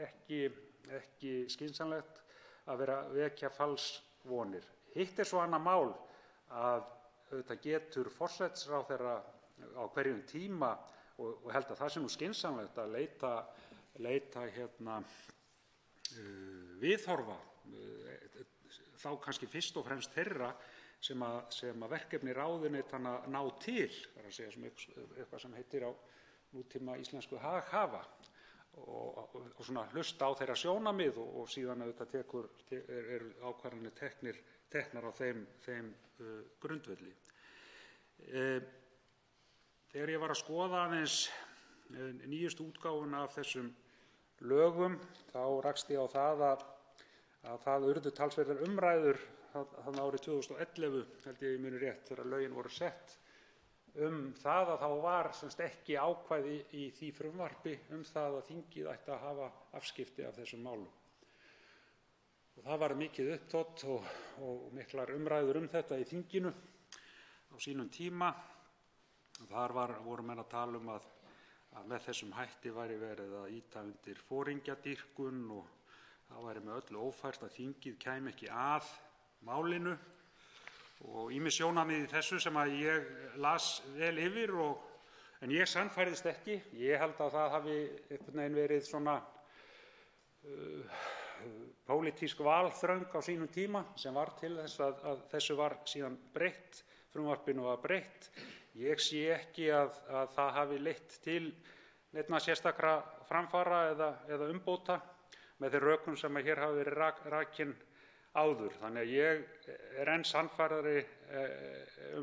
ekki skynsamlegt að vera að vekja falsvonir. Hitt svo annað mál að auðvitað getur forsætisráðherra á hverjum tíma og held að það sé nú skynsamlegt að leita viðhorfa, þá kannski fyrst og fremst þeirra sem að verkefni ráðuneytanna ná til, það að segja sem eitthvað sem heitir á nútíma íslensku haghafa og svona hlusta á þeirra sjónarmið og síðan auðvitað eru ákvarðanir teknar á þeim grundvelli. Þegar ég var að skoða aðeins nýjustu útgáfuna af þessum lögum þá rakst ég á það að það urðu talsverðar umræður þarna árið 2011, held ég muni rétt, þegar lögin voru sett það að þá var semst ekki ákvæði í því frumvarpi það að þingið ætti að hafa afskipti af þessum málum. Og það var mikið uppþot og miklar umræður þetta í þinginu á sínum tíma. Þar voru menn að tala að með þessum hætti væri verið að ýta undir foringjadýrkun og það væri með öllu ófært að þingið kæmi ekki að málinu. Og ýmis sjónarmið í þessu sem að ég las vel yfir en ég sannfærðist ekki. Ég held að það hafi einhvern veginn verið svona pólitísk valþröng á sínum tíma sem var til þess að þessu var síðan breytt, frumvarpinu var breytt. Ég sé ekki að það hafi leitt til neinna sérstakra framfara eða umbóta með þeim rökum sem að hér hafa verið rakin áður. Þannig að ég enn sannfærðari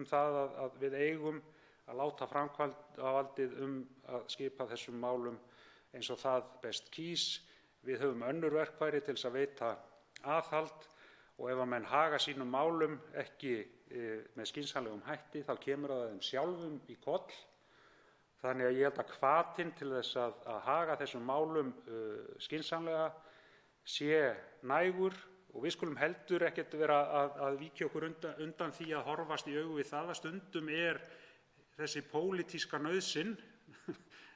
það að við eigum að láta framkvæmdarvaldið að skipa þessum málum eins og það best kýs. Við höfum önnur verkfæri til þess að veita aðhald og ef að menn haga sínum málum ekki með skynsamlegum hætti þá kemur það þeim sjálfum í koll. Þannig að ég held að hvatinn til þess að haga þessum málum skynsamlega sé nægur og við skulum heldur ekkert vera að víkja okkur undan því að horfast í augu við það að stundum þessi pólitíska nauðsyn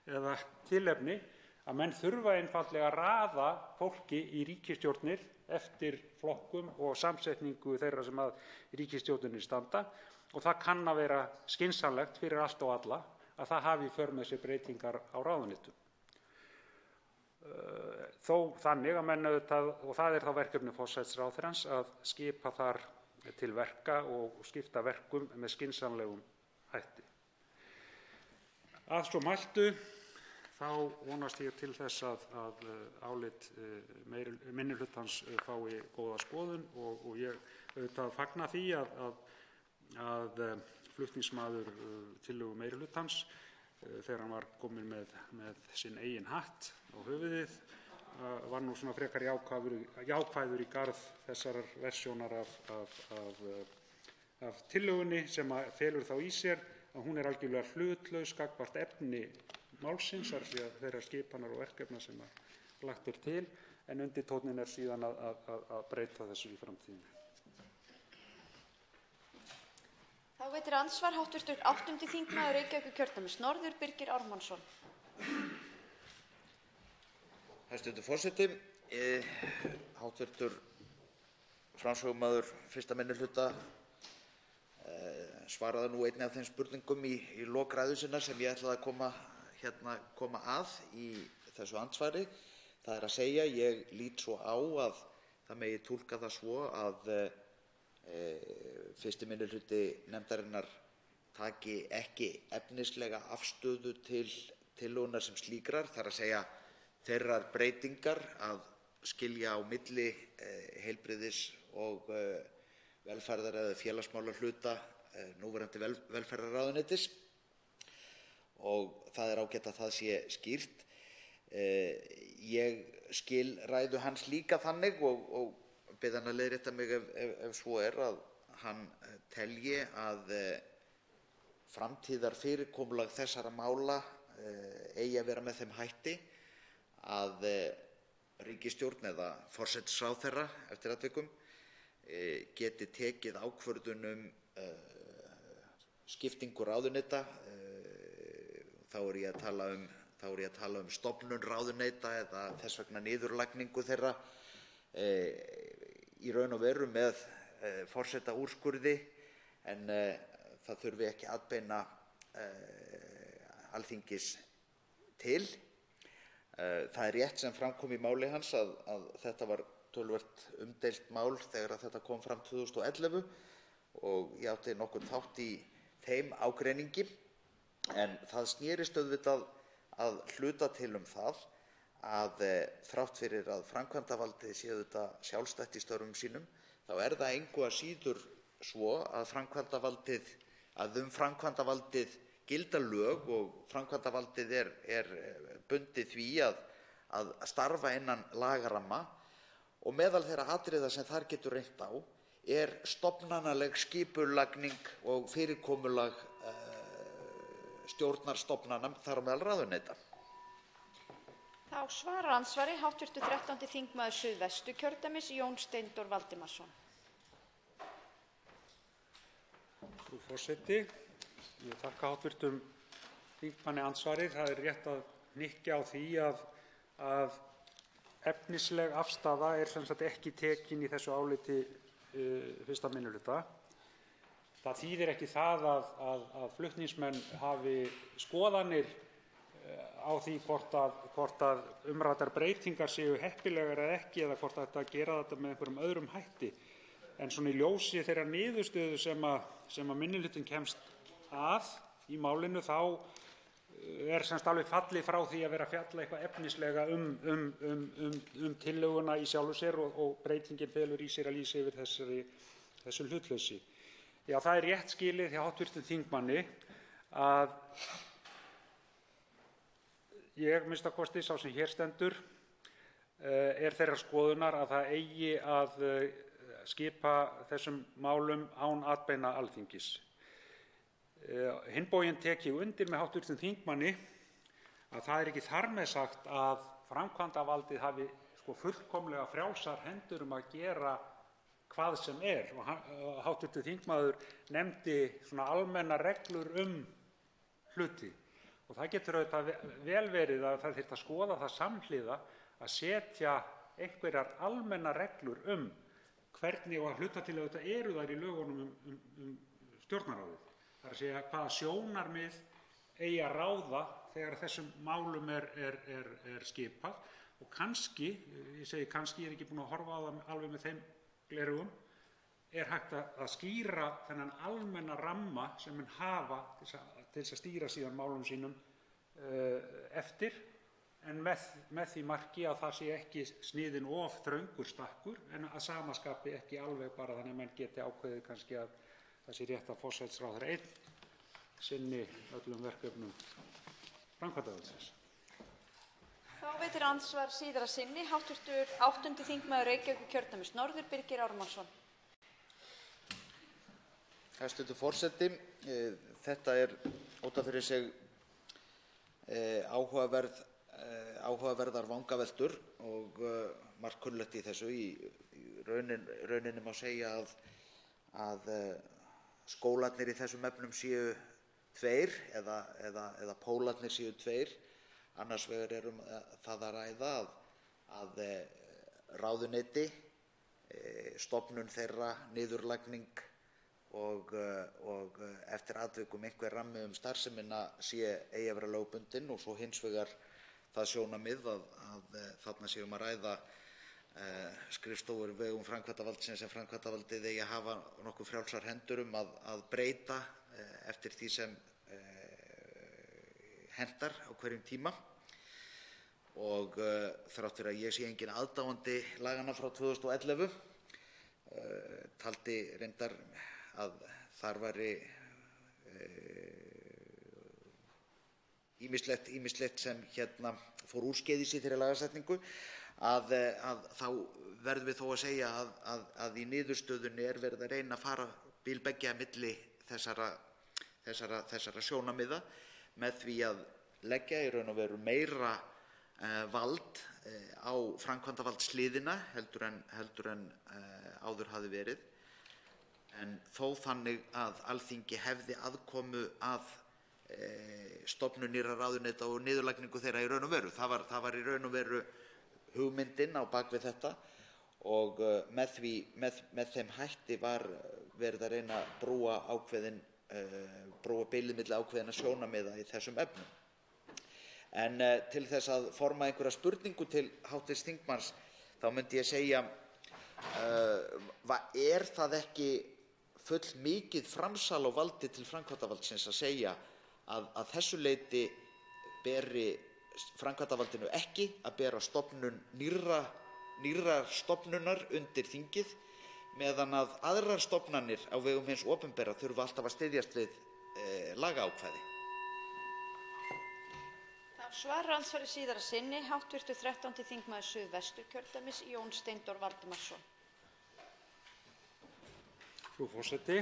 eða tilefni að menn þurfa einfaldlega að raða fólki í ríkisstjórnir eftir flokkum og samsetningu þeirra sem að ríkisstjórninni standa og það kann að vera skynsamlegt fyrir allt og alla að það hafi í för með sér breytingar á ráðuneytum. Þó þannig að menn auðvitað, og það þá verkefni forsætisráðherrans að skipa þar til verka og skipta verkum með skynsamlegum hætti. Að svo mæltu þá vonast ég til þess að álit minnihlutans fái góða skoðun og ég auðvitað fagna því að flutningsmaður tillögu meirihlutans þegar hann var kominn með sinn eigin hatt á höfuðið var nú svona frekar jákvæður í garð þessarar versjónar af tillögunni sem felur þá í sér að hún algjörlega hlutlaus gagnvart efni málsins, þeirra skipanar og verkefna sem lagt til, en undirtónninn síðan að breyta þessu í framtíðinni. Þá veitir andsvar hv. 8. þingmaður Reykjavíkurkjördæmis norður, Birgir Ármannsson. Hæstv. Forseti, hv. framsögumaður 1. minnihluta svaraði nú einni af þeim spurningum í lok ræðu sinnar sem ég ætlaði að koma að í þessu andsvari. Það að segja, ég lít svo á að það megi túlka það svo að 1. minnihluti nefndarinnar taki ekki efnislega afstöðu til tillögunnar sem slíkrar, það að segja þeirrar breytingar að skilja á milli heilbrigðis- og velferðar- eða félagsmálahluta núverandi velferðarráðuneytis og það ágætt að það sé skýrt. Ég skil ræðu hans líka þannig og bið hann að leiðrétta mig ef svo er, að hann telji að framtíðarfyrirkomulag þessara mála eigi að vera með þeim hætti að ríkisstjórn eða forsætisráðherra eftir atvikum geti tekið ákvörðun skiptingu ráðuneyta. Þá er ég að tala um stofnun ráðuneyta eða þess vegna niðurlagningu þeirra í raun og veru með forsetaúrskurði, en það þurfi ekki atbeina Alþingis til. Það er rétt sem fram kom í máli hans að þetta var töluvert umdeilt mál þegar þetta kom fram 2011 og ég átti nokkurn þátt í þeim ágreiningi, en það snerist auðvitað að hluta til um það að þrátt fyrir að framkvæmdarvaldið sé auðvitað sjálfstætt í störfum sínum, þá er það engu að síður svo að um framkvæmdarvaldið gilda lög og framkvæmdarvaldið er bundið því að starfa innan lagaramma, og meðal þeirra atriða sem þar getur reynt á er stofnanaleg skipulagning og fyrirkomulag stjórnarstofnana, þar á meðal ráðuneyta. Þá svarar andsvari hv. 13. þingmaður Suðvesturkjördæmis, Jón Steindór Valdimarsson. Frú forseti, ég þakka hv. þingmanni andsvarið. Það er rétt að hnykkja á því að efnisleg afstaða er sem sagt ekki tekin í þessu áliti 1. minnihluta. Það þýðir ekki það að flutningsmenn hafi skoðanir á því hvort að umræddar breytingar séu heppilegar eða ekki, eða hvort þetta gera þetta með einhverjum öðrum hætti. En svona í ljósi þeirrar niðurstöðu sem minnihlutinn kemst að í málinu, þá er semst alveg fallið frá því að vera að fjalla eitthvað efnislega um tillöguna í sjálfu sér, og breytingin felur í sér að lýsa yfir þessu hlutleysi. Já, það er rétt skilið hjá hv. þingmanni að ég, minnsta kosti sá sem hér stendur, er þeirrar skoðunar að það eigi að skipa þessum málum án atbeina Alþingis. Hinn bóginn tek ég undir með hv. þingmanni að það er ekki þar með sagt að framkvæmdarvaldið hafi fullkomlega frjálsar hendur að gera hvað sem er. Og hv. þingmaður nefndi svona almennar reglur hluti. Og það getur auðvitað vel verið að það þyrfti að skoða það samhliða að setja einhverjar almennar reglur hvernig, og að hluta til auðvitað eru þær í lögunum Stjórnarráðið. Það er að segja hvaða sjónarmið eigi að ráða þegar þessum málum er skipað, og kannski, ég segi kannski, ég er ekki búinn að horfa á það alveg með þeim gleraugum, er hægt að skýra þennan almenna ramma sem menn hafa til þess að stýra síðan málum sínum eftir, en með því marki að það sé ekki sniðinn of þröngur stakkur, en að sama skapi ekki alveg bara þannig að menn geti ákveðið kannski að það sé rétt að forsætisráðherra einn sinni öllum verkefnum framkvæmdarvaldsins. Þá veitir andsvar síðara sinni hv. 8. þingmaður Reykjavíkurkjördæmis norður, Birgir Ármannsson. Hæstv. forseti, þetta er út af fyrir sig áhugaverðar vangaveltur og margt kunnuglegt í þessu. Í rauninni má segja að skólarnir í þessum efnum séu tveir, eða pólarnir séu tveir. Annars vegar það að ræða að ráðuneyti, stofnun þeirra, niðurlagning og eftir atvikum einhver rammi starfsemina eigi að vera lögbundin, og svo hins vegar það sjónarmið að þarna séum að ræða skrifstofur vegum framkvæmdarvaldsins sem framkvæmdarvaldið eigi að hafa nokkuð frjálsar hendur að breyta eftir því sem hentar á hverjum tíma. Og þrátt fyrir að ég sé enginn aðdáandi laganna frá 2011, taldi reyndar að þar væri ýmislegt sem fór úrskeiðis í þeirri lagasetningu, að þá verðum við þó að segja að í niðurstöðunni er verið að reyna að fara bil beggja milli þessara sjónarmiða með því að leggja í raun og veru meira vald á framkvæmdavaldshliðina heldur en áður hafði verið, en þó þannig að Alþingi hefði aðkomu að stofnun nýrra ráðuneyta og niðurlagningu þeirra í raun og veru. Það var í raun og veru hugmyndin á bak við þetta, og með þeim hætti var verið að reyna að brúa bilið milli ákveðinna sjónarmiða í þessum efnum. En til þess að forma einhverja spurningu til hv. þingmanns, þá myndi ég segja, er það ekki fullmikið framsal á valdi til framkvæmdarvaldsins að segja að þessu leyti beri framkvæmdarvaldinu ekki að bera stofnun nýrrar stofnunar undir þingið, meðan að aðrar stofnanir á vegum hins opinbera þurfa alltaf að styðjast við lagaákvæði? Svarar andsvari síðara sinni hv. 13. þingmaður Suðvesturkjördæmis, Jón Steindór Valdimarsson. Frú forseti,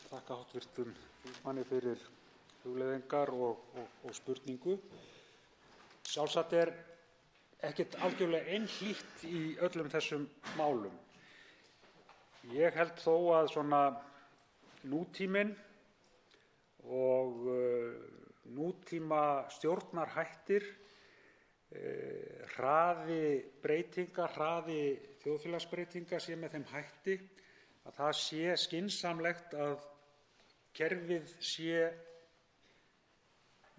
þakka hv. þingmanni fyrir hugleiðingar og spurningu. Sjálfsagt er ekkert algjörlega einhlítt í öllum þessum málum. Ég held þó að svona nútíminn og nútíma stjórnarhættir, hraði breytinga, hraði þjóðfélagsbreytinga sé með þeim hætti að það sé skynsamlegt að kerfið sé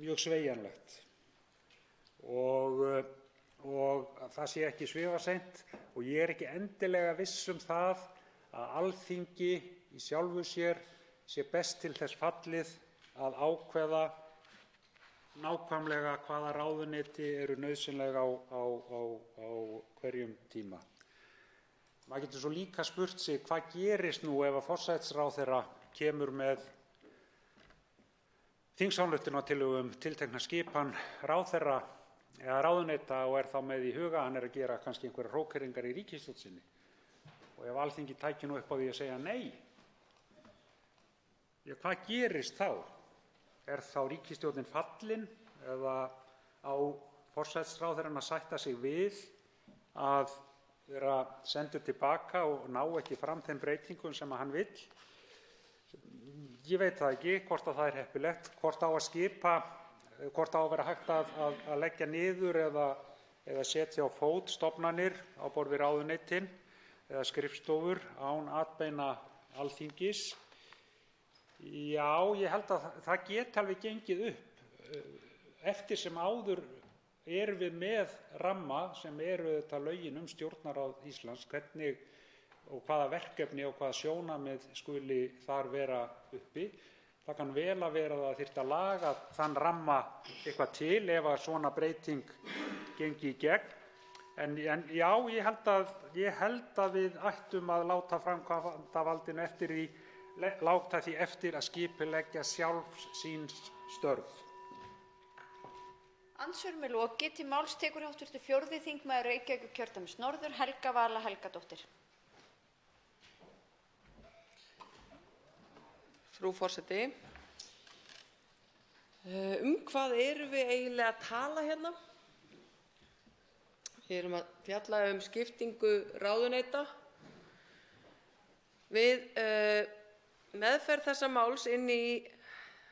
mjög sveigjanlegt og að það sé ekki svifaseint, og ég er ekki endilega viss það að Alþingi í sjálfu sér sé best til þess fallið að ákveða nákvæmlega hvaða ráðuneyti eru nauðsynleg á hverjum tíma. Maður getur svo líka spurt sig, hvað gerist nú ef að forsætisráðherra kemur með þingsályktunartillögu um tiltekna skipan ráðherra eða ráðuneyta og er þá með í huga að hann er að gera kannski einhverjar hrókeringar í ríkisstjórn sinni, og ef Alþingi tæki nú upp á því að segja nei, hvað gerist þá? Er þá ríkisstjórnin fallin eða á forsætisráðherrann að sætta sig við að vera sendur til baka og ná ekki fram þeim breytingum sem hann vill? Ég veit það ekki hvort að það er heppilegt, hvort á að skipa, hvort á að vera hægt að leggja niður eða setja á fót stofnanir á borð við ráðuneytin eða skrifstofur án atbeina Alþingis. Já, ég held að það geti alveg gengið upp. Eftir sem áður erum við með ramma sem eru þetta lögin um Stjórnarráð Íslands, hvernig og hvaða verkefni og hvaða sjónarmið skuli þar vera uppi. Það kann vel að vera að það þyrfti að laga þann ramma eitthvað til ef að svona breyting gengi í gegn. En já, ég held að við ættum að láta framkvæmdarvaldinu láta því eftir að skipuleggja sjálf sín störf. Andsvörum er lokið. Til máls tekur hv. 4. þingmaður Reykjavíkurkjördæmis norður, Helga Vala Helgadóttir. Frú forseti, hvað erum við eiginlega að tala hérna? Við erum að fjalla skiptingu ráðuneyta. Við meðferð þessa máls inn í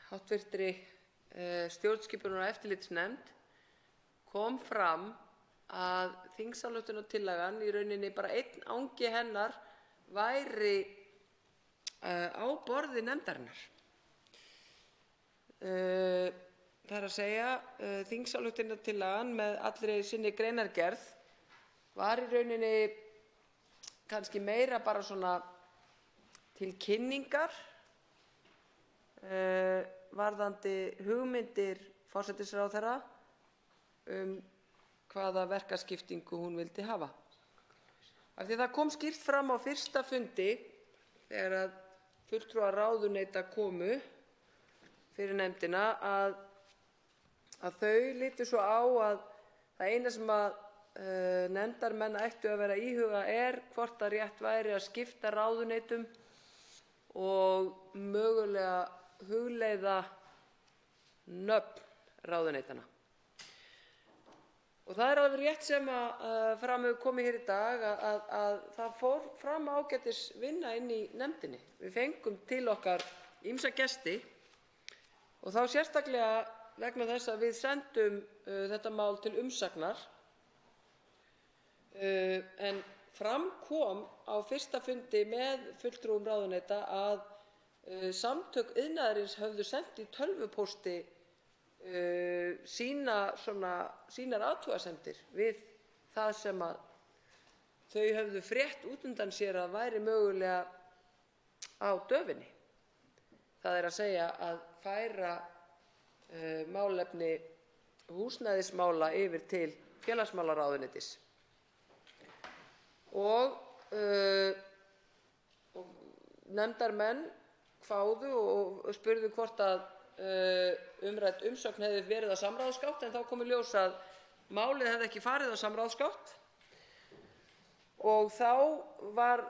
hv. Stjórnskipunar- og eftirlitsnefnd kom fram að þingsályktunartillagan, í rauninni bara einn angi hennar, væri á borði nefndarinnar. Það er að segja, þingsályktunartillagan með allri sinni greinargerð var í rauninni kannski meira bara svona til kynningar varðandi hugmyndir forsætisráðherra hvaða verkaskiptingu hún vildi hafa. Af því það kom skýrt fram á fyrsta fundi þegar að fulltrúar ráðuneyta komu fyrir nefndina að að þau litu svo á að það eina sem að nefndarmenn ættu að vera að íhuga hvort að rétt væri að skipta ráðuneytum og mögulega hugleiða nöfn ráðuneytanna. Og það er alveg rétt sem að fram hefur komið hér í dag að það fór fram ágætis vinna inn í nefndinni. Við fengum til okkar ýmsa gesti og þá sérstaklega vegna þess að við sendum þetta mál til umsagnar. En fram kom á fyrsta fundi með fulltrúum ráðuneyta að samtök iðnaðarins höfðu sent í tölvupósti sínar athugasemdir við það sem að þau höfðu frétt út undan sér að væri mögulega á döfinni. Það er að segja að færa málefni húsnæðismála yfir til félagsmálaráðuneytis. Og nefndarmenn kváðu og spurðu hvort að umrædd umsögn hefði verið á samráðsgátt, en þá kom í ljós að málið hefði ekki farið á samráðsgátt og þá var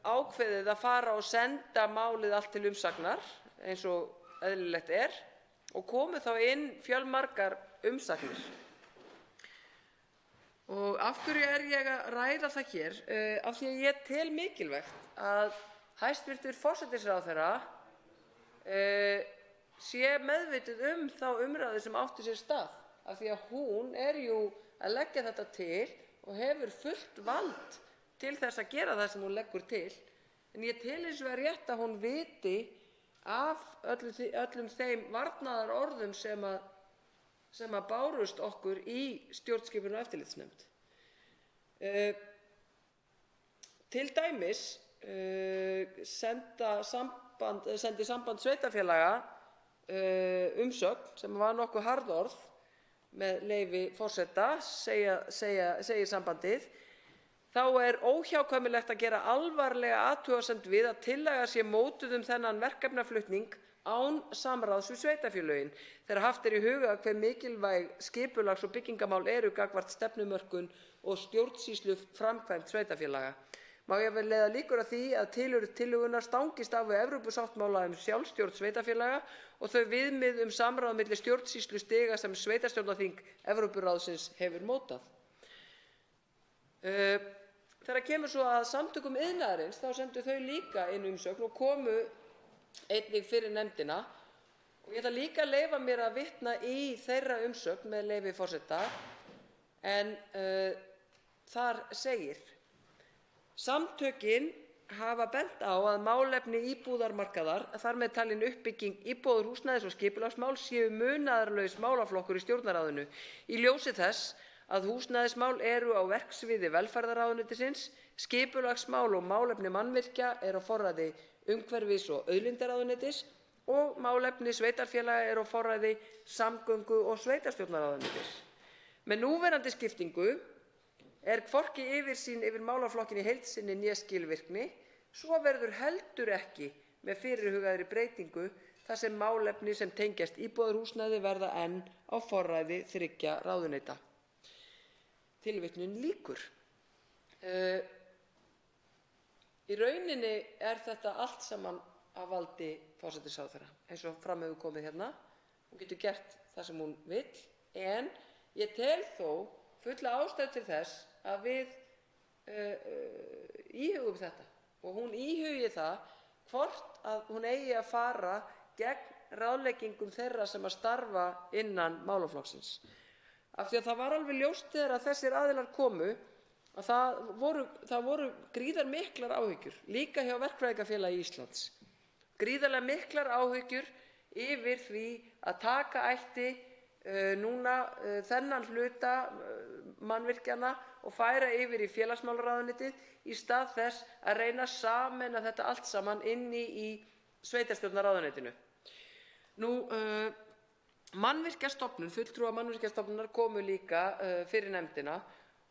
ákveðið að fara og senda málið allt til umsagnar eins og eðlilegt og komu þá inn fjölmargar umsagnir. Og af hverju ég að ræða það hér? Af því að ég tel mikilvægt að hæstv. Forsætisráðherra sé meðvituð þá umræðu sem átti sér stað, af því að hún jú að leggja þetta til og hefur fullt vald til þess að gera það sem hún leggur til. En ég tel hins vegar rétt að hún viti af öllum þeim varnaðarorðum sem að bárust okkur í stjórnskipunar- og eftirlitsnefnd. Til dæmis sendi Samband sveitarfélaga umsögn sem var nokkuð harðorð með leyfi forseta, segir sambandið. Þá óhjákvæmilegt að gera alvarlega athugasemd við að tillaga sé mótuð þennan verkefnaflutning án samráðs við sveitarfélögin, þegar haft í huga hve mikilvæg skipulags- og byggingamál gagnvart stefnumörkun og stjórnsýslu framkvæmd sveitarfélaga. Má jafnvel leiða líkur að því að tilurð tillögunnar stangist á við Evrópusáttmála sjálfstjórn sveitarfélaga og þau viðmið samráð milli stjórnsýslustiga sem sveitarstjórnarþing Evrópuráðsins hefur mótað. Þegar kemur svo að samtökum iðnaðarins þá sendu þau líka inn umsögn og komu einnig fyrir nefndina og ég ætla líka að leyfa mér að vitna í þeirra umsögn með leyfi forseta, en þar segir: Samtökin hafa bent á að málefni íbúðarmarkaðar, þar með talin uppbygging íbúðarhúsnæðis og skipulagsmál, séu munaðarlaus málaflokkur í Stjórnarráðinu í ljósi þess að húsnæðismál á verksviði velferðarráðuneytisins, skipulagsmál og málefni mannvirkja á forræði umhverfis- og auðlindaráðuneytis og málefni sveitarfélaga á forræði samgöngu- og sveitarstjórnarráðuneytis. Með núverandi skiptingu hvorki yfirsýn yfir málaflokkinn í heild sinni né skilvirkni, svo verður heldur ekki með fyrirhugaðri breytingu þar sem málefni sem tengjast íbúðarhúsnæði verða enn á forræði 3 ráðuneyta. Tilvitnun lýkur. Í rauninni þetta allt saman af valdi forsætisráðherra, eins og fram hefur komið hérna. Hún getur gert það sem hún vill, en ég tel þó fulla ástæðu til þess að við íhugum þetta og hún íhugi það hvort að hún eigi að fara gegn ráðleggingum þeirra sem að starfa innan málaflokksins. Af því að það var alveg ljóst þegar að þessir aðilar komu að það voru gríðarmiklar áhyggjur, líka hjá Verkfræðingafélagi Íslands. Gríðarlega miklar áhyggjur yfir því að taka ætti núna þennan hluta mannvirkjanna og færa yfir í félagsmálaráðuneytið í stað þess að reyna að sameina þetta allt saman inni í sveitarstjórnarráðuneytinu. Mannvirkjastofnun, fulltrúar Mannvirkjastofnunar komu líka fyrir nefndina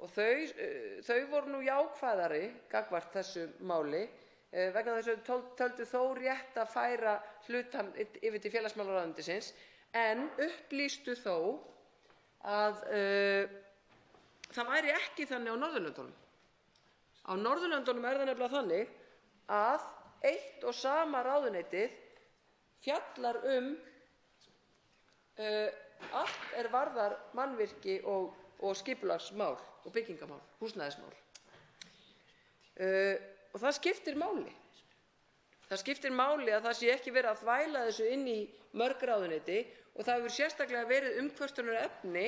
og þau voru jákvæðari gagnvart þessu máli vegna þess að þau töldu þó rétt að færa hlutann yfir til félagsmálaráðuneytisins, en upplýstu þó að það væri ekki þannig á Norðurlöndunum. Á Norðurlöndunum er það nefnilega þannig að eitt og sama ráðuneytið fjallar allt er varðar mannvirki og skipulagsmál og byggingamál, húsnæðismál. Og það skiptir máli. Það skiptir máli að það sé ekki verið að þvæla þessu inn í mörg ráðuneyti og það hefur sérstaklega verið umkvörtunarefni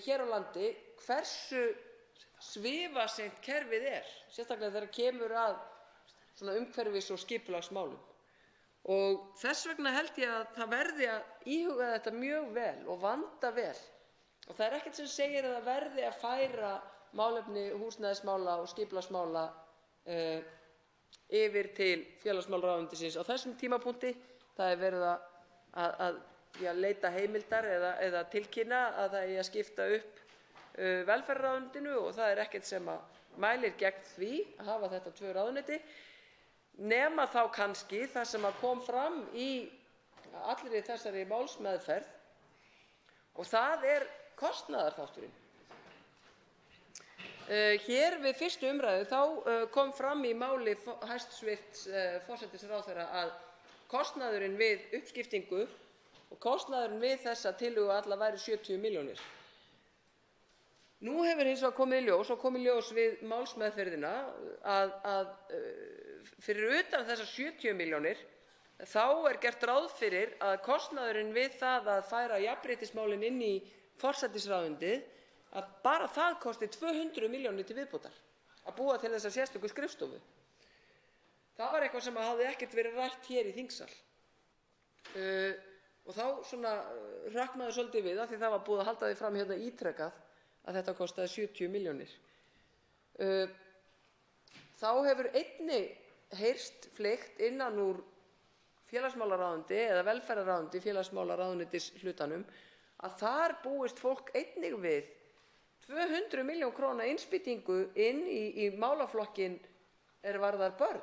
hér á landi hversu svifaseint kerfið er, sérstaklega þegar kemur að svona umhverfis- og skipulagsmálum. Og þess vegna held ég að það verði að íhuga þetta mjög vel og vanda vel. Og það er ekkert sem segir að það verði að færa málefni húsnæðismála og skipulagsmála yfir til félagsmálaráðuneytisins á þessum tímapunkti. Það er verið að leita heimildar eða tilkynna að það eigi að skipta upp velferðarráðuneytinu og það er ekkert sem að mælir gegn því að hafa þetta 2 ráðuneyti, nema þá kannski það sem að kom fram í allri þessari málsmeðferð og það er kostnaðarþátturinn. Hér við fyrstu umræðu þá kom fram í máli hæstv. Forsætisráðherra að kostnaðurinn við uppskiptingu og kostnaðurinn við þessa tillögu alla væri 70 milljónir. Nú hefur hins vegar komið í ljós við málsmeðferðina að fyrir utan þessar 70 milljónir þá er gert ráð fyrir að kostnaðurinn við það að færa jafnréttismálin inn í forsætisráðuneytið, að bara það kosti 200 milljónir til viðbótar að búa til þessa sérstöku skrifstofu. Það var eitthvað sem hafði ekkert verið rætt hér í þingsal. Og þá svona hrökk maður svolítið við af því það var búið að halda því fram hérna ítrekað að þetta kostaði 70 milljónir. Þá hefur einnig heyrst fleygt innan úr félagsmálaráðuneyti eða velferðarráðuneyti félagsmálaráðuneytis hlutanum að þar búist fólk einnig við 200 milljón króna innspýtingu inn í málaflokkinn er varðar börn.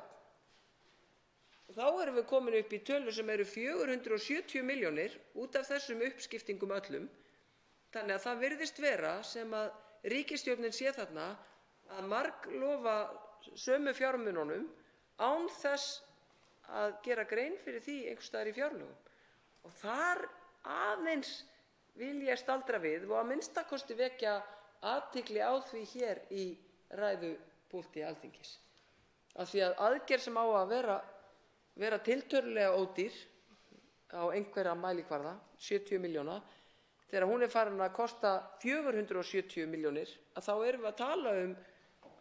Og þá erum við komin upp í tölur sem eru 470 milljónir út af þessum uppskiptingum öllum. Þannig að það virðist vera sem að ríkisstjórnin sé þarna að marglofa sömu fjármununum án þess að gera grein fyrir því einhvers staðar í fjárlögum. Og þar aðeins vil ég staldra við og að minnsta kosti vekja athygli á því hér í ræðupúlti Alþingis. Af því að aðgerð sem á að vera tiltölulega ódýr á einhverja mælikvarða, 70 milljóna, þegar hún er farin að kosta 470 milljónir, að þá erum við að tala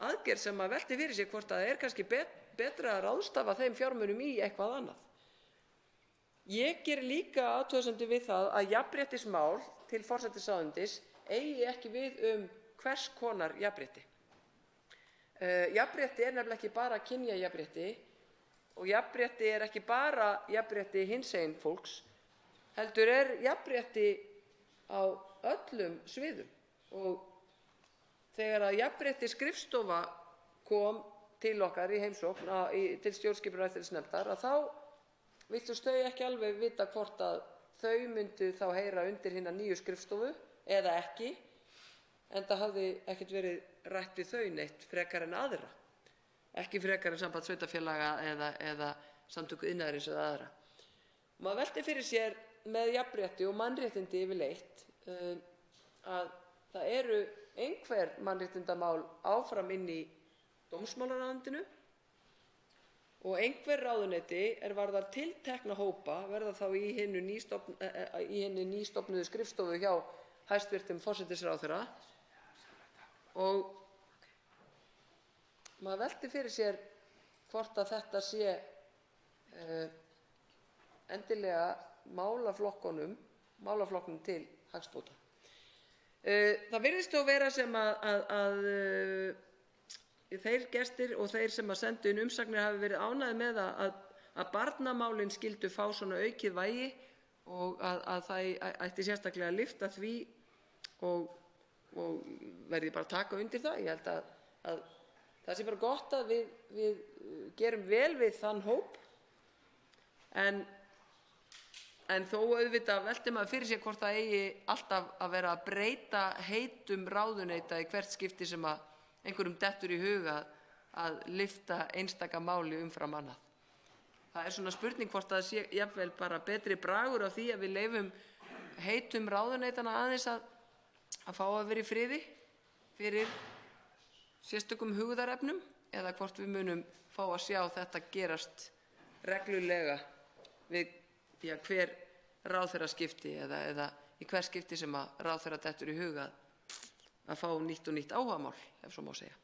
aðgerð sem að velti fyrir sig hvort að það er kannski betra að ráðstafa þeim fjármunum í eitthvað annað. Ég geri líka athugasemdir við það að jafnréttismál til forsætisráðuneytis eigi ekki við hvers konar jafnrétti. Jafnrétti er nefnilega ekki bara kynjajafnrétti og jafnrétti er ekki bara jafnrétti hinsegin fólks, heldur er jafnrétti á öllum sviðum. Og þegar að jafnrétti skrifstofa kom til okkar í heimsókn til stjórnskipunar- og eftirlitsnefndar að þá virtust þau ekki alveg vita hvort að þau myndu þá heyra undir hina nýju skrifstofu eða ekki, enda hafði ekkert verið rætt við þau neitt frekar en aðra, ekki frekar en samband sveitarfélaga eða samtök iðnaðarins eða aðra. Maður velti fyrir sér með jafnrétti og mannréttindi yfirleitt að það eru einhver mannréttindamál áfram inn í dómsmálaráðuneytinu og einhver ráðuneyti er varðar tiltekna hópa verða þá í hinni nýstofnuðu skrifstofu hjá hæstvirtum forsætisráðherra. Og maður velti fyrir sér hvort að þetta sé endilega málaflokknum til hagsbóta. Það virðist þó vera sem að þeir gestir og þeir sem að sendu inn umsagnir hafi verið ánægðir með að barnamálin skyldu fá svona aukið vægi og að það ætti sérstaklega að lyfta því og verði bara að taka undir það. Ég held að það sé bara gott að við gerum vel við þann hóp, en En þó auðvitað veltir maður fyrir sér hvort það eigi alltaf að vera að breyta heitum ráðuneyta í hvert skipti sem að einhverjum dettur í hug að lyfta einstaka máli umfram annað. Það er svona spurning hvort það sé jafnvel bara betri bragur á því að við leyfum heitum ráðuneytana aðeins að fá að vera í friði fyrir sérstökum hugðarefnum, eða hvort við munum fá að sjá þetta gerast reglulega við hver ráðherraskipti eða í hver skipti sem að ráðherra dettur í hug að fá nýtt og nýtt áhugamál, ef svo má segja.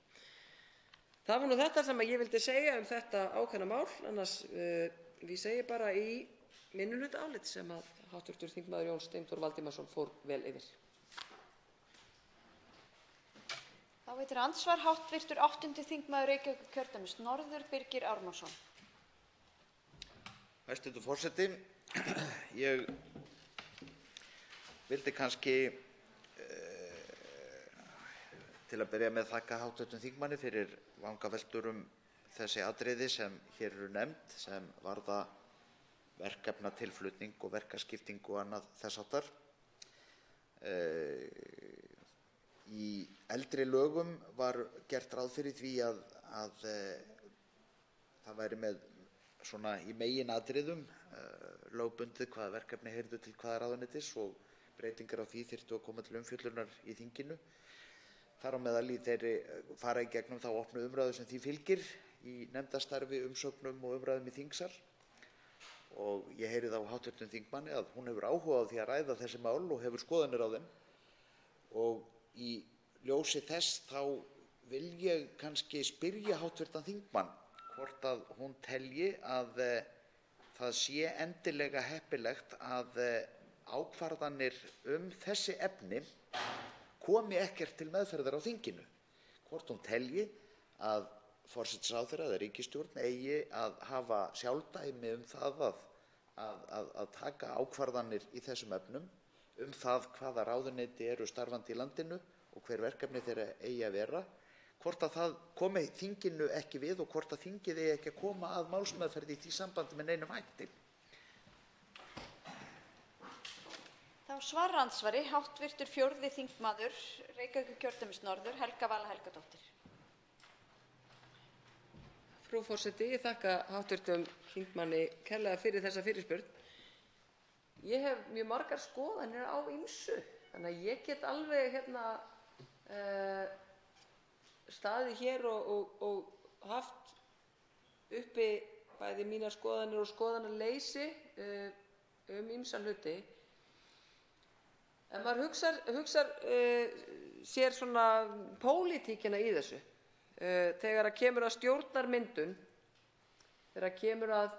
Það var nú þetta sem ég vildi segja um þetta ákveðna mál, annars við segi bara í minnihlutaálit sem að hv. þingmaður Jón Steindór Valdimarsson fór vel yfir. Þá veitir andsvar hv. 8. þingmaður Reykjavíkurkjördæmis norður, Birgir Ármannsson. Hæstv. Forseti, ég vildi kannski til að byrja með þakka hv. þingmanni fyrir vangaveltur þessi atriði sem hér eru nefnd, sem varða verkefnatilflutning og verkaskiptingu og annað þess háttar. Í eldri lögum var gert ráð fyrir því að það væri með svona í meginatriðum lögbundið hvaða verkefni heyrðu til hvaða ráðuneytis og breytingar á því þyrftu að koma til umfjöllunar í þinginu. Þar á meðal fara í gegnum þá opnu umræðu sem því fylgir í nefndastarfi, umsögnum og umræðum í þingsal. Og ég heyri þá hv. þingmanni að hún hefur áhuga á því að ræða þessi mál og hefur skoðanir á þeim. Og í ljósi þess þá vil ég kannski spyrja hv. þingmann hvort að hún telji að það sé endilega heppilegt að ákvarðanir þessi efni komi ekkert til meðferðar á þinginu. Hvort hún telji að forsætisráðherra eða ríkisstjórn eigi að hafa sjálfdæmi það að taka ákvarðanir í þessum efnum, það hvaða ráðuneyti eru starfandi í landinu og hver verkefni þeirra eigi að vera, hvort að það komi þinginu ekki við og hvort að þingið eigi ekki að koma að málsmeðferð í því sambandi með neinum hætti. Þá svarar andsvari hv. 4. þingmaður Reykjavíkurkjördæmis norður, Helga Vala Helgadóttir. Frú forseti, ég þakka hv. þingmanni kærlega fyrir þessa fyrirspurn. Ég hef mjög margar skoðanir á ýmsu, þannig að ég get alveg staðið hér og haft uppi bæði mínar skoðanir og skoðanaleysi ýmsa hluti. En maður hugsar sér svona pólitíkina í þessu. Þegar kemur að stjórnarmyndun, þegar kemur að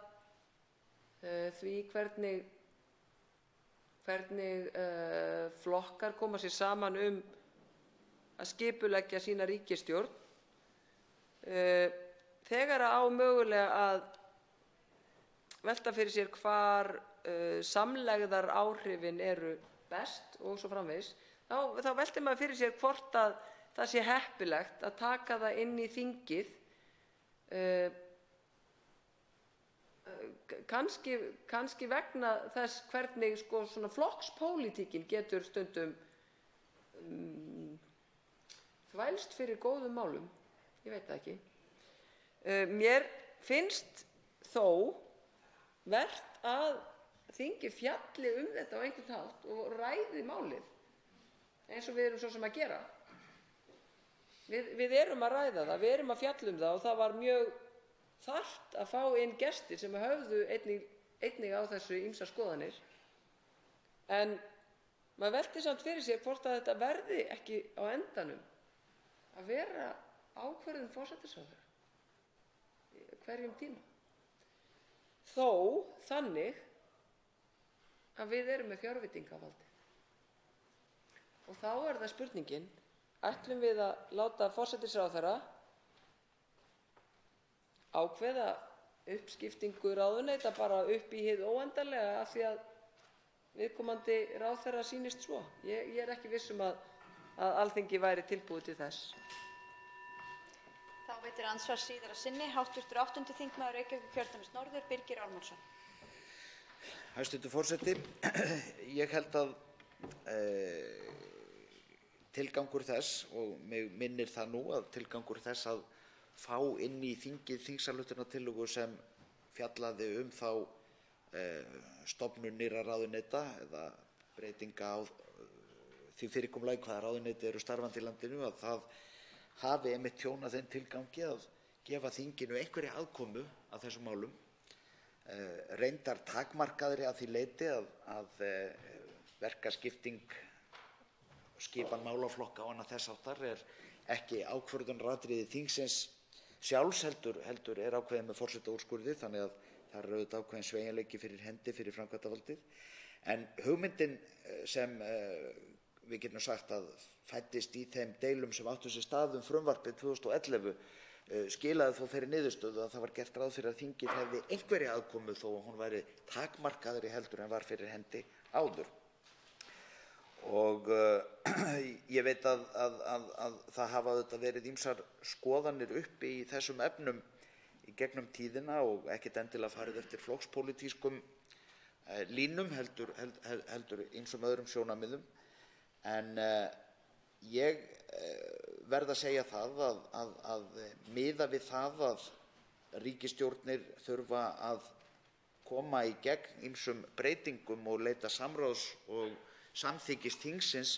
því hvernig flokkar koma sér saman að skipuleggja sína ríkisstjórn, þegar á mögulega að velta fyrir sér hvar samlegðaráhrifin eru best og svo framvegis, þá veltir maður fyrir sér hvort að það sé heppilegt að taka það inn í þingið, kannski vegna þess hvernig svona flokkspólitíkin getur stundum þvælst fyrir góðum málum, ég veit það ekki. Mér finnst þó vert að þingið fjalli þetta á einhvern hátt og ræði málið eins og við erum svo sem að gera. Við erum að ræða það, við erum að fjalla það og það var mjög þarft að fá inn gestir sem höfðu einnig á þessu ýmsar skoðanir. En maður veltir samt fyrir sér hvort að þetta verði ekki á endanum að vera ákvörðun forsætisráðherra hverjum tíma. Þó þannig að við erum með fjárveitingavaldi. Og þá er það spurningin, ætlum við að láta forsætisráðherra ákveða uppskiptingu ráðuneyta bara upp í hið óendanlega af því að viðkomandi ráðherra sýnist svo? Ég er ekki viss að Alþingi væri tilbúið til þess. Þá veitir andsvar síðara sinni hv. 8. þingmaður Reykjavíkurkjördæmis norður, Birgir Ármannsson. Hæstv. forseti. Ég held að tilgangur þess, og mig minnir það nú að tilgangur þess að fá inn í þingið þingsályktunartillögu sem fjallaði þá stofnun nýrra ráðuneyta eða breytinga á því fyrirkomulagi hvaða ráðuneyti eru starfandi í landinu, að það hafi einmitt þjónað þeim tilgangi að gefa þinginu einhverja aðkomu að þessum málum, reyndar takmarkaðri að því leyti að verkaskipting, skipan málaflokka og annað þess háttar er ekki ákvörðunaratriði þingsins sjálfs heldur er ákveðið með forsetaúrskurði, þannig að það er auðvitað ákveðinn sveigjanleiki fyrir hendi fyrir framkvæmdarvaldið. En hugmyndin sem við getum sagt að fæddist í þeim deilum sem áttu sér stað frumvarpið 2011 skilaði þó þeirri niðurstöðu að það var gert ráð fyrir að þingið hefði einhverja aðkomu þó að hún væri takmarkaðri heldur en var fyrir hendi áður. Og ég veit að það hafa auðvitað verið ýmsar skoðanir uppi í þessum efnum í gegnum tíðina og ekkert endilega farið eftir flokkspólitískum línum heldur ýmsum öðrum sjónarmiðum. En ég verð að segja það að miðað við það að ríkisstjórnir þurfa að koma í gegn ýmsum breytingum og leita samráðs og samþykkis þingsins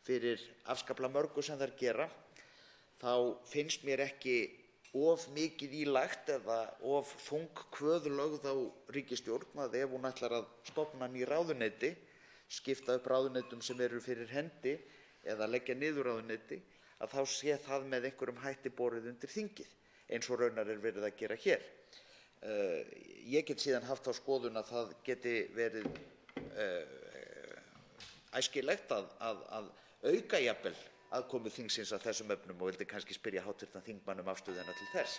fyrir afskaplega mörgu sem þær gera, þá finnst mér ekki of mikið í lagt eða of þung kvöð lögð á ríkisstjórn að ef hún ætlar að stofna ný ráðuneyti, skipta upp ráðuneytum sem eru fyrir hendi eða leggja niður ráðuneyti, að þá sé það með einhverjum hætti borið undir þingið, eins og raunar er verið að gera hér. Ég get síðan haft þá skoðun að það geti verið æskilegt að auka jafnvel aðkomu þingsins að þessum efnum og vildi kannski spyrja hv. þingmann afstöðuna til þess.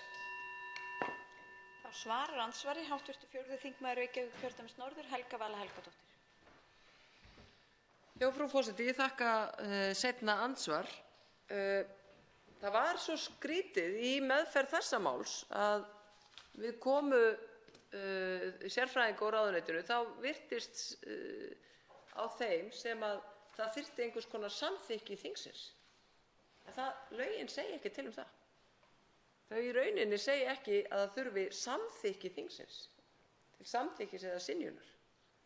Þá svarar andsvari hv. 4. þingmaður Reykjavíkurkjördæmis norður, Helga Vala Helgadóttir. Já, frú forseti, ég þakka seinna andsvar. Það var svo skrítið í meðferð þessa máls að við komu sérfræðinga úr ráðuneytinu, þá virtist á þeim sem að það þyrfti einhvers konar samþykki þingsins. En lögin segja ekki til það. Þau í rauninni segja ekki að það þurfi samþykki þingsins til samþykkis eða synjunar.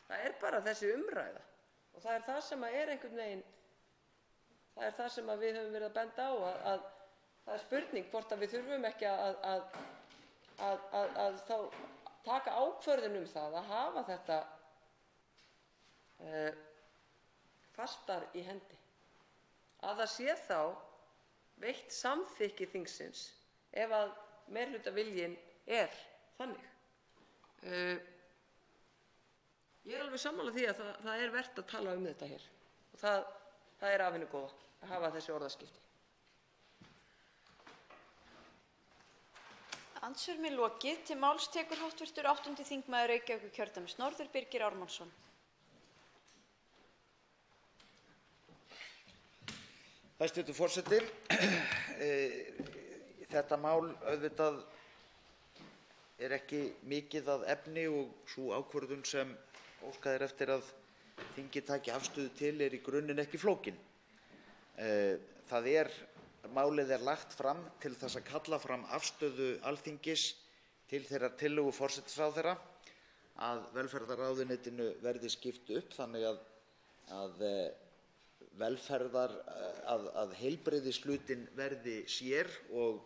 Það er bara þessi umræða og það er það sem er einhvern veginn, það er það sem við höfum verið að benda á, að það er spurning hvort að við þurfum ekki að þá taka ákvörðun það að hafa þetta fastar í hendi, að það sé þá veitt samþykki þingsins ef að meirihlutaviljinn er þannig. Ég er alveg sammála því að það er vert að tala þetta hér og það er af hinu góða að hafa þessi orðaskipti. Andsvörum er lokið. Til máls tekur hv. 8. þingmaður Reykjavíkurkjördæmis norður, Birgir Ármannsson. Hæstv. forseti. Þetta mál auðvitað er ekki mikið að efni og sú ákvörðun sem óskað er eftir að þingið taki afstöðu til er í grunninn ekki flókin. Málið er lagt fram til þess að kalla fram afstöðu Alþingis til þeirrar tillögu forsætisráðherra að velferðarráðuneytinu verði skipt upp þannig að heilbrigðishlutinn verði sér og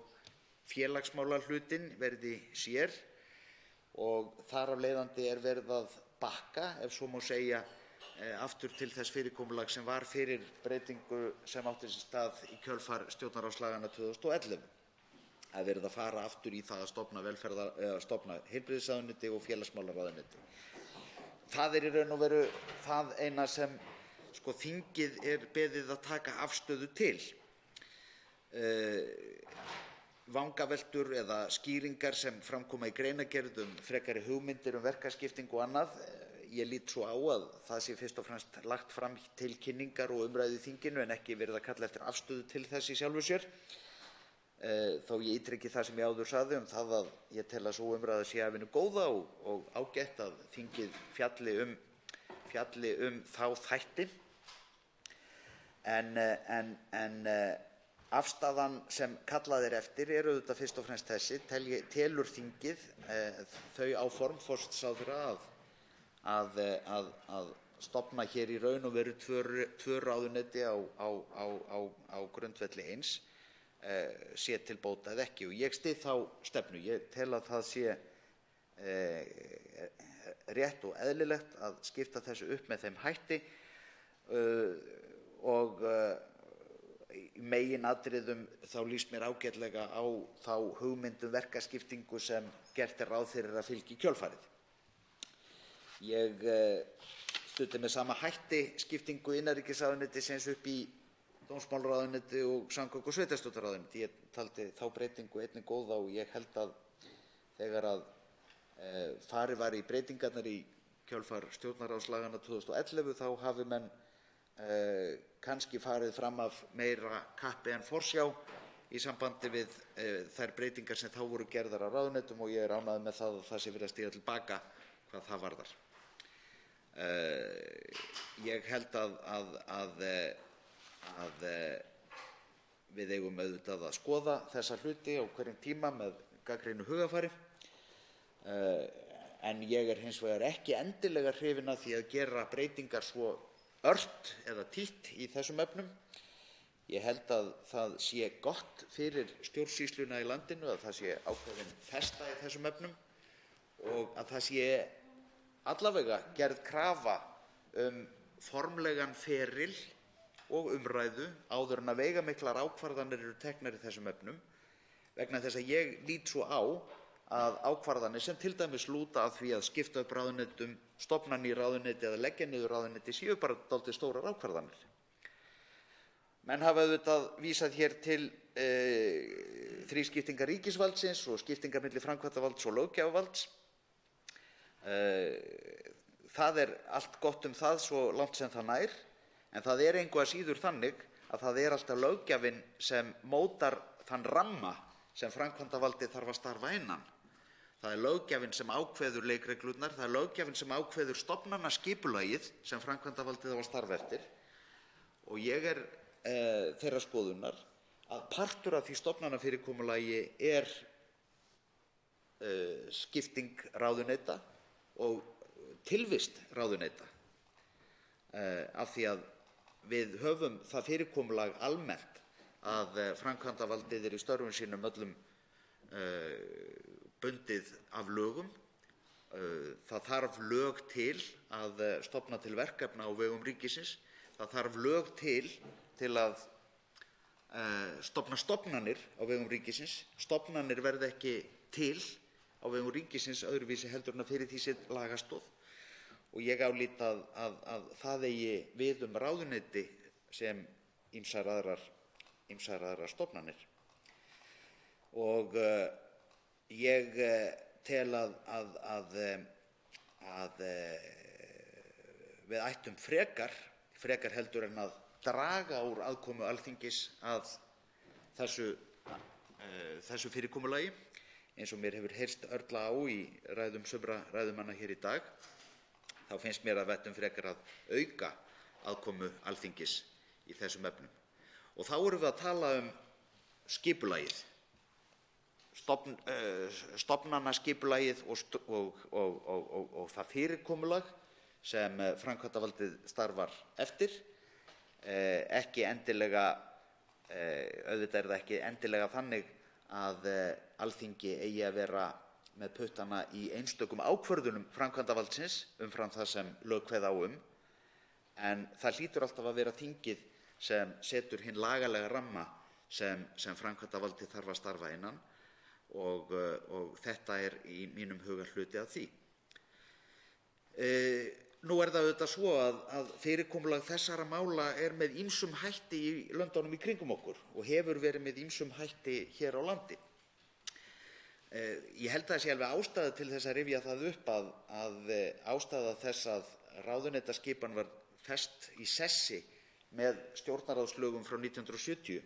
félagsmálahlutinn verði sér, og þar af leiðandi er verið að bakka, ef svo má segja, aftur til þess fyrirkomulags sem var fyrir breytingu sem átti sér stað í kjölfar stjórnarráðslaganna 2011. Það er verið að fara aftur í það að stofna heilbrigðisráðuneyti og félagsmálaráðuneyti. Það er í raun og veru það eina sem þingið er beðið að taka afstöðu til. Vangaveltur eða skýringar sem fram koma í greinargerð frekari hugmyndir verkaskiptingu og annað, ég lít svo á að það sé fyrst og fremst lagt fram til kynningar og umræðu í þinginu en ekki verið að kalla eftir afstöðu til þess í sjálfu sér. Þó ég ítreki það sem ég áður sagði það að ég tel að sú umræða sé af hinu góða og ágætt að þingið fjalli fjalli þá þætti. En afstaðan sem kallað eftir auðvitað fyrst og fremst þessi: telur þingið þau áform forsætisráðherra að stofna hér í raun og veru tvö ráðuneyti á grundvelli eins sé til bóta eða ekki. Og ég styð þá stefnu. Ég tel að það sé rétt og eðlilegt að skipta þessu upp með þeim hætti og í meginatriðum þá líst mér ágætlega á þá hugmynd verkaskiptingu sem gert ráð fyrir að fylgi kjölfarið. Ég studdi með sama hætti skiptingu innanríkisráðuneytisins upp í dómsmálaráðuneyti og samgöngu- og sveitarstjórnarráðuneyti. Ég taldi þá breytingu einnig góða og ég held að þegar farið var í breytingarnar í kjölfar stjórnarráðslaganna 2011 þá hafi menn kannski farið fram af meira kappi en forsjá í sambandi við þær breytingar sem þá voru gerðar á ráðuneytum og ég ánægður með það að það sé verið að stíga til baka hvað það varðar. Ég held að við eigum auðvitað að skoða þessa hluti á hverjum tíma með gagnrýnu hugarfari, en ég hins vegar ekki endilega hrifinn af því að gera breytingar svo ört eða títt í þessum efnum. Ég held að það sé gott fyrir stjórnsýsluna í landinu að það sé ákveðin festa í þessum efnum og að það sé allavega gerð krafa formlegan feril og umræðu áður en að veigamiklar ákvarðanir eru teknar í þessum efnum, vegna þess að ég lít svo á að ákvarðanir sem til dæmis lúta að því að skipta upp ráðuneytum, stofna ný ráðuneyti eða leggja niður ráðuneyti séu bara dálítið stórar ákvarðanir. Menn hafa auðvitað vísað hér til þrískiptingar ríkisvaldsins og skiptingar milli framkvæmdarvalds og löggjafarvalds. Það allt gott það svo langt sem það nær, en það engu að síður þannig að það alltaf löggjafinn sem mótar þann ramma sem framkvæmdarvaldið þarf að starfa innan. Það löggjafinn sem ákveður leikreglurnar, það löggjafinn sem ákveður stofnanaskipulagið sem framkvæmdarvaldið á að starfa eftir. Og ég þeirrar skoðunar að partur af því stofnanafyrirkomulagi skipting ráðuneyta og tilvist ráðuneyta, af því að við höfum það fyrirkomulag almennt að framkvæmdarvaldið í störfum sínum öllum bundið af lögum. Það þarf lög til að stofna til verkefna á vegum ríkisins. Það þarf lög til að stofna stofnanir á vegum ríkisins. Stofnanir verða ekki til á vegum ríkisins öðruvísi heldur en að fyrir því sé lagastoð. Og ég álít að það eigi við ráðuneyti sem ýmsar aðrar stofnanir. Og ég tel að við ættum frekar heldur en að draga úr aðkomu Alþingis að þessu fyrirkomulagi, eins og mér hefur heyrst örla á í ræðum sumra ræðumanna hér í dag, þá finnst mér að við ættum frekar að auka aðkomu Alþingis í þessum efnum. Og þá erum við að tala skipulagið, stofnanaskipulagið og það fyrirkomulag sem framkvæmdarvaldið starfar eftir. Ekki endilega, auðvitað það ekki endilega þannig að Alþingi eigi að vera með puttana í einstökum ákvörðunum framkvæmdarvaldsins umfram það sem lög kveða á en það hlýtur alltaf að vera þingið sem setur hinn lagalega ramma sem framkvæmdarvaldið þarf að starfa innan og þetta í mínum huga hluti af því. Nú það auðvitað svo að fyrirkomulag þessara mála með ýmsum hætti í löndunum í kringum okkur og hefur verið með ýmsum hætti hér á landi. Ég held að það sé alveg ástæða til þess að rifja það upp að ástæða þess að ráðuneytaskipan var fest í sessi með stjórnarráðslögum frá 1970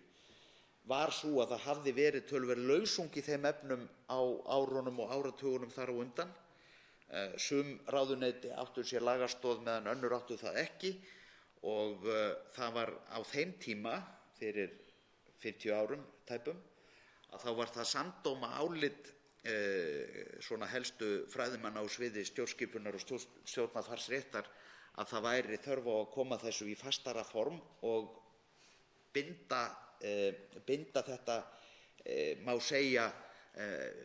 var sú að það hafði verið töluverð lausung í þeim efnum á árunum og áratugunum þar á undan. Sum ráðuneyti áttu sér lagastoð meðan önnur áttu það ekki og það var á þeim tíma, fyrir 50 árum tæpum, að þá var það samdóma álit svona helstu fræðimanna á sviði stjórnskipunar og stjórnarfarsréttar að það væri þörf á að koma þessu í fastara form og binda þetta, má segja,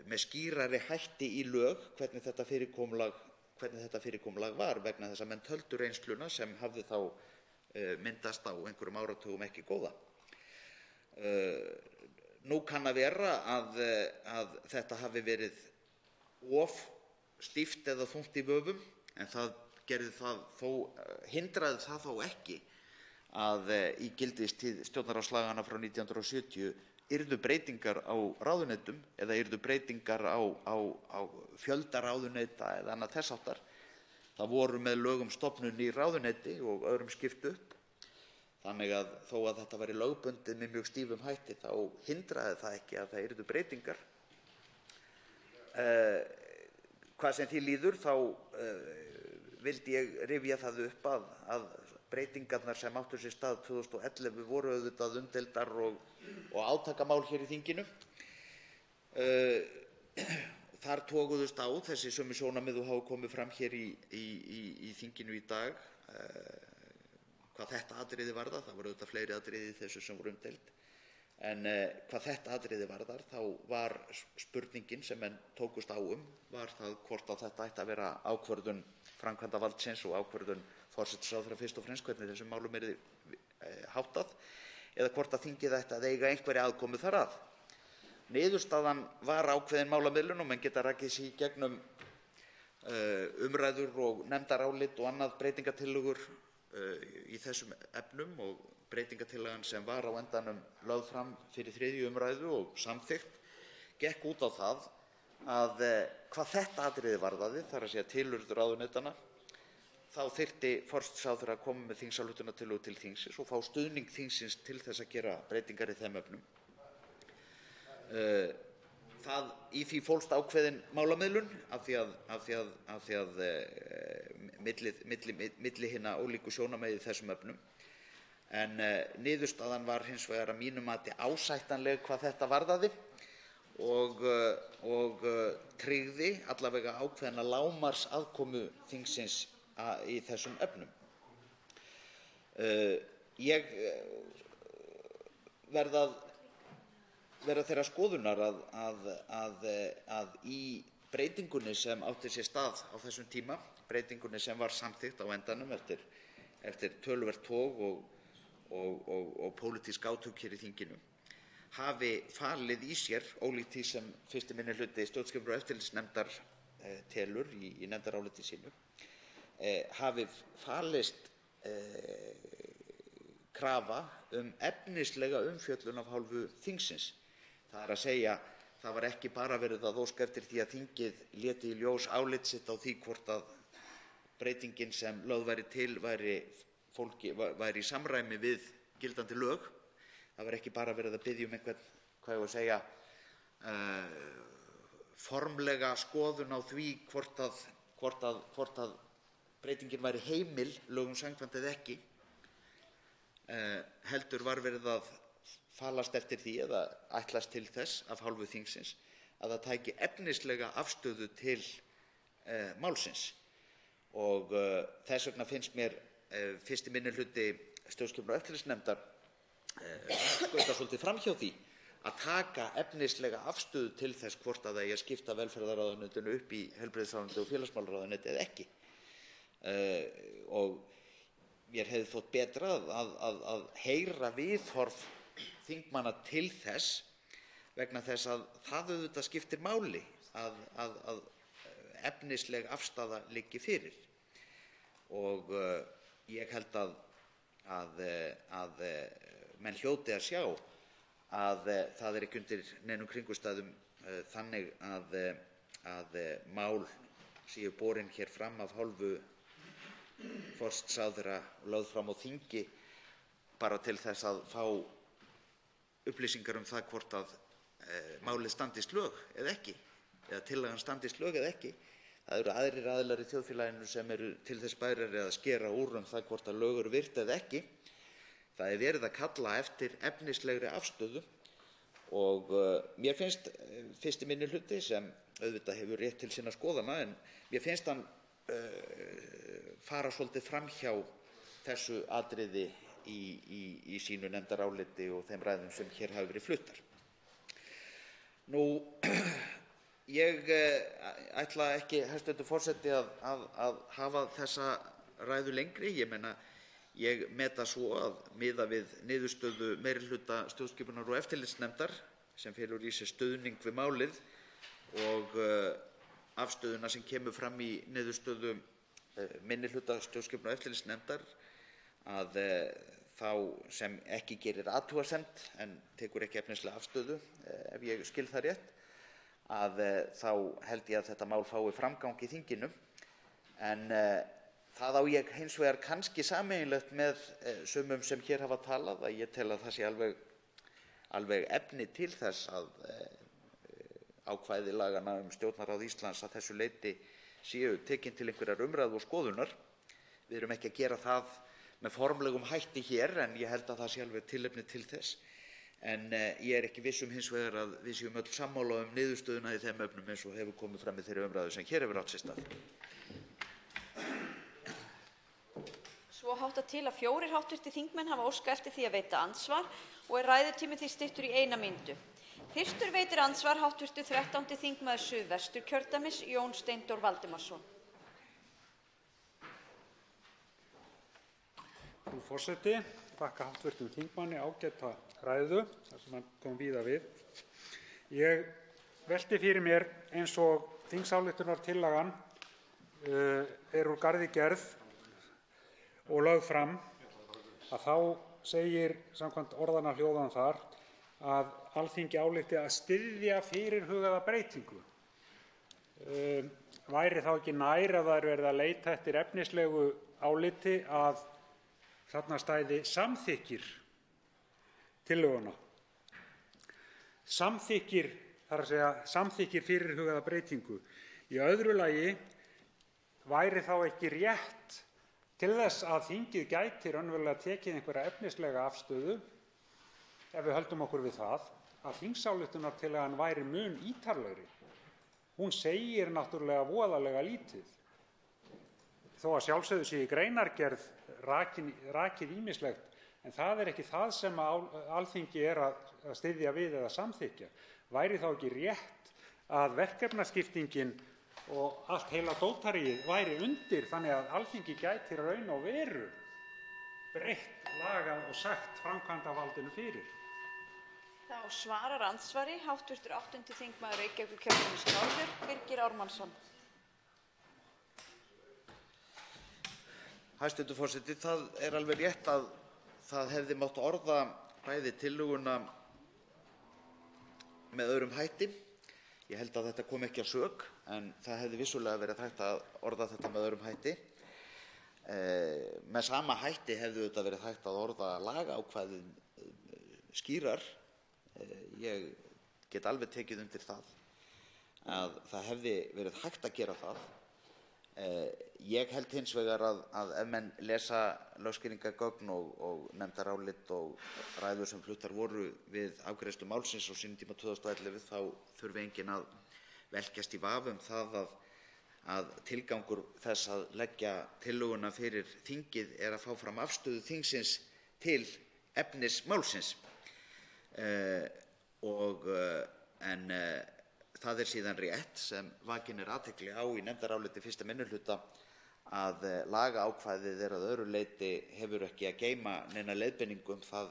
með skýrari hætti í lög hvernig þetta fyrirkomulag var, vegna þess að menn töldu reynsluna sem hafði þá myndast á einhverjum áratugum ekki góða. Nú kann að vera að þetta hafi verið of stíft eða þungt í vöfum, en það hindraði það þó ekki að í gildistíð stjórnarráðslaganna frá 1970 yrðu breytingar á ráðuneytum eða yrðu breytingar á fjölda ráðuneyta eða annað þess háttar. Það voru með lögum stofnun í ráðuneyti og öðrum skipt upp. Þannig að þó að þetta væri lögbundið með mjög stífum hætti þá hindraði það ekki að það yrðu breytingar. Hvað sem því líður þá vildi ég rifja það upp að breytingarnar sem áttu sér stað 2011 voru auðvitað umdeildar og átakamál hér í þinginu. Þar toguðust á þessi sömu sjónarmið og hafa komið fram hér í þinginu í dag. Hvað þetta atriði varðar, það voru auðvitað fleiri atriði í þessu sem voru umdeild, en hvað þetta atriði varðar þá var spurningin sem menn tókust á var það hvort að þetta ætti að vera ákvörðun framkvæmdarvaldsins og ákvörðun forsætisráðherra fyrst og fremst hvernig þessum málum yrði háttað, eða hvort að þingið ætti að eiga einhverja aðkomu þar að. Niðurstaðan var ákveðin málamiðlun og menn geta rakið sig í gegnum umræður og nefndarálit og annað breytingatillögur í þessum efnum, og breytingartillagan sem var á endanum lögð fram fyrir 3. umræðu og samþykkt gekk út á það að hvað þetta atriði varðaði, þar að segja tilurð ráðuneytanna, þá þyrfti forsætisráðherra að koma með þingsályktunartillögu til þingsins og fá stuðning þingsins til þess að gera breytingar í þeim efnum. Í því fólst ákveðin málamiðlun af því að milli hinna ólíku sjónarmiða í þessum efnum, en niðurstaðan var hins vegar að mínu mati ásættanleg hvað þetta varðaði og tryggði allavega ákveðna lágmarksaðkomu þingsins í þessum efnum. Ég verð að vera þeirrar skoðunar að í breytingunni sem átti sér stað á þessum tíma, breytingunni sem var samþykkt á endanum eftir töluvert tog og pólitísk átök hér í þinginu, hafi falið í sér, ólíkt því sem 1. minnihluti stjórnskipunar- og eftirlitsnefndar telur í nefndaráliti sínu, hafi falist krafa efnislega umfjöllun af hálfu þingsins. Það er að segja, það var ekki bara verið að óska eftir því að þingið léti í ljós álit sitt á því hvort að breytingin sem lögð væri til væri í samræmi við gildandi lög. Það var ekki bara verið að biðja einhvern, hvað ég að segja, formlega skoðun á því hvort að breytingin væri heimil lögum samkvæmt eða ekki, heldur var verið að falast eftir því eða ætlast til þess af hálfu þingsins að það tæki efnislega afstöðu til málsins. Og þess vegna finnst mér 1. minnihluti stjórnskipunar- og eftirlitsnefndar skauta svolítið framhjá því að taka efnislega afstöðu til þess hvort að það eigi að skipta velferðarráðuneytinu upp í heilbrigðisráðuneyti og félagsmálaráðuneyti eða ekki. Og mér hefði þótt betra að heyra viðhorf þingmanna til þess, vegna þess að það auðvitað skiptir máli að efnisleg afstaða liggi fyrir. Og ég held að menn hljóti að sjá að það er ekki undir neinum kringumstæðum þannig að mál séu borin hér fram af hálfu forsætisráðherra lögð fram á þingi bara til þess að fá upplýsingar það hvort að málið standist lög eða ekki, eða tillagan standist lög eða ekki. Það eru aðrir aðilar í þjóðfélaginu sem eru til þess bærir að skera úr það hvort að lög eru virt eða ekki. Það verið að kalla eftir efnislegri afstöðu og mér finnst 1. minnihluti, sem auðvitað hefur rétt til sinna skoðana, en mér finnst hann fara svolítið framhjá þessu atriði í sínu nefndaráliti og þeim ræðum sem hér hafa verið fluttar. Ég ætla ekki, hæstv. Forseti, að hafa þessa ræðu lengri. Ég meta svo að miðað við niðurstöðu meirihluta stjórnskipunar- og eftirlitsnefndar, sem felur í sér stuðning við málið, og afstöðuna sem kemur fram í niðurstöðu minnihluta stjórnskipunar- og eftirlitsnefndar, að þá sem ekki gerir athugasemd en tekur ekki efnislega afstöðu, ef ég skil það rétt, að þá held ég að þetta mál fái framgang í þinginu. En það á ég hins vegar kannski sameiginlegt með sumum sem hér hafa talað, að ég tel að það sé alveg efni til þess að ákvæði laganna Stjórnarráð Íslands að þessu leyti séu tekin til einhverjar umræðu og skoðunar. Við erum ekki að gera það með formlegum hætti hér, en ég held að það sé alveg tilefni til þess. En ég er ekki viss hins vegar að við séum öll sammála niðurstöðuna í þeim efnum eins og hefur komið fram í þeirri umræðu sem hér hefur átt sér stað. Svo háttar til að 4 hv. þingmenn hafa óskað eftir því að veita andsvar og er ræðutími því styttur í 1 mínútu. Fyrstur veitir andsvar hv. 13. þingmaður Suðvesturkjördæmis, Jón Steindór Valdimarsson. Frú forseti, þakka hv. þingmanni ágæta ræðu þar sem hann kom víða við. Ég velti fyrir mér, eins og þingsályktunartillagan er úr garði gerð og lögð fram, að þá segir samkvæmt orðanna hljóðan þar að Alþingi álykti að styðja fyrirhugaða breytingu. Væri þá ekki nær að það er verið að leita eftir efnislegu áliti að þarna stæði samþykkir tillöguna. Samþykkir, þar að segja samþykkir fyrirhugaða breytingu. Í öðru lagi væri þá ekki rétt til þess að þingið gæti raunverulega tekið einhverja efnislega afstöðu, ef við höldum okkur við það, að þingsályktunartillagan væri mun ítarlegri. Hún segir náttúrulega voðalega lítið. Þó að sjálfsögðu sé í greinargerð rakið ýmislegt, en það er ekki það sem Alþingi er að styðja við eða samþykkja. Væri þá ekki rétt að verkefnaskiptingin og allt heila dótaríið væri undir, þannig að Alþingi gæti raun og veru breytt, lagað og sagt framkvæmdarvaldinu fyrir? Þá svarar andsvari hv. 8. þingmaður Reykjavíkurkjördæmis norður, Birgir Ármannsson. Hæstv. Forseti, það er alveg rétt að það hefði mátt orða bæði tillöguna með öðrum hætti. Ég held að þetta kom ekki að sök, en það hefði vissulega verið hægt að orða þetta með öðrum hætti. Með sama hætti hefði þetta verið hægt að orða lagaákvæðin skýrar. Ég get alveg tekið undir það að það hefði verið hægt að gera það. Ég held hins vegar að ef menn lesa lögskýringargögn og nefndarálit og ræður sem fluttar voru við afgreiðslu málsins á sínum tíma 2011, þá þurfi enginn að velkjast í vafa það að tilgangur þess að leggja tillöguna fyrir þingið er að fá fram afstöðu þingsins til efnis málsins. En það er síðan rétt sem vakin er athygli á í nefndaráliti 1. minnihluta að lagaákvæðið er að öðru leyti hefur ekki að geyma neina leiðbeiningu það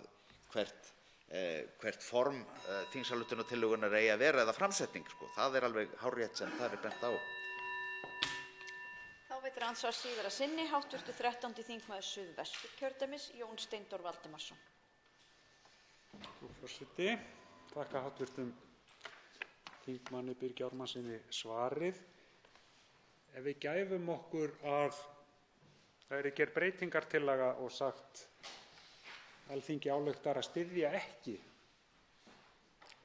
hvert form þingsályktunartillögunnar eigi að vera eða framsetning. Það er alveg hárrétt sem það er bent á. Þá veitir andsvar síðara sinni hv. 13. þingmaður Suðvesturkjördæmis, Jón Steindór Valdimarsson. Frú forseti, þakka hv. þingmanni Birgi Ármannssyni svarið. Ef við gæfum okkur að það er gerð breytingartillaga og sagt Alþingi ályktar að styðja ekki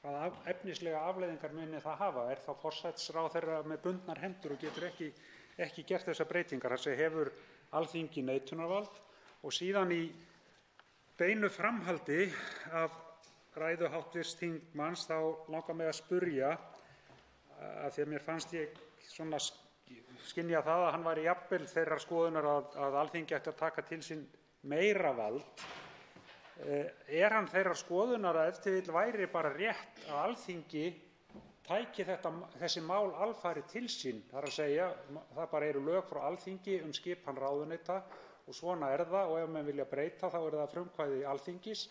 hvaða efnislega afleiðingar muni það hafa. Er þá forsætisráðherra með bundnar hendur og getur ekki gert þessar breytingar? Þessi hefur Alþingi neitunarvald. Og síðan í beinu framhaldi af ræðu hv. þingmanns þá langar mig að spyrja, af því að mér fannst ég svona skynja það að hann væri jafnvel þeirrar skoðunar að Alþingi ætti að taka til sín meira vald. Er hann þeirrar skoðunar að ef til vill væri bara rétt að Alþingi tæki þessi mál alfarið til sín? Það er að segja, það bara eru lög frá Alþingi skipan ráðuneyta og svona er það, og ef menn vilja breyta þá er það frumkvæði Alþingis,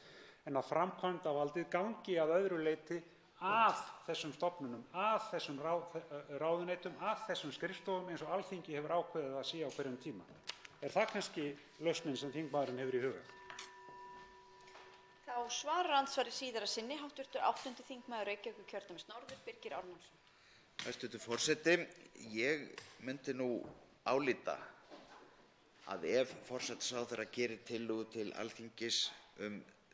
en að framkvæmdarvaldið gangi að öðru leyti að þessum stofnunum, að þessum ráðuneytum, að þessum skrifstofum eins og Alþingi hefur ákveðið að sé á hverjum tíma. Er það kannski lausnin sem þingmaðurinn hefur í huga? Þá svarar andsvari síðara sinni hv. 8. þingmaður Reykjavíkurkjördæmis norður, Birgir Ármannsson. Hæstv. forseti, ég myndi nú álíta að ef forsætisráðherra gerir tillögu til Alþingis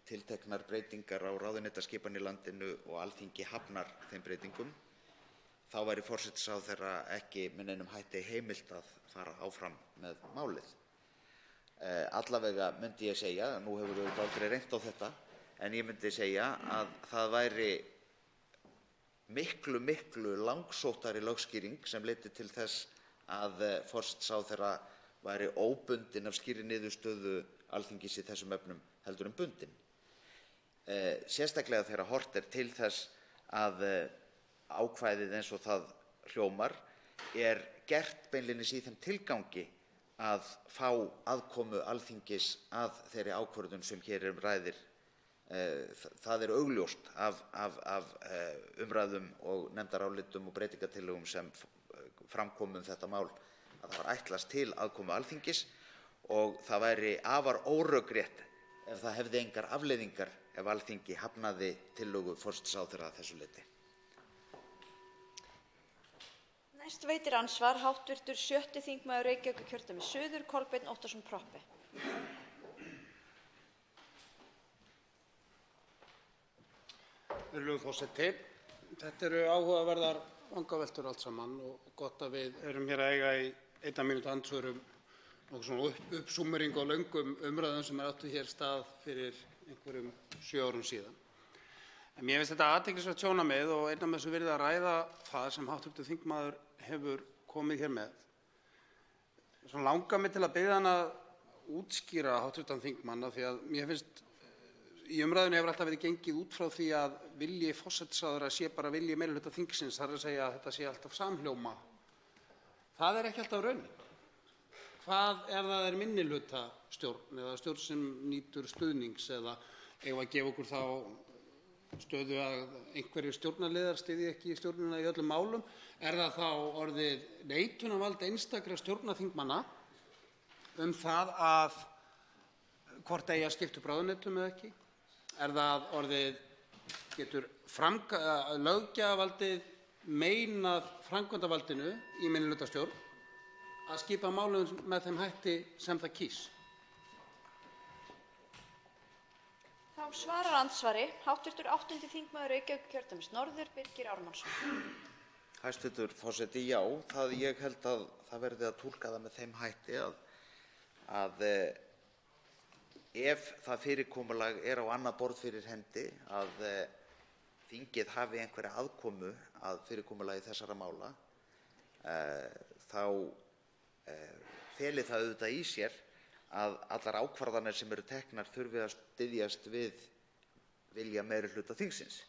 tilteknar breytingar á ráðuneytaskipan í landinu og Alþingi hafnar þeim breytingum, þá væri forsætisráðherra ekki með neinum hætti heimilt að fara áfram með málið. Allavega myndi ég segja, nú hefur við aldrei reynt á þetta, en ég myndi segja að það væri miklu langsóttari lögskýring sem leiddi til þess að forsætisráðherra væri óbundinn af skýrri niðurstöðu Alþingis í þessum efnum heldur en bundinn. Sérstaklega þegar horft er til þess að ákvæðið eins og það hljómar er gert beinlínis í þeim tilgangi að fá aðkomu Alþingis að þeirri ákvörðun sem hér ræðir. Það er augljóst af umræðum og nefndarálitum og breytingartillögum sem fram komu þetta mál að það var ætlast til aðkomu Alþingis og það væri afar órökrétt ef það hefði engar afleiðingar ef Alþingi hafnaði tillögu forsætisráðherra að þessu leyti. Næst veitir andsvar hv. 7. þingmaður Reykjavíkurkjördæmis suður, Kolbeinn Óttarsson Proppé. Virðulegur forseti, þetta eru áhugaverðar vangaveltur allt saman og gott að við erum hér að eiga í 1 mínútu andsvörum og svona uppsúmmeringu á löngum umræðum sem áttu hér stað fyrir einhverjum 7 árum síðan. En mér finnst þetta athyglisvert sjónarmið og einna með þessu virði að ræða það sem hv. þingmaður hefur komið hér með. Svona langar mig til að biðja hann að útskýra hv. þingmann, af því að mér finnst í umræðunni hefur alltaf verið gengið út frá því að vilji forsætisráðherra sé bara vilji meirihluta þingsins, það er að segja að þetta sé alltaf samhljóma. Það er ekki alltaf raunin. Hvað ef það er minnihlutastjórn eða stjórn sem nýtur stuðnings, eða eigum að gefa okkur þá stöðu að einhverjir stjórnarliðar styðji ekki stjórnina í öllum málum? Er það þá orðið neitunarvald einstakra stjórnarþingmanna það að hvort eigi að skipta upp ráðuneytum eða ekki? Er það orðið, getur löggjafarvaldið meinað framkvæmdarvaldinu í minnihlutastjórn að skipa málum með þeim hætti sem það kýs? Þá svarar andsvari hv. 8. þingmaður Reykjavíkurkjördæmis norður, Birgir Ármannsson. Hæstv. forseti, já, ég held að það verði að túlka það með þeim hætti að ef það fyrirkomulag er á annað borð fyrir hendi að þingið hafi einhverja aðkomu að fyrirkomulagi þessara mála, þá feli það auðvitað í sér að allar ákvarðanir sem eru teknar þurfi að styðjast við vilja meirihluta þingsins,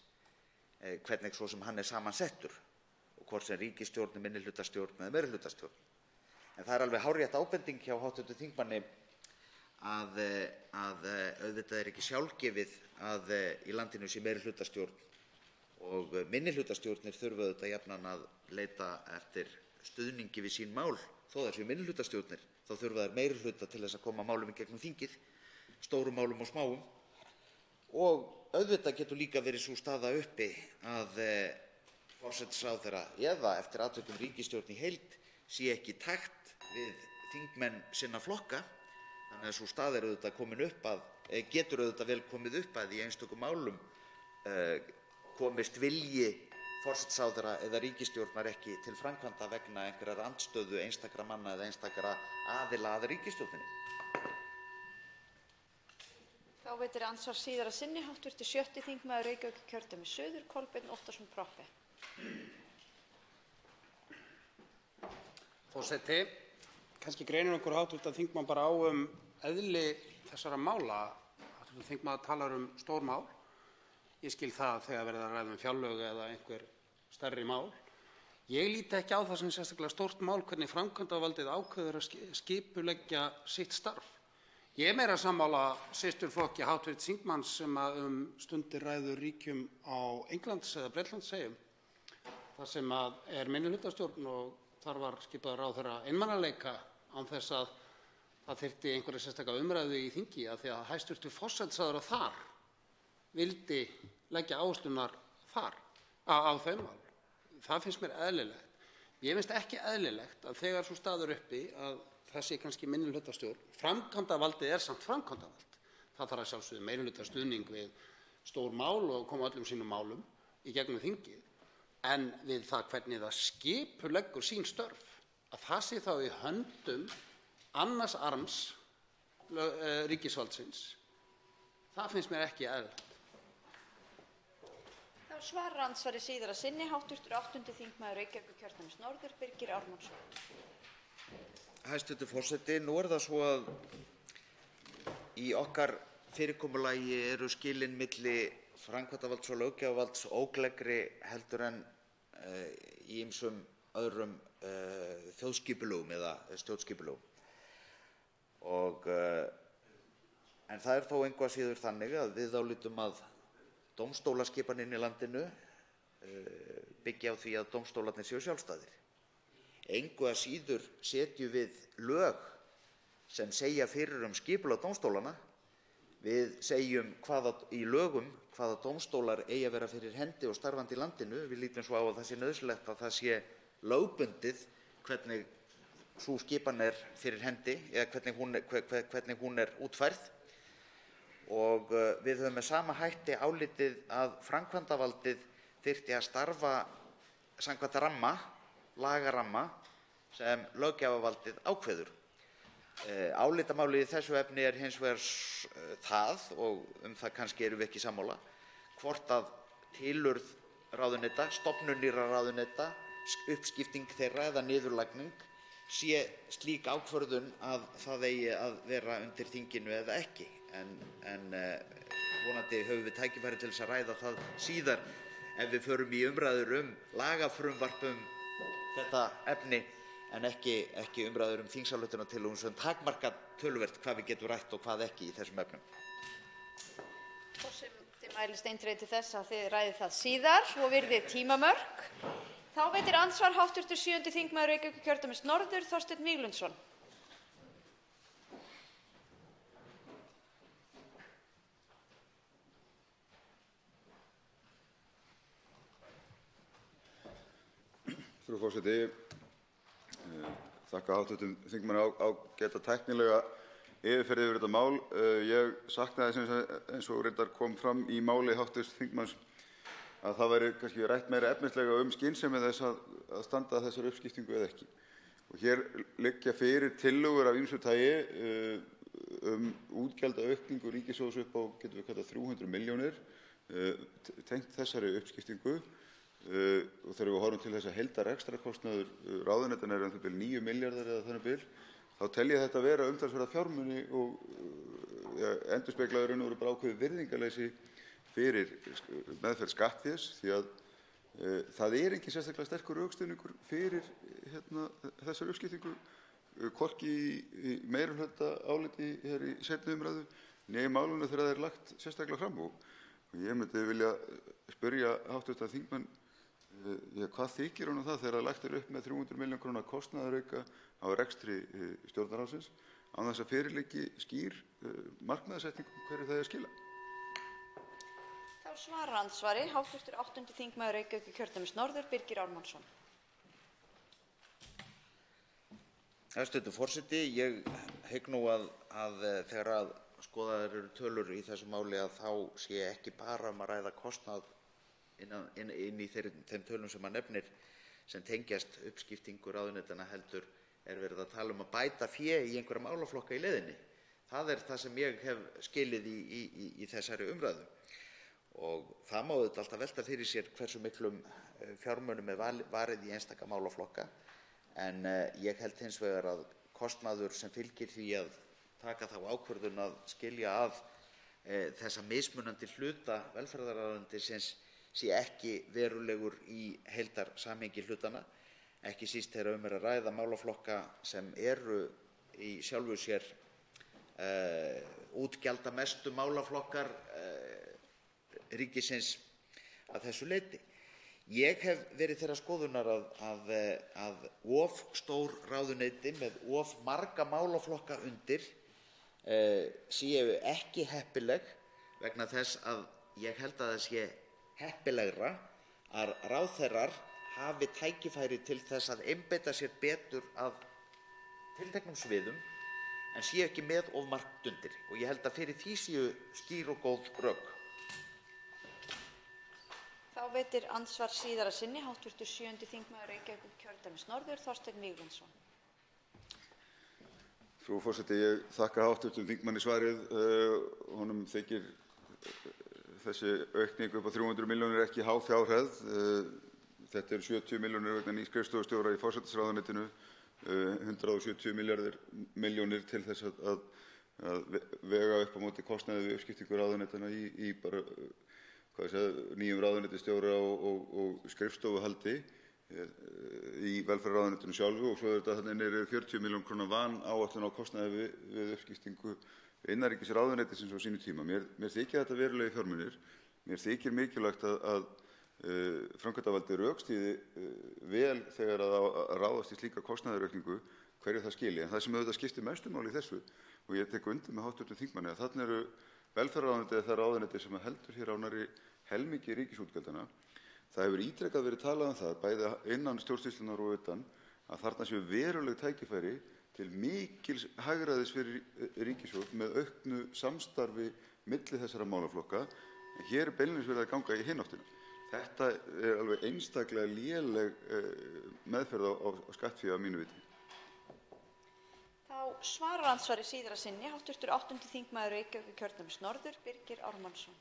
hvernig svo sem hann er samansettur, og hvort sem ríkisstjórn, minnihlutastjórn eða meirihlutastjórn. En það er alveg hárrétt ábending hjá hv. þingmanni að auðvitað er ekki sjálfgefið að í landinu sé meirihlutastjórn og minnihlutastjórnir þurfa auðvitað jafnan að leita eftir stuðningi við sín mál. Þó það séu minnihlutastjórnir, þá þurfa þær meirihluta til þess að koma málum í gegnum þingið, stórum málum og smáum. Og auðvitað getur líka verið sú staða uppi að forsætisráðherra eða eftir atvikum ríkisstjórn í heild sé ekki í takt við þingmenn sinna flokka. Þannig að sú staða auðvitað komin upp að, getur auðvitað vel komið upp að í einstökum málum komist vilji forsætisráðherra eða ríkisstjórnar ekki til framkvæmda vegna einhverrar andstöðu einstakra manna eða einstakra aðila að ríkisstjórninni. Þá veitir andsvar síðara sinni hv. 7. þingmaður Reykjavíkurkjördæmis suður, Kolbeinn Óttarsson Proppé. Forseti, kannski greinir okkur hv. þingmann bara á eðli þessara mála. Hv. þingmaður talar stór mál. Ég skil það þegar verið að ræða fjárlög eða einhver stærri mál. Ég líti ekki á það sem sérstaklega stórt mál hvernig framkvæmdarvaldið ákveður að skipuleggja sitt starf. Ég meira sammála systurflokki hv. þingmanns sem stundir ræður ríkjum á Englands eða Bretlandseyjum, þar sem minnihlutastjórn og þar var skipaður ráðherra einmanaleika án þess að það þyrfti einhverja sérstaka umræðu í þingi af því að hæstv. Forsætisráðherra þar vildi leggja áherslurnar þar á þau mál. Það finnst mér eðlilegt. Ég finnst ekki eðlilegt að þegar sú staður uppi að það sé kannski minnihlutastjórn. Framkvæmdarvaldið samt framkvæmdarvald. Það þarf að sjálfsögðu meirihlutastuðning við stór mál og koma öllum sínum málum í gegnum þingið. En við það hvernig það skipuleggur sín störf, að það sé þá í höndum annars arms ríkisvaldsins, það finnst mér ekki eðlilegt. Þá svarar andsvari síðara sinni hv. 8. þingmaður Reykjavíkurkjördæmis norður, Birgir Ármannsson. Hæstv. forseti, nú það svo að í okkar fyrirkomulagi eru skilin milli framkvæmdarvalds og löggjafarvalds ógleggri heldur en í ýmsum öðrum þjóðskipulögum eða stjórnskipulögum. En það þó engu að síður þannig að við álítum að dómstólaskipanin í landinu byggja á því að dómstólarnir séu sjálfstæðir. Engu að síður setjum við lög sem segja fyrir skipulag dómstólanna. Við segjum í lögum hvaða dómstólar eigi að vera fyrir hendi og starfandi í landinu. Við lítum svo á að það sé nauðsynlegt að það sé lögbundið hvernig sú skipan fyrir hendi eða hvernig hún útfærð. Og við höfum með sama hætti álitið að framkvæmdarvaldið þyrfti að starfa samkvæmt lagaramma sem löggjafarvaldið ákveður. Álitamálið í þessu efni hins vegar það, og það kannski erum við ekki sammála, hvort að tilurð ráðuneyta, stofnun nýrra ráðuneyta, uppskipting þeirra eða niðurlagning sé slík ákvörðun að það eigi að vera undir þinginu eða ekki. En vonandi höfum við tækifæri til þess að ræða það síðar ef við förum í umræður lagafrumvarp þetta efni en ekki umræður þingsályktunartillögu sem takmarka töluvert hvað við getum rætt og hvað ekki í þessum efnum. Forseti mælist eindregið til þess að þið ræðið það síðar og virðið tímamörk. Þá veitir andsvar hv. 7. þingmaður Reykjavíkurkjördæmis norður, Þorsteinn Víglundsson. Frú forseti, þakka hv. þingmanni ágæta tæknilega yfirferð yfir þetta mál. Ég saknaði eins og reyndar kom fram í máli hv. þingmanns að það væri kannski rætt meira efnislega skynsemi þess að standa að þessari uppskiptingu eða ekki. Og hér liggja fyrir tillögur af ýmsu tagi útgjaldaaukningu ríkissjóðs upp á, getum við kallað 300 milljónir tengt þessari uppskiptingu. Og þegar við horfum til þess að heildarrekstrarkostnaður ráðuneytanna um 9 milljarðar eða þannig bil, þá tel ég þetta vera umtalsverða fjármuni og endurspegla í raun og veru bara ákveðið virðingarleysi fyrir meðferð skattfés, því að það ekki sérstaklega sterkur rökstuðningur fyrir þessari uppskiptingu, hvorki í meirihlutaáliti hér í seinni umræðu né í málinu þegar það lagt sérstaklega fram. Og ég myndi vilja spyrja hv. þingmann hvað þykir honum það þegar lagt upp með 300 milljóna króna kostnaðarauka á rekstri Stjórnarráðsins án þess að fyrir liggi skýr markmiðasetning hverju það skila. Þá svarar andsvari hv. 8. þingmaður Reykjavíkurkjördæmis norður, Birgir Ármannsson. Hæstv. forseti, ég hygg nú að þegar skoðaðar eru tölur í þessu máli að þá sé ekki bara að ræða kostnað inn í þeim tölum sem hann nefnir sem tengjast uppskiptingu ráðuneytanna, heldur verið að tala um að bæta fé í einhverja málaflokka í leiðinni. Það það sem ég hef skilið í þessari umræðu. Og það má auðvitað alltaf velta fyrir sér hversu miklum fjármunum varið í einstaka málaflokka, en ég held hins vegar að kostnaður sem fylgir því að taka þá ákvörðun að skilja að þessa mismunandi hluta velferðarráðuneytisins sé ekki verulegur í heildarsamhengi hlutanna, ekki síst þegar að ræða málaflokka sem eru í sjálfu sér útgjaldamestu málaflokkar ríkisins að þessu leyti. Ég hef verið þeirrar skoðunar að of stór ráðuneyti með of marga málaflokka undir séu ekki heppileg, vegna þess að ég held að það sé heppilegra að ráðherrar hafi tækifæri til þess að einbeita sér betur að tilteknum sviðum en séu ekki með of margt undir. Og ég held að fyrir því séu skýr og góð rök. Þá veitir andsvar síðara sinni hv. 7. þingmaður Reykjavíkurkjördæmis norður, Þorsteinn Víglundsson. Frú forseti, ég þakka hv. þingmanni svarið. Honum þykir þessi aukning upp á 300 milljónir ekki há fjárhæð. Þetta eru 70 milljónir vegna nýs skrifstofustjóra í forsætisráðuneytinu, 170 milljónir til þess að vega upp á móti kostnaði við uppskiptingu ráðuneytanna í bara nýjum ráðuneytisstjóra og skrifstofuhaldi í velferðarráðuneytinu sjálfu, og svo þarna eru 40 milljónir króna vanáætlun á kostnaði við uppskiptingu innanríkisráðuneytisins á sínu tíma. Mér þykja þetta verulegir fjármunir. Mér þykir mikilvægt að framkvæmdarvaldið rökstyðji vel þegar að ráðast í slíka kostnaðaraukningu hverju það skili. En það sem auðvitað skiptir mestu máli í þessu, og ég tek undir með hv. þingmanni, að þarna eru velferðarráðuneytið það ráðuneyti sem heldur hér á nærri helmingi ríkisútgjaldanna. Það hefur ítrekað verið talað um það, bæði innan stjórnsýslunnar og utan, að þarna séu veruleg tækifæri til mikils hagræðis fyrir ríkissjóð með auknu samstarfi milli þessara málaflokka. En hér beinlínis verið að ganga í hina áttina. Þetta alveg einstaklega léleg meðferð á skattfé að mínu viti. Þá svarar andsvari síðara sinni hv. 8. þingmaður Reykjavíkurkjördæmis norður, Birgir Ármannsson.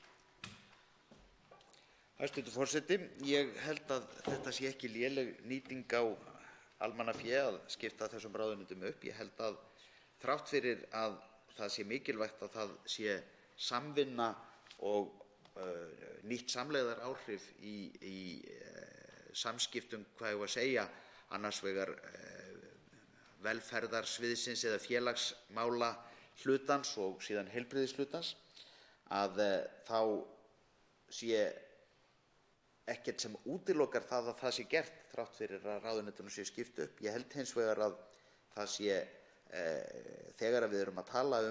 Hæstv. forseti, ég held að þetta sé ekki léleg nýting á almannafé að skipta þessum ráðuneytum upp. Ég held að þrátt fyrir að það sé mikilvægt að það sé samvinna og nýtt samlegðaráhrif í samskiptum, hvað ég var að segja, annars vegar velferðarsviðsins eða félagsmála hlutans og síðan heilbrigðishlutans, að þá sé ekkert sem útilokar það að það sé gert þrátt fyrir að ráðuneytunum sé skipt upp. Ég held hins vegar að það sé, þegar við erum að tala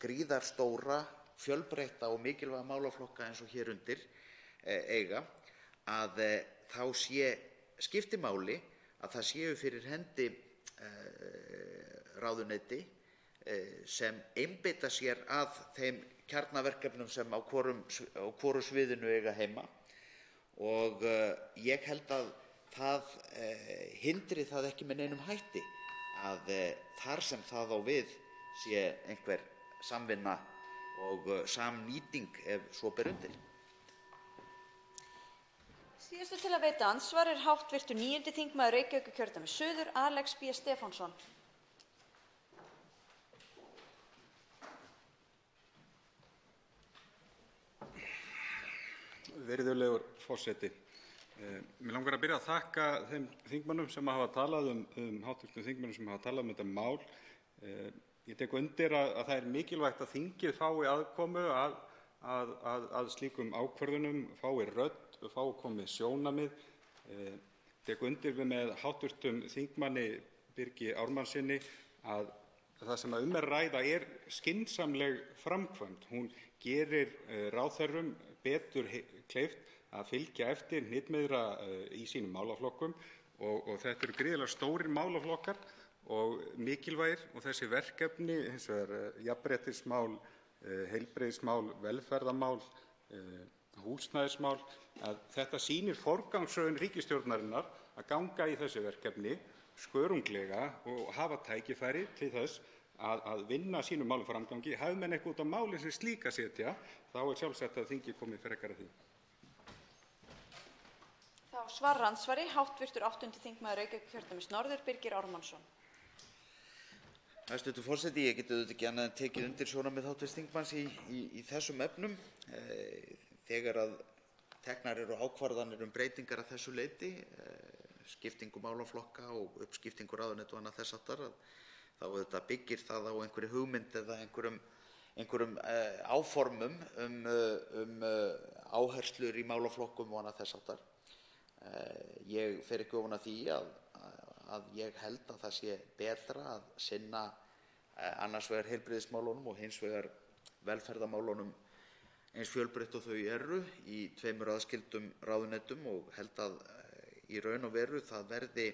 gríðarstóra, fjölbreytta og mikilvæga málaflokka eins og hér undir eiga, að þá skipti máli að það séu fyrir hendi ráðuneyti sem einbeita sér að þeim kjarnaverkefnum sem á hvoru sviðinu eiga heima, og ég held að það hindri það ekki með neinum hætti að þar sem það á við sé einhver samvinna og samnýting ef svo ber undir. Síðastur til að veita andsvar er hv. 9. þingmaður Reykjavíkurkjördæmis suður, Alex B. Stefánsson. Virðulegur forseti. Mig langar að byrja að þakka þeim þingmönnum sem hafa talað hv. þingmönnum sem hafa talað þetta mál. Ég tek undir að það er mikilvægt að þingið fái aðkomu að slíkum ákvörðunum, fái rödd, fái komið sjónarmið. Tek undir með hv. þingmanni Birgi Ármannssyni að það sem um er að ræða er skynsamleg framkvæmd. Hún gerir ráðherrum betur kleift að fylgja eftir hnitmiðra í sínum málaflokkum, og þetta eru gríðarlega stórir málaflokkar og mikilvægir, og þessi verkefni, hins vegar jafnréttismál, heilbrigðismál, velferðarmál, húsnæðismál, að þetta sýnir forgangsröðun ríkisstjórnarinnar að ganga í þessi verkefni skörunglega og hafa tækifæri til þess að vinna sínum málum framgangi. Hafi menn eitthvað út á málin sem slík að setja, þá sjálfsagt að þingið komið frekar að því. Þá svarar andsvari hv. 8. þingmaður Reykjavíkurkjördæmis norður, Birgir Ármannsson. Hæstv. forseti, ég get auðvitað ekki annað en tekið undir sjónarmið hv. þingmanns í þessum efnum. Þegar að teknar eru ákvarðanir breytingar að þessu leyti, skiptingu málaflokka og uppskiptingu ráðuneyta og annað þess háttar, þá auðvitað byggir það á einhverri hugmynd eða einhverjum áformum áherslur í málaflokkum og annað þess háttar. Ég fer ekki ofan af því að ég held að það sé betra að sinna annars vegar heilbrigðismálunum og hins vegar velferðarmálunum eins fjölbreytt og þau eru í tveimur aðskildum ráðuneytum og held að í raun og veru það verði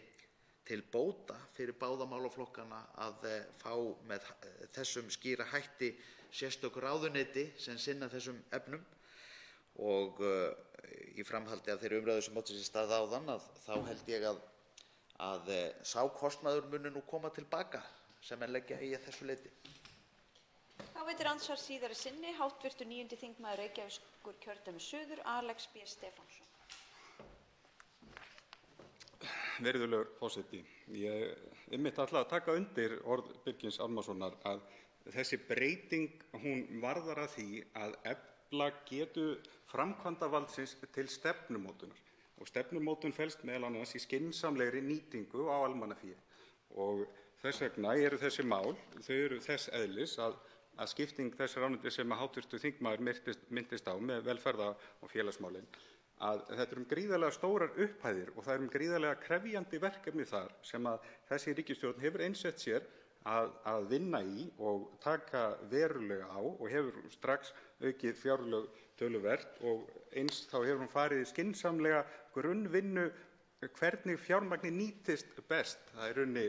til bóta fyrir báða málaflokkana að fá með þessum skýra hætti sérstök ráðuneyti sem sinna þessum efnum og í framhaldi af þeirri umræðu sem átti sér stað áðan þá held ég að sá kostnaður muni nú koma til baka sem menn leggja í að þessu leyti. Þá veitir andsvar síðari sinni hv. 9. þingmaður Reykjavíkurkjördæmis suður, Alex B. Stefánsson. Virðulegur forseti, ég ætla að taka undir orð Birgis Ármannssonar að þessi breyting hún varðar að því að efla getu framkvæmdarvaldsins til stefnumótunar og stefnumótun felst meðal annars í skynsamlegri nýtingu á almannafé og þess vegna eru þessi mál, þau eru þess eðlis að skipting þess ráðuneytis sem hv. þingmaður minntist á með velferða- og félagsmálin að þetta gríðarlega stórar upphæðir og það gríðarlega krefjandi verkefni þar sem að þessi ríkisstjórn hefur einsett sér að vinna í og taka verulega á og hefur strax aukið fjárlög töluvert og eins þá hefur hún farið í skynsamlega grunnvinnu hvernig fjármagni nýtist best. Það rauninni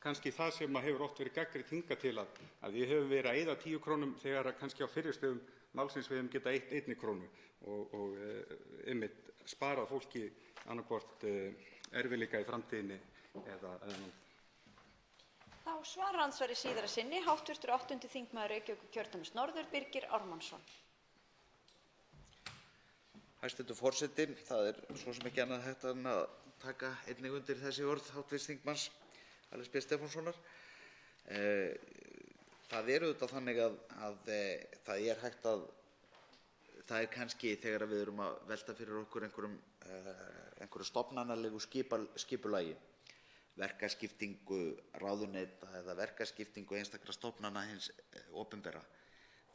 kannski það sem hefur oft verið gagnrýnt hingað til að við höfum verið að eyða 10 krónum þegar kannski á fyrri stigum málsins við höfum getað eytt 1 krónu og einmitt sparað fólki annaðhvort erfiðleika í framtíðinni eða nú. Þá svarar andsvari síðara sinni hv. 8. þingmaður Reykjavíkurkjördæmis norður, Birgir Ármannsson. Hæstv. forseti, það svo sem ekki annað hægt en að taka einnig undir þessi orð hv. þingmanns Alex B. Stefánssonar. Það auðvitað þannig að það hægt að það kannski þegar við erum að velta fyrir okkur einhverju stofnanalegu skipulagi, verkaskiptingu ráðuneyta eða verkaskiptingu einstakra stofnana hins opinbera,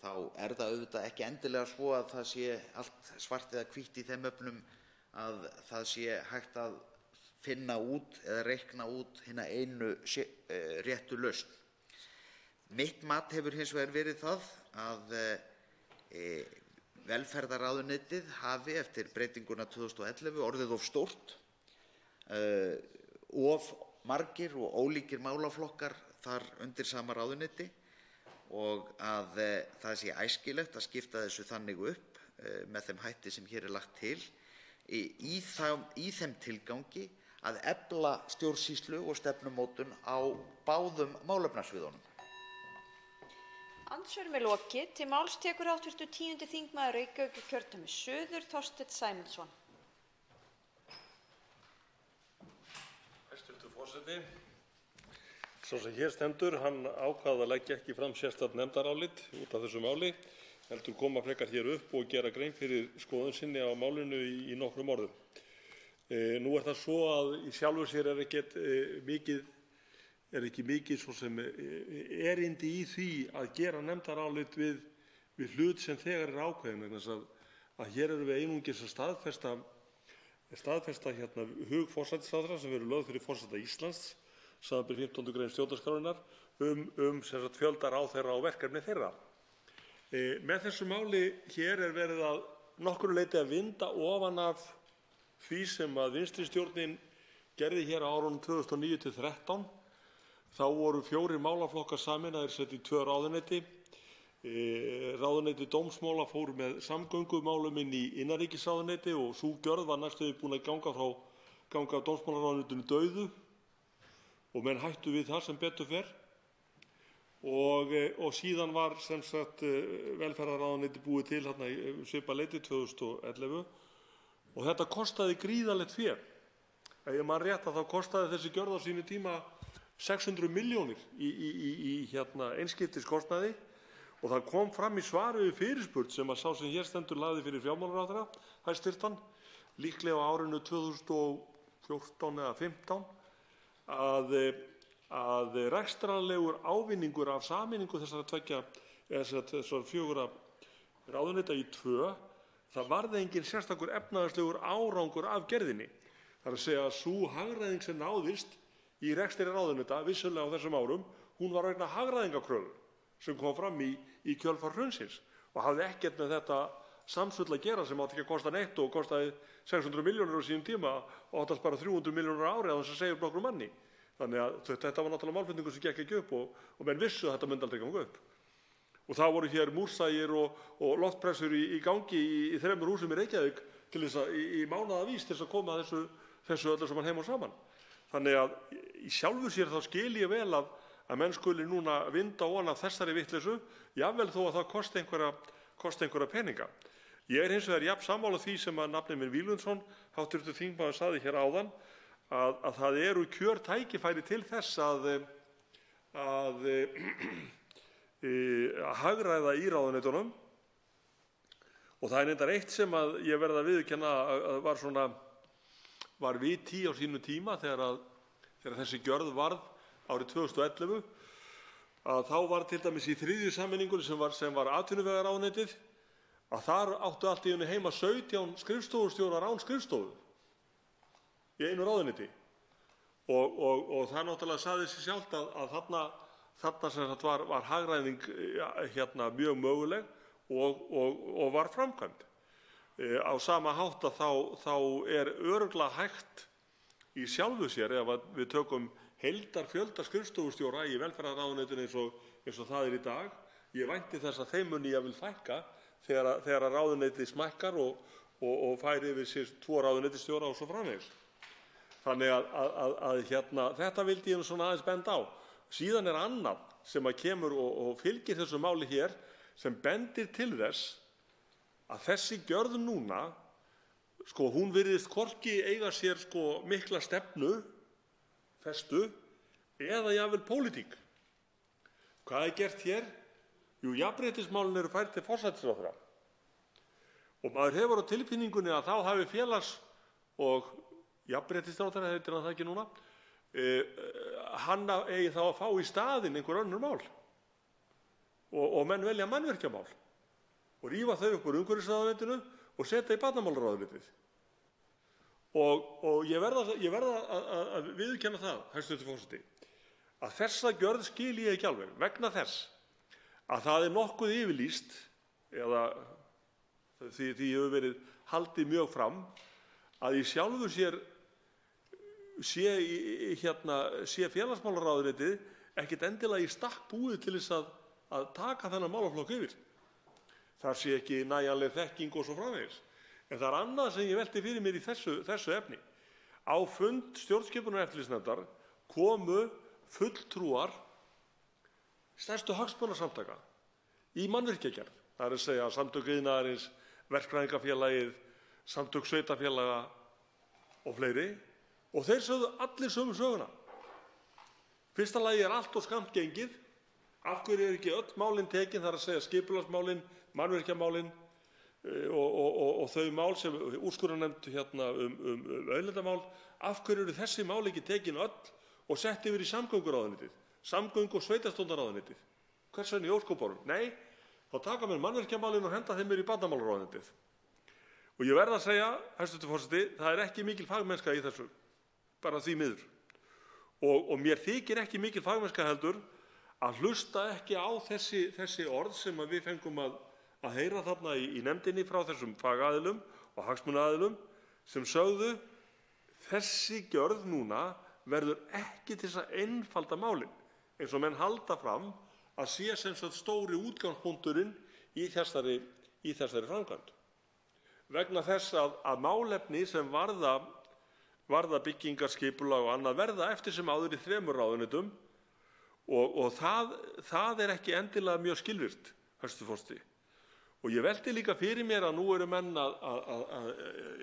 þá það auðvitað ekki endilega svo að það sé allt svart eða hvítt í þeim efnum að það sé hægt að finna út eða reikna út hina einu réttu lausn. Mitt mat hefur hins vegar verið það að velferðarráðuneytið hafi eftir breytinguna 2011 orðið of stórt, of margir og ólíkir málaflokkar þar undir sama ráðuneyti og að það sé æskilegt að skipta þessu þannig upp með þeim hætti sem hér lagt til í þeim tilgangi að efla stjórnsýslu og stefnumótun á báðum málefnasviðunum. Andsvörum lokið. Til máls tekur hv. 10. þingmaður Reykjavíkurkjördæmis suður, Þorsteinn Sæmundsson. Hæstv. forseti, sá sem hér stendur, hann ákvað að leggja ekki fram sérstakt nefndarálit út af þessu máli, heldur koma frekar hér upp og gera grein fyrir skoðun sinni á málinu í nokkrum orðum. Nú það svo að í sjálfu sér ekki mikið svo sem erindi í því að gera nefndarálit við hlut sem þegar ákveðinn, vegna þess að hér erum við einungis að staðfesta hug forsætisráðherra sem verður lögð fyrir forseta Íslands, samanber 15. grein stjórnarskrárinnar, sem sagt fjölda ráðherra og verkefni þeirra. Með þessu máli hér verið að nokkru leyti að vinda ofan af því sem að vinstri stjórnin gerði hér á árunum 2009–13. Þá voru 4 málaflokkar sameinaðir sett í 2 ráðuneyti. Ráðuneyti dómsmála fór með samgöngumálum inn í innanríkisráðuneyti og sú gjörð var næstum búin að ganga dómsmálaráðuneytinu dauðu og menn hættu við það sem betur fer. Og síðan var sem sagt velferðarráðuneyti búið til hérna í svipað leyti 2011 og þetta kostaði gríðarlegt fé. Ef ég man rétt þá kostaði þessi gjörð á sínu tíma 600 milljónir í einskiptiskostnaði og það kom fram í svari við fyrirspurn sem að sá sem hér stendur lagði fyrir fjármálaráðherra, hæstvirtan, líklega á árinu 2014 eða 15 að rekstrarlegur ávinningur af sameiningu þessara fjögurra ráðuneyta í 2, það varði engin sérstakur efnahagslegur árangur af gerðinni. Það er að segja að sú hagræðing sem náðist í rekstri ráðuneyta vissulega á þessum árum, hún var vegna hagræðingakröfu sem kom fram í kjölfar hrunsins og hafði ekkert með þetta samsvöll að gera sem átti ekki að kosta neitt og kostaði 600 milljónir á sínum tíma og átti að spara 300 milljónir á ári að þess að segja nokkrum manni. Þannig að þetta var náttúrulega málflutningur sem gekk ekki upp og menn vissu að þetta myndi aldrei ganga upp. Og það voru hér múrsægir og loftpressur í gangi í 3 húsum í Reykjavík til þess að í mánaðarvís til þess að koma þessu öllu saman heim og saman. Þannig að í sjálfu sér þá skil ég vel að menn skuli núna vinda ofan af þessari vitleysu, jafnvel þó að það kosti einhverja peninga. Ég er hins vegar jafn sammála því sem að nafni minn Víglundsson, hv. þingmaður, sagði hér áðan, að það eru kjörtækifæri til þess að hagræða í ráðuneytunum og það er reyndar eitt sem að ég verð að viðurkenna að var viti á sínu tíma þegar þessi gjörð varð árið 2011 að þá var til dæmis í 3. sameiningunni sem var atvinnuvegaráðuneytið að þar áttu allt í einu heima 17 skrifstofustjórar án skrifstofu í einu ráðuneyti og það náttúrulega sagði sig sjálft að þarna sem sagt var hagræðing mjög möguleg og var framkvæmd. Á sama hátt að þá er örugglega hægt í sjálfu sér ef við tökum heildarfjölda skrifstofustjóra í velferðarráðuneytinu eins og það er í dag. Ég vænti þess að þeim muni jafnvel fækka þegar ráðuneytið smækkar og færi yfir sér 2 ráðuneytisstjóra og svo framvegis. Þannig að þetta vildi ég svona aðeins benda á. Síðan er annað sem að kemur og fylgir þessu máli hér sem bendir til þess að þessi gjörð núna, hún virðist hvorki eiga sér mikla stefnu, festu eða jafnvel pólitík. Hvað er gert hér? Jú, jafnréttismálin eru færð til forsætisráðherra og maður hefur á tilfinningunni að þá hafi félags- og jafnréttisráðherra, heitir hann það ekki núna, hann eigi þá að fá í staðinn einhver önnur mál og menn velja mannvirkjamál og rífa þau upp úr umhverfisráðuneytinu og setja í barnamálaráðuneytið. Og ég verð að viðurkenna það, hæstv. forseti, að þessa gjörð skil ég ekki alveg vegna þess að það er nokkuð yfirlýst eða því hefur verið haldið mjög fram að í sjálfu sér sé félagsmálaráðuneytið ekkert endilega í stakk búið til þess að taka þennan málaflokk yfir. Það sé ekki nægjanleg þekking og svo framvegis. En það er annað sem ég velti fyrir mér í þessu efni. Á fund stjórnskipunar- og eftirlitsnefndar komu fulltrúar stærstu hagsmunasamtaka í mannvirkjagerð. Það er að segja Samtök iðnaðarins, Verkfræðingafélagið, Samtök sveitarfélaga og fleiri. Og þeir sögðu allir sömu söguna. Fyrsta lagi er allt of skammt gengið. Af hverju eru ekki öll málin tekin, það er að segja skipulagsmálin, mannvirkjamálin og þau mál sem úrskurðarnefnd auðlindamál, af hverju eru þessi mál ekki tekin öll og sett yfir í samgönguráðuneytið, samgöngu- og sveitarstjórnarráðuneytið? Hvers vegna í ósköpunum? Nei, þá taka menn mannvirkjamálin og henda þeim yfir í barnamálaráðuneytið. Og ég verð að segja, hæstv. forseti, það er ekki mikil fagmennska í þessu, bara því miður. Og mér þykir ekki mikil fagmennska heldur að hlusta ekki á þessi orð sem við fengum að heyra þarna í nefndinni frá þessum fagaðilum og hagsmunaaðilum sem sögðu þessi gjörð núna verður ekki til þess að einfalda málin eins og menn halda fram að sé sem sagt stóri útgangspunkturinn í þessari framkvæmd. Vegna þess að málefni sem varða byggingar, skipulag og annað verða eftir sem áður í 3 ráðuneytum og það er ekki endilega mjög skilvirkt, hæstv. Forseti. Og ég velti líka fyrir mér að nú eru menn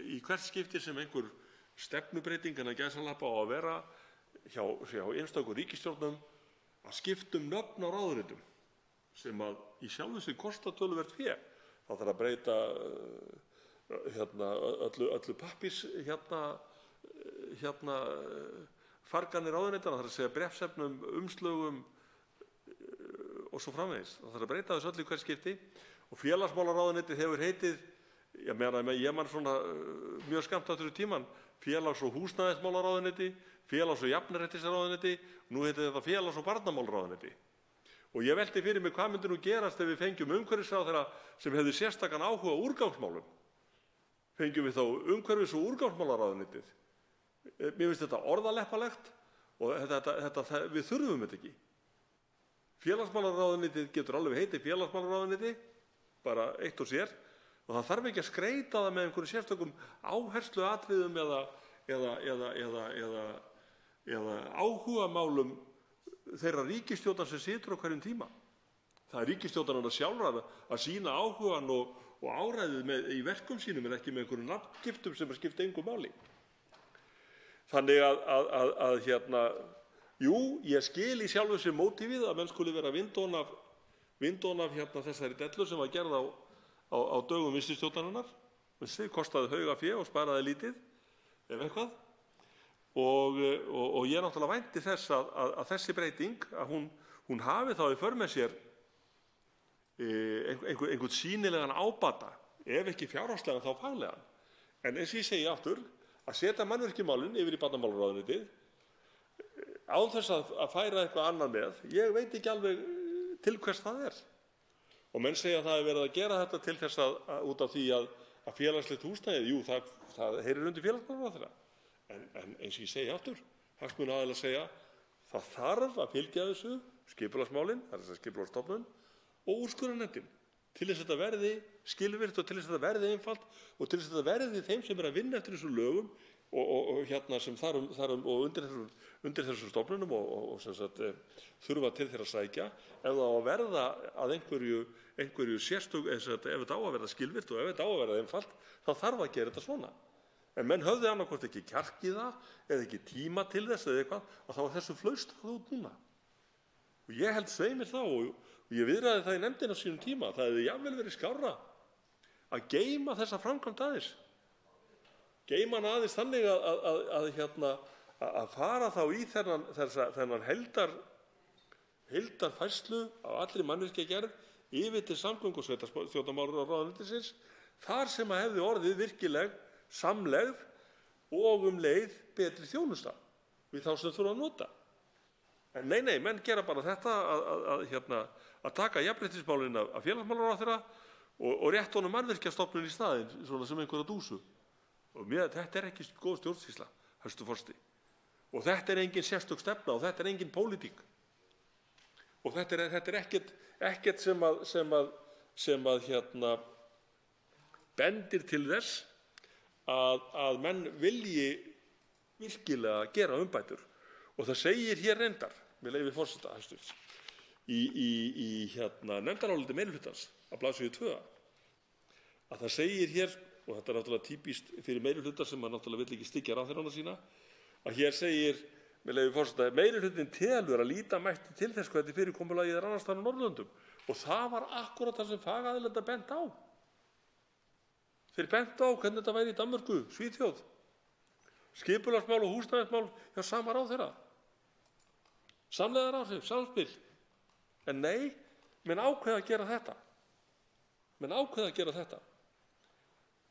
í hvert skipti sem einhver stefnubreyting innan gæsalappa á að vera hjá einstökum ríkisstjórnum að skipta nöfn á ráðuneytum sem að í sjálfu sér kosta töluvert fé. Það þarf að breyta öllu pappírs farganir ráðuneytanna, það þarf að segja bréfsefnum, umslögum og svo framvegis. Það þarf að breyta þessu öllu í hvert skipti og félagsmálaráðuneytið hefur heitið, ég man svona mjög skammt aftur í tímann, félags- og húsnæðismálaráðuneyti, félags- og jafnréttisráðuneyti, nú heitir þetta félags- og barnamálaráðuneyti. Og ég velti fyrir mig hvað myndi nú gerast ef við fengjum umhverfisráðherra sem hefði sérstakan áhuga á úrgangsmálum. Fengjum við þá umhverfis- og úrgangsmálaráðuneytið. Mér finnst þetta orðaleppalegt og við þurfum þetta ekki. Félagsmálaráðuneytið getur alveg heitið félagsmálaráðuneyti, bara eitt og sér, og það þarf ekki að skreita það með einhverju sérstökum áhersluatriðum eða áhugamálum þeirra ríkisstjórnar sem situr á hverjum tíma. Það er ríkisstjórnarinnar sjálfrar að sýna áhugann og áræðið í verkum sínum en ekki með einhverjum nafngiftum sem skipta engu máli. Þannig jú, ég skil í sjálfu sér mótífið að menn skuli vera vindón af þessari dellu sem var gerð á dögum vinstristjórnarinnar. Það kostaði hauga fé og sparaði lítið, ef eitthvað. Og ég náttúrulega vænti þess að þessi breyting, að hún hafi þá í för með sér einhvern sýnilegan ábata, ef ekki fjárhagslegan þá faglegan. En eins og ég segi aftur, að setja mannvirkjamálin yfir í barnamálaráðuneytið án þess að færa eitthvað annað með, ég veit ekki alveg til hvers það er. Og menn segja að það er verið að gera þetta til þess út af því að félagslegt húsnæði, jú, það heyrir undir félagsmálaráðherra. En eins og ég segi aftur, hagsmunaaðilar segja, það þarf að fylgja þessu skipulagsmálin, það er þess að skipulagsstofnun og úrskurðarnefndin til þess að þetta verði skilvirkt og til þess að þetta verði einfalt og til þess að þetta verði þeim sem er að vinna eftir þessum lögum og sem þarum og undir þessum stofnunum og sem sagt þurfa til þeirra að sækja. Ef það á að verða að einhverju sérstök, ef þetta á að verða skilvirkt og ef þetta á að verða einfalt, þá þarf að gera þetta svona. En menn höfðu annaðhvort ekki kjark í það eða ekki tíma til þess eða eitthvað, og þá var þessu flaustað út núna. Og ég held svei mér þá, og ég viðraði það í nefndinni á sínum tíma, það hefði jafnvel verið skárra að geyma þessa framkvæmd aðeins. Geyma hana aðeins þannig að fara þá í þennan heildarfærslu á allri mannvirkjagerð yfir til samgöngu- og sveitarstjórnarmálaráðuneytisins, þar sem að hefði orðið virkileg samlegð og leið betri þjónusta við þá sem þurfa að nota. En nei, menn gera bara þetta að taka jafnréttismálin af félagsmálaráðherra og rétt honum mannvirkjastofnun í staðinn, svona sem einhverja dúsu. Og þetta er ekki góð stjórnsýsla, hæstv. Forseti. Og þetta er engin sérstök stefna og þetta er engin pólitík. Og þetta er ekkert sem bendir til þess að menn vilji virkilega gera umbætur. Og það segir hér reyndar, með leyfi forseta, hæstv. í nefndaráliti meirihlutans á blaðsíðu 2, að það segir hér, og þetta er náttúrulega típist fyrir meirihluta sem að náttúrulega vill ekki styggja ráðherrana sína, að hér segir, með leyfi forseta, meirihlutin telur að líta mætti til þess hvernig fyrirkomulagið annars staðar á Norðurlöndum. Og það var akkúrat það sem fagaðilar bent á. Þeir bentu á hvernig þetta væri í Danmörku, Svíþjóð, skipulagsmál og húsnæðismál hjá sama ráðherra. Samlegðaráhrif, samspil. En nei, menn ákveða að gera þetta.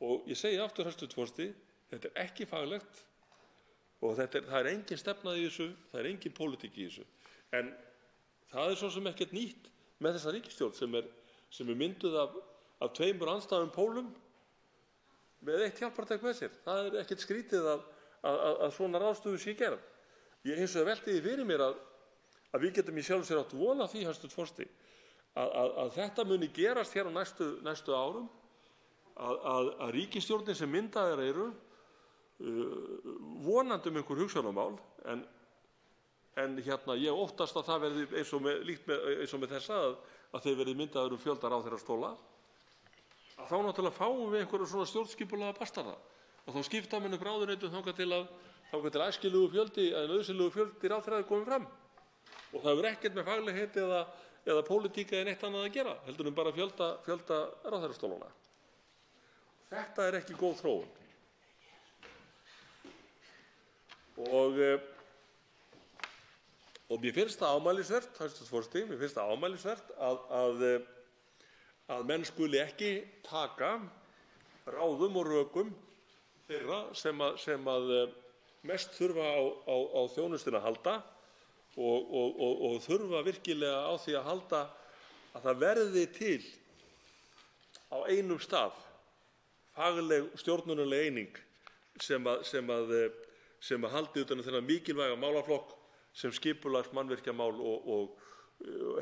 Og ég segi aftur, hæstv. Forseti, þetta er ekki faglegt og það er engin stefna í þessu, það er engin pólitík í þessu. En það er svo sem ekkert nýtt með þessa ríkisstjórn sem er mynduð af tveimur andstæðum pólum með eitt hjálpartæki með sér. Það er ekkert skrítið að svona ráðstöfun sé gerð. Ég hins vegar velti því fyrir mér að við getum í sjálfu sér átt von á því, hæstv. Forseti, að þetta muni gerast hér á næstu árum, að ríkisstjórnin sem myndaðar eru, vonandi einhver hugsjónamál, en ég óttast að það verði eins og með þessa, að þeir verði myndaðar fjölda ráðherrastóla, að þá náttúrulega fáum við einhverja svona stjórnskipulega bastarða og þá skipta menn ráðuneytum þangað til æskilegur fjöldi eða nauðsynlegur fjöldi ráðherra er kominn fram. Og það hefur ekkert með faglegheit eða pólitík eða neitt annað að gera, heldur bara fjölda ráðherrastólana. Þetta er ekki góð þróun. Og mér finnst það ámælisvert, hæstv. Forseti, mér finnst það ámælisvert að menn skuli ekki taka ráðum og rökum þeirra sem mest þurfa á þjónustunni að halda og þurfa virkilega á því að halda að það verði til á einum stað fagleg stjórnunarleg eining sem haldi utan þennan mikilvæga málaflokk sem skipulagt mannvirkjamál og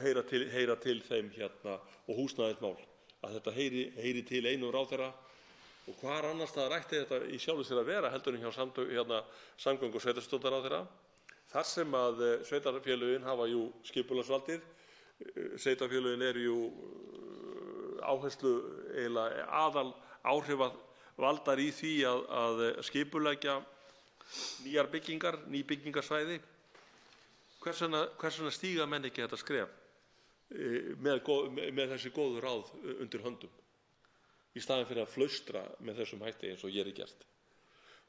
heyra til þeim og húsnæðismál, að þetta heyri til einum ráðherra. Og hvar annars staðar ætti þetta í sjálfu sér að vera heldur en hjá samgöngu- og sveitarstjórnarráðherra, þar sem að sveitarfélögin hafa jú skipulagsvaldið. Sveitarfélögin eru jú áherslu eiginlega aðal áhrifavaldar í því að skipuleggja nýjar byggingar, ný byggingarsvæði. Hvers vegna stíga menn ekki þetta skref með þessi góðu ráð undir höndum, í staðinn fyrir að flaustra með þessum hætti eins og hér er gert?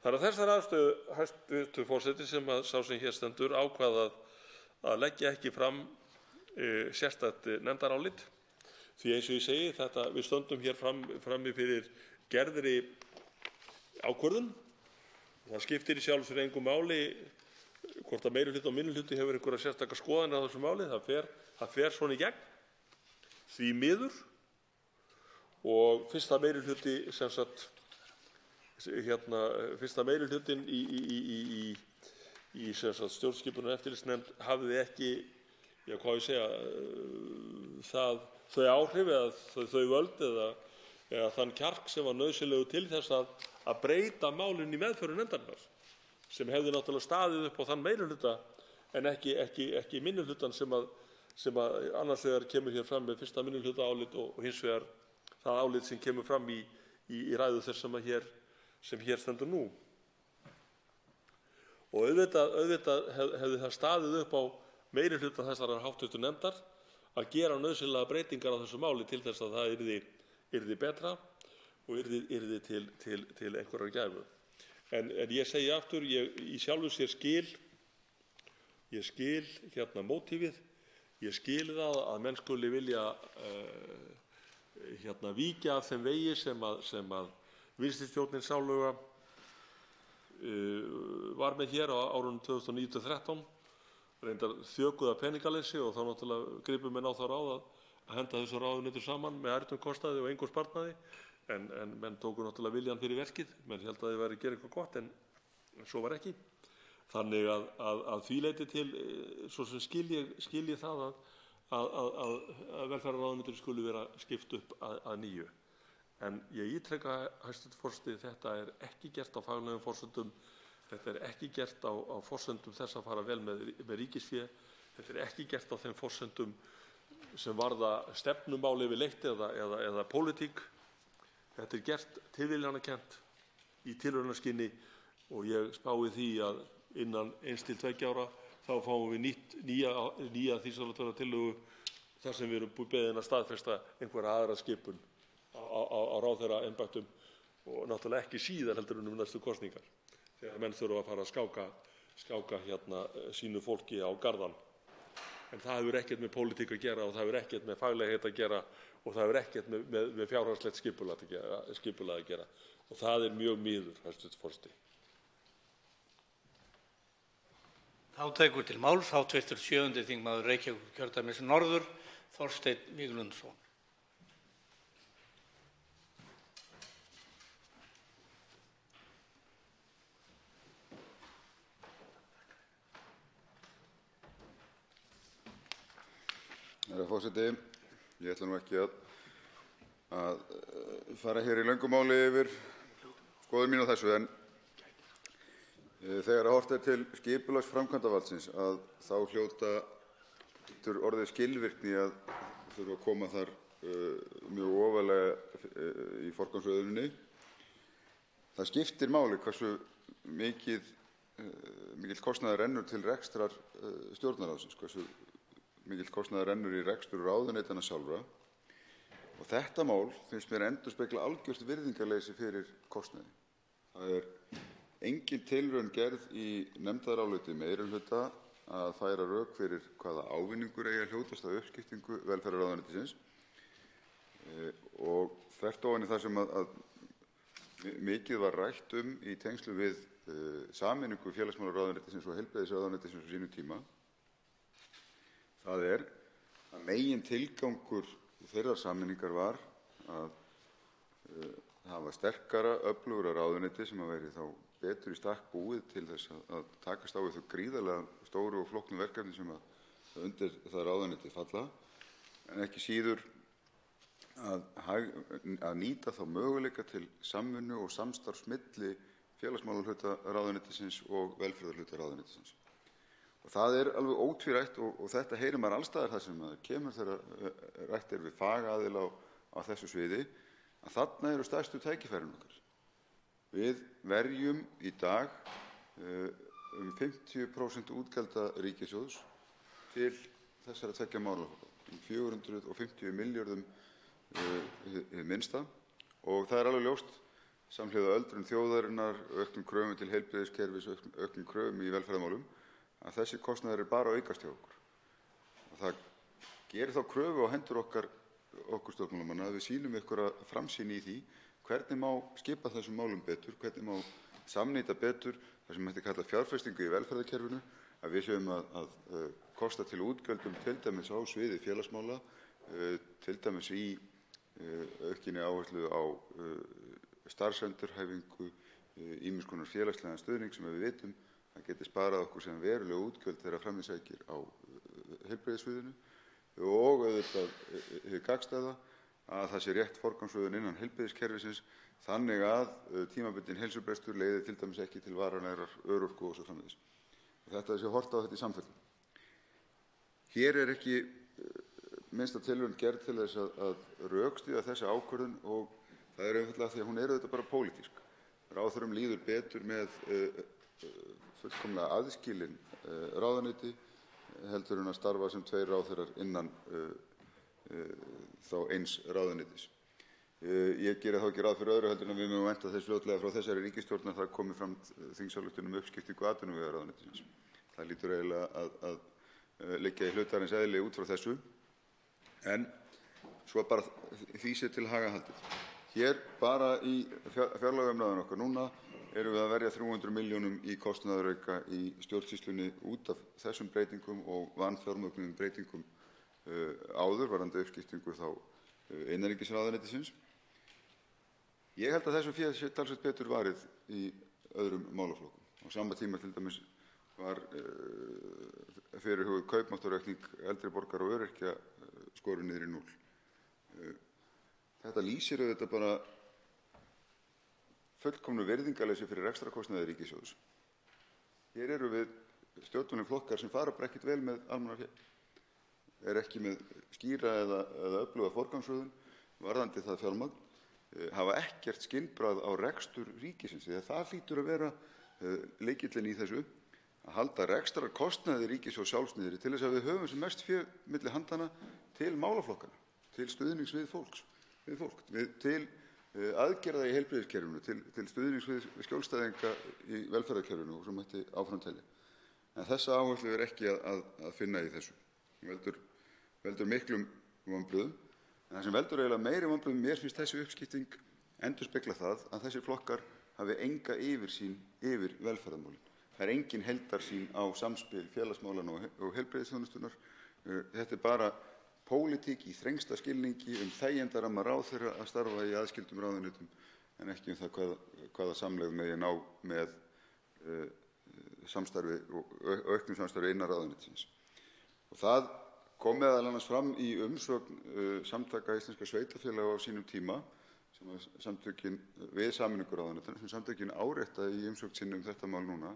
Það er þessar aðstöðu, hæstv. Forseti, sem að sá sem hér stendur ákvað að leggja ekki fram sérstakt nefndarálit, því eins og ég segi, við stöndum hér frammi fyrir gerðri ákvörðun. Það skiptir í sjálfu sér engu máli hvort að meirihluti og minnihluti hefur einhverja sérstaka skoðanir á þessu máli. Það fer svona í gegn, því miður. Og fyrsta meirihluti fyrsta meirihlutinn í stjórnskipunar- og eftirlitsnefnd hafði ekki, hvað ég segja, þau áhrif eða þau völd eða þann kjark sem var nauðsynlegur til þess að breyta málinu í meðförum nefndarinnar, sem hefði náttúrulega staðið upp á þann meirihluta en ekki minnihlutann sem annars vegar kemur hér fram með fyrsta minnihlutaálit og hins vegar það álit sem kemur fram í ræðu þess sem hér stendur nú. Og auðvitað hefði það staðið upp á meirihluta þessarar háttvirtu nefndar að gera nauðsynlega breytingar á þessu máli til þess að það yrði betra og yrði til einhverjar gæfu. En ég segi aftur, í sjálfu sér ég skil mótífið, ég skil það að menn skuli vilja víkja af þeim vegi sem að vinstristjórnin sáluga var með hér á árunum 2009-2013, reyndar þjökuða peningaleysi, og þá náttúrulega gripu menn á það ráð að henda þessu ráðuneytum saman með ærnum kostnaði og engum sparnaði, en menn tóku náttúrulega viljan fyrir verkið. Menn held að þið væri að gera eitthvað gott, en svo var ekki. Þannig að því leyti til, svo sem skil ég það að velferðarráðuneytinu skuli vera skipt upp að nýju. En ég ítreka, hæstv. Forseti, þetta er ekki gert á faglegum forsendum, þetta er ekki gert á forsendum þess að fara vel með ríkisfé, þetta er ekki gert á þeim forsendum sem varða stefnumál yfirleitt eða pólitík. Þetta er gert tilviljanakennt í tilraunaskyni og ég spái því að innan 1 til 2 ára þá fáum við nýja þingsályktunartillögu þar sem við erum beðin að staðfesta einhverja aðra skipun á ráðherraembættum og náttúrulega ekki síðar heldur en næstu kosningar, þegar menn þurfa að fara að skáka sínu fólki á garðann. En það hefur ekkert með pólitík að gera og það hefur ekkert með faglegheit að gera og það hefur ekkert með fjárhagslegt skipulag að gera. Og það er mjög miður, hæstv. Forseti. Þá tekur til máls hv. 7. þingmaður Reykjavíkurkjördæmis norður, Þorsteinn Víglundsson. Herra forseti. Ég ætla nú ekki að fara hér í löngu máli yfir skoðun mína á þessu, en þegar horft er til skipulags framkvæmdarvaldsins þá hljótur orðið skilvirkni að þurfa að koma þar mjög ofarlega í forgangsröðuninni. Það skiptir máli hversu mikill kostnaður rennur til rekstrar Stjórnarráðsins, hversu mikill kostnaður rennur í rekstur ráðuneytanna sjálfra. Og þetta mál finnst mér endurspegla algjört virðingarleysi fyrir kostnaði. Það er engin tilraun gerð í nefndaráliti meirihluta að færa rök fyrir hvaða ávinningur eigi að hljótast af uppskiptingu velferðarráðuneytisins. Og þvert ofan í það sem að mikið var rætt í tengslum við sameiningu félagsmálaráðuneytisins og heilbrigðisráðuneytisins á sínum tíma. Það er að megintilgangur þeirrar sameiningar var að hafa sterkara, öflugra ráðuneyti sem að væri þá betur í stakk búið til þess að takast á við þau gríðarlega stóru og flóknu verkefni sem að undir það ráðuneyti falla, en ekki síður að nýta þá möguleika til samvinnu og samstarfs milli félagsmálahluta ráðuneytisins og velferðarhluta ráðuneytisins. Og það er alveg ótvírætt og þetta heyrir maður alls staðar þar sem maður kemur þegar rætt er við fagaðila á þessu sviði, að þarna eru stærstu tækifærin okkar. Við verjum í dag 50% útgjalda ríkissjóðs til þessara tveggja málaflokka, 450 milljörðum hið minnsta, og það er alveg ljóst samhliða öldrun þjóðarinnar, auknum kröfum til heilbrigðiskerfis, auknum kröfum í velferðarmálum, að þessi kostnaður er bara að aukast hjá okkur. Og það gerir þá kröfu á hendur okkur stjórnmálamanna að við sýnum einhverja framsýni í því hvernig má skipa þessum málum betur, hvernig má samnýta betur það sem mætti kalla fjárfestingu í velferðarkerfinu, að við séum að kosta til útgjöldum til dæmis á sviði félagsmála, til dæmis í aukinni áherslu á starfsendurhæfingu, ýmiss konar félagslegan stuðning sem við vitum að geti sparað okkur sem verulega útgjöld þegar fram í sækir á heilbrigðissviðinu, og auðvitað hið gagnstæða að það sé rétt forgangsröðun innan heilbrigðiskerfisins þannig að tímabundinn heilsubrestur leiði til dæmis ekki til varanlegrar örorku og svo framvegis. Þetta sé horft á þetta í samfellu. Hér er ekki minnsta tilraun gerð til þess að rökstyðja þessa ákvörðun, og það er einfaldlega því að hún er auðvitað bara pólitísk. Ráðherrum líður betur með fullkomlega aðskilin ráðuneyti heldur en að starfa sem tveir ráðherrar innan þá eins ráðuneytis. Ég geri þá ekki ráð fyrir öðru heldur en við mögum vænta þess fljótlega frá þessari ríkisstjórn að það komi fram þingsályktun uppskiptingu atvinnuvegaráðuneytisins. Það lítur eiginlega að liggja í hlutarins eðli út frá þessu, en svo bara því sé til haga haldið. Hér bara í fjárlagaumræðunni okkar núna erum við að verja 300 milljónum í kostnaðarauka í stjórnsýslunni út af þessum breytingum og vanfjármögnuðum breytingum áður varðandi uppskiptingu þá innanríkisráðuneytisins. Ég held að þessu fé sé talsvert betur varið í öðrum málaflokkum. Á sama tíma til dæmis var fyrirhuguð kaupmáttaraukning eldri borgara og öryrkja skorin niður í 0. Þetta lýsir auðvitað bara fullkomnu virðingarleysi fyrir rekstrarkostnaði ríkissjóðs. Hér eru við stjórnmálaflokkar sem fara bara ekkert vel með almannafé, er ekki með skýra eða öfluga forgangsröðun varðandi það fjármagn, hafa ekkert skynbragð á rekstur ríkisins, því að það hlýtur að vera lykillinn í þessu, að halda rekstrarkostnaði ríkissjóðs sjálfsniðri til þess að við höfum sem mest fé milli handana til málaflokkana, til stuðnings við fólk, til aðgerða í heilbrigðiskerfinu, til stuðnings við skjólstæðinga í velferðarkerfinu og svo mætti áfram telja. En þessa áherslu er ekki að finna í þessu. Veldur miklum vonbrigðum. En það sem veldur eiginlega meiri vonbrigðum, mér finnst þessi uppskipting endurspegla það að þessir flokkar hafi enga yfirsýn yfir velferðarmálin. Það er engin heildarsýn á samspil félagsmálanna og heilbrigðisþjónustunnar. Þetta er bara pólitík í þrengsta skilningi þægindaramma ráðherra að starfa í aðskildum ráðuneytum en ekki það hvaða samlegð megi ná með samstarfi og auknu samstarfi innan ráðuneytisins. Og það kom meðal annars fram í umsögn Samtaka íslenskra sveitarfélaga á sínum tíma, sem samtökin við sameiningu ráðuneytanna, sem samtökin árétta í umsögn sinni þetta mál núna,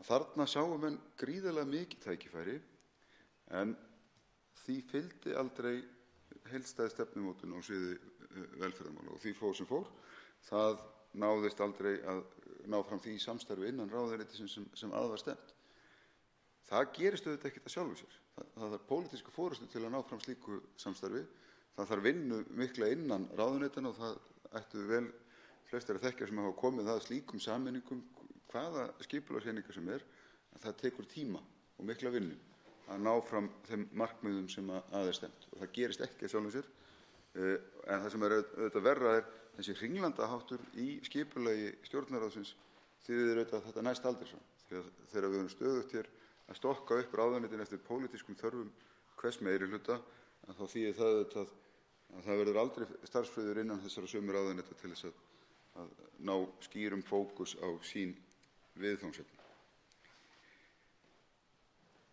að þarna sáu menn gríðarlega mikið tækifæri, en því fylgdi aldrei heildstæð stefnumótun á sviði velferðarmála og því fór sem fór. Það náðist aldrei að ná fram því samstarfi innan ráðuneytisins sem að var stefnt. Það gerist auðvitað ekkert að sjálfu sér. Það þarf pólitíska forystu til að ná fram slíku samstarfi. Það þarf vinnu mikla innan ráðuneytanna og það ættu vel flestir að þekkja sem hafa komið að slíkum sameiningum, hvaða skipulagseiningar sem að það tekur tíma og mikla vinnu að ná fram þeim markmiðum sem að stefnt. Og það gerist ekki að sjálfu sér. En það sem auðvitað verra þessi hringlandaháttur í skipulagi stjórnarráðsins þýðir auðvitað að þetta næst aldrei svo. Þegar við erum stöðugt hér að stokka upp ráðuneytin eftir pólitískum þörfum hvers meirihluta, þá þýðir það auðvitað að það verður aldrei starfsfriður innan þessara sömu ráðuneyta til þess að ná skýrum fókus á sín viðfangsefni.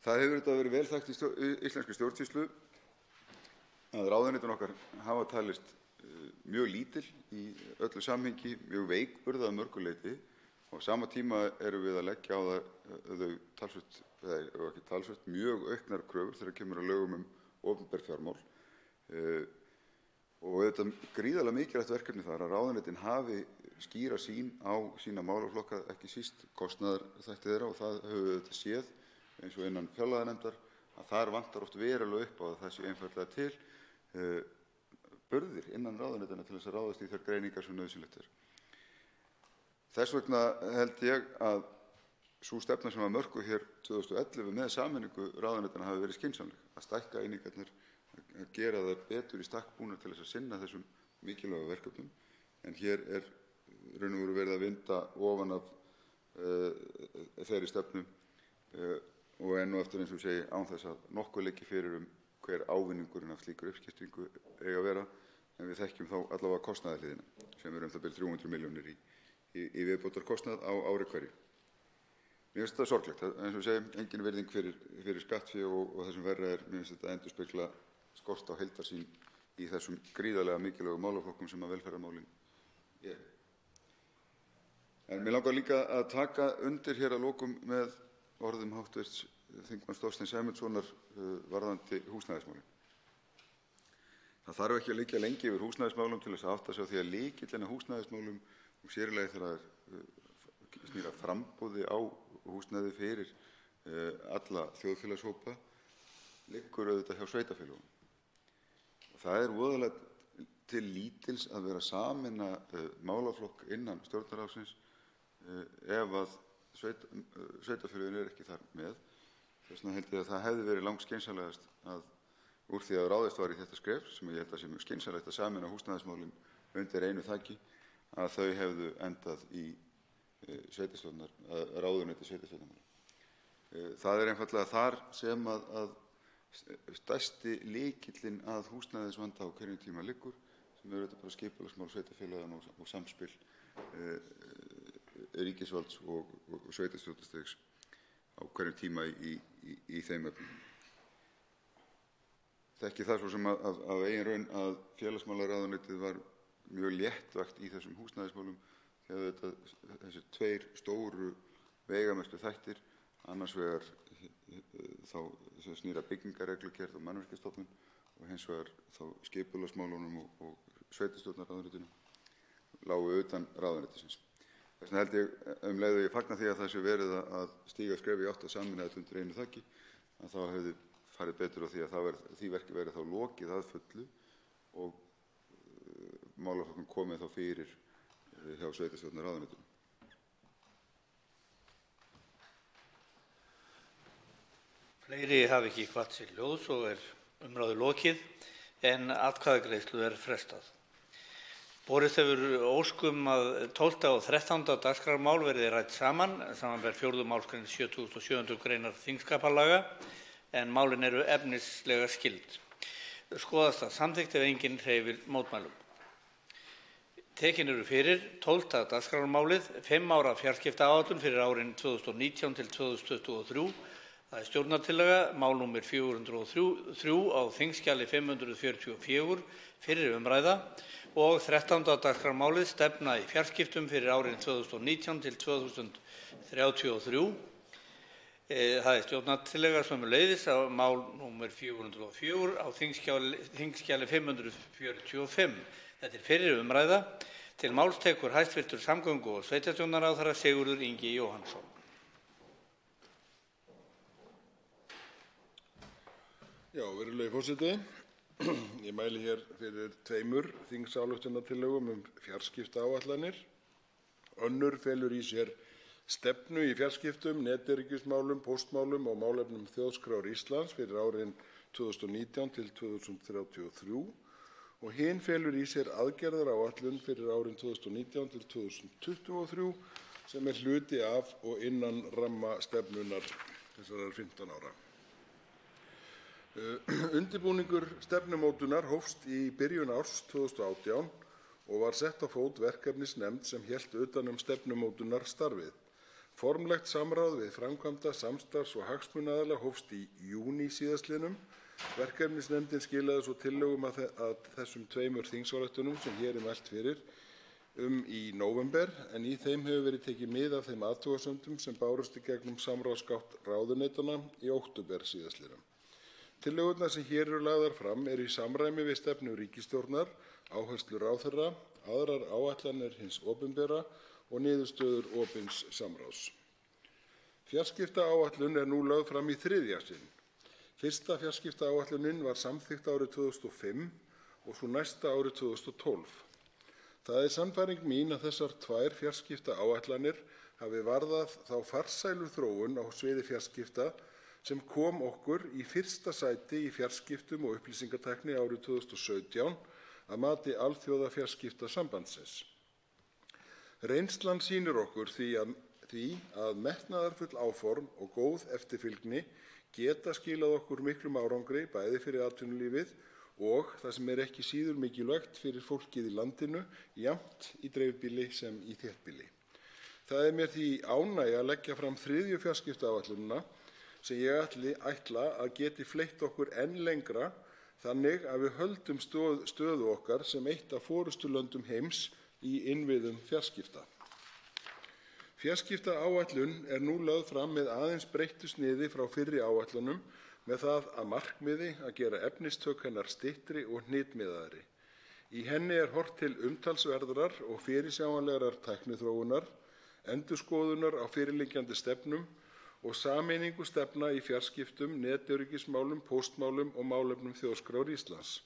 Það hefur auðvitað verið vel þekkt í íslenskri stjórnsýslu að ráðuneytin okkar hafa talist mjög lítil í öllu samhengi, mjög veikburða að mörgu leyti. Á sama tíma erum við að leggja á þau talsvert, eða ekki talsvert, mjög auknar kröfur þegar kemur að lögum opinber fjármál. Og þetta gríðarlega mikilvægt verkefni þar að ráðuneytin hafi skýra sýn á sína málaflokka, ekki síst kostnaðarþætti þeirra, og það höfum við þetta séð eins og innan fjárlaganefndar að þar vantar oft verulega upp á að það sé einfaldlega til burðir innan ráðuneytanna til þess að ráðast í þær greiningar sem nauðsynlegt er. Þess vegna held ég að sú stefna sem var mörkuð hér 2011 með sameiningu ráðuneytanna hafi verið skynsamleg, að stækka einingarnar, að gera það betur í stakk búnar til þess að sinna þessum mikilvægu verkefnum, en hér raun og veru verið að vinda ofan af þeirri stefnu og enn og eftir eins og segi án þess að nokkuð liggi fyrir hver ávinningurinn af slíkur uppskiptingu eiga að vera, en við þekkjum þá allavega kostnaðarhliðina sem það bil 300 milljónir í viðbótarkostnað á ári hverju. Mér finnst þetta sorglegt, eins og segjum, engin virðing fyrir skattfé og þessum verra mér finnst þetta endurspegla skort á heildarsýn í þessum gríðarlega mikilvægu málaflokkum sem að velferðarmálin er. En mér langar líka að taka undir hér að lokum með orðum háttvirts þingmanns Þorsteins Sæmundssonar varðandi húsnæðismálin. Það þarf ekki að liggja lengi yfir húsnæðismálum til þess að átta sig á því að lykillinn að húsnæðismálum og sérlega þegar snýr að framboði á húsnæði fyrir alla þjóðfélagshópa liggur auðvitað hjá sveitarfélögum. Það voðalega til lítils að vera sameina málaflokk innan stjórnarráðsins ef að sveitarfélögin ekki þar með. Þess vegna held ég að það hefði verið langskynsamlegast að úr því að ráðist var í þetta skref, sem ég held að sé mjög skynsamlegt að sameina húsnæðismálin undir einu þaki, að þau hefðu endað í ráðuneyti sveitarstjórnarmála. Það er einfaldlega þar sem að stærsti lykillinn að húsnæðisvanda á hverjum tíma liggur, sem auðvitað bara skipulagsmál sveitarfélaganna og samspil ríkisvalds og sveitarstjórnarstigs á hverjum tíma í þeim efnum. Þekki það svo sem af eigin raun að félagsmálaráðuneytið var mjög léttvægt í þessum húsnæðismálum þegar þessi tveir stóru veigamestu þættir, annars vegar þá sem snýr að byggingarreglugerð og mannvirkjastofnun og hins vegar þá skipulagsmálunum og sveitarstjórnarráðuneytinu lágu utan ráðuneytisins. Þess vegna held ég leið og ég fagna því að það sé verið að stíga skref í átt að sameina þetta undir einu þaki, að þá hefði farið betur á því að því verki verið þá lokið að fullu og málaflokkum komið þá fyrir hjá sveitarstjórnarráðuneytinu. Fleiri hafa ekki hvatt sér ljóðs og umræðu lokið en atkvæðagreiðslu frestað. Borist hefur óskum að 12. og 13. dagskrármál verði rædd saman, samanber 4. málsgrein 77. greinar þingskapalaga, en málin eru efnislega skyld. Skoðast það samþykkt ef enginn hreyfir mótmælum. Tekin eru fyrir 12. dagskrármálið 5 ára fjarskiptaáætlun fyrir árin 2019 til 2023, Það er stjórnartillaga, mál númer 403 á þingskjali 544, fyrri umræða, og 13. dagskrármálið, stefna í fjarskiptum fyrir árin 2019 til 2033. Það er stjórnartillaga sömuleiðis á mál númer 404 á þingskjali 545. Þetta er fyrri umræða. Til máls tekur hæstv. Samgöngu- og sveitarstjórnarráðherra Sigurður Ingi Jóhannsson. Já, virðulegi forseti. Ég mæli hér fyrir tveimur þingsályktunartillögum fjarskiptaáætlanir. Önnur felur í sér stefnu í fjarskiptum, netöryggismálum, póstmálum og málefnum Þjóðskrár Íslands fyrir árin 2019 til 2033 og hin felur í sér aðgerðaáætlun fyrir árin 2019 til 2023 sem er hluti af og innan ramma stefnunnar þessarar 15 ára. Undirbúningur stefnumótunar hófst í byrjun árs 2018 og var sett á fót verkefnisnefnd sem hélt utan stefnumótunarstarfið. Formlegt samráð við framkvæmda-, samstarfs- og hagsmunaaðila hófst í júní síðastliðnum. Verkefnisnefndin skilaði svo tillögum að þessum tveimur þingsályktunum sem hér er mælt fyrir í nóvember, en í þeim hefur verið tekið mið af þeim athugasemdum sem bárust í gegnum samráðsgátt ráðuneytanna í október síðastliðnum. Tillögurnar sem hér eru lagðar fram eru í samræmi við stefnu ríkisstjórnar, áherslur ráðherra, aðrar áætlanir hins opinbera og niðurstöður opins samráðs. Fjarskiptaáætlun er nú lögð fram í þriðja sinn. Fyrsta fjarskiptaáætlunin var samþykkt árið 2005 og sú næsta árið 2012. Það er sannfæring mín að þessar tvær fjarskiptaáætlanir hafi varðað þá farsælu þróun á sviði fjarskipta sem kom okkur í fyrsta sæti í fjarskiptum og upplýsingatækni árið 2017 að mati Alþjóðafjarskiptasambandsins. Reynslan sýnir okkur því að metnaðarfull áform og góð eftirfylgni geta skilað okkur miklum árangri bæði fyrir atvinnulífið og, það sem er ekki síður mikilvægt, fyrir fólkið í landinu, jafnt í dreifbýli sem í þéttbýli. Það er mér því ánægja að leggja fram þriðju fjarskiptaáætlunina sem ég ætla að geti fleytt okkur enn lengra þannig að við höldum stöðu okkar sem eitt af forystulöndum heims í innviðum fjarskipta. Fjarskiptaáætlun er nú lögð fram með aðeins breyttu sniði frá fyrri áætlunum með það að markmiði að gera efnistök hennar styttri og hnitmiðaðri. Í henni er horft til umtalsverðrar og fyrirsjáanlegrar tækniþróunar, endurskoðunar á fyrirliggjandi stefnum og sameiningu stefna í fjarskiptum, netöryggismálum, póstmálum og málefnum Þjóðskrár Íslands.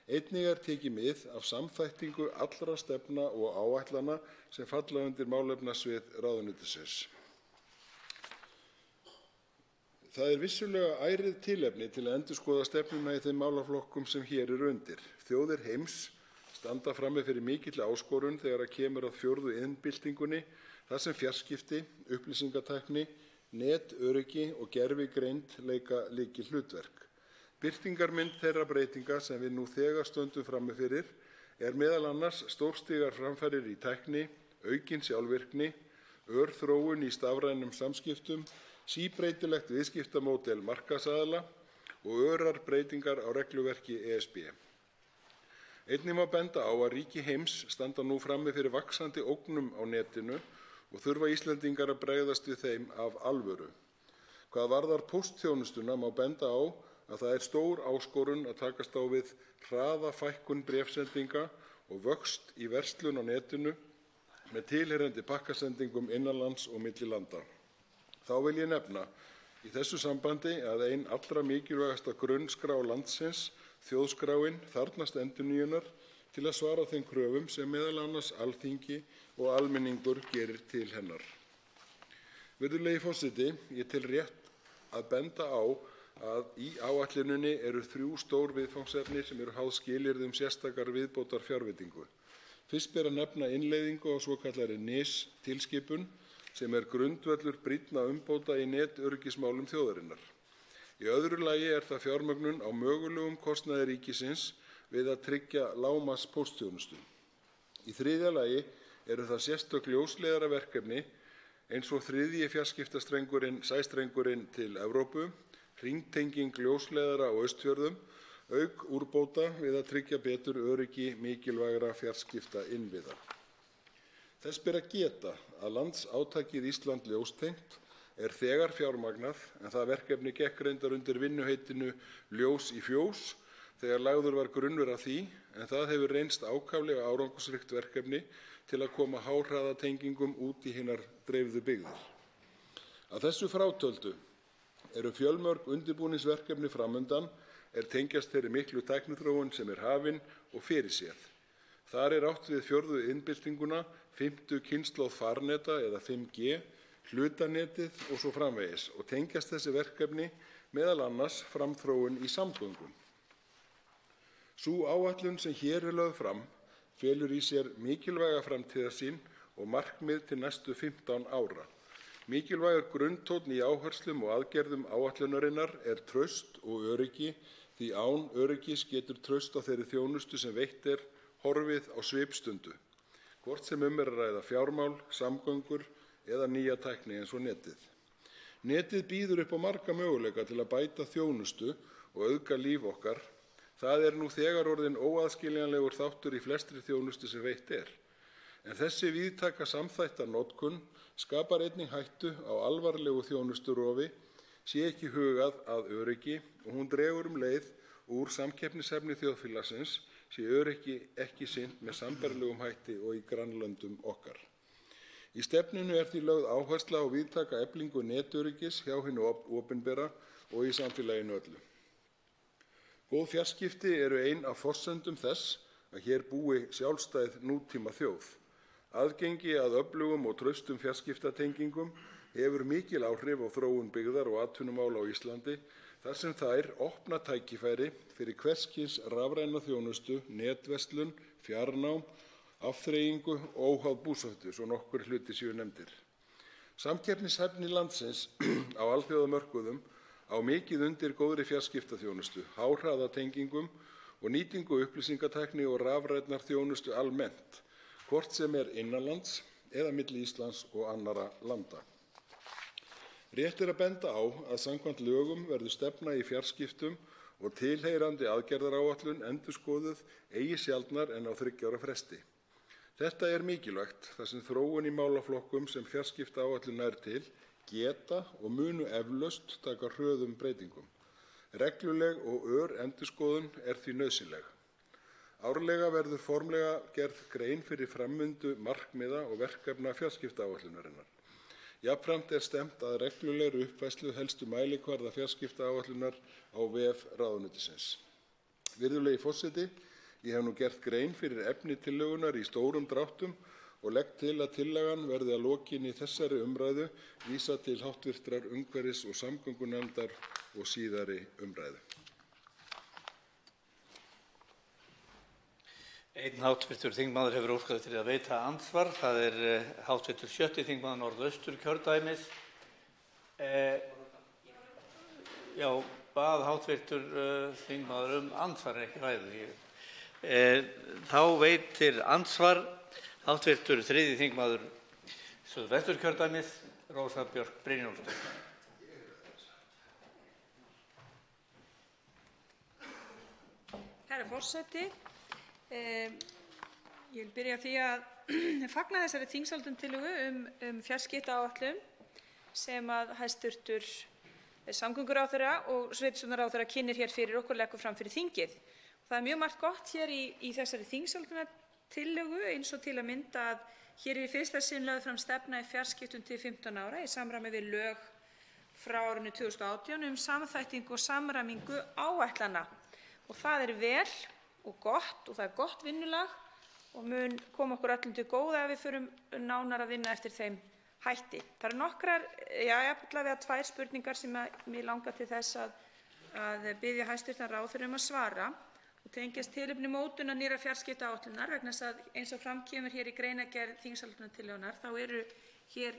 Einnig er tekið mið af samþættingu allra stefna og áætlana sem falla undir málefnasvið ráðuneytisins. Það er vissulega ærið tilefni til að endurskoða stefnuna í þeim málaflokkum sem hér eru undir. Þjóðir heims standa frammi fyrir mikilli áskorun þegar kemur að fjórðu iðnbyltingunni, þar sem fjarskipti, upplýsingatækni, netöryggi og gervigreind leika lykilhlutverk. Birtingarmynd þeirra breytinga sem við nú þegar stöndum frammi fyrir er meðal annars stórstígar framfarir í tækni, aukin sjálfvirkni, ör þróun í stafrænum samskiptum, síbreytilegt viðskiptamódel markaðsaðila og örar breytingar á regluverki ESB. Einnig má benda á að ríki heims standa nú frammi fyrir vaxandi ógnum á netinu og þurfa Íslendingar að bregðast við þeim af alvöru. Hvað varðar póstþjónustuna má benda á að það er stór áskorun að takast á við hraða fækkun bréfsendinga og vöxt í verslun á netinu með tilheyrandi pakkasendingum innanlands og milli landa. Þá vil ég nefna í þessu sambandi að ein allra mikilvægasta grunnskrá landsins, Þjóðskráin, þarfnast endurnýjunar til að svara þeim kröfum sem meðal annars Alþingi og almenningur gerir til hennar. Virðulegi forseti, ég tel rétt að benda á að í áætluninni eru 3 stór viðfangsefni sem eru háð skilyrðum sérstakar viðbótar fjárveitingu. Fyrst ber að nefna innleiðingu á svokallari NIS-tilskipun sem er grundvöllur brýnna umbóta í netöryggismálum þjóðarinnar. Í öðru lagi er það fjármögnun á mögulegum kostnaði ríkisins við að tryggja lágmarkspóstþjónustu. Í þriðja lagi eru það sérstök ljósleiðaraverkefni eins og þriðji fjarskiptastrengurinn, sæstrengurinn til Evrópu, hringtenging ljósleiðara á Austfjörðum, auk úrbóta við að tryggja betur öryggi mikilvægra fjarskiptainnviða. Þess ber að geta að landsátakið Ísland ljóstengt er þegar fjármagnað en það verkefni gekk reyndar undir vinnuheitinu Ljós í fjós þegar lagður var grunnur að því en það hefur reynst ákaflega árangursríkt verkefni til að koma háhraðatengingum út í hinar dreifðu byggðir. Að þessu frátöldu eru fjölmörg undirbúningsverkefni framundan er tengjast þeirri miklu tækniþróun sem er hafin og fyrirséð. Þar er átt við 4. iðnbyltinguna, 5. kynslóð farneta eða 5G, hlutanetið og svo framvegis og tengjast þessi verkefni meðal annars framþróun í samgöngum. Sú áætlun sem hér er lögð fram felur í sér mikilvæga framtíðarsýn og markmið til næstu 15 ára. Mikilvægur grunntónn í áherslum og aðgerðum áætlunarinnar er traust og öryggi því án öryggis getur traust á þeirri þjónustu sem veitt er horfið á svipstundu, hvort sem er að ræða fjármál, samgöngur eða nýja tækni eins og netið. Netið býður upp á marga möguleika til að bæta þjónustu og auðga líf okkar. Það er nú þegar orðinn óaðskiljanlegur þáttur í flestri þjónustu sem veitt er. En þessi víðtæka samþætta notkun skapar einnig hættu á alvarlegu þjónusturofi sé ekki hugað að öryggi og hún dregur leið úr samkeppnishæfni þjóðfélagsins sé öryggi ekki sinnt með sambærilegum hætti og í grannlöndum okkar. Í stefnunni er því lögð áhersla á víðtæka eflingu netöryggis hjá hinu opinbera og í samfélaginu öllu. Góð fjarskipti eru ein af forsendum þess að hér búi sjálfstæð nútíma þjóð. Aðgengi að öflugum og traustum fjarskiptatengingum hefur mikil áhrif á þróun byggðar og atvinnumála á Íslandi þar sem þær opna tækifæri fyrir hvers kyns rafræna þjónustu, netverslun, fjarnám, afþreyingu og óháð búsetu, svo nokkur hlutir séu nefndir. Samkeppnishæfni landsins á alþjóðamörkuðum á mikið undir góðri fjarskiptaþjónustu, háhraðatengingum og nýtingu upplýsingatækni og rafrænnar þjónustu almennt, hvort sem er innanlands eða milli Íslands og annarra landa. Rétt er að benda á að samkvæmt lögum verður stefna í fjarskiptum og tilheyrandi aðgerðaráætlun endurskoðuð eigi sjaldnar en á 3 ára fresti. Þetta er mikilvægt þar sem þróun í málaflokkum sem fjarskiptaáætlun nær til geta og munu eflaust taka hröðum breytingum. Regluleg og ör endurskoðun er því nauðsynleg. Árlega verður formlega gerð grein fyrir framvindu markmiða og verkefna fjarskiptaáætlunarinnar. Jafnframt er stefnt að reglulegri uppfærslu helstu mælikvarða fjarskiptaáætlunar á vef ráðuneytisins. Virðulegi forseti, ég hef nú gert grein fyrir efni tillögunnar í stórum dráttum og legg til að tillagan verði að lokinni þessari umræðu vísað til hv. umhverfis- og samgöngunefndar og síðari umræðu. Einn hv. þingmaður hefur óskað eftir að veita andsvar. Það er hv. 7. þingmaður Norðausturkjördæmis. Já, bað hv. þingmaður andsvar, ekki ræðu. Þá veitir andsvar hv. 3. þingmaður Suðvesturkjördæmis, Rósa Björk Brynjólfsdóttir. Herra forseti, ég vil byrja á því að fagna þessari þingsályktunartillögu um fjarskiptaáætlun sem að hæstv. samgönguráðherra og sveitarstjórnarráðherra kynnir hér fyrir okkur og leggur fram fyrir þingið. Það er mjög margt gott hér í þessari þingsályktunartillögu eins og til að mynda að hér er í fyrsta sinn lögð fram stefna í fjarskiptum til 15 ára í samræmi við lög frá árinu 2018 um samþættingu og samræmingu áætlana. Og það er vel og gott og það er gott vinnulag og mun koma okkur öllum til góða ef við förum nánar að vinna eftir þeim hætti. Það eru nokkrar, allavega 2 spurningar sem mig langar til þess að biðja hæstv. ráðherra að svara og tengjast tilefni mótunar nýrrar fjarskiptaáætlunar vegna þess að eins og fram kemur hér í greinargerð þingsályktunartillögunnar þá eru hér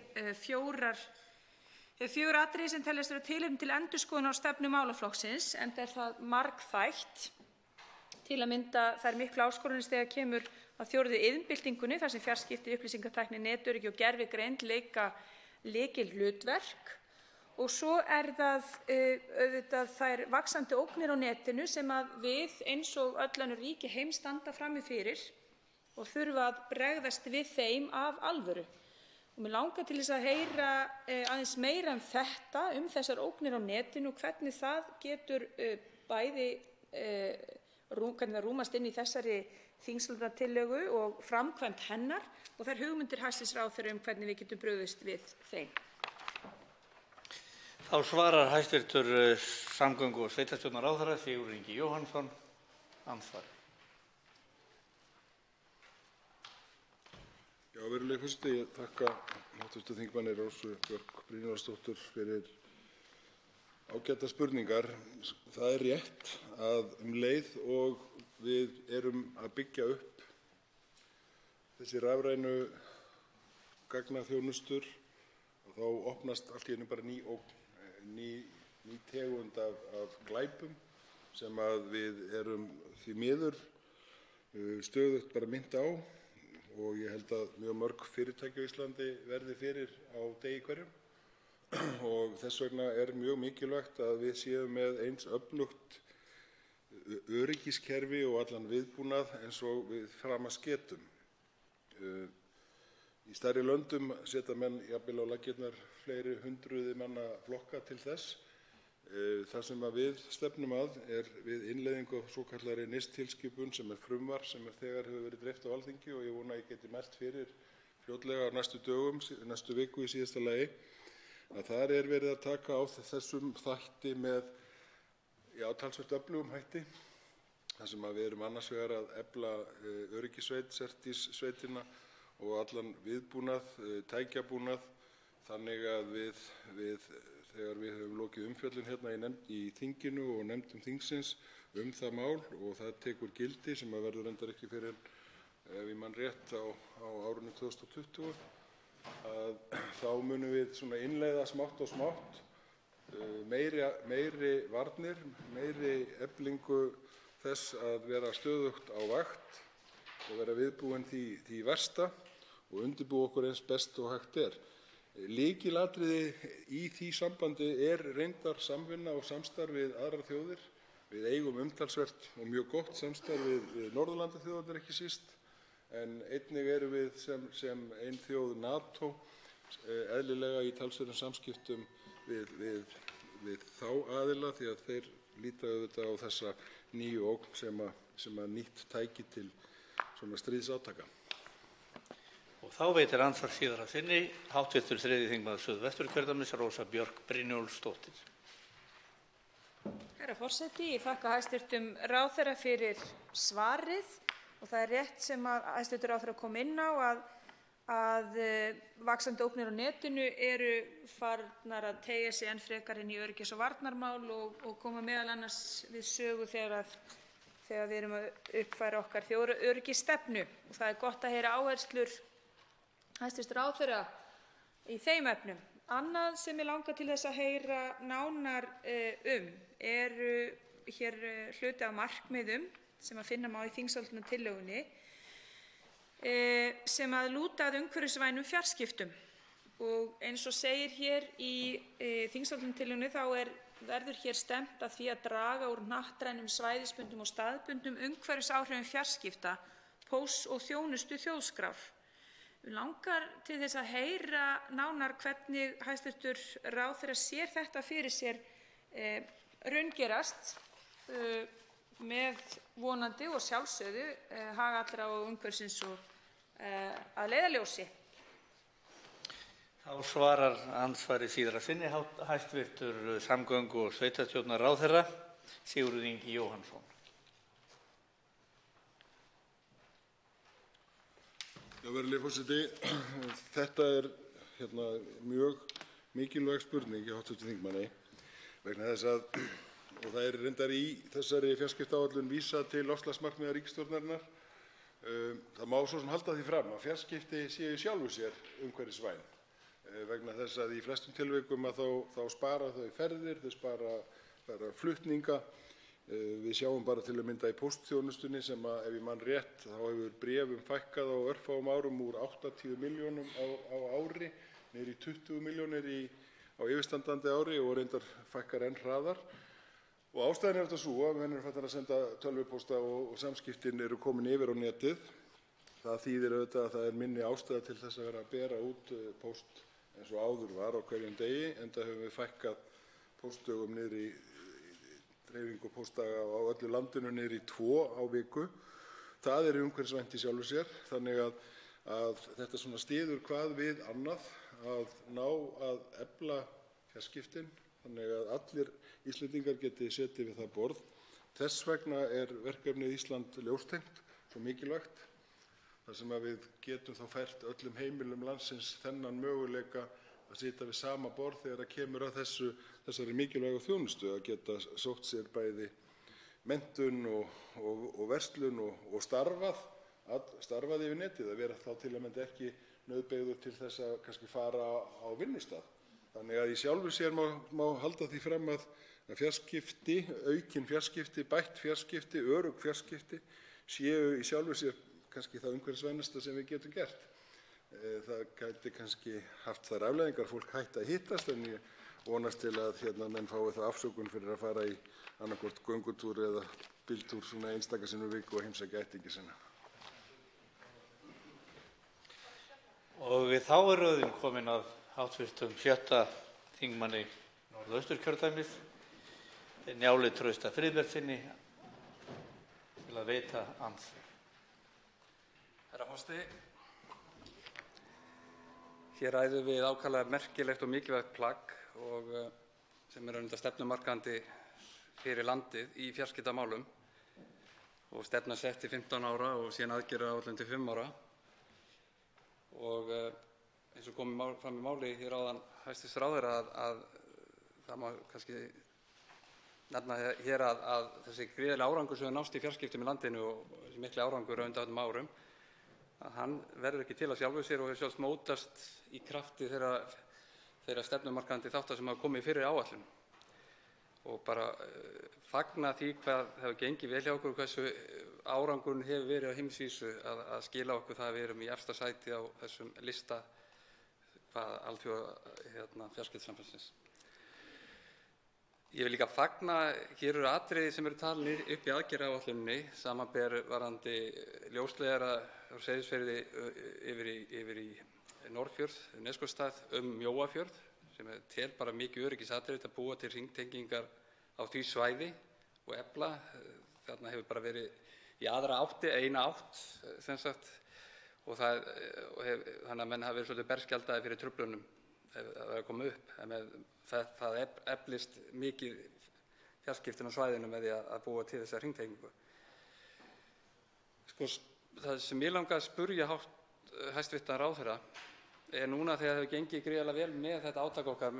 4 atriði sem teljast vera tilefni til endurskoðunar á stefnu málaflokksins enda er það margþætt. Til að mynda þær miklu áskoranir þegar kemur að 4. iðnbyltingunni þar sem fjarskipti, upplýsingatækni, netöryggi og gervigreind leika lykilhlutverk. Og svo það auðvitað þær vaxandi ógnir á netinu sem við eins og öll önnur ríki heims standa frammi fyrir og þurfa að bregðast við þeim af alvöru. Og mig langar til þess að heyra aðeins meira þetta, þessar ógnir á netinu og hvernig það getur bæði hvernig það rúmast inn í þessari þingsályktunartillögu og framkvæmd hennar og þær hugmyndir hæstv. Ráðherra hvernig við getum brugðist við þeim. Þá svarar hæstv. Samgöngu- og sveitarstjórnarráðherra Sigurður Ingi Jóhannsson andsvari. Já, virðulegi forseti, ég þakka hv. þingmanni Rósu Björk Brynjólfsdóttur fyrir ágætar spurningar. Það rétt að leið og við erum að byggja upp þessi rafrænu gagnaþjónustur og þá opnast allt í einu bara ný tegund af glæpum sem við erum því miður stöðugt bara minnt á og ég held að mjög mörg fyrirtæki á Íslandi verði fyrir á degi hverjum. Og þess vegna mjög mikilvægt að við séum með eins öflugt öryggiskerfi og allan viðbúnað eins og við framast getum. Í stærri löndum setja menn jafnvel á laggirnar fleiri hundruði manna flokka til þess. Það sem við stefnum að við innleiðingu á svokallaðri NIS-tilskipun sem frumvarp sem þegar hefur verið dreift á Alþingi og ég vona að ég geti mælt fyrir fljótlega á næstu dögum, næstu viku í síðasta lagi. Að þar verið að taka á þessum þætti með talsvert öflugum hætti, þar sem við erum annars vegar að efla öryggissveit, Cerdís-sveitina og allan viðbúnað, tækjabúnað, þannig að við þegar við höfum lokið umfjöllun hérna í þinginu og nefndum þingsins það mál og það tekur gildi sem verður reyndar ekki fyrr en ef ég man rétt á árinu 2020, þá munum við innleiða smátt og smátt meiri varnir, meiri eflingu þess að vera stöðugt á vakt og vera viðbúin því versta og undirbúa okkur eins best og hægt er. Lykilatriði í því sambandi reyndar samvinna og samstarf við aðrar þjóðir. Við eigum umtalsvert og mjög gott samstarf við Norðurlandaþjóðirnar ekki síst, en einnig erum við sem ein þjóð NATO eðlilega í talsverðum samskiptum við þá aðila því að þeir líta auðvitað á þessa nýju ógn sem nýtt tæki til svona stríðsátaka. Og þá veitir andsvar síðar að sinni hv. 3. þingmaður Suðvesturkjördæmis Rósa Björk Brynjólfsdóttir. Herra forseti, ég þakka hæstv. Ráðherra fyrir svarið og það rétt sem hæstv. Ráðherra kom inn á að vaxandi ógnir á netinu eru farnar að teygja sig enn frekar inn í öryggis- og varnarmál og koma meðal annars við sögu þegar við erum að uppfæra okkar þjóðaröryggisstefnu og það gott að heyra áherslur hæstv. Ráðherra í þeim efnum. Annað sem mig langar til þess að heyra nánar eru hér hluti af markmiðum sem að finna má í þingsályktunartillögunni sem að lúta að umhverfisvænum fjarskiptum. Og eins og segir hér í þingsályktunartillögunni þá verður hér stefnt að því að draga úr hnattrænum, svæðisbundnum og staðbundnum umhverfisáhrifum fjarskipta, pósts- og þjónustu þjóðskrár. Mig langar til þess að heyra nánar hvernig hæstv. Ráðherra sér þetta fyrir sér raungerast með vonandi og sjálfsögðu hag allra og umhverfisins að leiðarljósi. Þá svarar andsvari síðar að sinni hæstv. Samgöngu- og sveitarstjórnarráðherra Sigurður Ingi Jóhannsson. Já, virðulegi forseti, þetta mjög mikilvæg spurning hjá hv. þingmanni vegna þess að og það reyndar í þessari fjarskiptaáætlun vísað til loftslagsmarkmiða ríkisstjórnarinnar. Það má svo sem halda því fram að fjarskipti séu í sjálfu sér umhverfisvæn vegna þess að í flestum tilvikum þá spara þau ferðir, þau spara flutninga. Við sjáum bara til að mynda í póstþjónustunni sem ef ég man rétt þá hefur bréfum fækkað á örfáum árum úr 80 milljónum á ári niður í 20 milljónir á yfirstandandi ári og reyndar fækkar enn hraðar. Og ástæðan er þetta sú að menn eru farnir að senda tölvupósta og samskiptin eru komin yfir á netið. Það þýðir auðvitað að það er minni ástæða til þess að vera að bera út póst eins og áður var á hverjum degi, enda höfum við fækkað póstdögum niður í dreifingu póstdaga á öllu landinu niður í 2 á viku. Það er umhverfisvænt í sjálfu sér, þannig að þetta svona styður hvað við annað að ná að efla fjarskiptin, þannig að allir Íslendingar geti setið við það borð. Þess vegna er verkefnið Ísland ljóstengt svo mikilvægt, þar sem að við getum þá fært öllum heimilum landsins þennan möguleika að sitja við sama borð þegar það kemur að þessari mikilvægu þjónustu, að geta sótt sér bæði menntun og verslun og starfað yfir netið, að vera þá til að mynda ekki nauðbeygður til þess að kannski fara á vinnustað. Þannig að í sjálfu sér má halda því fram að fjarskipti, aukin fjarskipti, bætt fjarskipti, örugg fjarskipti séu í sjálfu sér kannski það umhverfisvænasta sem við getum gert. Það gæti kannski haft þær afleiðingar fólk hætti að hittast, en ég vonast til að menn fái það afsökun fyrir að fara í annaðhvort göngutúr eða bíltúr svona einstaka sinnum á viku og heimsækja ættingja sína. Og þá er röðin komin að hv. 6. þingmanni Norðausturkjördæmis, Njáli Trausta Friðbertssyni, til að veita andsvar. Herra forseti, hér ræðum við ákaflega merkilegt og mikilvægt plagg sem er auðvitað stefnumarkandi fyrir landið í fjarskiptamálum og stefna sett til 15 ára og síðan aðgerðaáætlun til 5 ára. Og eins og kom fram í máli hér áðan hæstv. Ráðherra að það má kannski nefna hér að þessi gríðarlega árangur sem nást í fjarskiptum í landinu og þessi mikli árangur á undanförnum árum, að hann verður ekki til að sjálfu sér og hefur sjálfs mótast í krafti þeirra stefnumarkandi þátta sem hafa komið fyrir áætlun. Og bara fagna því hvað hefur gengið vel hjá okkur og hversu árangurinn hefur verið á heimsvísu að skila okkur það að við erum í efsta sæti á þessum lista alþjóða fjarskiptasambandsins. Ég vil líka fagna, hér eru atriði sem eru talin upp í aðgerðaáætluninni, samanber varðandi ljósleiðara á Seyðisfirði yfir í Norðfjörð, Neskaupstað, Mjóafjörð, sem tel bara mikið öryggisatriði að búa til hringtengingar á því svæði og efla. Þarna hefur bara verið í aðra átti, eina átt sem sagt, og þannig að menn hafa verið svolítið berskjaldaðir fyrir truflunum ef það er komið upp. Það eflist mikið fjarskiptin á svæðinu með því að búa til þessa hringtengingu. Það sem ég langar að spurja hæstv. Ráðherra er núna þegar það hefur gengið gríðarlega vel með þetta átak okkar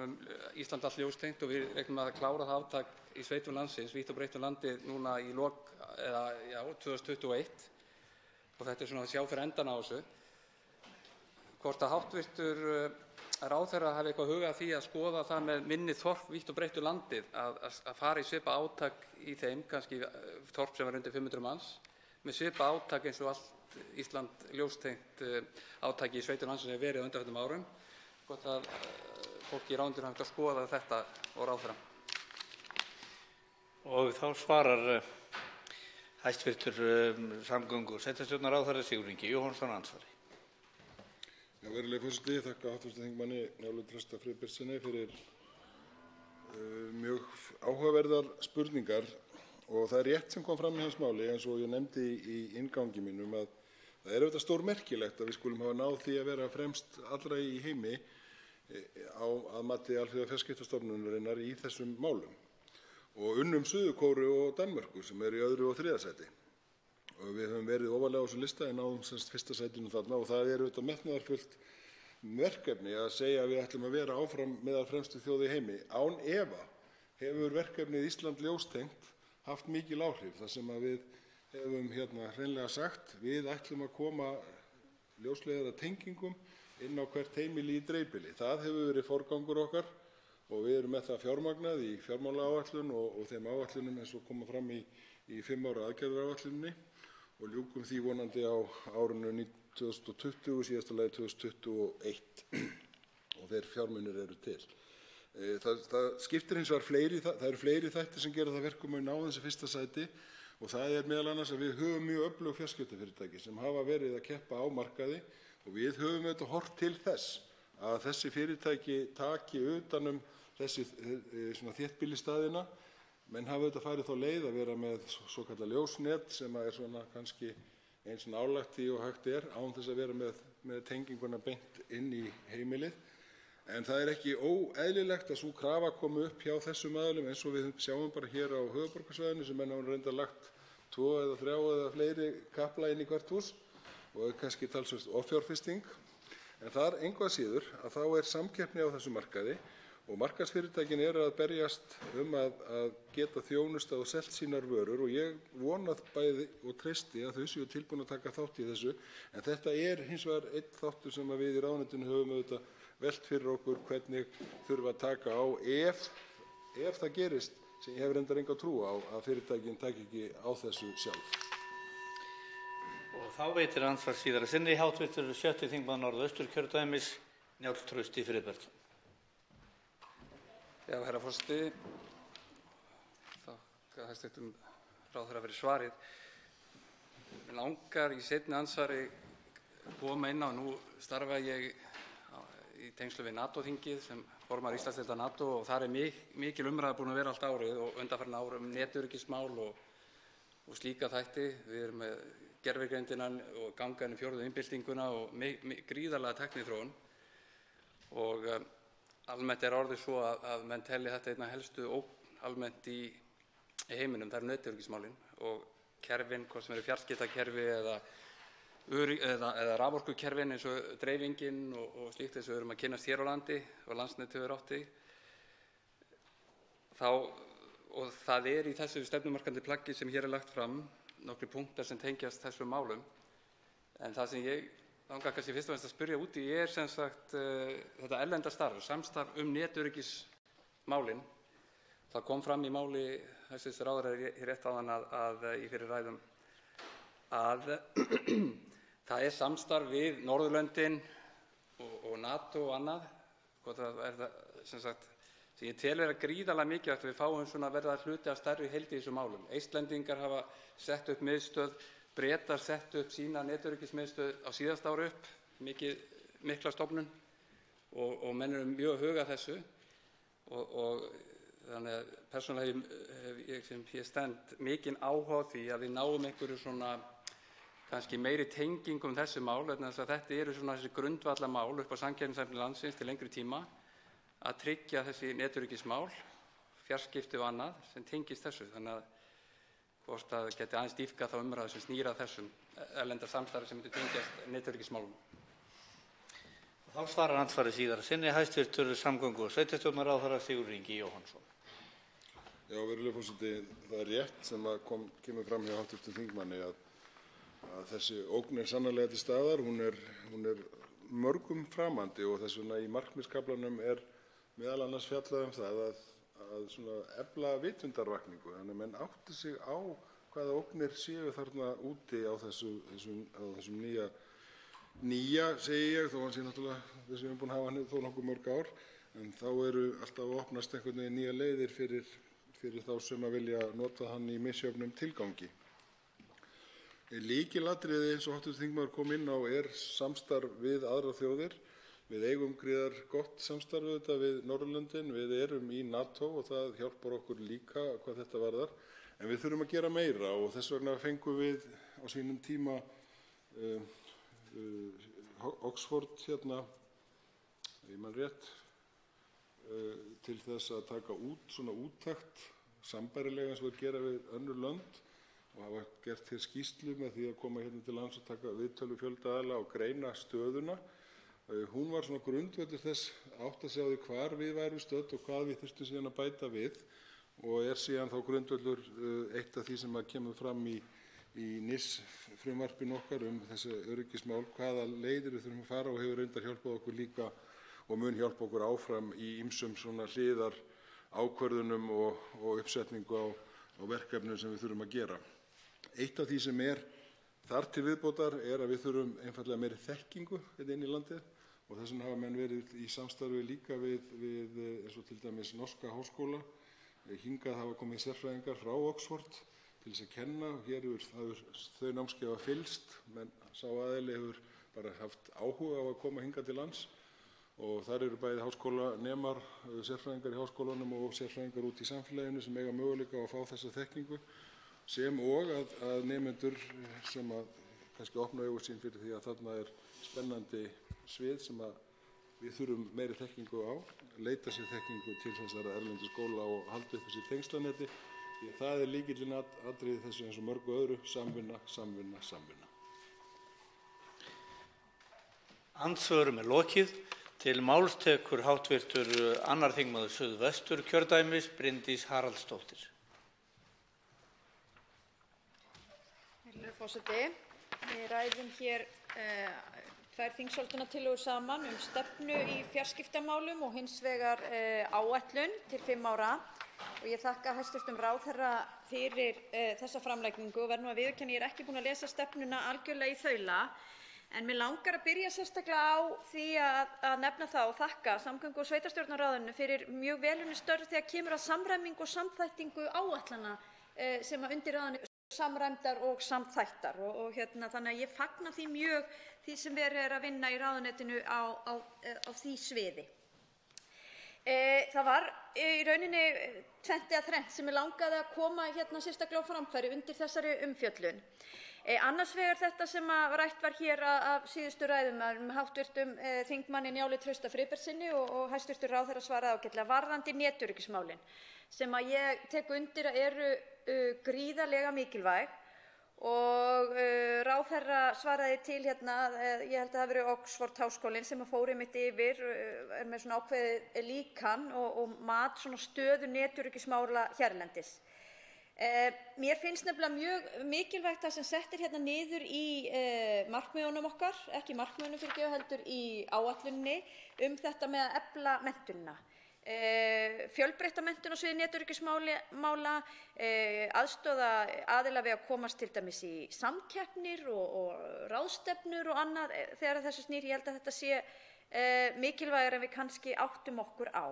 Ísland allt ljóstengt og við reiknum að klára það átak í sveitum landsins, vítt og breitt landið núna í lok 2021, og þetta er svona að sjá fyrir endan á þessu. Hvort að hæstv. Ráðherra hafi eitthvað hugað því að skoða það með minni þorp vítt og breitt landið að fara í svipað átak í þeim, kannski þorp sem var undir 500 manns, með svipað átak eins og allt Ísland ljóstengt átaki í sveitum landsins hefur verið á undanförnum árum. Hvort að fólk í ráðuneytinu hafi að skoða þetta og ráðherra. Og þá svarar hæstv. samgöngu- og sveitarstjórnarráðherra Sigurður Ingi Jóhannsson andsvari. Virðulegi forseti, ég þakka hv. þingmanni Njáli Trausta Friðbertssyni fyrir mjög áhugaverðar spurningar, og það er rétt sem kom fram í hans máli, eins og ég nefndi í inngangi mínum, að það er auðvitað stórmerkilegt að við skulum hafa náð því að vera fremst allra í heimi að mati Alþjóðafjarskiptastofnunarinnar í þessum málum, og unnum Suður-Kóreu og Danmörku sem eru í 2. og 3. sæti. Og við höfum verið ofarlega á þessu lista en náðum semst 1. sætinu þarna, og það er auðvitað metnaðarfullt verkefni að segja að við ætlum að vera áfram meðal fremstu þjóða í heimi. Án efa hefur verkefnið Ísland ljóstengt haft mikil áhrif, þar sem að við hefum hreinlega sagt við ætlum að koma ljósleiðaratengingum inn á hvert heimili í dreifbýli. Það hefur verið forgangur okkar og við erum með það fjármagnað í fjármálaáætlun og þeim áætlunum eins og koma fram í 5 ára aðgerðaáætluninni, og ljúkum því vonandi á árinu 2020 og síðasta lagi 2021. og þeir fjármunir eru til. Það skiptir hins vegar það eru fleiri þættir sem gera það verkum að ná þessi fyrsta sæti og það er meðal annars að við höfum mjög öflug fjarskiptafyrirtæki sem hafa verið að keppa á markaði og við höfum auðvitað horft til þess að þessi fyrirtæki taki utan þessi svona þéttbýlisstaðina. Menn hafa auðvitað farið þá leið að vera með svokallað ljósnet sem er svona kannski eins nálægt því og hægt er án þess að vera með tenginguna beint inn í heimilið. En það er ekki óeðlilegt að sú krafa komi upp hjá þessum aðilum eins og við sjáum bara hér á höfuðborgarsvæðinu sem menn hafa reyndar lagt 2 eða 3 eða fleiri kapla inn í hvert hús og er kannski talsvert offjárfesting. En þar engu að síður að þá er samkeppni á þessum markaði og markaðsfyrirtækin eru að berjast að geta þjónustað og selt sínar vörur og ég vona bæði og treysti að þau séu tilbúin að taka þátt í þessu. En þetta er hins vegar einn þáttur sem við í ráðuneytinu höfum auðvitað velt fyrir okkur hvernig þurfa að taka á ef það gerist sem ég hef reyndar enga trú á að fyrirtækin taki ekki á þessu sjálf. Og þá veitir andsvar síðara sinni hv. 7. þingmaður Norðausturkjördæmis Njáll Trausti Friðbertsson. Já, herra forseti, þakka hæstv. ráðherra fyrir svarið. Mig langar í seinna andsvari koma inn á, nú starfa ég í tengslum við NATO-þingið sem formaður Íslandsdeildar NATO og þar er mikil umræða búin að vera allt árið og undanfarin ár netöryggismál og slíka þætti. Við erum með gervigreindina og ganga inn í 4. iðnbyltinguna og gríðarlega tækniþróun og almennt er orðið svo að menn telli þetta einna helstu ógn almennt í heiminum, það eru netöryggismálin og kerfin, hvort sem eru fjarskiptakerfi eða raforkukerfin eins og dreifingin og slíkt eins og við erum að kynnast hér á landi og Landsnet hefur átt í. Og það er í þessu stefnumarkandi plaggi sem hér er lagt fram nokkrir punktar sem tengjast þessum málum. En það sem ég langar kannski fyrst og fremst að spyrja út í er sem sagt þetta erlenda samstarf netöryggismálin. Það kom fram í máli hæstv. Ráðherra rétt áðan í fyrir ræðum að það er samstarf við Norðurlöndin og NATO og annað. Það er það sem sagt sem ég tel vera gríðarlega mikilvægt að við fáum svona verða hluti af stærri heild í þessum málum. Eistlendingar hafa sett upp miðstöð, Bretar sett upp sína netöryggismiðstöð á síðasta ári upp, mikla stofnun og menn eru mjög að huga þessu og þannig að persónulega hef ég sem hér stend mikinn áhuga á því að við náum einhverju svona kannski meiri tengingum þessi mál vegna þess að þetta eru svona þessi grundvallarmál upp á samkeppnishæfni landsins til lengri tíma að tryggja þessi netöryggismál, fjarskipti og annað sem tengist þessu. Þannig að hvort það geti aðeins dýpkað þá umræðu sem snýr að þessum erlenda samstarfi sem myndi tengjast netöryggismálum. Þá svarar andsvari síðara sinni hæstv. Samgöngu- og sveitarstjórnarráðherra Sigurður Ingi Jóhannsson. Já, virðulegur forseti, það er rétt sem kemur fram hjá hv. þingmanni að þessi ógn er sannarlega til staðar. Hún er mörgum framandi og þess vegna í markmiðskaflanum er meðal annars fjallað það að svona efla vitundarvakningu þannig að menn átti sig á hvaða ógnir séu þarna úti á þessum nýja segi ég, þó hann sé náttúrulega við sem erum búin að hafa hann þó nokkuð mörg ár, en þá eru alltaf að opnast einhvern veginn nýjar leiðir fyrir þá sem að vilja nota hann í misjöfnum tilgangi. Lykilatriði eins og hv. þingmaður kom inn á er samstarf við aðrar þjóðir. Við eigum gríðar gott samstarf auðvitað við Norðurlöndin, við erum í NATO og það hjálpar okkur líka hvað þetta varðar, en við þurfum að gera meira og þess vegna fengum við á sínum tíma Oxford hérna, ég man rétt, til þess að taka út svona úttekt sambærilega eins og að gera við önnur lönd og hafa gert hér skýrslu með því að koma hérna til lands og taka viðtölu fjölda aðila og greina stöðuna. Hún var svona grundvöllur þess að átta sig á því hvar við værum stödd og hvað við þurftum síðan að bæta við og er síðan þá grundvöllur eitt af því sem kemur fram í NIS-frumvarpinu okkar þessi öryggismál, hvaða leiðir við þurfum að fara og hefur reyndar hjálpað okkur líka og mun hjálpa okkur áfram í ýmsum svona hliðar ákvörðunum og uppsetningu á verkefnum sem við þurfum að gera. Eitt af því sem er þar til viðbótar er að við þurfum einfaldlega meiri þekkingu inn í landið og þess vegna hafa menn verið í samstarfi líka við eins og til dæmis norska háskóla. Hingað hafa komið sérfræðingar frá Oxford til þess að kenna. Hér hefur þau námskeið fylgst, menn sá aðili hefur bara haft áhuga á að koma hingað til lands og þar eru bæði háskólanemar, sérfræðingar í háskólanum og sérfræðingar út í samfélaginu sem eiga möguleika á að fá þessa þekkingu, sem og að nemendur sem að kannski opna augu sín fyrir því að þarna er spennandi svið sem að við þurfum meiri þekkingu á, leita sér þekkingu til þessara erlendu skóla og halda upp þessi tengslanetti, því að það er lykillinn atriði þessu eins og mörgu öðru, samvinna, samvinna, samvinna. Andsvörum er lokið. Til máls tekur hv. 2. þingmaður Suðvesturkjördæmis, Bryndís Haraldsdóttir. Virðulegur forseti, við ræðum hér tvær þingsályktunartillögur saman stefnu í fjarskiptamálum og hins vegar áætlun til 5 ára. Og ég þakka hæstv. Ráðherra fyrir þessa framlagningu og verð nú að viðurkenna, ég er ekki búin að lesa stefnuna algjörlega í þaula. En mig langar að byrja sérstaklega á því að nefna það og þakka samgöngu- og sveitarstjórnarráðinu fyrir mjög vel unnin störf þegar kemur að samræmingu og samþættingu áætlana sem undir ráðinu samræmdar og samþættar og þannig að ég fagna því mjög því sem verið er að vinna í ráðuneytinu á því sviði. Það var í rauninni tvennt eða þrennt sem mig langaði að koma sérstaklega á framfæri undir þessari umfjöllun. Annars vegar þetta sem rætt var hér af síðustu ræðum hv. þingmanni Njáli Trausta Friðbertssyni og hæstv. ráðherra svaraði ágætlega varðandi netöryggismálin sem að ég tek undir að eru gríðarlega mikilvæg og ráðherra svaraði til ég held að það hafi verið Oxford háskólinn sem fór einmitt yfir, er með svona ákveðið líkan og mat svona stöðu netöryggismála hérlendis. Mér finnst nefnilega mjög mikilvægt það sem sett er niður í markmiðunum okkar, ekki markmiðunum heldur í áætluninni þetta með að efla menntunina. Fjölbreytta menntun á sviði netöryggismála, aðstoða aðila við að komast til dæmis í samkeppnir og ráðstefnur og annað þegar þessu snýr. Ég held að þetta sé mikilvægara en við kannski áttum okkur á.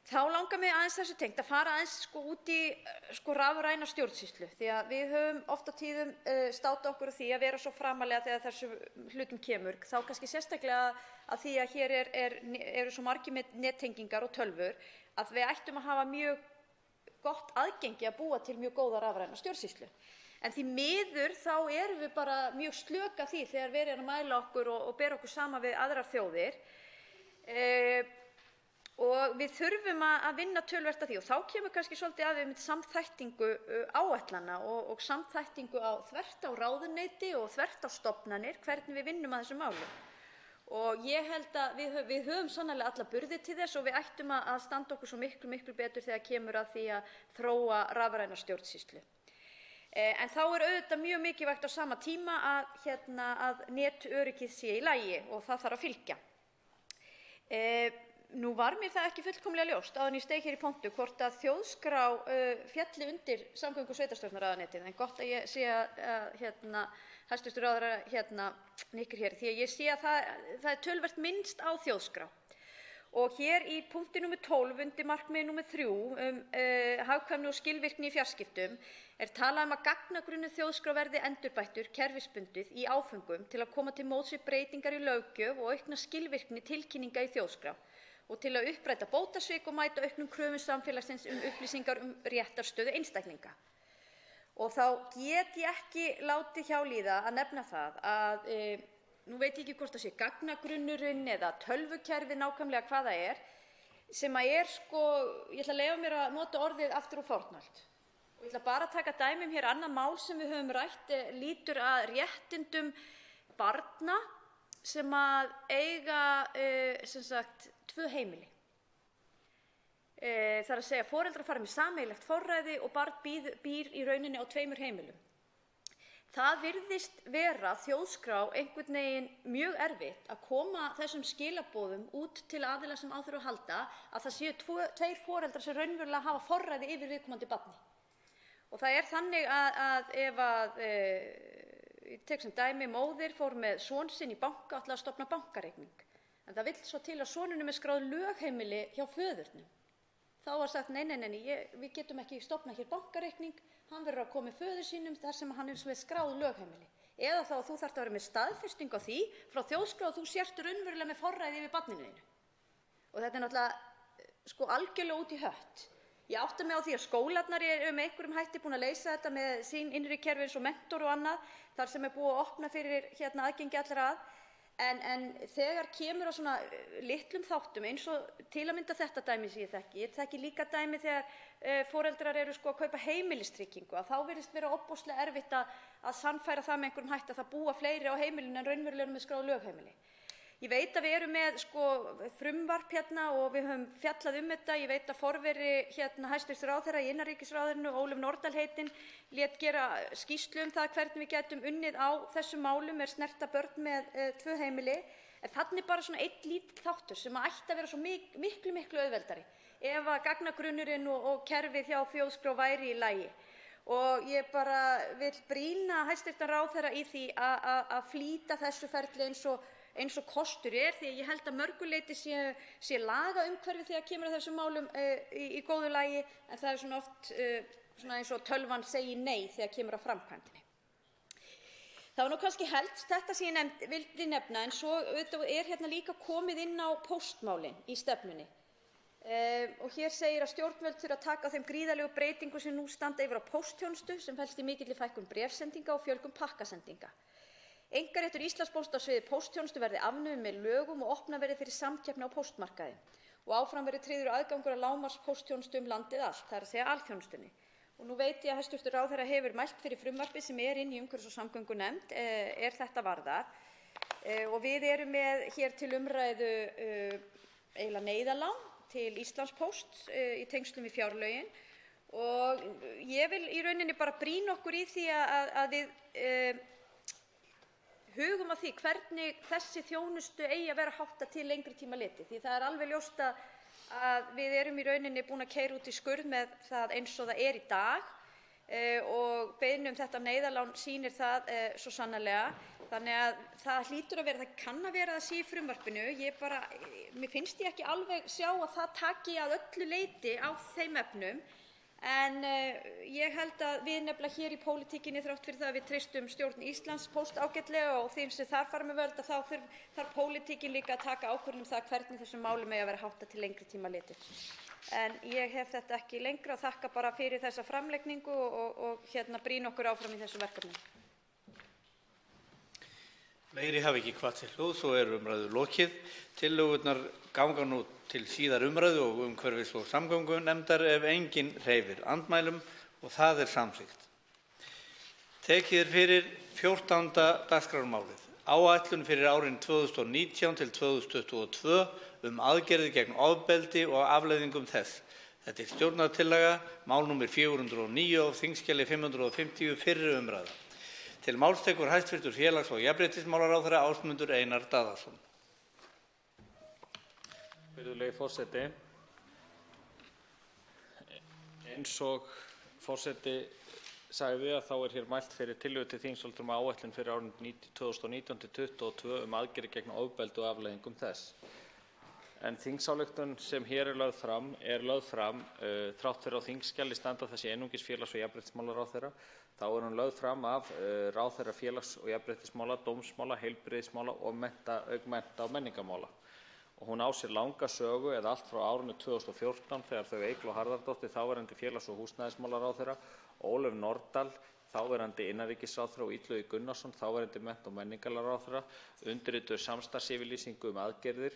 Þá langar mig aðeins þessu tengt að fara aðeins út í rafræna stjórnsýslu því að við höfum oft á tíðum státað okkur á því að vera svo framarlega þegar þessum hlutum kemur, þá kannski sérstaklega að því að hér eru svo margir með nettengingar og tölvur að við ættum að hafa mjög gott aðgengi að búa til mjög góða rafræna stjórnsýslu. En því miður þá erum við bara mjög slök að því þegar verið er að mæla okkur og bera okkur saman við aðrar þjóðir. Og við þurfum að vinna töluvert að því og þá kemur kannski svolítið að við með samþættingu áætlana og samþættingu þvert á ráðuneyti og þvert á stofnanir, hvernig við vinnum að þessum málum. Og ég held að við höfum sannarlega alla burði til þess og við ættum að standa okkur svo miklu betur þegar kemur að því að þróa rafræna stjórnsýslu. En þá er auðvitað mjög mikilvægt á sama tíma að netöryggið sé í lagi og það þarf að fylgja. Nú var mér það ekki fullkomlega ljóst áður en ég steig hér í pontu hvort að þjóðskrá félli undir samgöngu- og sveitarstjórnarráðuneytið, en gott að ég sé að hæstv. ráðherra nikkar hér því að ég sé að það er töluvert minnst á þjóðskrá. Og hér í punkti nr. 12 undir markmiði nr. 3 hagkvæmni og skilvirkni í fjarskiptum er talað að gagnagrunnur þjóðskrár verði endurbættur kerfisbundið í áföngum til að koma til móts við breytingar í löggjöf og aukna skilvirkni tilkynninga í þjóðskrá og til að uppræta bótasvik og mæta auknum kröfum samfélagsins upplýsingar réttarstöðu einstaklinga. Og þá get ég ekki látið hjá líða að nefna það að nú veit ég ekki hvort það sé gagnagrunnurinn eða tölvukerfið nákvæmlega hvað það er, sem að er ég ætla að leyfa mér að nota orðið aftur úr fornöld. Og ég ætla bara að taka dæmi hér annað mál sem við höfum rætt lýtur að réttindum barna sem að eiga 2 heimili. Það er að segja foreldrar fara með sameiginlegt forræði og barn býr í rauninni á 2 heimilum. Það virðist vera þjóðskrá einhvern veginn mjög erfitt að koma þessum skilaboðum út til aðila sem á þurfa að halda að það séu 2 foreldrar sem raunverulega hafa forræði yfir viðkomandi barni. Og það er þannig að ef ég tek sem dæmi, móðir fór með son sinn í banka, ætlaði að stofna bankareikning. En það vill svo til að sonurinn er skráð lögheimili hjá föðurnum. Þá var sagt, nei, við getum ekki stofnað hér bankareikning, hann verður að koma með föður sínum þar sem hann er með skráð lögheimili. Eða þá að þú þarft að vera með staðfestingu á því frá Þjóðskrá að þú sért raunverulega með forræði yfir barninu þínu. Og þetta er náttúrulega algjörlega út í hött. Ég átta mig á því að skólarnar eru með einhverjum hætti búin að leysa þetta með sín innri kerfi eins og Mentor og annað, þar sem er búið að opna fyrir aðgengi allra að. En þegar kemur á svona litlum þáttum, eins og til að mynda þetta dæmi sem ég þekki líka dæmi þegar foreldrar eru að kaupa heimilistryggingu, að þá virðist vera ofboðslega erfitt að sannfæra það með einhverjum hætti að það búa fleiri á heimilinu en raunverulega með skráð lögheimili. Ég veit að við erum með frumvarp og við höfum fjallað þetta. Ég veit að forveri hæstv. Ráðherra í innanríkisráðuneytinu, Ólöf Nordal heitin, lét gera skýrslu það hvernig við gætum unnið á þessum málum snerta börn með 2 heimili. En þarna er bara svona einn lítill þáttur sem ætti að vera svo miklu auðveldari ef að gagnagrunnurinn og kerfið hjá Þjóðskrá væri í lagi. Og ég bara vil brýna hæstv. Ráðherra í því að flýta þessu ferli eins og kostur því að ég held að mörgu leyti sé lagaumhverfi þegar kemur að þessum málum í góðu lagi, en það er svona oft eins og tölvan segir nei þegar kemur að framkvæmdinni. Það var nú kannski helst þetta sem ég vildi nefna, en svo er líka komið inn á póstmálin í stefnunni. Og hér segir að stjórnvöld þurfa að taka á þeim gríðarlegu breytingum sem nú standa yfir á póstþjónustu sem felst í mikilli fækkun bréfsendinga og fjölgun pakkasendinga. Einkaréttur Íslandspósts á sviði póstþjónustu verði afnuminn með lögum og opnað verði fyrir samkeppni á póstmarkaði. Og áfram verði tryggður aðgangur að lágmarkspósthjónustu landið allt, það er að segja alþjónustunni. Og nú veit ég að hæstv. Ráðherra hefur mælt fyrir frumvarpi sem inni í umhverfis- og samgöngunefnd þetta varðar. Og við erum með hér til umræðu eiginlega neyðarlán til Íslandspósts í tengslum við fjárlögin. Og ég vil í rauninni bara brýna okkur í því að við hugum að því hvernig þessi þjónustu eigi að vera háttað til lengri tíma litið, því það er alveg ljóst að við erum í rauninni búin að keyra út í skurð með það eins og það er í dag og beiðni þetta neyðarlán sýnir það svo sannarlega. Þannig að það hlýtur að vera, það kann að vera það sé í frumvarpinu. Mér finnst ég ekki alveg sjá að það taki að öllu leyti á þeim efnum. En ég held að við nefnilega hér í pólitíkinni, þrátt fyrir það að við treystum stjórn Íslandspósts ágætlega og þeim sem þar fara með völd, þá þarf pólitíkin líka að taka ákvörðun það hvernig þessum málum eigi að vera háttað til lengri tíma litið. En ég hef þetta ekki lengra og þakka bara fyrir þessa framlagningu og brýna okkur áfram í þessu verkefni. Fleiri hafa ekki hvatt til hljóðs og er umræðu lokið. Tillögurnar ganga nú til síðar umræðu og umhverfis- og samgöngunefndar ef enginn hreyfir andmælum og það er samþykkt. Tekið fyrir 14. dagskrármálið. Áætlun fyrir árin 2019 til 2022 aðgerðir gegn ofbeldi og afleiðingum þess. Þetta er stjórnartillaga, mál númer 409 á þingskjali 550 fyrri umræða. Til máls tekur hæstv. Félags- og jafnréttismálaráðherra Ásmundur Einar Daðason. Virðulegi forseti. Eins og forseti sagði þá er hér mælt fyrir tillögu til þingsályktun áætlun fyrir árin 2019 til 2022 aðgerðir gegn ofbeldi og afleiðingum þess. En þingsályktun sem hér er lögð fram þrátt fyrir á þingskjali standa þessi einungis félags- og jafnréttismálaráðherra. Þá er hún lögð fram af ráðherra félags- og jafnréttismála, dómsmála, heilbrigðismála og mennta og menningarmála. Og hún á sér langa sögu eða allt frá árinu 2014 þegar þau Eygló Harðardóttir, þáverandi félags- og húsnæðismálaráðherra, Ólöf Nordal, þáverandi innanríkisráðherra og Illugi Gunnarsson, þáverandi mennta- og menningarmálaráðherra, undirrituðu samstarfsyfirlýsingu aðgerðir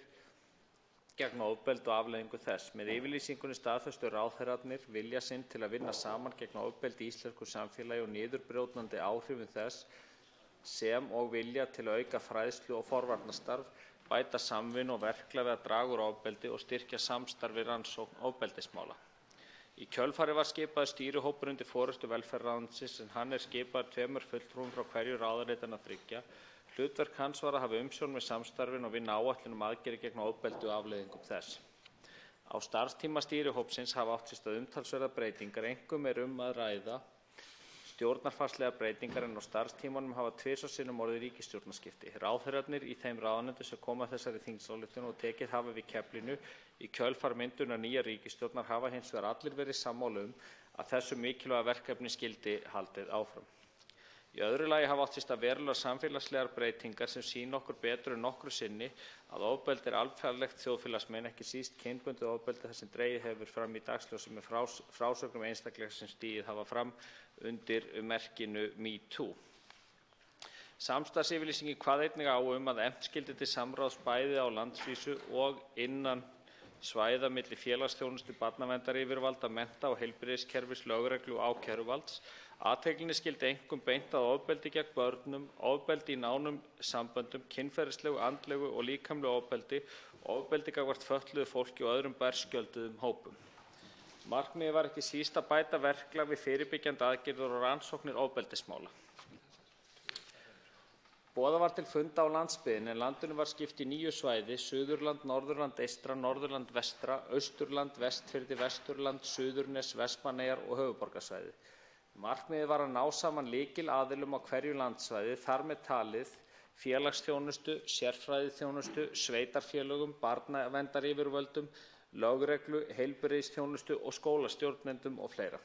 gegn ofbeldi og afleiðingu þess. Með yfirlýsingunni staðfestu ráðherrarnir vilja sinn til að vinna saman gegn ofbeldi í íslensku samfélagi og niðurbrjótandi áhrifum þess sem og vilja til að auka fræðslu og forvarnastarf, bæta samvinnu og verklag við að draga úr ofbeldi og styrkja samstarf við rannsókn ofbeldismála. Í kjölfarið var skipaður stýrihópur undir forystu velferðarráðuneytisins en hann er skipaður 2 fulltrúum frá hverju ráðuneytanna 3. Hlutverk hans var að hafa umsjón með samstarfinu og vinna áætlun aðgerðir gegn ofbeldi og afleiðingum þess. Á starfstíma stýrihópsins hafa átt sér stað umtalsverðar breytingar, einkum er að ræða stjórnarfarslegar breytingar en á starfstímanum hafa tvisvar sinnum orðið ríkisstjórnarskipti. Ráðherrarnir í þeim ráðuneytum sem koma að þessari þingsályktun og tekið hafa við keflinu í kjölfar myndunar nýjar ríkisstjórnar hafa hins vegar allir verið sammála að þessu mikilvæga verkefni skyldi haldið áfram. Í öðru lagi hafa átt sér stað verulegar samfélagslegar breytingar sem sýna okkur betur en nokkru sinni að ofbeldi alþjóðlegt þjóðfélagsmein, ekki síst kynbundið ofbeldi þar sem dregið hefur fram í dagsljósið með frásögnum einstaklinga sem stigið hafa fram undir merkinu MeToo. Samstarfsyfirlýsingin kvað einnig á að efnt skyldi til samráðs bæði á landsvísu og innan svæða milli félagsþjónustu, barnaverndaryfirvalda, mennta- og heilbrigðiskerfis, lögreglu og ákæruvalds. Athyglinni skyldi einkum beint að ofbeldi gegn börnum, ofbeldi í nánum samböndum, kynferðislegu, andlegu og líkamlegu ofbeldi, ofbeldi gagnvart fötluðu fólki og öðrum berskjölduðum hópum. Markmiðið var ekki síst að bæta verklag við fyrirbyggjandi aðgerðir og rannsóknir ofbeldismála. Boðað var til funda á landsbyggðinni en landinu var skipt í 9 svæði: Suðurland, Norðurland eystra, Norðurland vestra, Austurland, Vestfirði, Vesturland, Suðurnes, Vestmannaeyjar og höfuðborgarsvæðið. Markmiðið var að ná saman lykilaðilum á hverju landsvæði, þar með talið félagsþjónustu, sérfræðiþjónustu, sveitarfélögum, barnaverndaryfirvöldum, lögreglu, heilbrigðisþjónustu og skólastjórnendum og fleira.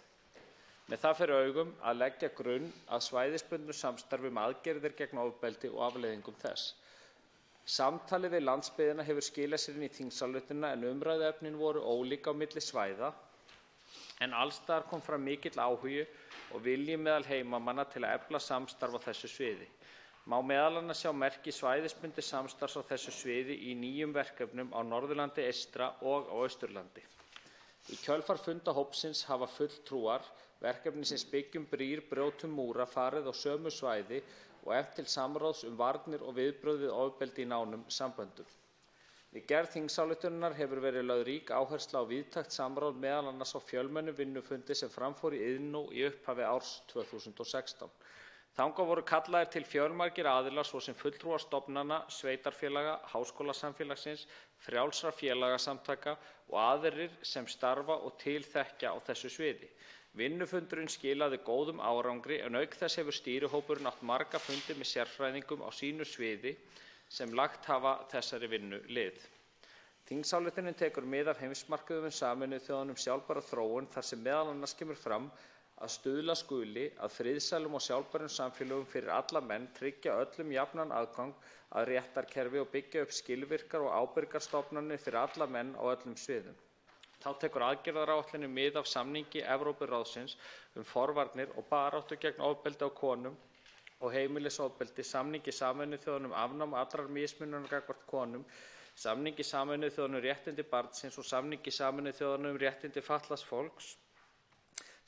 Með það fyrir augum að leggja grunn að svæðisbundnu samstarfi aðgerðir gegn ofbeldi og afleiðingum þess. Samtalið við landsbyggðina hefur skilað sér inn í þingsályktunina en umræðuefnin voru ólík á milli svæða en alls staðar kom fram mikill áhugi og vilji meðal heimamanna til að efla samstarf á þessu sviði. Má meðal annars sjá merki svæðisbundins samstarfs á þessu sviði í 9 verkefnum á Norðurlandi eystra og á Austurlandi. Í kjölfar funda hópsins hafa fulltrúar verkefnisins Byggjum brýr, brjótum múra farið á sömu svæði og efnt til samráðs varnir og viðbrögð við ofbeldi í nánum samböndum. Við gerð þingsályktunarinnar hefur verið lögð rík áhersla á víðtækt samráð meðal annars á fjölmennum vinnufundi sem fram fór í Iðnó í upphafi árs 2016. Þangað voru kallaðir til fjölmargir aðilar svo sem fulltrúar stofnana, sveitarfélaga, háskólasamfélagsins, frjálsra félagasamtaka og aðrir sem starfa og til þekkja á þessu sviði. Vinnufundurinn skilaði góðum árangri en auk þess hefur stýrihópurinn átt marga fundi með sérfræðingum á sínu sviði sem lagt hafa þessari vinnu lið. Þingsályktunin tekur mið af heimsmarkmiðum Sameinuðu þjóðanna um sjálfbæra þróun þar sem meðal annars kemur fram að stuðla skuli að friðsælum og sjálfbærum samfélögum fyrir alla menn, tryggja öllum jafnan aðgang að réttarkerfi og byggja upp skilvirkar og ábyrgar stofnanir fyrir alla menn á öllum sviðum. Þá tekur aðgerðaáætlunin mið af samningi Evrópuráðsins forvarnir og baráttu gegn ofbeldi á konum og heimilisofbeldi, samningi Sameinuðu þjóðanna um afnám allrar mismununar gagnvart konum, samningi Sameinuðu þjóðanna um réttindi barnsins og samningi Sameinuðu þjóðanna um réttindi fatlaðs fólks,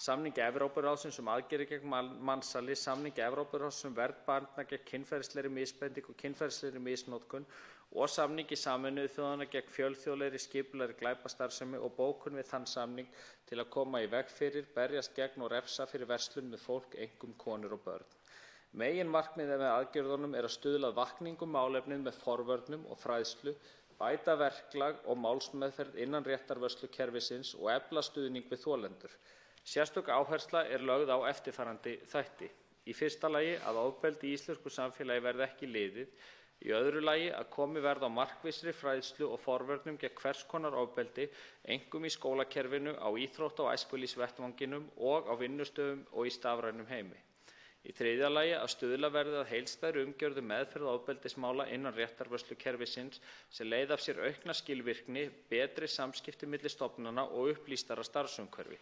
samningi Evrópuráðsins aðgerðir gegn mansali, samningi Evrópuráðsins vernd barna gegn kynferðislegri misbeitingu og kynferðislegri misnotkun og samningi Sameinuðu þjóðanna gegn fjölþjóðlegri skipulagðri glæpastarfsemi og bókun við þann samning til að koma í veg fyrir, berjast gegn og refsa fyrir verslun með fólk, einkum konur og börn. Meginmarkmiðið með aðgerðunum að stuðla að vakningu málefnið með forvörnum og fræðslu, bæta verklag og málsmeðferð innan réttarvörslukerfisins og efla stuðning við þolendur. Sérstök áhersla lögð á eftirfarandi þætti. Í fyrsta lagi að ofbeldi í íslensku samfélagi verði ekki liðið. Í öðru lagi að komið verði á markvissri fræðslu og forvörnum gegn hvers konar ofbeldi, einkum í skólakerfinu, á íþrótta- og æskulýðsvettvanginum og á vinnustöðum og í stafrænum heimi. Í þriðja lagi að stuðla verði að heildstæðri umgjörð meðferð ofbeldismála innan réttarvörslukerfisins sem leiði af sér aukna skilvirkni, betri samskipti milli stofnana og upplýstara starfsumhverfi.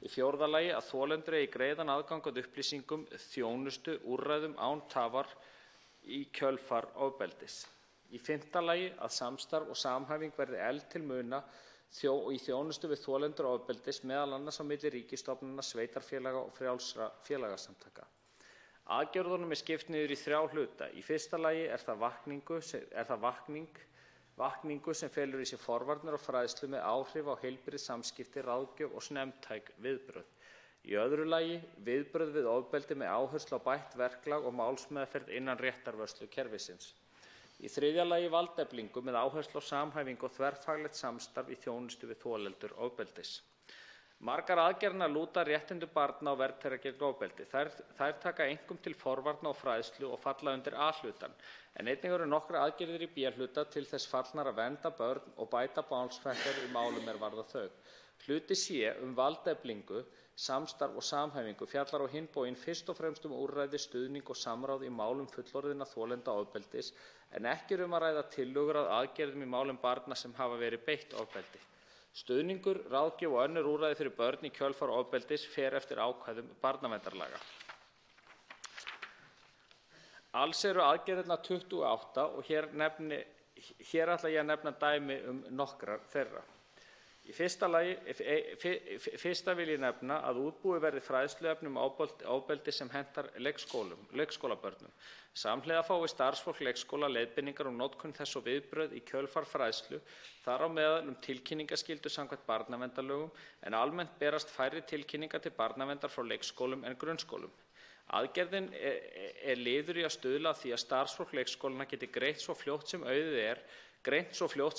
Í fjórða lagi að þolendur eigi greiðan aðgang að upplýsingum, þjónustu, úrræðum án tafar í kjölfar ofbeldis. Í fimmta lagi að samstarf og samhæfing verði efld til muna í þjónustu við þolendur ofbeldis, meðal annars á milli ríkisstofnana, sveitarfélaga og frjálsra félagasamtaka. Aðgerðunum skipt niður í 3 hluta. Í fyrsta lagi er það vakningu sem felur í sér forvarnir og fræðslu með áhrif á heilbrigð samskipti, ráðgjöf og snemmtæk viðbrögð. Í öðru lagi viðbrögð við ofbeldi með áherslu á bætt verklag og málsmeðferð innan réttarvörslukerfisins. Í þriðja lagi valdeflingu með áherslu á samhæfingu og þverfaglegt samstarf í þjónustu við þolendur ofbeldis. Margar aðgerðanna lúta að réttindum barna og vernd þeirra gegn ofbeldi. Þær taka einkum til forvarna og fræðslu og falla undir A-hlutann, en einnig eru nokkrar aðgerðir í B-hluta til þess fallnar að vernda börn og bæta málsmeðferð í málum varða þau. Hluti C valdeflingu, samstarf og samhæfingu fjallar á hinn bóginn fyrst og fremst úrræði, stuðning og samráð í málum fullorðinna þolenda ofbeldis, en ekki að ræða tillögur að aðgerðum í málum barna sem hafa verið beitt ofbeldi. Stuðningur, ráðgjöf og önnur úrræði fyrir börn í kjölfar ofbeldis fer eftir ákvæðum barnaverndarlaga. Alls eru aðgerðirnar 28 og hér ætla ég að nefna dæmi nokkrar þeirra. Í fyrsta vil ég nefna að útbúið verði fræðsluefni ofbeldi sem hentar leikskólabörnum. Samhliða fái starfsfólk leikskóla leiðbeiningar notkun þess og viðbrögð í kjölfar fræðslu, þar á meðal tilkynningaskyldu samkvæmt barnaverndarlögum, en almennt berast færri tilkynningar til barnaverndar frá leikskólum en grunnskólum. Aðgerðin liður í að stuðla að því að starfsfólk leikskólana geti greint svo fljótt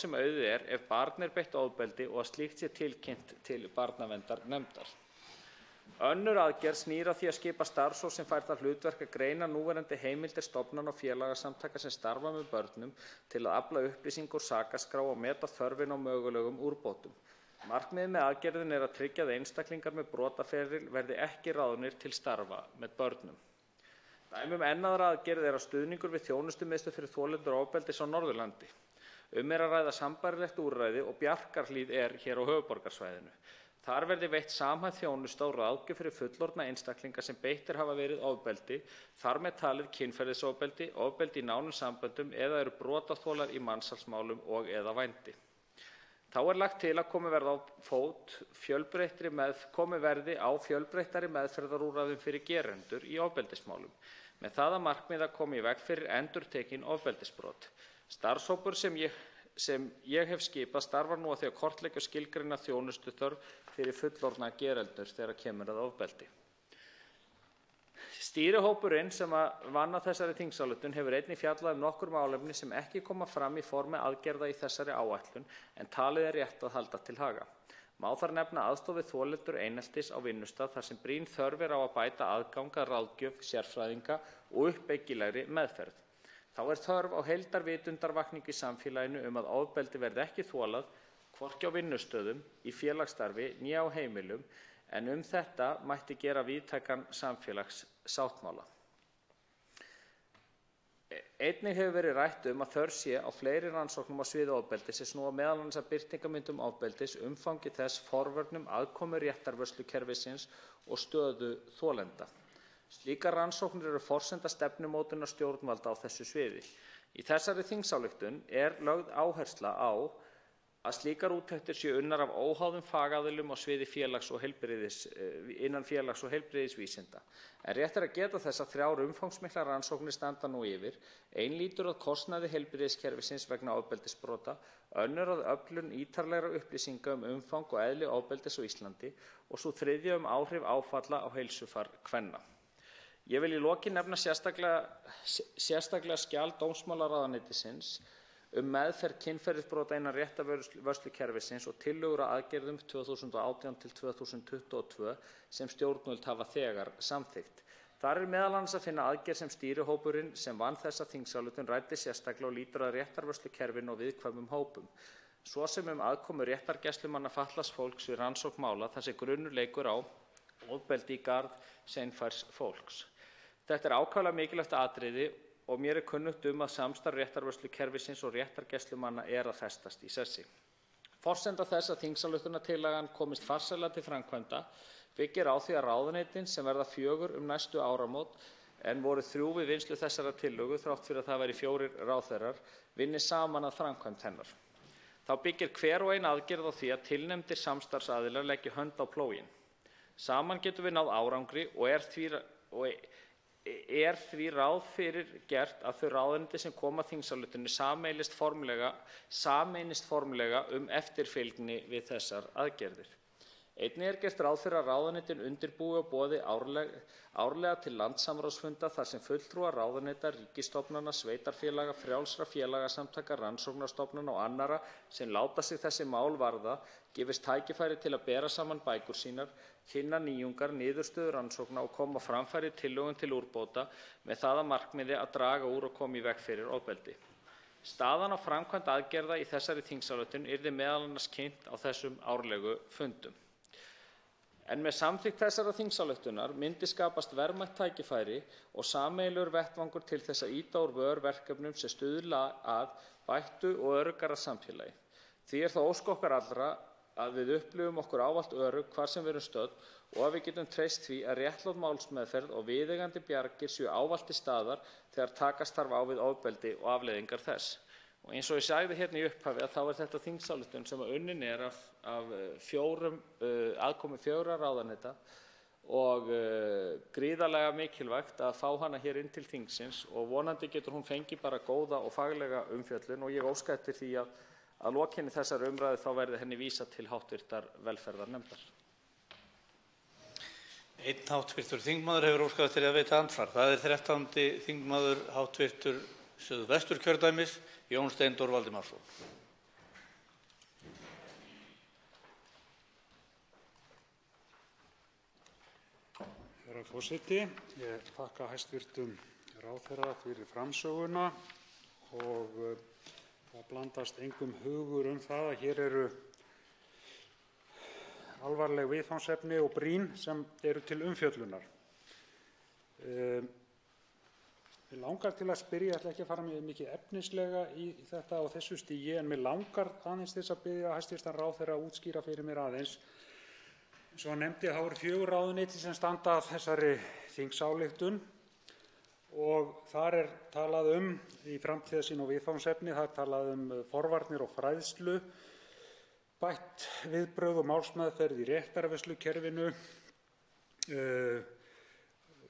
sem auðið er ef barn beitt ofbeldi og að slíkt sé tilkynnt til barnaverndarnefndar. Önnur aðgerð snýr að því að skipa starfsfólk sem fær það hlutverk að greina núverandi heimildir stofnana og félagasamtaka sem starfa með börnum til að afla upplýsinga úr sakaskrá og meta þörfina á mögulegum úrbótum. Markmiðið með aðgerðinni að tryggja að einstaklingar með brotaferil verði ekki ráðnir til starfa með börnum. Dæmi enn aðra aðgerð að stuðningur við þjónustumiðstöð fyrir þolendur ofbeldis á Norðurlandi. Að ræða sambærilegt úrræði og Bjarkarhlíð hér á höfuðborgarsvæðinu. Þar verði veitt samhæfð þjónusta og ráðgjöf fyrir fullorðna einstaklinga sem beittir hafa verið ofbeldi, þar með talið kynferðisofbeldi, ofbeldi í nánum samböndum eða eru brotaþolar í mansalsmálum og eða vændi. Þá lagt til að komið verði á fjölbreyttari meðferðarúrræðum fyrir gerendur í ofbeldismálum, með það að markmiði að koma í veg fyrir endurtekin ofbeldisbrot. Starfshópur sem ég hef skipað starfar nú að því að kortleggja og skilgreina þjónustuþörf fyrir fullorðna gerendur þegar kemur að ofbeldi. Stýrihópurinn sem vann að þessari þingsályktun hefur einnig fjallað nokkur málefni sem ekki koma fram í formi aðgerða í þessari áætlun en talið rétt að halda til haga. Má þar nefna aðstoð við þolendur eineltis á vinnustað þar sem brýn þörf á að bæta aðgang að ráðgjöf sérfræðinga og uppbyggilegri meðferð. Þá þörf á heildarvitundarvakningu í samfélaginu að ofbeldi verði ekki þolað, hvorki á vinnustöðum, í félagsstarfi né á heimilum, en þetta mætti gera víðtækan samfélagssáttmála. Einnig hefur verið rætt að þörf sé á fleiri rannsóknum á sviði ofbeldis sem snúa meðal annars að birtingarmyndum ofbeldis, umfangi þess, forvörnum, aðkomu réttarvörslukerfisins og stöðu þolenda. Slíkar rannsóknir eru forsenda stefnumótunar stjórnvalda á þessu sviði. Í þessari þingsályktun lögð áhersla á að slíkar úttektir séu unnar af óháðum fagaðilum á sviði innan félags- og heilbrigðisvísinda. En rétt að geta þess að 3 umfangsmiklar rannsóknir standa nú yfir. Ein lýtur að kostnaði heilbrigðiskerfisins vegna ofbeldisbrota, önnur að öflun ítarlegra upplýsinga umfang og eðli ofbeldis á Íslandi og sú þriðja áhrif áfalla á heilsufar kvenna. Ég vil í lokin nefna sérstaklega skjal dómsmálaráðuneytisins meðferð kynferðisbrota innan réttarvörslukerfisins og tillögur að aðgerðum 2018 til 2022 sem stjórnvöld hafa þegar samþykkt. Þar meðal annars að finna aðgerð sem stýrihópurinn sem vann þessa þingsályktun ræddi sérstaklega og lýtur að réttarvörslukerfinu og viðkvæmum hópum, svo sem aðkomu réttargæslumanna fatlaðs fólks við rannsókn mála þar sem grunnur leikur á ofbeldi í garð seinfærs fólks. Þetta ákaflega mikilvægt atriði og mér kunnugt að samstarf réttarvörslukerfisins og réttargæslumanna að festast í sessi. Forsenda þess að þingsályktunartillagan komist farsællega til framkvæmda byggir á því að ráðuneytin sem verða 4 næstu áramót en voru 3 við vinnslu þessarar tillögu þrátt fyrir að það væri 4 ráðherrar vinni saman að framkvæmd hennar. Þá byggir hver og ein aðgerð á því að tilnefndir samstarfsaðilar leggi hönd á plóginn. Saman getum við náð árangri og er því ráð fyrir gert að þau ráðuneyti sem koma að þingsályktuninni sameinist formlega eftirfylgni við þessar aðgerðir. Einnig gert ráð fyrir að ráðuneytin undirbúi og boði árlega til landssamráðsfunda þar sem fulltrúar ráðuneyta, ríkisstofnana, sveitarfélaga, frjálsra félagasamtaka, rannsóknarstofnana og annarra sem láta sig þessi mál varða gefist tækifæri til að bera saman bækur sínar, kynna nýjungar, niðurstöður rannsókna og koma á framfæri tillögum til úrbóta með það að markmiði að draga úr og koma í veg fyrir ofbeldi. Staðan á framkvæmd aðgerða í þessari þingsályktun yrði meðal annars kynnt á þessum árlegu fundum. En með samþykkt þessarar þingsályktunar myndi skapast verðmætt tækifæri og sameiginlegur vettvangur til þess að ýta úr vör verkefnum sem stuðla að bættu og öruggara samfélagi. Því það ósk okkar allra að við upplifum okkur ávallt örugg hvar sem við erum stödd og að við getum treyst því að réttlát málsmeðferð og viðeigandi bjargir séu ávallt til staðar þegar takast þarf á við ofbeldi og afleiðingar þess. Og eins og ég sagði hérna í upphafi þá þetta þingsályktun sem unnin af aðkomu 4 ráðuneyta og gríðarlega mikilvægt að fá hana hér inn til þingsins og vonandi getur hún fengið bara góða og faglega umfjöllun og ég óska eftir því að lokinni þessari umræðu þá verði henni vísað til hv. velferðarnefndar. Einn hv. þingmaður hefur óskað eftir að veita andsvar. Það er 13. þingmaður hv. Suðvesturkjördæmis, Jón Steindór Valdimarsson. Herra forseti, ég þakka hæstv. Ráðherra fyrir framsöguna og það blandast engum hugur það að hér eru alvarleg viðfangsefni og brýn sem eru til umfjöllunar. Mig langar til að spyrja, ég ætla ekki að fara mikið efnislega í þetta á þessu stigi, en mig langar aðeins til að biðja hæstv. Ráðherra að útskýra fyrir mér aðeins. Eins og hann nefndi þá eru 4 ráðuneyti sem standa að þessari þingsályktun og þar talað í framtíðarsýn og viðfangsefni, það talað forvarnir og fræðslu, bætt viðbrögð og málsmeðferð í réttarvörslukerfinu.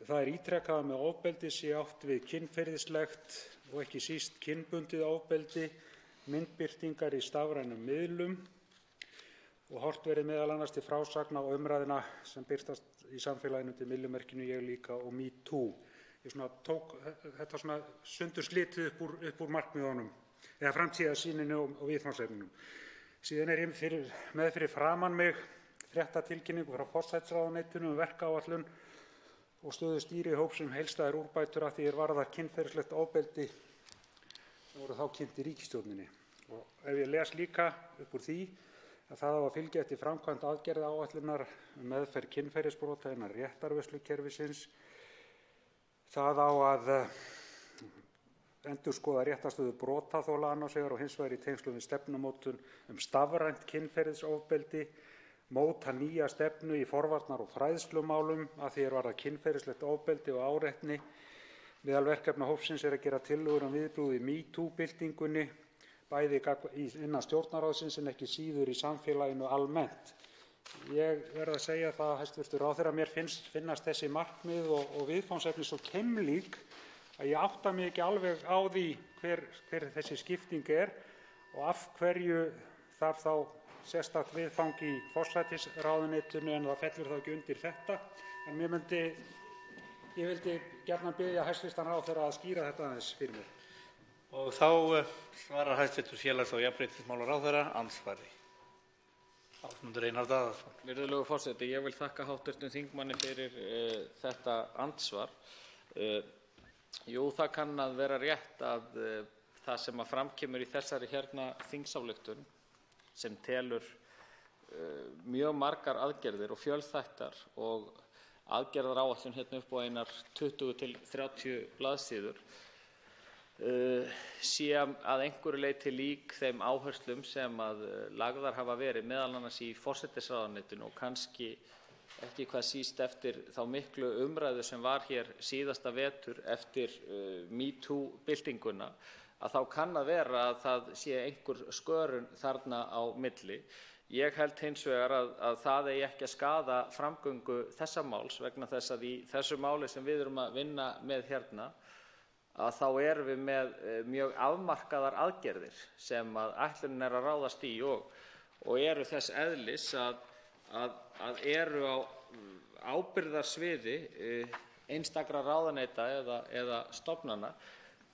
Það ítrekað með ofbeldi sé átt við kynferðislegt og ekki síst kynbundið ofbeldi, myndbirtingar í stafrænum miðlum og horft verið meðal annars til frásagna og umræðna sem birtast í samfélaginu til myllumerkinu Ég líka og MeToo. Ég tók þetta sundurslitið upp úr markmiðunum eða framtíðarsýninu og viðfangsefnunum. Síðan ég með fyrir framan mig fréttatilkynningu frá forsætisráðuneytinu verkáætlun og stöðu stýrihóps heildstæðar úrbætur að því varðar kynferðislegt ofbeldi sem voru þá kynnt í ríkisstjórninni. Og ef ég les líka upp úr því að það á að fylgja eftir framkvæmd aðgerðaáætlunar meðferð kynferðisbrota innan réttarvörslukerfisins, það á að endurskoða réttarstöðu brotaþola annars vegar og hins vegar í tengslum við stefnumótun stafrænt kynferðisofbeldi, móta nýja stefnu í forvarnar- og fræðslumálum að því varðar kynferðislegt ofbeldi og áreitni. Meðal verkefna hópsins að gera tillögur viðbrögð við MeToo-byltingunni, bæði innan Stjórnarráðsins en ekki síður í samfélaginu almennt. Ég verð að segja það, hæstv. Ráðherra, mér finnast þessi markmið og viðfangsefni svo keimlík að ég átta mig ekki alveg á því hver þessi skipting og af hverju þarf þá sérstakt viðfang í forsætisráðuneytinu en það fellur þá ekki undir þetta. En ég vildi gjarnan biðja hæstv. Ráðherra að skýra þetta aðeins fyrir mér. Og þá svarar hæstv. félags- og jafnréttismálaráðherra andsvari. Ásmundur Einar Daðason. Virðulegur forseti, ég vil þakka hv. þingmanni fyrir þetta andsvar. Jú, það kann að vera rétt að það sem fram kemur í þessari þingsályktun sem telur mjög margar aðgerðir og fjölþættar og aðgerðaáætlun upp á einar 20 til 30 blaðsíður sé að einhverju leyti lík þeim áherslum sem lagðar hafa verið meðal annars í forsætisráðuneytinu og kannski ekki hvað síst eftir þá miklu umræðu sem var hér síðasta vetur eftir MeToo-byltinguna, að þá kann að vera að það sé einhver skörun þarna á milli. Ég held hins vegar að það eigi ekki að skaða framgöngu þessa máls vegna þess að í þessu máli sem við erum að vinna með hérna að þá erum við með mjög afmarkaðar aðgerðir sem ætlunin að ráðast í og eru þess eðlis að eru á ábyrgðarsviði einstakra ráðuneyta eða stofnana.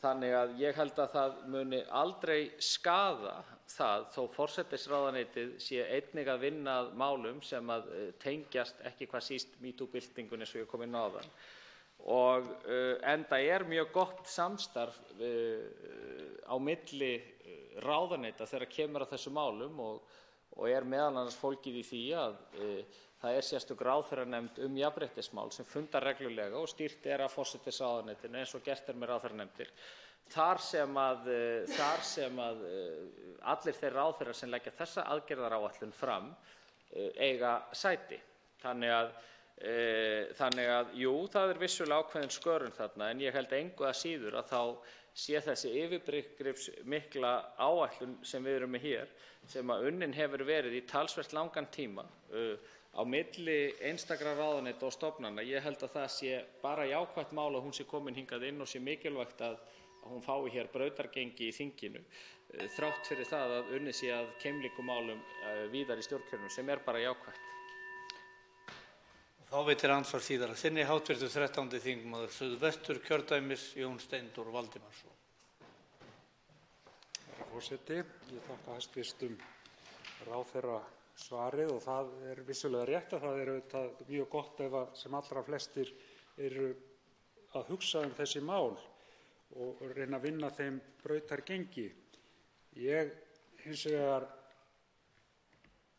Þannig að ég held að það muni aldrei skaða það þó forsætisráðuneytið sé einnig að vinna að málum sem að tengjast ekki hvað síst MeToo-byltingunni eins og ég kom inn á áðan. Og enda mjög gott samstarf á milli ráðuneyta þegar kemur að þessum málum og meðal annars fólgið í því að það sérstök ráðherranefnd jafnréttismál sem fundar reglulega og stýrt af forsætisráðuneytinu eins og gert með ráðherranefndir. Þar sem að allir þeir ráðherrar sem leggja þessa aðgerðaáætlun fram eiga sæti. Þannig að jú, það vissulega ákveðin skörun þarna, en ég held engu að síður að þá sé þessi yfirgripsmikla áætlun sem við erum með hér, sem að unnin hefur verið í talsvert langan tíma á milli einstakra ráðuneyta og stofnana. Ég held að það sé bara jákvætt mál að hún sé komin hingað inn og sé mikilvægt að hún fái hér brautargengi í þinginu, þrátt fyrir það að unnið sé að keimlíkum málum víðar í stjórnkerfinu, sem bara jákvætt. Þá veitir andsvar síðar að sinni hv. 13. þingmaður Suðvesturkjördæmis, Jón Steindór Valdimarsson. Herra forseti, ég þakka hæstv. Ráðherra svarið og það vissulega rétt að það auðvitað mjög gott ef sem allra flestir eru að hugsa þessi mál og reyna að vinna þeim brautargengi. Ég hins vegar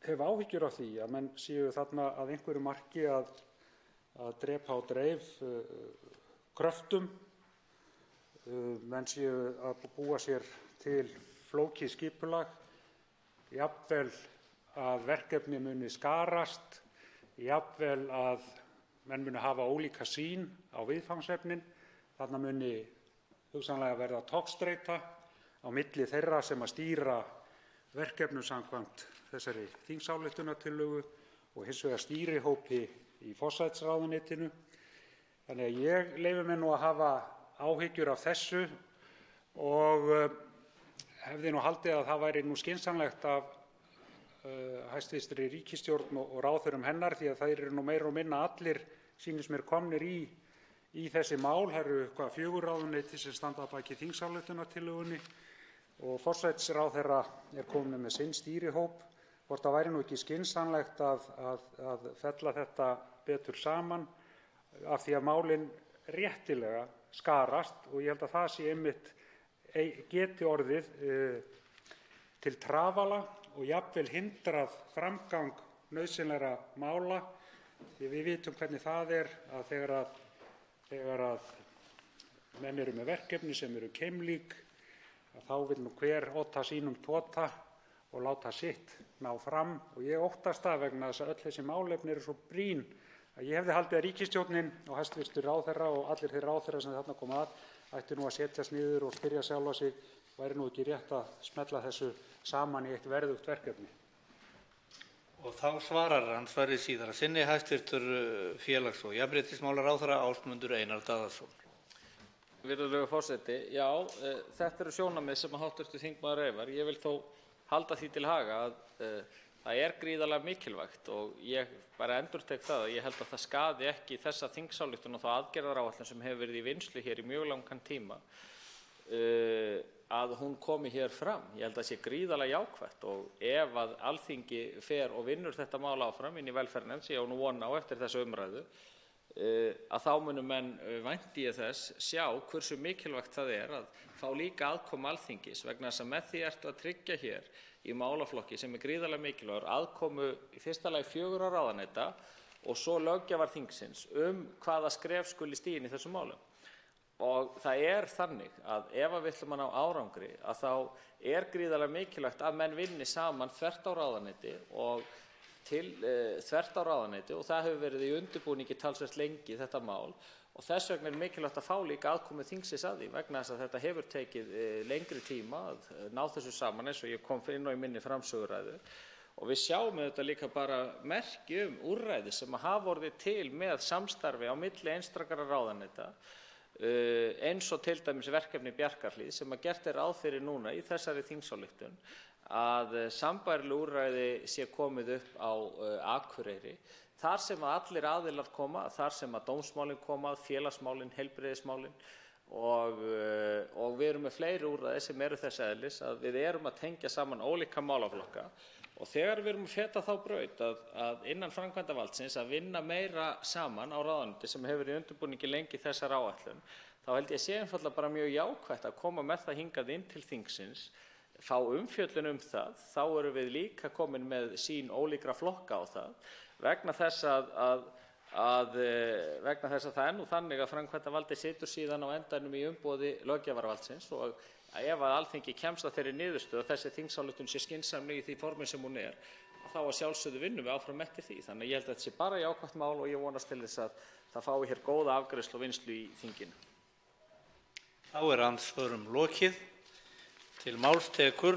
hef áhyggjur af því að menn séu þarna að einhverju marki að drepa á dreif kröftum, menn séu að búa sér til flókið skipulag, jafnvel að verkefni muni skarast, jafnvel að menn muni hafa ólíka sýn á viðfangsefnin. Þarna muni hugsanlega verða togstreita á milli þeirra sem að stýra verkefnum samkvæmt þessari þingsályktunartillögu og hins vegar stýrihópi í forsætisráðuneytinu. Þannig að ég leyfi mér nú að hafa áhyggjur af þessu og hefði haldið að það væri skynsamlegt af hæstv. Ríkisstjórn og ráðherrum hennar, því að þeir eru meira og minna allir, sýnist mér, komnir í þessi mál. Það eru 4 ráðuneyti sem standa að baki þingsályktunartillögunni og forsætisráðherra kominn með sinn stýrihóp. Hvort það væri ekki skynsamlegt að fella þetta betur saman, af því að málin réttilega skarast og ég held að það sé einmitt geti orðið til trafala og jafnvel hindrað framgang nauðsynlegra mála, því við vitum hvernig það að þegar að menn eru með verkefni sem eru keimlík, þá vill hver otta sínum tota og láta sitt ná fram. Og ég óttast það vegna þess að öll þessi málefni eru svo brýn að ég hefði haldið að ríkisstjórnin og hæstv. Ráðherra og allir þeir ráðherrar sem þarna koma ættu að setjast niður og spyrja sjálfa sig, væri ekki rétt að smella þessu saman í eitt verðugt verkefni. Og þá svarar andsvari síðar að sinni hæstv. Félags- og jafnréttismálaráðherra Ásmundur Einar Daðason. Virðulegur forseti, já, þetta eru sjónarmið sem hv. þingmaður reifar. Ég vil þó halda því til haga að það gríðarlega mikilvægt og ég bara endurtek það að ég held að það skaði ekki þessa þingsályktun og þá aðgerðaráætlun sem hefur verið í vinnslu hér í mjög langan tíma að hún komi hér fram. Ég held að það sé gríðarlega jákvætt og ef að Alþingi fer og vinnur þetta mál áfram inn í velferðarnefnd, sem ég á nú von á eftir þessa umræðu, að þá munu menn, vænti ég þess, sjá hversu mikilvægt það að fá líka aðkomu Alþingis, vegna þess að með því ertu að tryggja hér í málaflokki sem gríðarlega mikilvægur aðkomu í fyrsta lagi 4 ráðuneyta og svo löggjafar þingsins hvaða skref skuli stigin í þessum málum. Og það þannig að ef við ætlum að ná árangri að þá gríðarlega mikilvægt að menn vinni saman þvert á ráðuneyti og þvert á ráðuneyti og það hefur verið í undirbúningi talsvert lengi þetta mál og þess vegna mikilvægt að fá líka aðkomu þingsins að því vegna þess að þetta hefur tekið lengri tíma að ná þessu saman eins og ég kom inn á í minni framsöguræðu og við sjáum þetta líka bara merki úrræði sem hafa orðið til með samstarfi á milli einstakra ráðuneyta eins og til dæmis verkefni Bjarkarhlíð sem gert ráð fyrir núna í þessari þingsályktun að sambærileg úrræði sé komið upp á Akureyri, þar sem allir aðilar koma, þar sem dómsmálin koma, félagsmálin, heilbrigðismálin og við erum með fleiri úrræði sem eru þess eðlis að við erum að tengja saman ólíka málaflokka. Og þegar við erum að feta þá braut að innan framkvæmdarvaldsins að vinna meira saman á ráðuneyti sem hefur í undirbúningi lengi þessar áætlun, þá held ég sé einfaldlega bara mjög jákvætt að koma með það hingað inn til þingsins, fá umfjöllun það, þá erum við líka komin með sýn ólíkra flokka á það, vegna þess að það er nú þannig að framkvæmdarvaldið situr síðan á endanum í umboði löggjafarvaldsins og ef að Alþingi kemst að þeirri niðurstöðu að þessi þingsályktun sé skynsamleg í því formi sem hún þá að sjálfsögðu vinnum við áfram eftir því. Þannig að ég held að þetta sé bara jákvætt mál og ég vonast til þess að það fái hér góða afgreiðslu og vinnslu í þinginu. Þá andsvörum lokið. Til máls tekur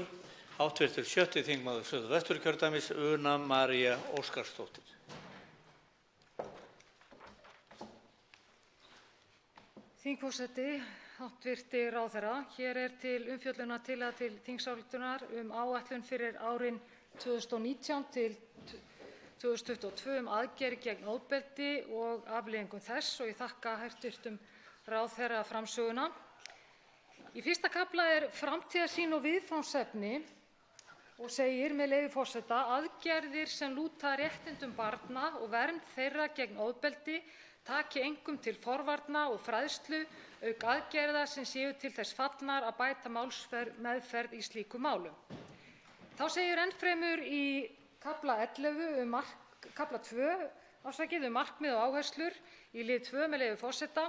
hv. 7. þingmaður Suðvesturkjördæmis, Una María Óskarsdóttir. Þingforseti, hv. ráðherra, hér til umfjöllunar tillaga til þingsályktunar áætlun fyrir árin 2019 til 2022 aðgerðir gegn ofbeldi og afleiðingum þess og ég þakka hæstv. ráðherra framsöguna. Í fyrsta kafla framtíðarsýn og viðfangsefni og segir, með leyfi forseta, aðgerðir sem lúta að réttindum barna og vernd þeirra gegn ofbeldi taki einkum til forvarna og fræðslu auk aðgerða sem séu til þess fallnar að bæta málsmeðferð í slíkum málum. Þá segir ennfremur í kafla 11 kafla 2 markmið og áherslur í lið 2 með leyfi forseta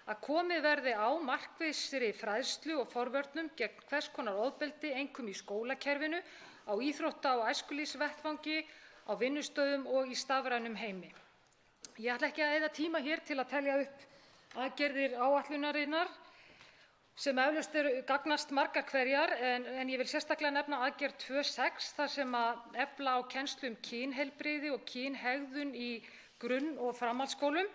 að komið verði á markvissri fræðslu og forvörnum gegn hvers konar ofbeldi, einkum í skólakerfinu, á íþrótta- og æskulýðsvettvangi, á vinnustöðum og í stafrænum heimi. Ég ætla ekki að eyða tíma hér til að telja upp aðgerðir áætlunarinnar sem eflaust gagnast margar hverjar en ég vil sérstaklega nefna aðgerð 2.6 þar sem að efla á kennslu kynheilbrigði og kynhegðun í grunn- og framhaldsskólum.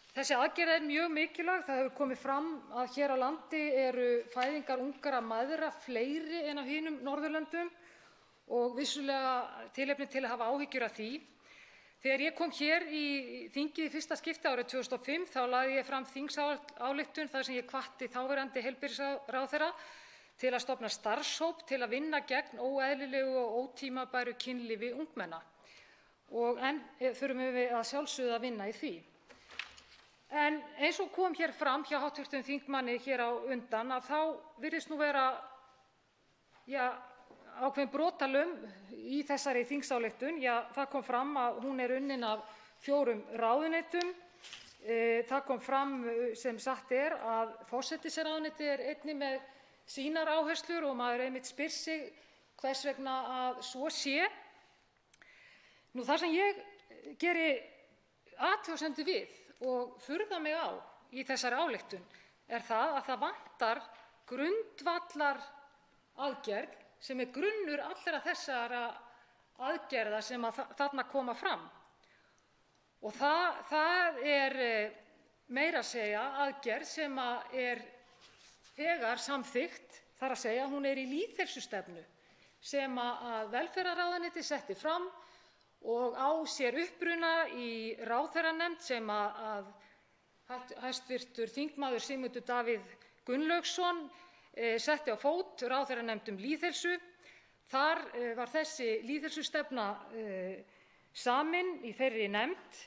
Þessi aðgerð mjög mikilvæg. Það hefur komið fram að hér á landi eru fæðingar ungra mæðra fleiri en á hinum Norðurlöndum og vissulega tilefni til að hafa áhyggjur af því. Þegar ég kom hér í þingið í fyrsta skipti árið 2005 þá lagði ég fram þingsályktun þar sem ég hvatti þáverandi heilbrigðisráðherra til að stofna starfshóp til að vinna gegn óeðlilegu og ótímabæru kynlífi ungmenna. Og enn þurfum við að sjálfsögðu að vinna í því. En eins og kom hér fram hjá hv. þingmanni hér á undan að þá virðist nú vera ákveðin brotalöm í þessari þingsályktun. Það kom fram að hún unnin af 4 ráðuneytum. Það kom fram sem satt að forsætisráðuneytið einnig með sínar áherslur og maður einmitt spyr sig hvers vegna að svo sé. Það sem ég geri athugasemdir við og furða mig á í þessari ályktun það að það vantar grundvallaraðgerð sem grunnur allra þessara aðgerða sem þarna koma fram. Og það meira að segja aðgerð sem þegar samþykkt, þar að segja hún í lýðheilsustefnu sem að velferðarráðuneytið setti fram og á sér uppruna í ráðherranefnd sem að hæstv. þingmaður Sigmundur Davíð Gunnlaugsson setti á fót, ráðherranefnd lýðheilsu. Þar var þessi lýðheilsustefna samin í þeirri nefnd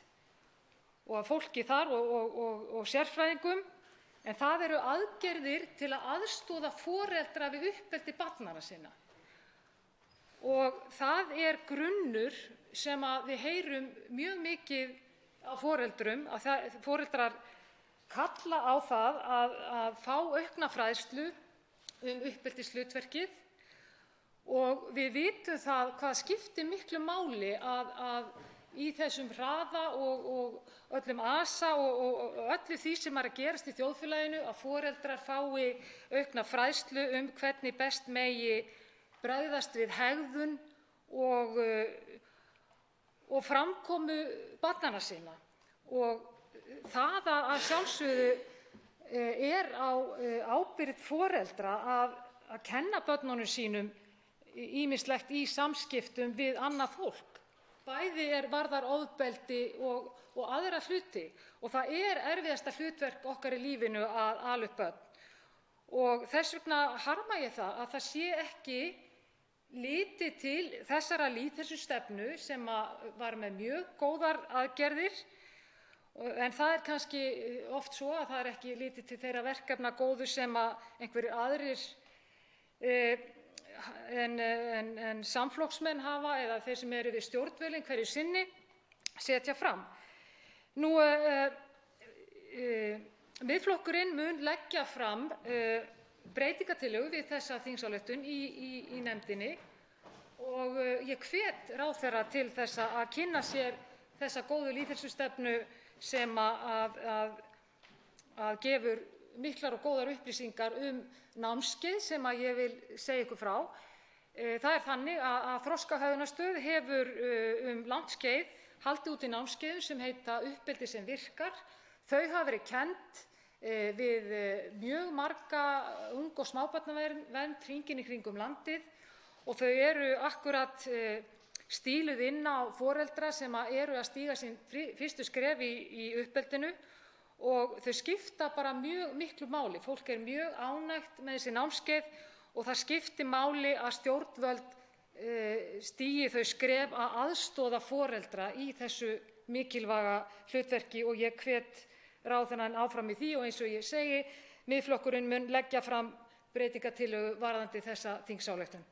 og af fólki þar og sérfræðingum, en það eru aðgerðir til að aðstoða foreldra við uppeldi barnanna sinna. Og það grunnur sem við heyrum mjög mikið á foreldrum, að foreldrar kalla á það að fá aukna fræðslu uppeldishlutverkið og við vitum það hvað skiptir miklu máli að í þessum hraða og öllum asa og öllu því sem að gerast í þjóðfélaginu að foreldrar fái aukna fræðslu hvernig best megi bregðast við hegðun og framkomu barnanna sinna. Og það að sjálfsögðu á ábyrgð foreldra að kenna börnunum sínum ýmislegt í samskiptum við annað fólk. Bæði varðar ofbeldi og aðra hluti og það erfiðasta hlutverk okkar í lífinu að ala upp börn. Og þess vegna harma ég það að það sé ekki litið til þessara lýðheilsustefnu sem var með mjög góðar aðgerðir, en það kannski oft svo að það ekki litið til þeirra verkefna góðu sem einhverjir aðrir en samflokksmenn hafa eða þeir sem eru við stjórnvölinn hverju sinni setja fram. Miðflokkurinn mun leggja fram breytingartillögu við þessa þingsályktun í nefndinni og ég hvet ráðherra til þess að kynna sér þessa góðu lýðheilsustefnu sem að gefur miklar og góðar upplýsingar námskeið sem ég vil segja ykkur frá. Það þannig að Þroskahegðunarstöð hefur langt skeið haldið úti námskeiðum sem heita Uppeldi sem virkar. Þau hafa verið kennd við mjög marga ung- og smábarnavernd hringinn í kringum landið og þau eru akkúrat stíluð inn á foreldra sem eru að stíga sín fyrstu skref í uppeldinu og þau skipta bara mjög miklu máli. Fólk mjög ánægt með þessi námskeið og það skiptir máli að stjórnvöld stígi þau skref að aðstoða foreldra í þessu mikilvæga hlutverki og ég hvet ráðherrann áfram í því og eins og ég segi, Miðflokkurinn mun leggja fram breytingartillögu varðandi þessa þingsályktun.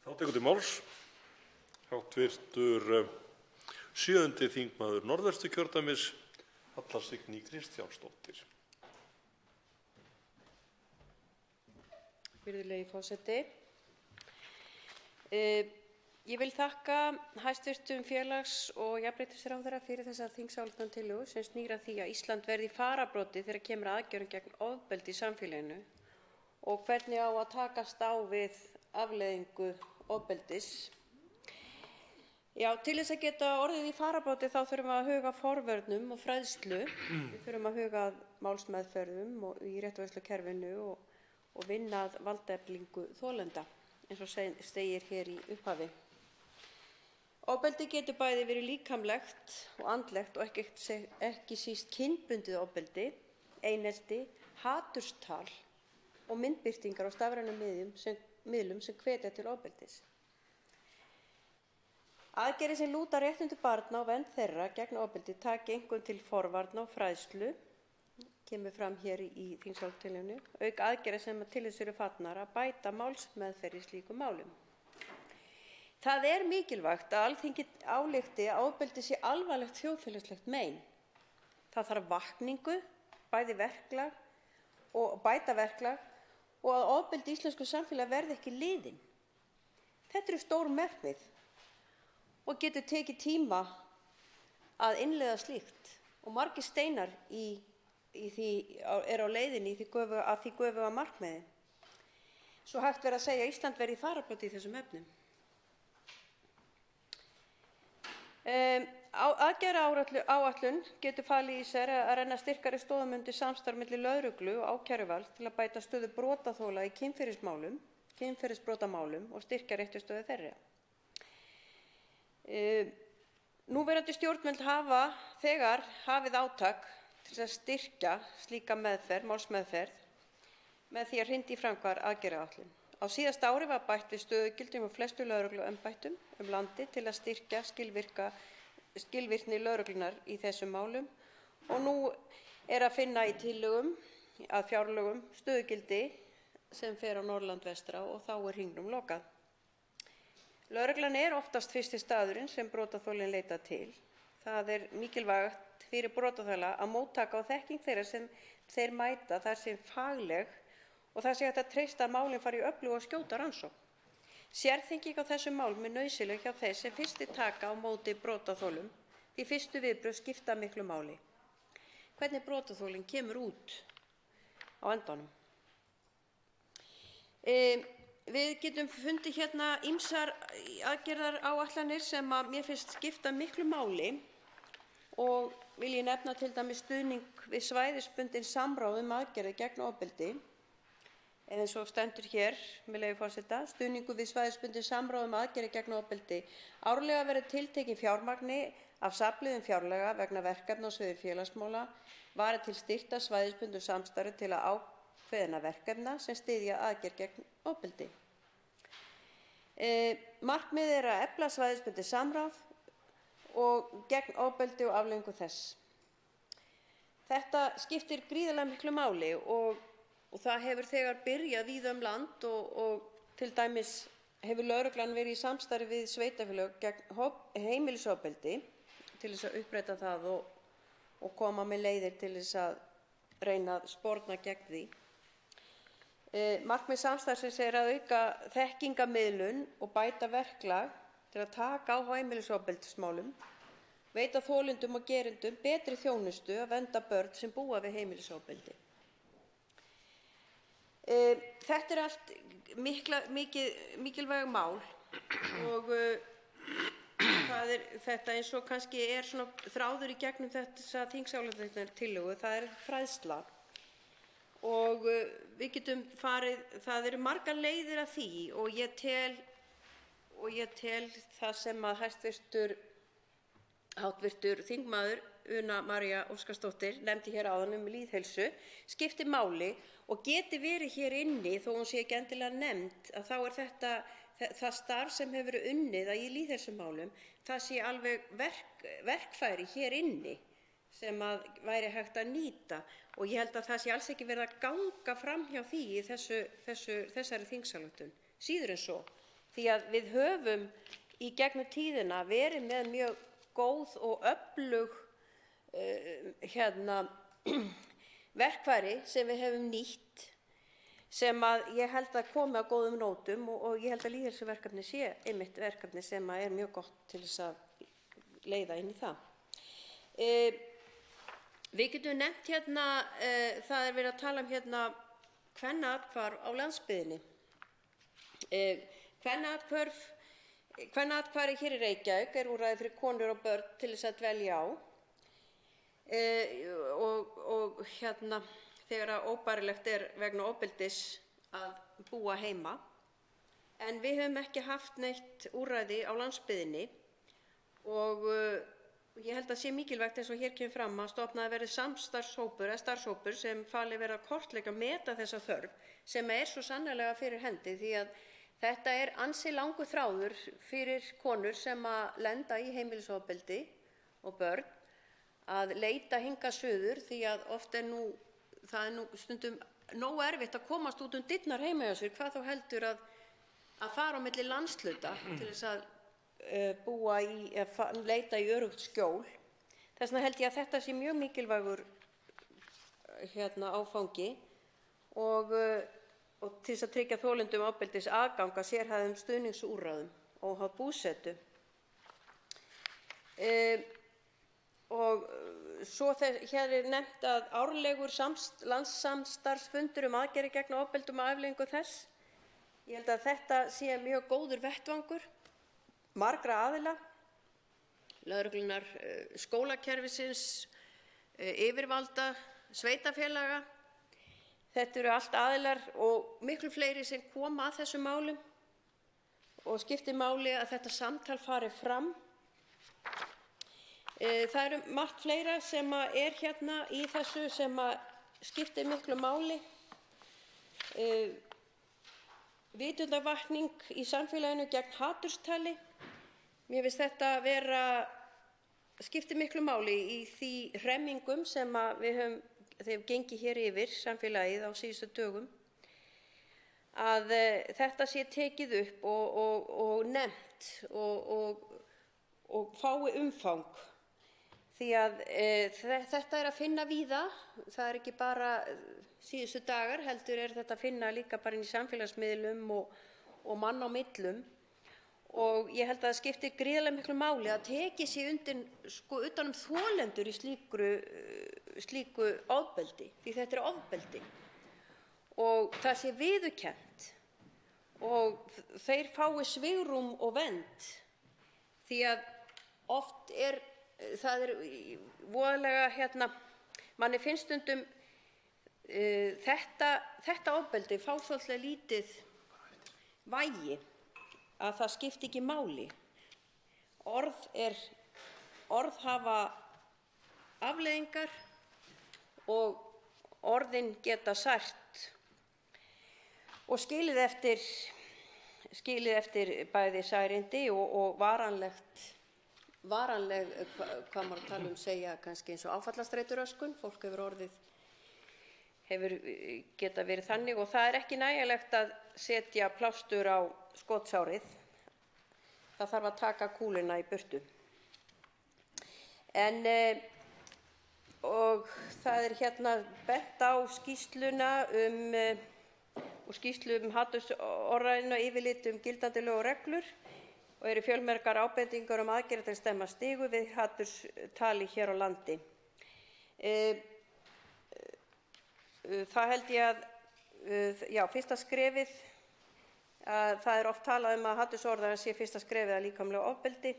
Þá tekur til máls hv. 7. þingmaður Norðvesturkjördæmis, Halla Signý Kristjánsdóttir. Virðulegi forseti. Ég vil þakka hæstv. félags- og jafnréttisráðherra fyrir þessa þingsályktunartillögu sem snýr að því að Ísland verði í fararbroddi þegar kemur að aðgerðum gegn ofbeldi í samfélaginu og hvernig á að takast á við afleiðingu ofbeldis. Já, til þess að geta orðið í fararbroddi þá þurfum við að huga að forvörnum og fræðslu. Við þurfum að huga að málsmeðferðum og í réttarvörslukerfinu og vinna að valdeflingu þolenda, eins og segir hér í upphafi. Ofbeldi getur bæði verið líkamlegt og andlegt og ekki síst kynbundið ofbeldi, einelti, haturstal og myndbirtingar á stafrænum miðlum sem hvetja til ofbeldis. Aðgerðir sem lúta réttindum barna og vernd þeirra gegn ofbeldi taki einkum til forvarna og fræðslu, kemur fram hér í þingsályktunartillögunni, auk aðgerða sem til þess eru fallnar að bæta málsmeðferð í slíkum málum. Það mikilvægt að Alþingi álykti að ofbeldi sé alvarlegt þjóðfélagslegt mein. Það þarf vakningu, bæta verklag og að ofbeldi í íslensku samfélagi verði ekki liðin. Þetta eru stór markmið og getur tekið tíma að innleiða slíkt og margir steinar á leiðinni að því göfuga markmiði. Svo hægt verður að segja að Ísland verði í fararbroddi í þessum efnum. Aðgerðaáætlun getur falið í sér að renna styrkari stoðum undir samstarf milli lögreglu og ákæruvalds til að bæta stöðu brotaþola í kynferðisbrotamálum og styrkja réttarstöðu þeirra. Núverandi stjórnvöld hafa þegar hafið átak til að styrkja slíka málsmeðferð með því að hrinda í framkvæmd aðgerðaáætlun. Á síðasta ári var bætt við stöðugildum á flestum lögregluembættum landið til að styrkja skilvirkni lögreglunnar í þessum málum og nú að finna í tillögum að fjárlögum stöðugildi sem fer á Norðurland vestra og þá hringnum lokað. Lögreglan oftast fyrsti staðurinn sem brotaþolinn leita til. Það mikilvægt fyrir brotaþola að móttaka og þekking þeirra sem þeir mæta þar sem fagleg og það sé hægt að treysta að málin fari í öfluga og skjóta rannsókn. Sérþekking á þessum málum nauðsynleg hjá þeim sem fyrsti taka á móti brotaþolum því fyrstu viðbrögð skipta miklu máli. Hvernig brotaþolinn kemur út á endanum. Við getum fundið hérna ýmsar aðgerðaáætlanir sem mér finnst skipta miklu máli og vil ég nefna til dæmis stuðning við svæðisbundin samráð aðgerðir gegn ofbeldi, eða eins og stendur hér, með leyfi forseta, stuðningur við svæðisbundið samráð aðgerðir gegn ofbeldi. Árlega verður tiltekið fjármagni af safnliðum fjárlaga vegna verkefna á sviði félagsmála varið til styrkta svæðisbundnu samstarfi til að ákveðinna verkefna sem styðja aðgerð gegn ofbeldi. Markmiðið er að efla svæðisbundið samráð og gegn ofbeldi og afleiðingum þess. Þetta skiptir gríðarlega miklu máli og það hefur þegar byrjað víða land og til dæmis hefur lögreglan verið í samstarfi við sveitarfélög gegn heimilisofbeldi til þess að uppræta það og koma með leiðir til þess að reyna að sporna gegn því. Markmið samstarfsins er að auka þekkingarmiðlun og bæta verklag til að taka á heimilisofbeldismálum, veita þolendum og gerendum betri þjónustu að vernda börn sem búa við heimilisofbeldi. Þetta allt mikilvæg mál og þetta eins og kannski svona þráður í gegnum þessa þingsályktunartillögu, það fræðsla og við getum farið, það eru margar leiðir að því og ég tel það sem að háttvirtur þingmaður Una María Óskarsdóttir nefndi hér áðan lýðheilsu skiptir máli og geti verið hér inni þó hún sé ekki endilega nefnd að þá þetta það starf sem hefur verið unnið í lýðheilsumálum, það sé alveg verkfæri hér inni sem að væri hægt að nýta og ég held að það sé alls ekki verið að ganga fram hjá því í þessari þingsályktun, síður en svo, því að við höfum í gegnum tíðina verið með mjög góð og öflug verkfæri sem við hefum nýtt sem að ég held að komi á góðum nótum og ég held að lýðheilsuverkefni sé einmitt verkefni sem er mjög gott til þess að leiða inn í það. Við getum nefnt það verið að tala um kvennaathvarf á landsbyggðinni. Kvennaathvarfið hér í Reykjavík úrræði fyrir konur og börn til þess að dvelja á og þegar óbærilegt vegna ofbeldis að búa heima. En við höfum ekki haft neitt úrræði á landsbyggðinni og ég held að sé mikilvægt eins og hér kemur fram að stofnaður verði samstarfshópur eða starfshópur sem falið verði að kortleggja og meta þessa þörf sem svo sannarlega fyrir hendi því að þetta ansi langur þráður fyrir konur sem að lenda í heimilisofbeldi og börn að leita hingað suður því að oft það stundum nógu erfitt að komast út dyrnar heima hjá sér, hvað þá heldur að fara á milli landshluta til þess að leita í öruggt skjól. Þess vegna held ég að þetta sé mjög mikilvægur áfangi og til þess að tryggja þolendum ofbeldis aðgang að sérhæfðum stuðningsúrræðum óháð búsetu. Og svo hér nefnt að árlegur landssamstarfsfundur aðgerðir gegn ofbeldi og afleiðingum þess. Ég held að þetta sé mjög góður vettvangur margra aðila, lögreglunnar, skólakerfisins, yfirvalda, sveitarfélaga. Þetta eru allt aðilar og miklu fleiri sem koma að þessum málum og skiptir máli að þetta samtal fari fram. Það margt fleira sem í þessu sem skiptir miklu máli. Vitundarvakning í samfélaginu gegn haturstali. Mér finnst þetta skiptir miklu máli í því hremmingum sem við höfum gengið hér yfir samfélagið á síðustu dögum. Að þetta sé tekið upp og nefnt og fái umfang. Því að þetta að finna víða, það ekki bara síðustu dagar, heldur þetta að finna líka bara inn í samfélagsmiðlum og mann á millum. Og ég held að það skiptir gríðarlega miklu máli að tekið sig utan þolendur í slíku ofbeldi, því þetta ofbeldi. Og það sé viðurkennt og þeir fái svigrúm og vernd, því að oft það voðalega manni finnst stundum þetta ofbeldi fá svolítið lítið vægi, að það skipti ekki máli. Orð hafa afleiðingar og orðin geta sært og skilið eftir bæði særindi og varanleg, hvað maður tala segja, kannski eins og áfallastreituröskun. Fólk hefur geta verið þannig, og það ekki nægilegt að setja plástur á skotsárið. Það þarf að taka kúluna í burtu. Og það hérna bent á skýrsluna skýrslu hatursorðræðuna, yfirlit gildandi lög og reglur, og eru fjölmargar ábendingar aðgerðir til að stemma stigu við haturstali hér á landi. Það held ég að, fyrsta skrefið, það oft talað að hatursorðræða sé fyrsta skrefið að líkamlegu ofbeldi.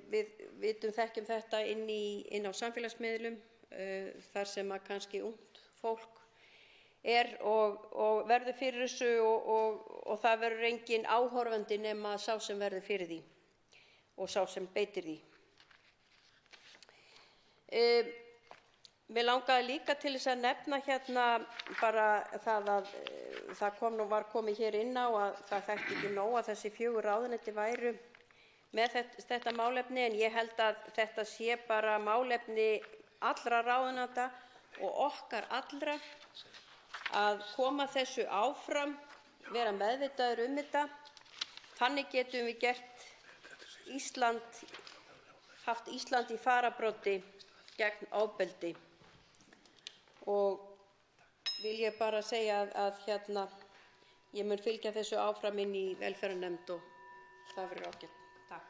Við þekkjum þetta inn á samfélagsmiðlum, þar sem að kannski ungt fólk og verður fyrir þessu, og það verður engin áhorfandi nema sá sem verður fyrir því og sá sem beitir því. Mér langaði líka til þess að nefna hérna bara það að það var komið hér inn á að það þætti ekki nóg að þessi 4 ráðuneyti væru með þetta málefni, en ég held að þetta sé bara málefni allra ráðuneyta og okkar allra að koma þessu áfram, vera meðvitaður þetta. Þannig getum við haft Ísland í fararbroddi gegn ofbeldi. Og vil ég bara segja að ég mun fylgja þessu áfram inn í velferðarnefnd, og það verður ágætt. Takk.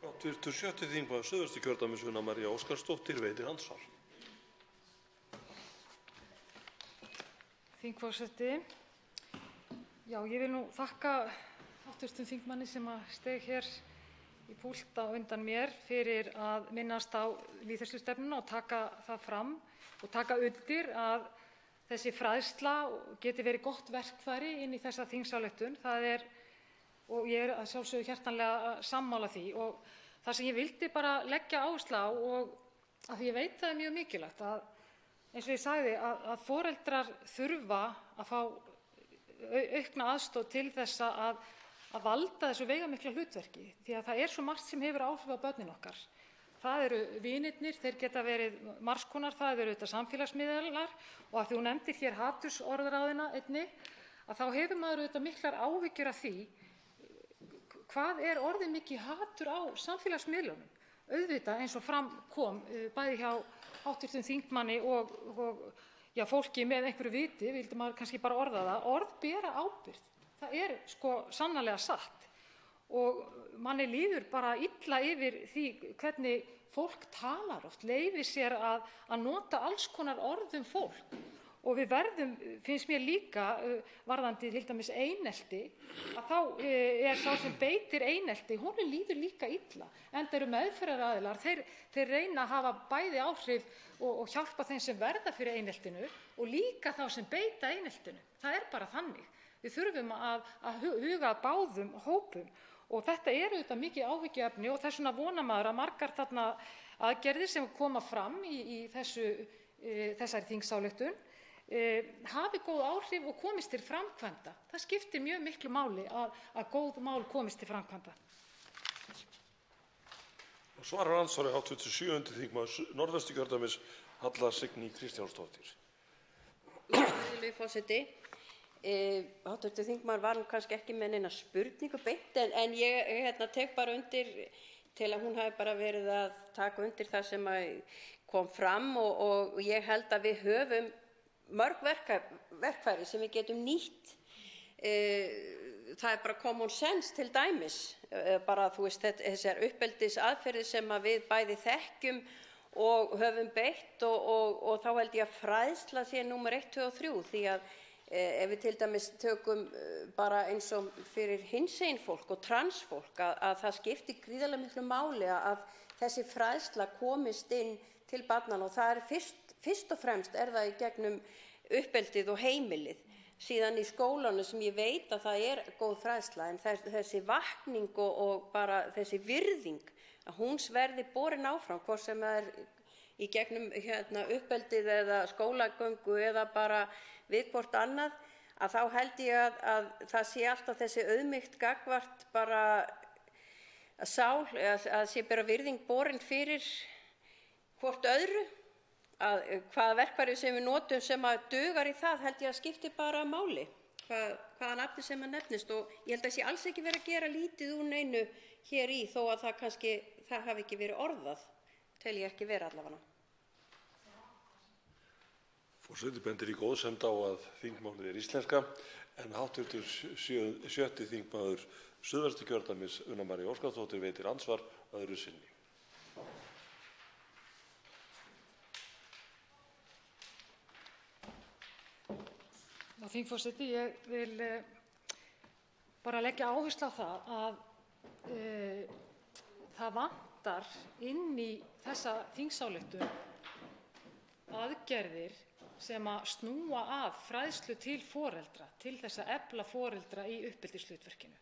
Hv. 7. þingmaður Suðvesturkjördæmis, Una María Óskarsdóttir, veitir andsvar. Þingforseti. Já, ég vil nú þakka hv. þingmanni sem steig hér í púlt á undan mér fyrir að minnast á lýðheilsustefnuna og taka það fram og taka undir að þessi fræðsla geti verið gott verkfæri inn í þessa þingsályktun. Og ég að sjálfsögðu hjartanlega sammála því, og það sem ég vildi bara leggja áherslu á, og að því ég veit það mjög mikilvægt, að eins og ég sagði að foreldrar þurfa að fá aukna aðstoð til þess að valda þessu veigamikla hlutverki, því að það svo margt sem hefur áhrif á börnin okkar. Það eru vinirnir, þeir geta verið margs konar, það eru auðvitað samfélagsmiðlar, og að þú nefndir hér hatursorðræðuna einnig, að þá hefur maður auðvitað miklar áhyggjur af því hvað orðið mikið hatur á samfélagsmiðlunum. Auðvitað, eins og fram kom bæði hjá hv. þingmanni og fólki með einhverju viti, vildi maður kannski bara orða það, orð bera ábyrgð. Það sko sannarlega satt, og manni líður bara illa yfir því hvernig fólk talar oft, leyfir sér að nota alls konar orð fólk. Og við verðum, finnst mér líka, varðandi til dæmis einelti, að þá sá sem beitir einelti, honum líður líka illa. Enda eru meðferðaraðilar, þeir reyna að hafa bæði áhrif og hjálpa þeim sem verða fyrir eineltinu og líka þá sem beita eineltinu. Það bara þannig. Við þurfum að huga að báðum hópum, og þetta auðvitað mikið áhyggjuefni, og þess vegna vonar maður að margar þarna aðgerðir sem koma fram í þessari þingsályktun hafi góð áhrif og komist til framkvæmda. Það skiptir mjög miklu máli að góð mál komist til framkvæmda. Svarar andsvari hv. 7. þingmaður Norðvesturkjördæmis, Halla Signý Kristjánsdóttir. Virðulegur forseti. Hv. þingmaður var kannski ekki með neina spurningu beint, en ég tek bara undir, til að hún hafi bara verið að taka undir það sem kom fram, og ég held að við höfum mörg verkfæri sem við getum nýtt. Það bara common sense til dæmis, bara þessar uppeldisaðferðir sem við bæði þekkjum og höfum beitt, og þá held ég að fræðsla sé númer 1, 2 og 3, því að ef við til dæmis tökum bara eins og fyrir hinsegin fólk og transfólk, að það skiptir gríðarlega miklu máli að þessi fræðsla komist inn til barnanna, og það fyrst og fremst það í gegnum uppeldið og heimilið. Síðan í skólanum sem ég veit að það góð fræðsla, en þessi vakning og bara þessi virðing, að hún verði borin áfram, hvort sem það í gegnum uppeldið eða skólagöngu eða bara við hvort annað, að þá held ég að það sé alltaf þessi auðmýkt gagnvart bara að sé bara virðing borin fyrir hvort öðru, að hvaða verkfæri sem við notum sem að dugar í það, held ég að skipti bara máli, hvaða nafni sem að nefnist, og ég held að sé alls ekki verið að gera lítið úr neinu hér í, þó að það hafi ekki verið orðað, tel ég ekki vera allavega. Forseti bendir í góðsemd á að þingmálið íslenska, en hv. 7. þingmaður Suðvesturkjördæmis, Una María Óskarsdóttir, veitir andsvar öðru sinni. Þingforseti, ég vil bara leggja áherslu á það að það vantar inn í þessa þingsályktun aðgerðir sem að snúa að fræðslu til foreldra, til þess að efla foreldra í uppeldishlutverkinu.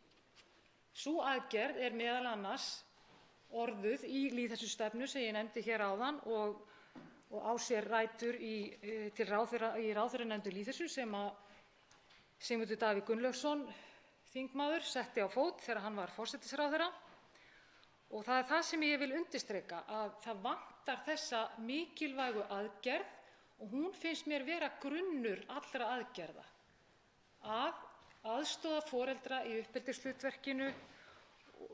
Sú aðgerð meðal annars orðuð í lýðheilsustefnu sem ég nefndi hér áðan og á sér rætur í ráðherranefnd lýðheilsu sem að Sigmundur Davíð Gunnlaugsson þingmaður setti á fót þegar hann var forsætisráðherra, og það það sem ég vil undirstrika, að það vantar þessa mikilvægu aðgerð, og hún finnst mér vera grunnur allra aðgerða, að aðstoða foreldra í uppeldishlutverkinu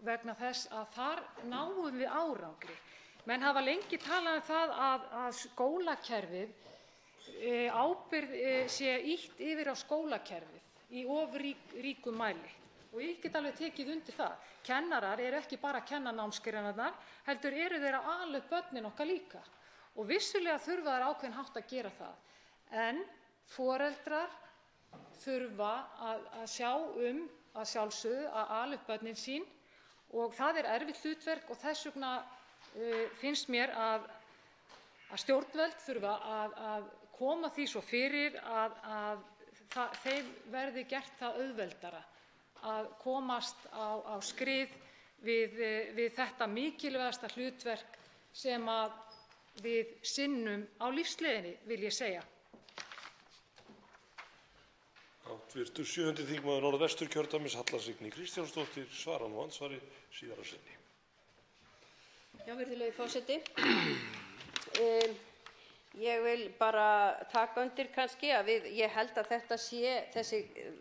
vegna þess að þar náum við árangri. Menn hafa lengi talað það að skólakerfið ábyrgð sé ýtt yfir á skólakerfið í of ríkum mæli, og ég get alveg tekið undir það. Kennarar ekki bara að kenna námsgreinarnar, heldur þeir að ala upp börnin okkar líka, og vissulega þurfa þeir ákveðinn hátt að gera það, en foreldrar þurfa að sjá að sjálfsögðu að ala upp börnin sín, og það erfitt hlutverk, og þess vegna finnst mér að stjórnvöld þurfa að koma því svo fyrir að þeim verði gert það auðveldara að komast á skrið við þetta mikilvægasta hlutverk sem að við sinnum á lífsleiðinni, vil ég segja. Hv. 7. þingmaður Norðvesturkjördæmis, Halla Signý Kristjánsdóttir, svarar nú andsvari síðar að sinni. Já, virðulegi forseti. Ég vil bara taka undir kannski að ég held að þetta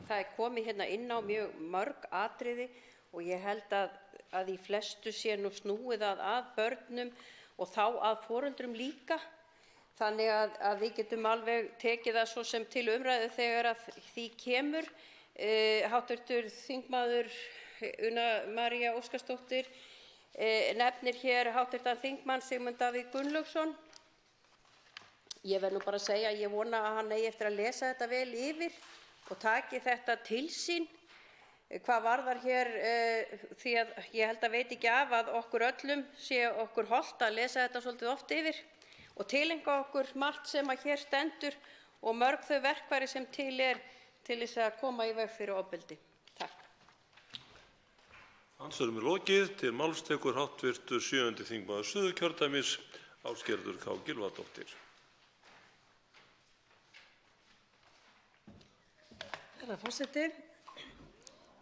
það komið hérna inn á mjög mörg atriði, og ég held að í flestu sé nú snúið að börnum og þá að foreldrum líka. Þannig að við getum alveg tekið það svo sem til umræðu þegar að því kemur. Hv. þingmaður Una María Óskarsdóttir nefnir hér hv. þingmann Sigmund Davíð Gunnlaugsson. Ég verð nú bara að segja að ég vona að hann eigi eftir að lesa þetta vel yfir og taki þetta til sín. Hvað varðar hér, því að ég held að veit ekki af að okkur öllum sé okkur hollt að lesa þetta svolítið oft yfir og tileinka okkur margt sem að hér stendur og mörg þau verkfæri sem til til þess að koma í veg fyrir ofbeldi. Takk. Andsvörum lokið. Til máls tekur hv. 7. þingmaður Suðurkjördæmis, Ásgerður K. Gylfadóttir. Herra forseti,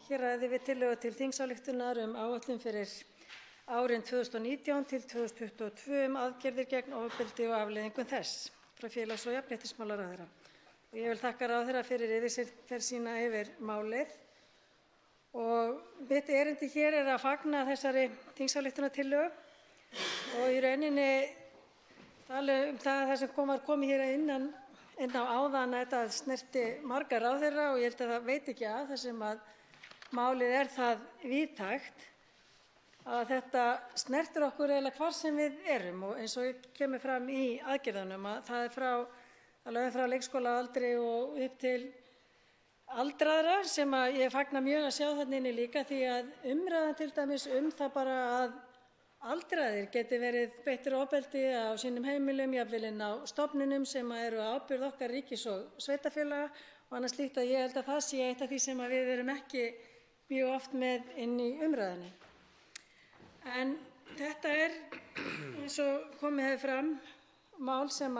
hér ræðum við tillögu til þingsályktunar áætlun fyrir árin 2019 til 2022 aðgerðir gegn ofbeldi og afleiðingum þess frá félags- og jafnréttismálaráðherra. Ég vil þakka ráðherra fyrir yfirferð sína yfir málið, og mitt erindi hér að fagna þessari þingsályktunartillögu og í rauninni tala það sem komið hér inn á áðan að þetta snerti marga ráðherra, og ég held að það veit ekki að það sem að málið það víðtækt að þetta snertir okkur eiginlega hvar sem við erum, og eins og kemur fram í aðgerðunum að það alveg frá leikskólaaldri og upp til aldraðra, sem að ég fagna mjög að sjá þarna inni líka, því að umræðan til dæmis það bara aldraðir geti verið beittir ofbeldi á sínum heimilum, jafnvel inn á stofnunum sem eru á ábyrgð okkar ríkis og sveitarfélaga og annað slíkt, að ég held að það sé eitt af því sem við erum ekki mjög oft með inn í umræðunni. En þetta er, eins og komið hefur fram, mál sem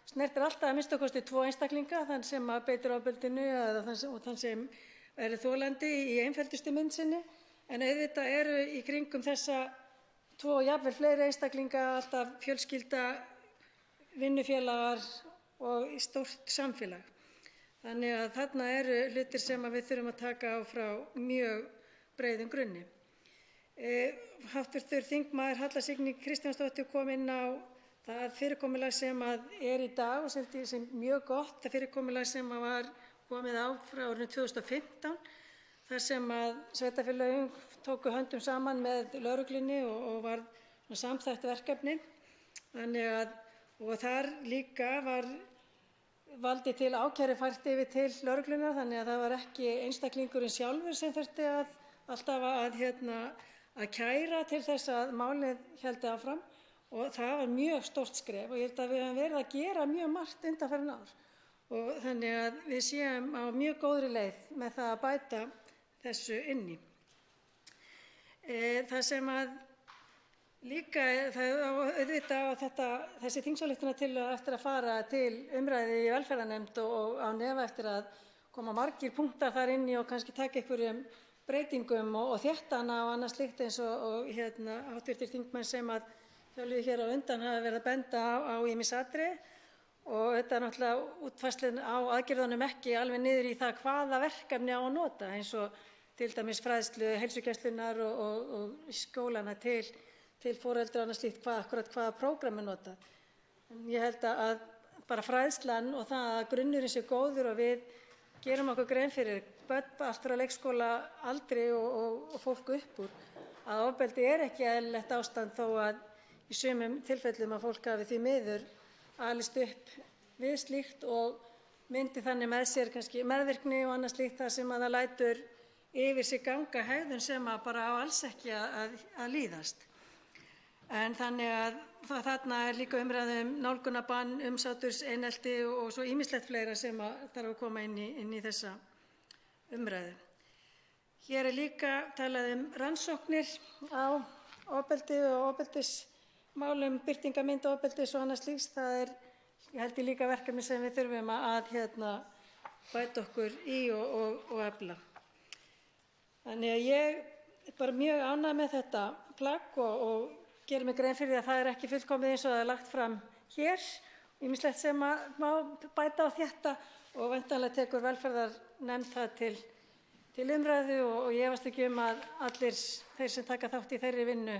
snertir alltaf að minnsta kosti 2 einstaklinga, þann sem beitir ofbeldinu og þann sem er þolandi í einföldustu mynd sinni, en auðvitað eru í kringum þessa 2 og jafnvel fleiri einstaklinga alltaf fjölskylda, vinnufélagar og stórt samfélag. Þannig að þarna eru hlutir sem við þurfum að taka á frá mjög breiðum grunni. Hv. þingmaður Halla Signý Kristjánsdóttir kom inn á það fyrirkomulag sem er í dag og sem mjög gott, það fyrirkomulag sem var komið á frá árinu 2015, þar sem sveitarfélögin tóku höndum saman með lögreglunni og var samþætt verkefni. Og þar líka var valdið til ákæru fært yfir til lögreglunnar, þannig að það var ekki einstaklingurinn sjálfur sem þurfti alltaf að kæra til þess að málið héldi áfram, og það var mjög stórt skref og ég held að við höfum verið að gera mjög margt undanfarin ár. Og þannig að við séum á mjög góðri leið með það að bæta þessu inn í. Það sem líka auðvitað þessi þingsályktunartillaga eftir að fara til umræðu í velferðarnefnd og á nefa eftir að koma margir punktar þar inn í og kannski taka einhverjum breytingum og þétta hana og annað slíkt eins og hv. þingmenn sem töluðu hér á undan hafa verið að benda á ýmis atriði. Og þetta náttúrulega útfærslun á aðgerðunum ekki alveg niður í það hvaða verkefni á að nota, eins og til dæmis fræðslu heilsugæslunnar og skólana til foreldra og annað slíkt, hvaða prógram er notað. Ég held að bara fræðslan og það að grunnurinn sé góður og við gerum okkur grein fyrir börn allt frá leikskóla aldri og fólk upp úr, að ofbeldi er ekki eðlilegt ástand þó að í sumum tilfellum að fólk hafi því miður alist upp við slíkt og myndi þannig með sér kannski meðvirkni og annað slíkt þar sem það lætur yfir sig ganga hegðun sem bara á alls ekki að líðast. En þannig að þarna er líka umræða nálgunarbann, umsáturseinelti og svo ýmislegt fleira sem þarf að koma inn í þessa umræðu. Hér er líka talað rannsóknir á ofbeldi og ofbeldismálum, birtingarmynd ofbeldis og annað slíks. Það er, ég held, líka verkefni sem við þurfum að bæta okkur í og efla. Þannig að ég er bara mjög ánægð með þetta plagg og geri mig grein fyrir því að það er ekki fullkomið eins og það er lagt fram hér. Ýmislegt sem má bæta á þetta og væntanlega tekur velferðarnefnd það til umræðu og ég efast ekki að allir þeir sem taka þátt í þeirri vinnu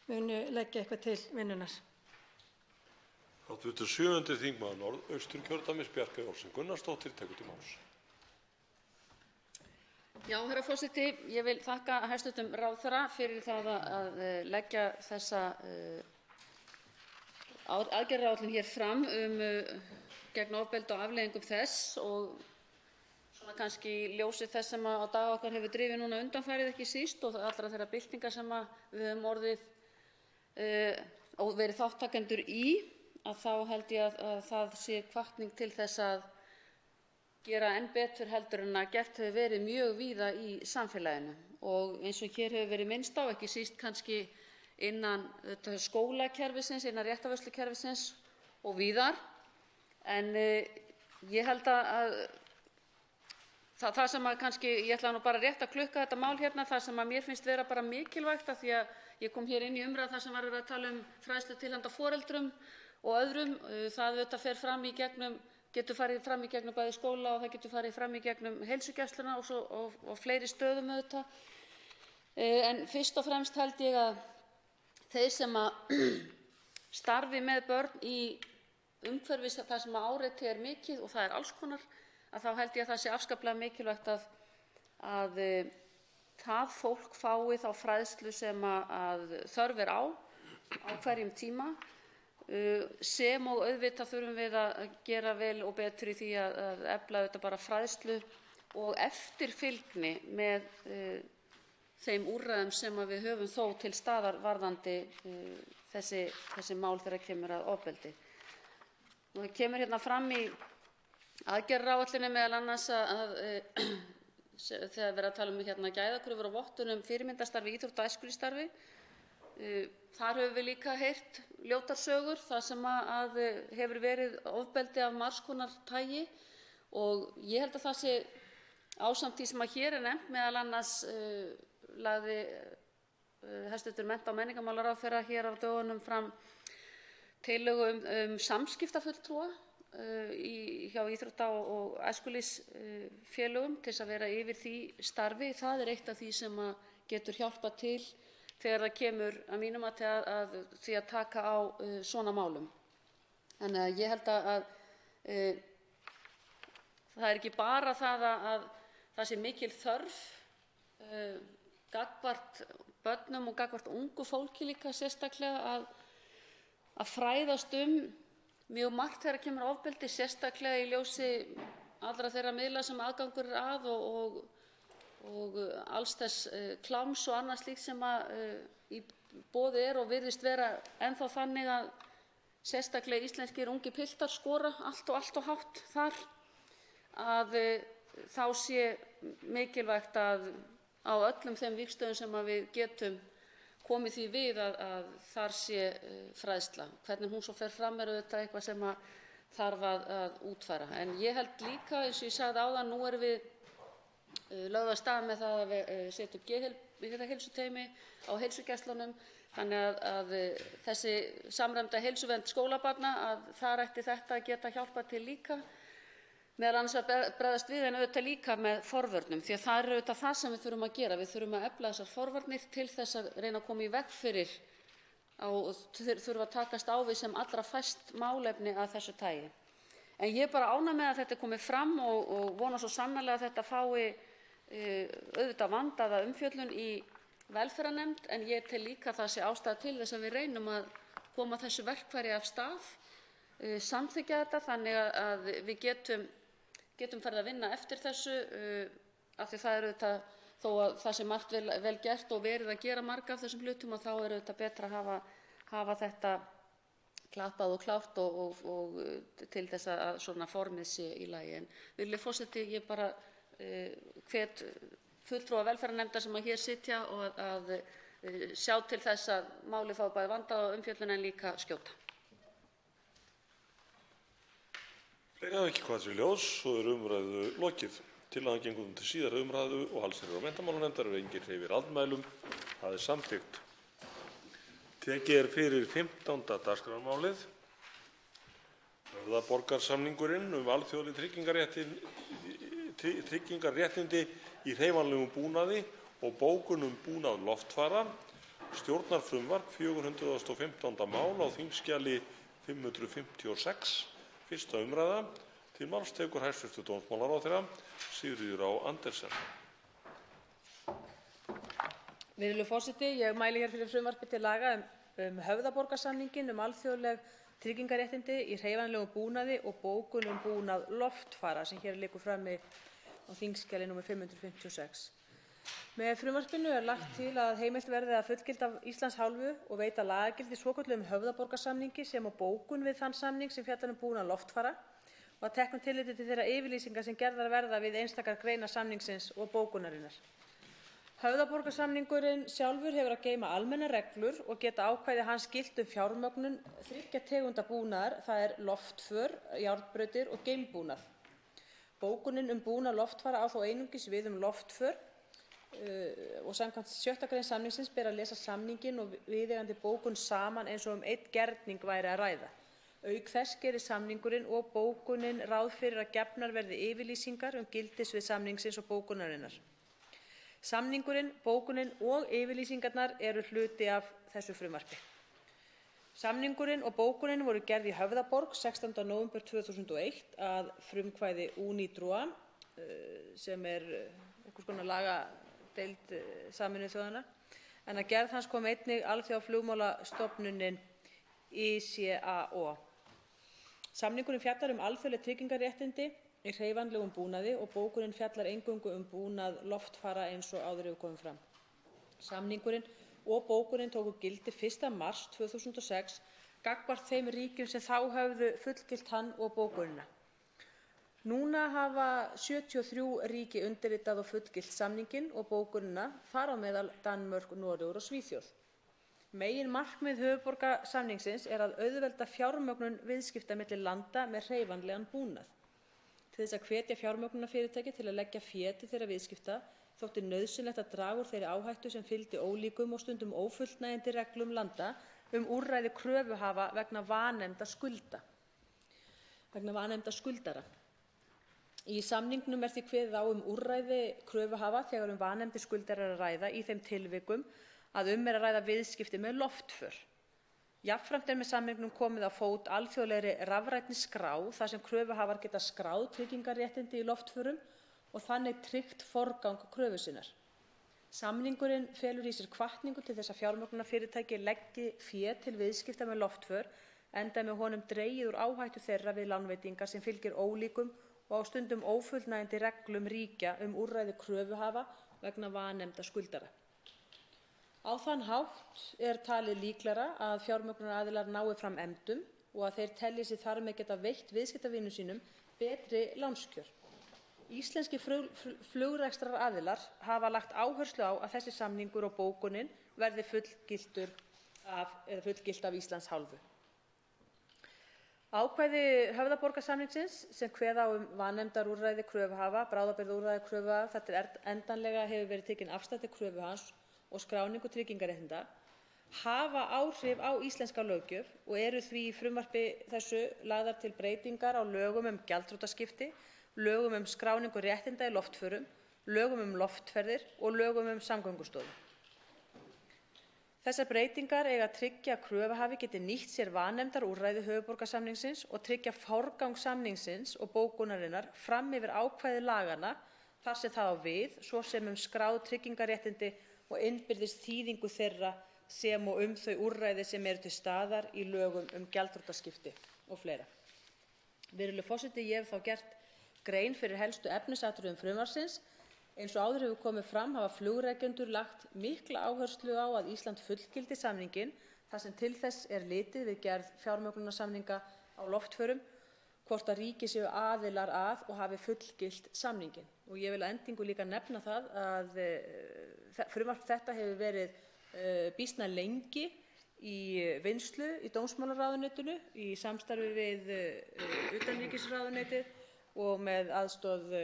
munu leggja eitthvað til vinnunnar. Hv. 7. þingmaður Norðausturkjördæmis, Bjarkey Olsen Gunnarsdóttir, tekur til máls. Já, herra forseti, ég vil þakka hæstv. Ráðherra fyrir það að leggja þessa aðgerðaáætlun hér fram gegn ofbeldi og afleiðingum þess og svona kannski í ljósi þess sem á dag okkar hefur drifið núna undanfarið ekki síst og allra þeirra byltingar sem við höfum orðið og verið þátttakendur í, að þá held ég að það sé hvatning til þess að gera enn betur heldur en að gert hefur verið mjög víða í samfélaginu og eins og hér hefur verið minnst á, ekki síst kannski innan skólakerfisins, innan réttarvörslukerfisins og víðar. En ég held að það sem kannski, ég ætla nú bara rétt að klukka þetta mál hérna, það sem mér finnst vera bara mikilvægt af því að ég kom hér inn í umræðu þar sem var verið að tala fræðslu til handa foreldrum og öðrum, það getur farið fram í gegnum bæði skóla og það getur farið fram í gegnum heilsugæsluna og fleiri stöðum auðvitað. En fyrst og fremst held ég að þeir sem starfi með börn í umhverfi þar sem áreiti er mikið og það er alls konar, að þá held ég að það sé afskaplega mikilvægt að það fólk fái þá fræðslu sem að þörf er á hverjum tíma. Sem og auðvitað þurfum við að gera vel og betur í því að efla auðvitað bara fræðslu og eftirfylgni með þeim úrræðum sem við höfum þó til staðar varðandi þessi mál þegar kemur að ofbeldi. Það kemur hérna fram í aðgerðaáætluninni meðal annars að þegar verið að tala um gæðakröfur og vottunum fyrirmyndarstarfi, íþrótta- og æskulýðsstarfi, þar höfum við líka heyrt ljótar sögur þar sem að hefur verið ofbeldi af margs konar tagi og ég held að það sé ásamt því sem hér er nefnt, meðal annars lagði hæstv. mennta- og menningarmálaráðherra hér á dögunum fram tillögu um samskiptafulltrúa hjá íþrótta- og æskulýðsfélögum til þess að vera yfir því starfi. Það er eitt af því sem getur hjálpað til þegar það kemur að mínum mati að því að taka á svona málum. Þannig að ég held að það er ekki bara það að það sé mikil þörf gagnvart börnum og gagnvart ungu fólki líka sérstaklega að fræðast mjög margt þegar kemur að ofbeldi, sérstaklega í ljósi allra þeirra miðla sem aðgangur er að og alls þess kláms og annað slíkt sem í boði er og virðist vera ennþá þannig að sérstaklega íslenskir ungir piltar skora allt og hátt þar, að þá sé mikilvægt að á öllum þeim vígstöðum sem við getum komið því við að þar sé fræðsla. Hvernig hún svo fer fram er auðvitað eitthvað sem þarf að útfæra. En ég held líka, eins og ég sagði áðan, nú erum við lögð af stað með það að við setjum geðheilsuteymi á heilsugæslunum, þannig að þessi samræmda heilsuvernd skólabarna, að þar ætti þetta að geta hjálpað til líka, meðal annars að bregðast við en auðvitað líka með forvörnum, því að það er auðvitað það sem við þurfum að gera. Við þurfum að efla þessar forvarnir til þess að reyna að koma í veg fyrir og þurfa að takast á við sem allra fæst málefni af þessu tagi. En ég er bara ánægð með að þetta er komið fram og vona svo sannarlega að þetta fái auðvitað vandaða umfjöllun í velferðarnefnd, en ég tel líka að það sé ástæða til þess að við reynum að koma þessu verkfæri af stað, samþykkja þetta þannig að við getum farið að vinna eftir þessu, af því það er auðvitað, þó að það sé margt vel gert og verið að gera marga af þessum hlutum, og þá er auðvitað betra að hafa þetta klappað og klárt og til þess að svona formið sé í lagi. En virðulegi forseti, ég bara hvet fulltrúa velferðarnefndar sem hér sitja og að sjá til þess að málið fái bæði vandaða umfjöllun en líka skjóta. Fleiri hafa ekki hvað sér í ljós og er umræðu lokið. Tillagan gengur til síðari umræðu og allsherjar- og menntamálanefndar ef enginn hreyfir andmælum. Það er samþykkt. Tekið er fyrir 15. dagskrármálið. Höfðaborgarsamningurinn alþjóðleg tryggingarréttindi í hreyfanlegum búnaði og bókun búnað loftfara. Stjórnarfrumvarp 415. mál á þingskjali 556. Fyrsta umræða. Til máls tekur hæstv. Dómsmálaráðherra Sigríður Á. Andersen. Virðulegur forseti, ég mæli hér fyrir frumvarpi til laga um höfðaborgarsamninginn alþjóðleg tryggingarréttindi í hreyfanlegum búnaði og bókun búnað loftfara sem hér liggur frammi á þingskjali nr. 556. Með frumvarpinu er lagt til að heimilt verði að fullgilda af Íslands hálfu og veita lagagildi svokölluðum höfðaborgarsamningi sem og bókun við þann samning sem fjallar búnað loftfara og að teknu tilliti til þeirra yfirlýsinga sem gerðar verða við einstakar greinar samningsins og bókunarinnar. Höfðaborgarsamningurinn sjálfur hefur að geyma almennar reglur og geta ákvæði hans gilt fjármögnun 3 tegunda búnaðar, það er loftför, járnbrautir og geymbúnað. Bókunin búnað loftfara á þó einungis við loftför og samkvæmt 6. grein samningsins ber að lesa samninginn og viðeigandi bókun saman eins og einn gerning væri að ræða. Auk þess gerir samningurinn og bókunin ráð fyrir að gefnar verði yfirlýsingar gildissvið samningsins og bókunarinnar. Samningurinn, bókunin og yfirlýsingarnar eru hluti af þessu frumvarpi. Samningurinn og bókunin voru gerð í Höfðaborg 16. nóvember 2001 að frumkvæði UNIDROIT sem er einhvers konar lagadeild Sameinuðu þjóðanna, en að gerð hans kom einnig Alþjóðaflugmálastofnunin ICAO. Samningurinn fjallar alþjóðleg tryggingarréttindi í hreyfanlegum búnaði og bókunin fjallar eingöngu búnað loftfara eins og áður hefur komið fram. Samningurinn og bókunin tóku gildi 1. mars 2006 gagnvart þeim ríkjum sem þá höfðu fullgilt hann og bókunina. Núna hafa 73 ríki undirritað og fullgilt samninginn og bókunina, þar á meðal Danmörk, Noregur og Svíþjóð. Meginmarkmið höfuðborgarsamningsins er að auðvelda fjármögnun viðskipta milli landa með hreyfanlegan búnað. Til þess að hvetja fjármögnunarfyrirtæki til að leggja fé til þeirra viðskipta þótti nauðsynlegt að draga úr þeirri áhættu sem fylgdi ólíkum og stundum ófullnægjandi reglum landa úrræði kröfuhafa vegna vanefnda skuldara. Í samningnum er því kveðið á úrræði kröfuhafa þegar vanefndir skuldara er að ræða í þeim tilvikum að er að ræða viðskipti með loftför. Jafnframt er með samningnum komið á fót alþjóðlegri rafrænni skrá þar sem kröfuhafar geta skráð tryggingarréttindi í loftförum og þannig tryggt forgang kröfu sinnar. Samningurinn felur í sér hvatningu til þess að fjármögnunarfyrirtæki leggi fé til viðskipta með loftför enda með honum dregið úr áhættu þeirra við lánveitingar sem fylgir ólíkum og á stundum ófullnægjandi reglum ríkja úrræði kröfuhafa vegna vanefnda skuldara. Á þann hátt er talið líklegra að fjármögnunaraðilar nái fram efndum og að þeir telji sig þar með geta veitt viðskiptavinum sínum betri lánskjör. Íslenskir flugrekstraraðilar hafa lagt áherslu á að þessi samningur og bókunin verði fullgilt af Íslands hálfu. Ákvæði höfðaborgarsamningsins sem kveða á vanefndarúrræði kröfuhafa, bráðabirgðaúrræði kröfuhafa þar til endanlega hefur verið tekin afstaða til kröfu hans og skráningu tryggingarréttinda, hafa áhrif á íslenska löggjöf og eru því í frumvarpi þessu lagðar til breytingar á lögum gjaldþrotaskipti, lögum skráningu réttinda í loftförum, lögum loftferðir og lögum samgöngustofu. Þessar breytingar eiga að tryggja að kröfuhafi geti nýtt sér vanefndarúrræði höfuðborgarsamningsins og tryggja forgang samningsins og bókunarinnar fram yfir ákvæði laganna þar sem það á við, svo sem skráð tryggingarréttindi og innbyrðis þýðingu þeirra sem og þau úrræði sem eru til staðar í lögum gjaldþrotaskipti og fleira. Virðulegur forseti, ég hef þá gert grein fyrir helstu efnisatriðum frumvarpsins. Eins og áður hefur komið fram hafa flugrekendur lagt mikla áherslu á að Ísland fullgildi samninginn þar sem til þess er litið við gerð fjármögnunarsamninga á loftförum, hvort að ríki séu aðilar að og hafi fullgilt samninginn. Og ég vil að endingu líka nefna það að frumvarp þetta hefur verið býsna lengi í vinnslu í dómsmálaráðuneytinu í samstarfi við utanríkisráðuneytið og með aðstoð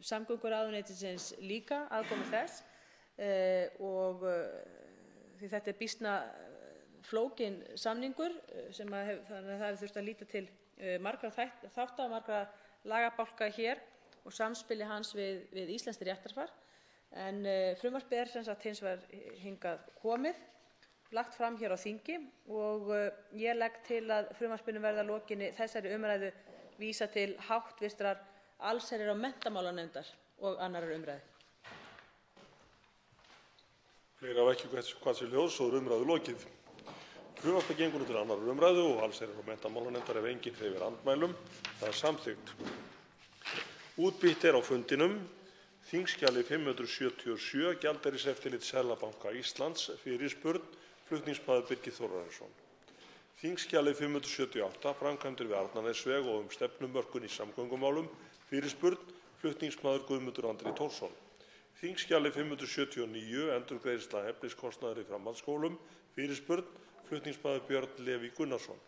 samgönguráðuneytisins líka aðkomu þess og því þetta er býsna flókinn samningur þannig að það hefur þurft að líta til margra þátta, margra lagabálka hér og samspili hans við íslenskt réttarfar. En frumvarpið er sem sagt hins vegar hingað komið, lagt fram hér á þingi og ég legg til að frumvarpinu verði að lokinni þessari umræðu vísað til háttvirtrar allsherjar- og menntamálanefndar og 2. umræðu. Fleiri hafa ekki hvað sér ljós og umræðu lokið. Frumvarpið gengur nú til 2. umræðu og allsherjar- og menntamálanefndar ef enginn hreyfir andmælum. Það er samþykkt. Útbýtt er á fundinum þingskjali 577 gjaldeyriseftirlit Seðlabanka Íslands fyrirspurn flutningsmaður Birgir Þórarinsson. Þingskjali 578 framkvæmdir við Arnarnesveg og stefnumörkun í samgöngumálum fyrirspurn flutningsmaður Guðmundur Andri Thorsson. Þingskjali 579 endurgreiðsla efniskostnaðar í framhaldsskólum fyrirspurn flutningsmaður Björn Leví Gunnarsson.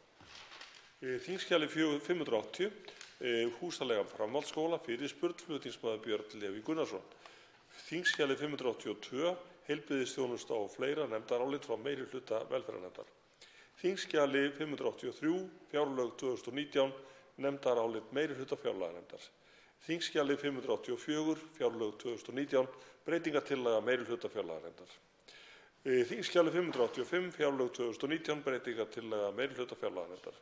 Þingskjali 580 húsaleiga framhaldsskóla fyrirspurn flutningsmaður Björn Leví Gunnarsson. Þingskjali 582 heilbrigðisþjónusta og fleira nefndarálit frá meirihluta velferðarnefndar. Þingskjali 583 fjárlög 2019 nefndarálit meirihluta fjárlaganefndar. Þingskjali 584 fjárlög 2019 breytingartillaga meirihluta fjárlaganefndar. Þingskjali 585 fjárlög 2019 breytingartillaga meirihluta fjárlaganefndar.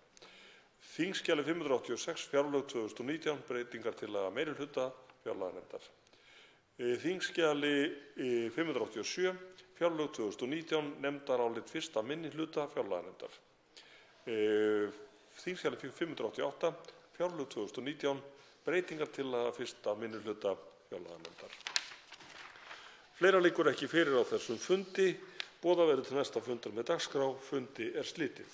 Þingskjali 586 fjárlög 2019 breytingartillaga meirihluta fjárlaganefndar. Þingskjali 587 fjárlög 2019 nefndarálit 1. minnihluta fjárlaganefndar. Þingskjali 588 fjárlög 2019 breytingartillaga 1. minnihluta fjárlaganefndar. Fleira liggur ekki fyrir á þessum fundi. Boðað verður til næsta fundar með dagskrá. Fundi er slitið.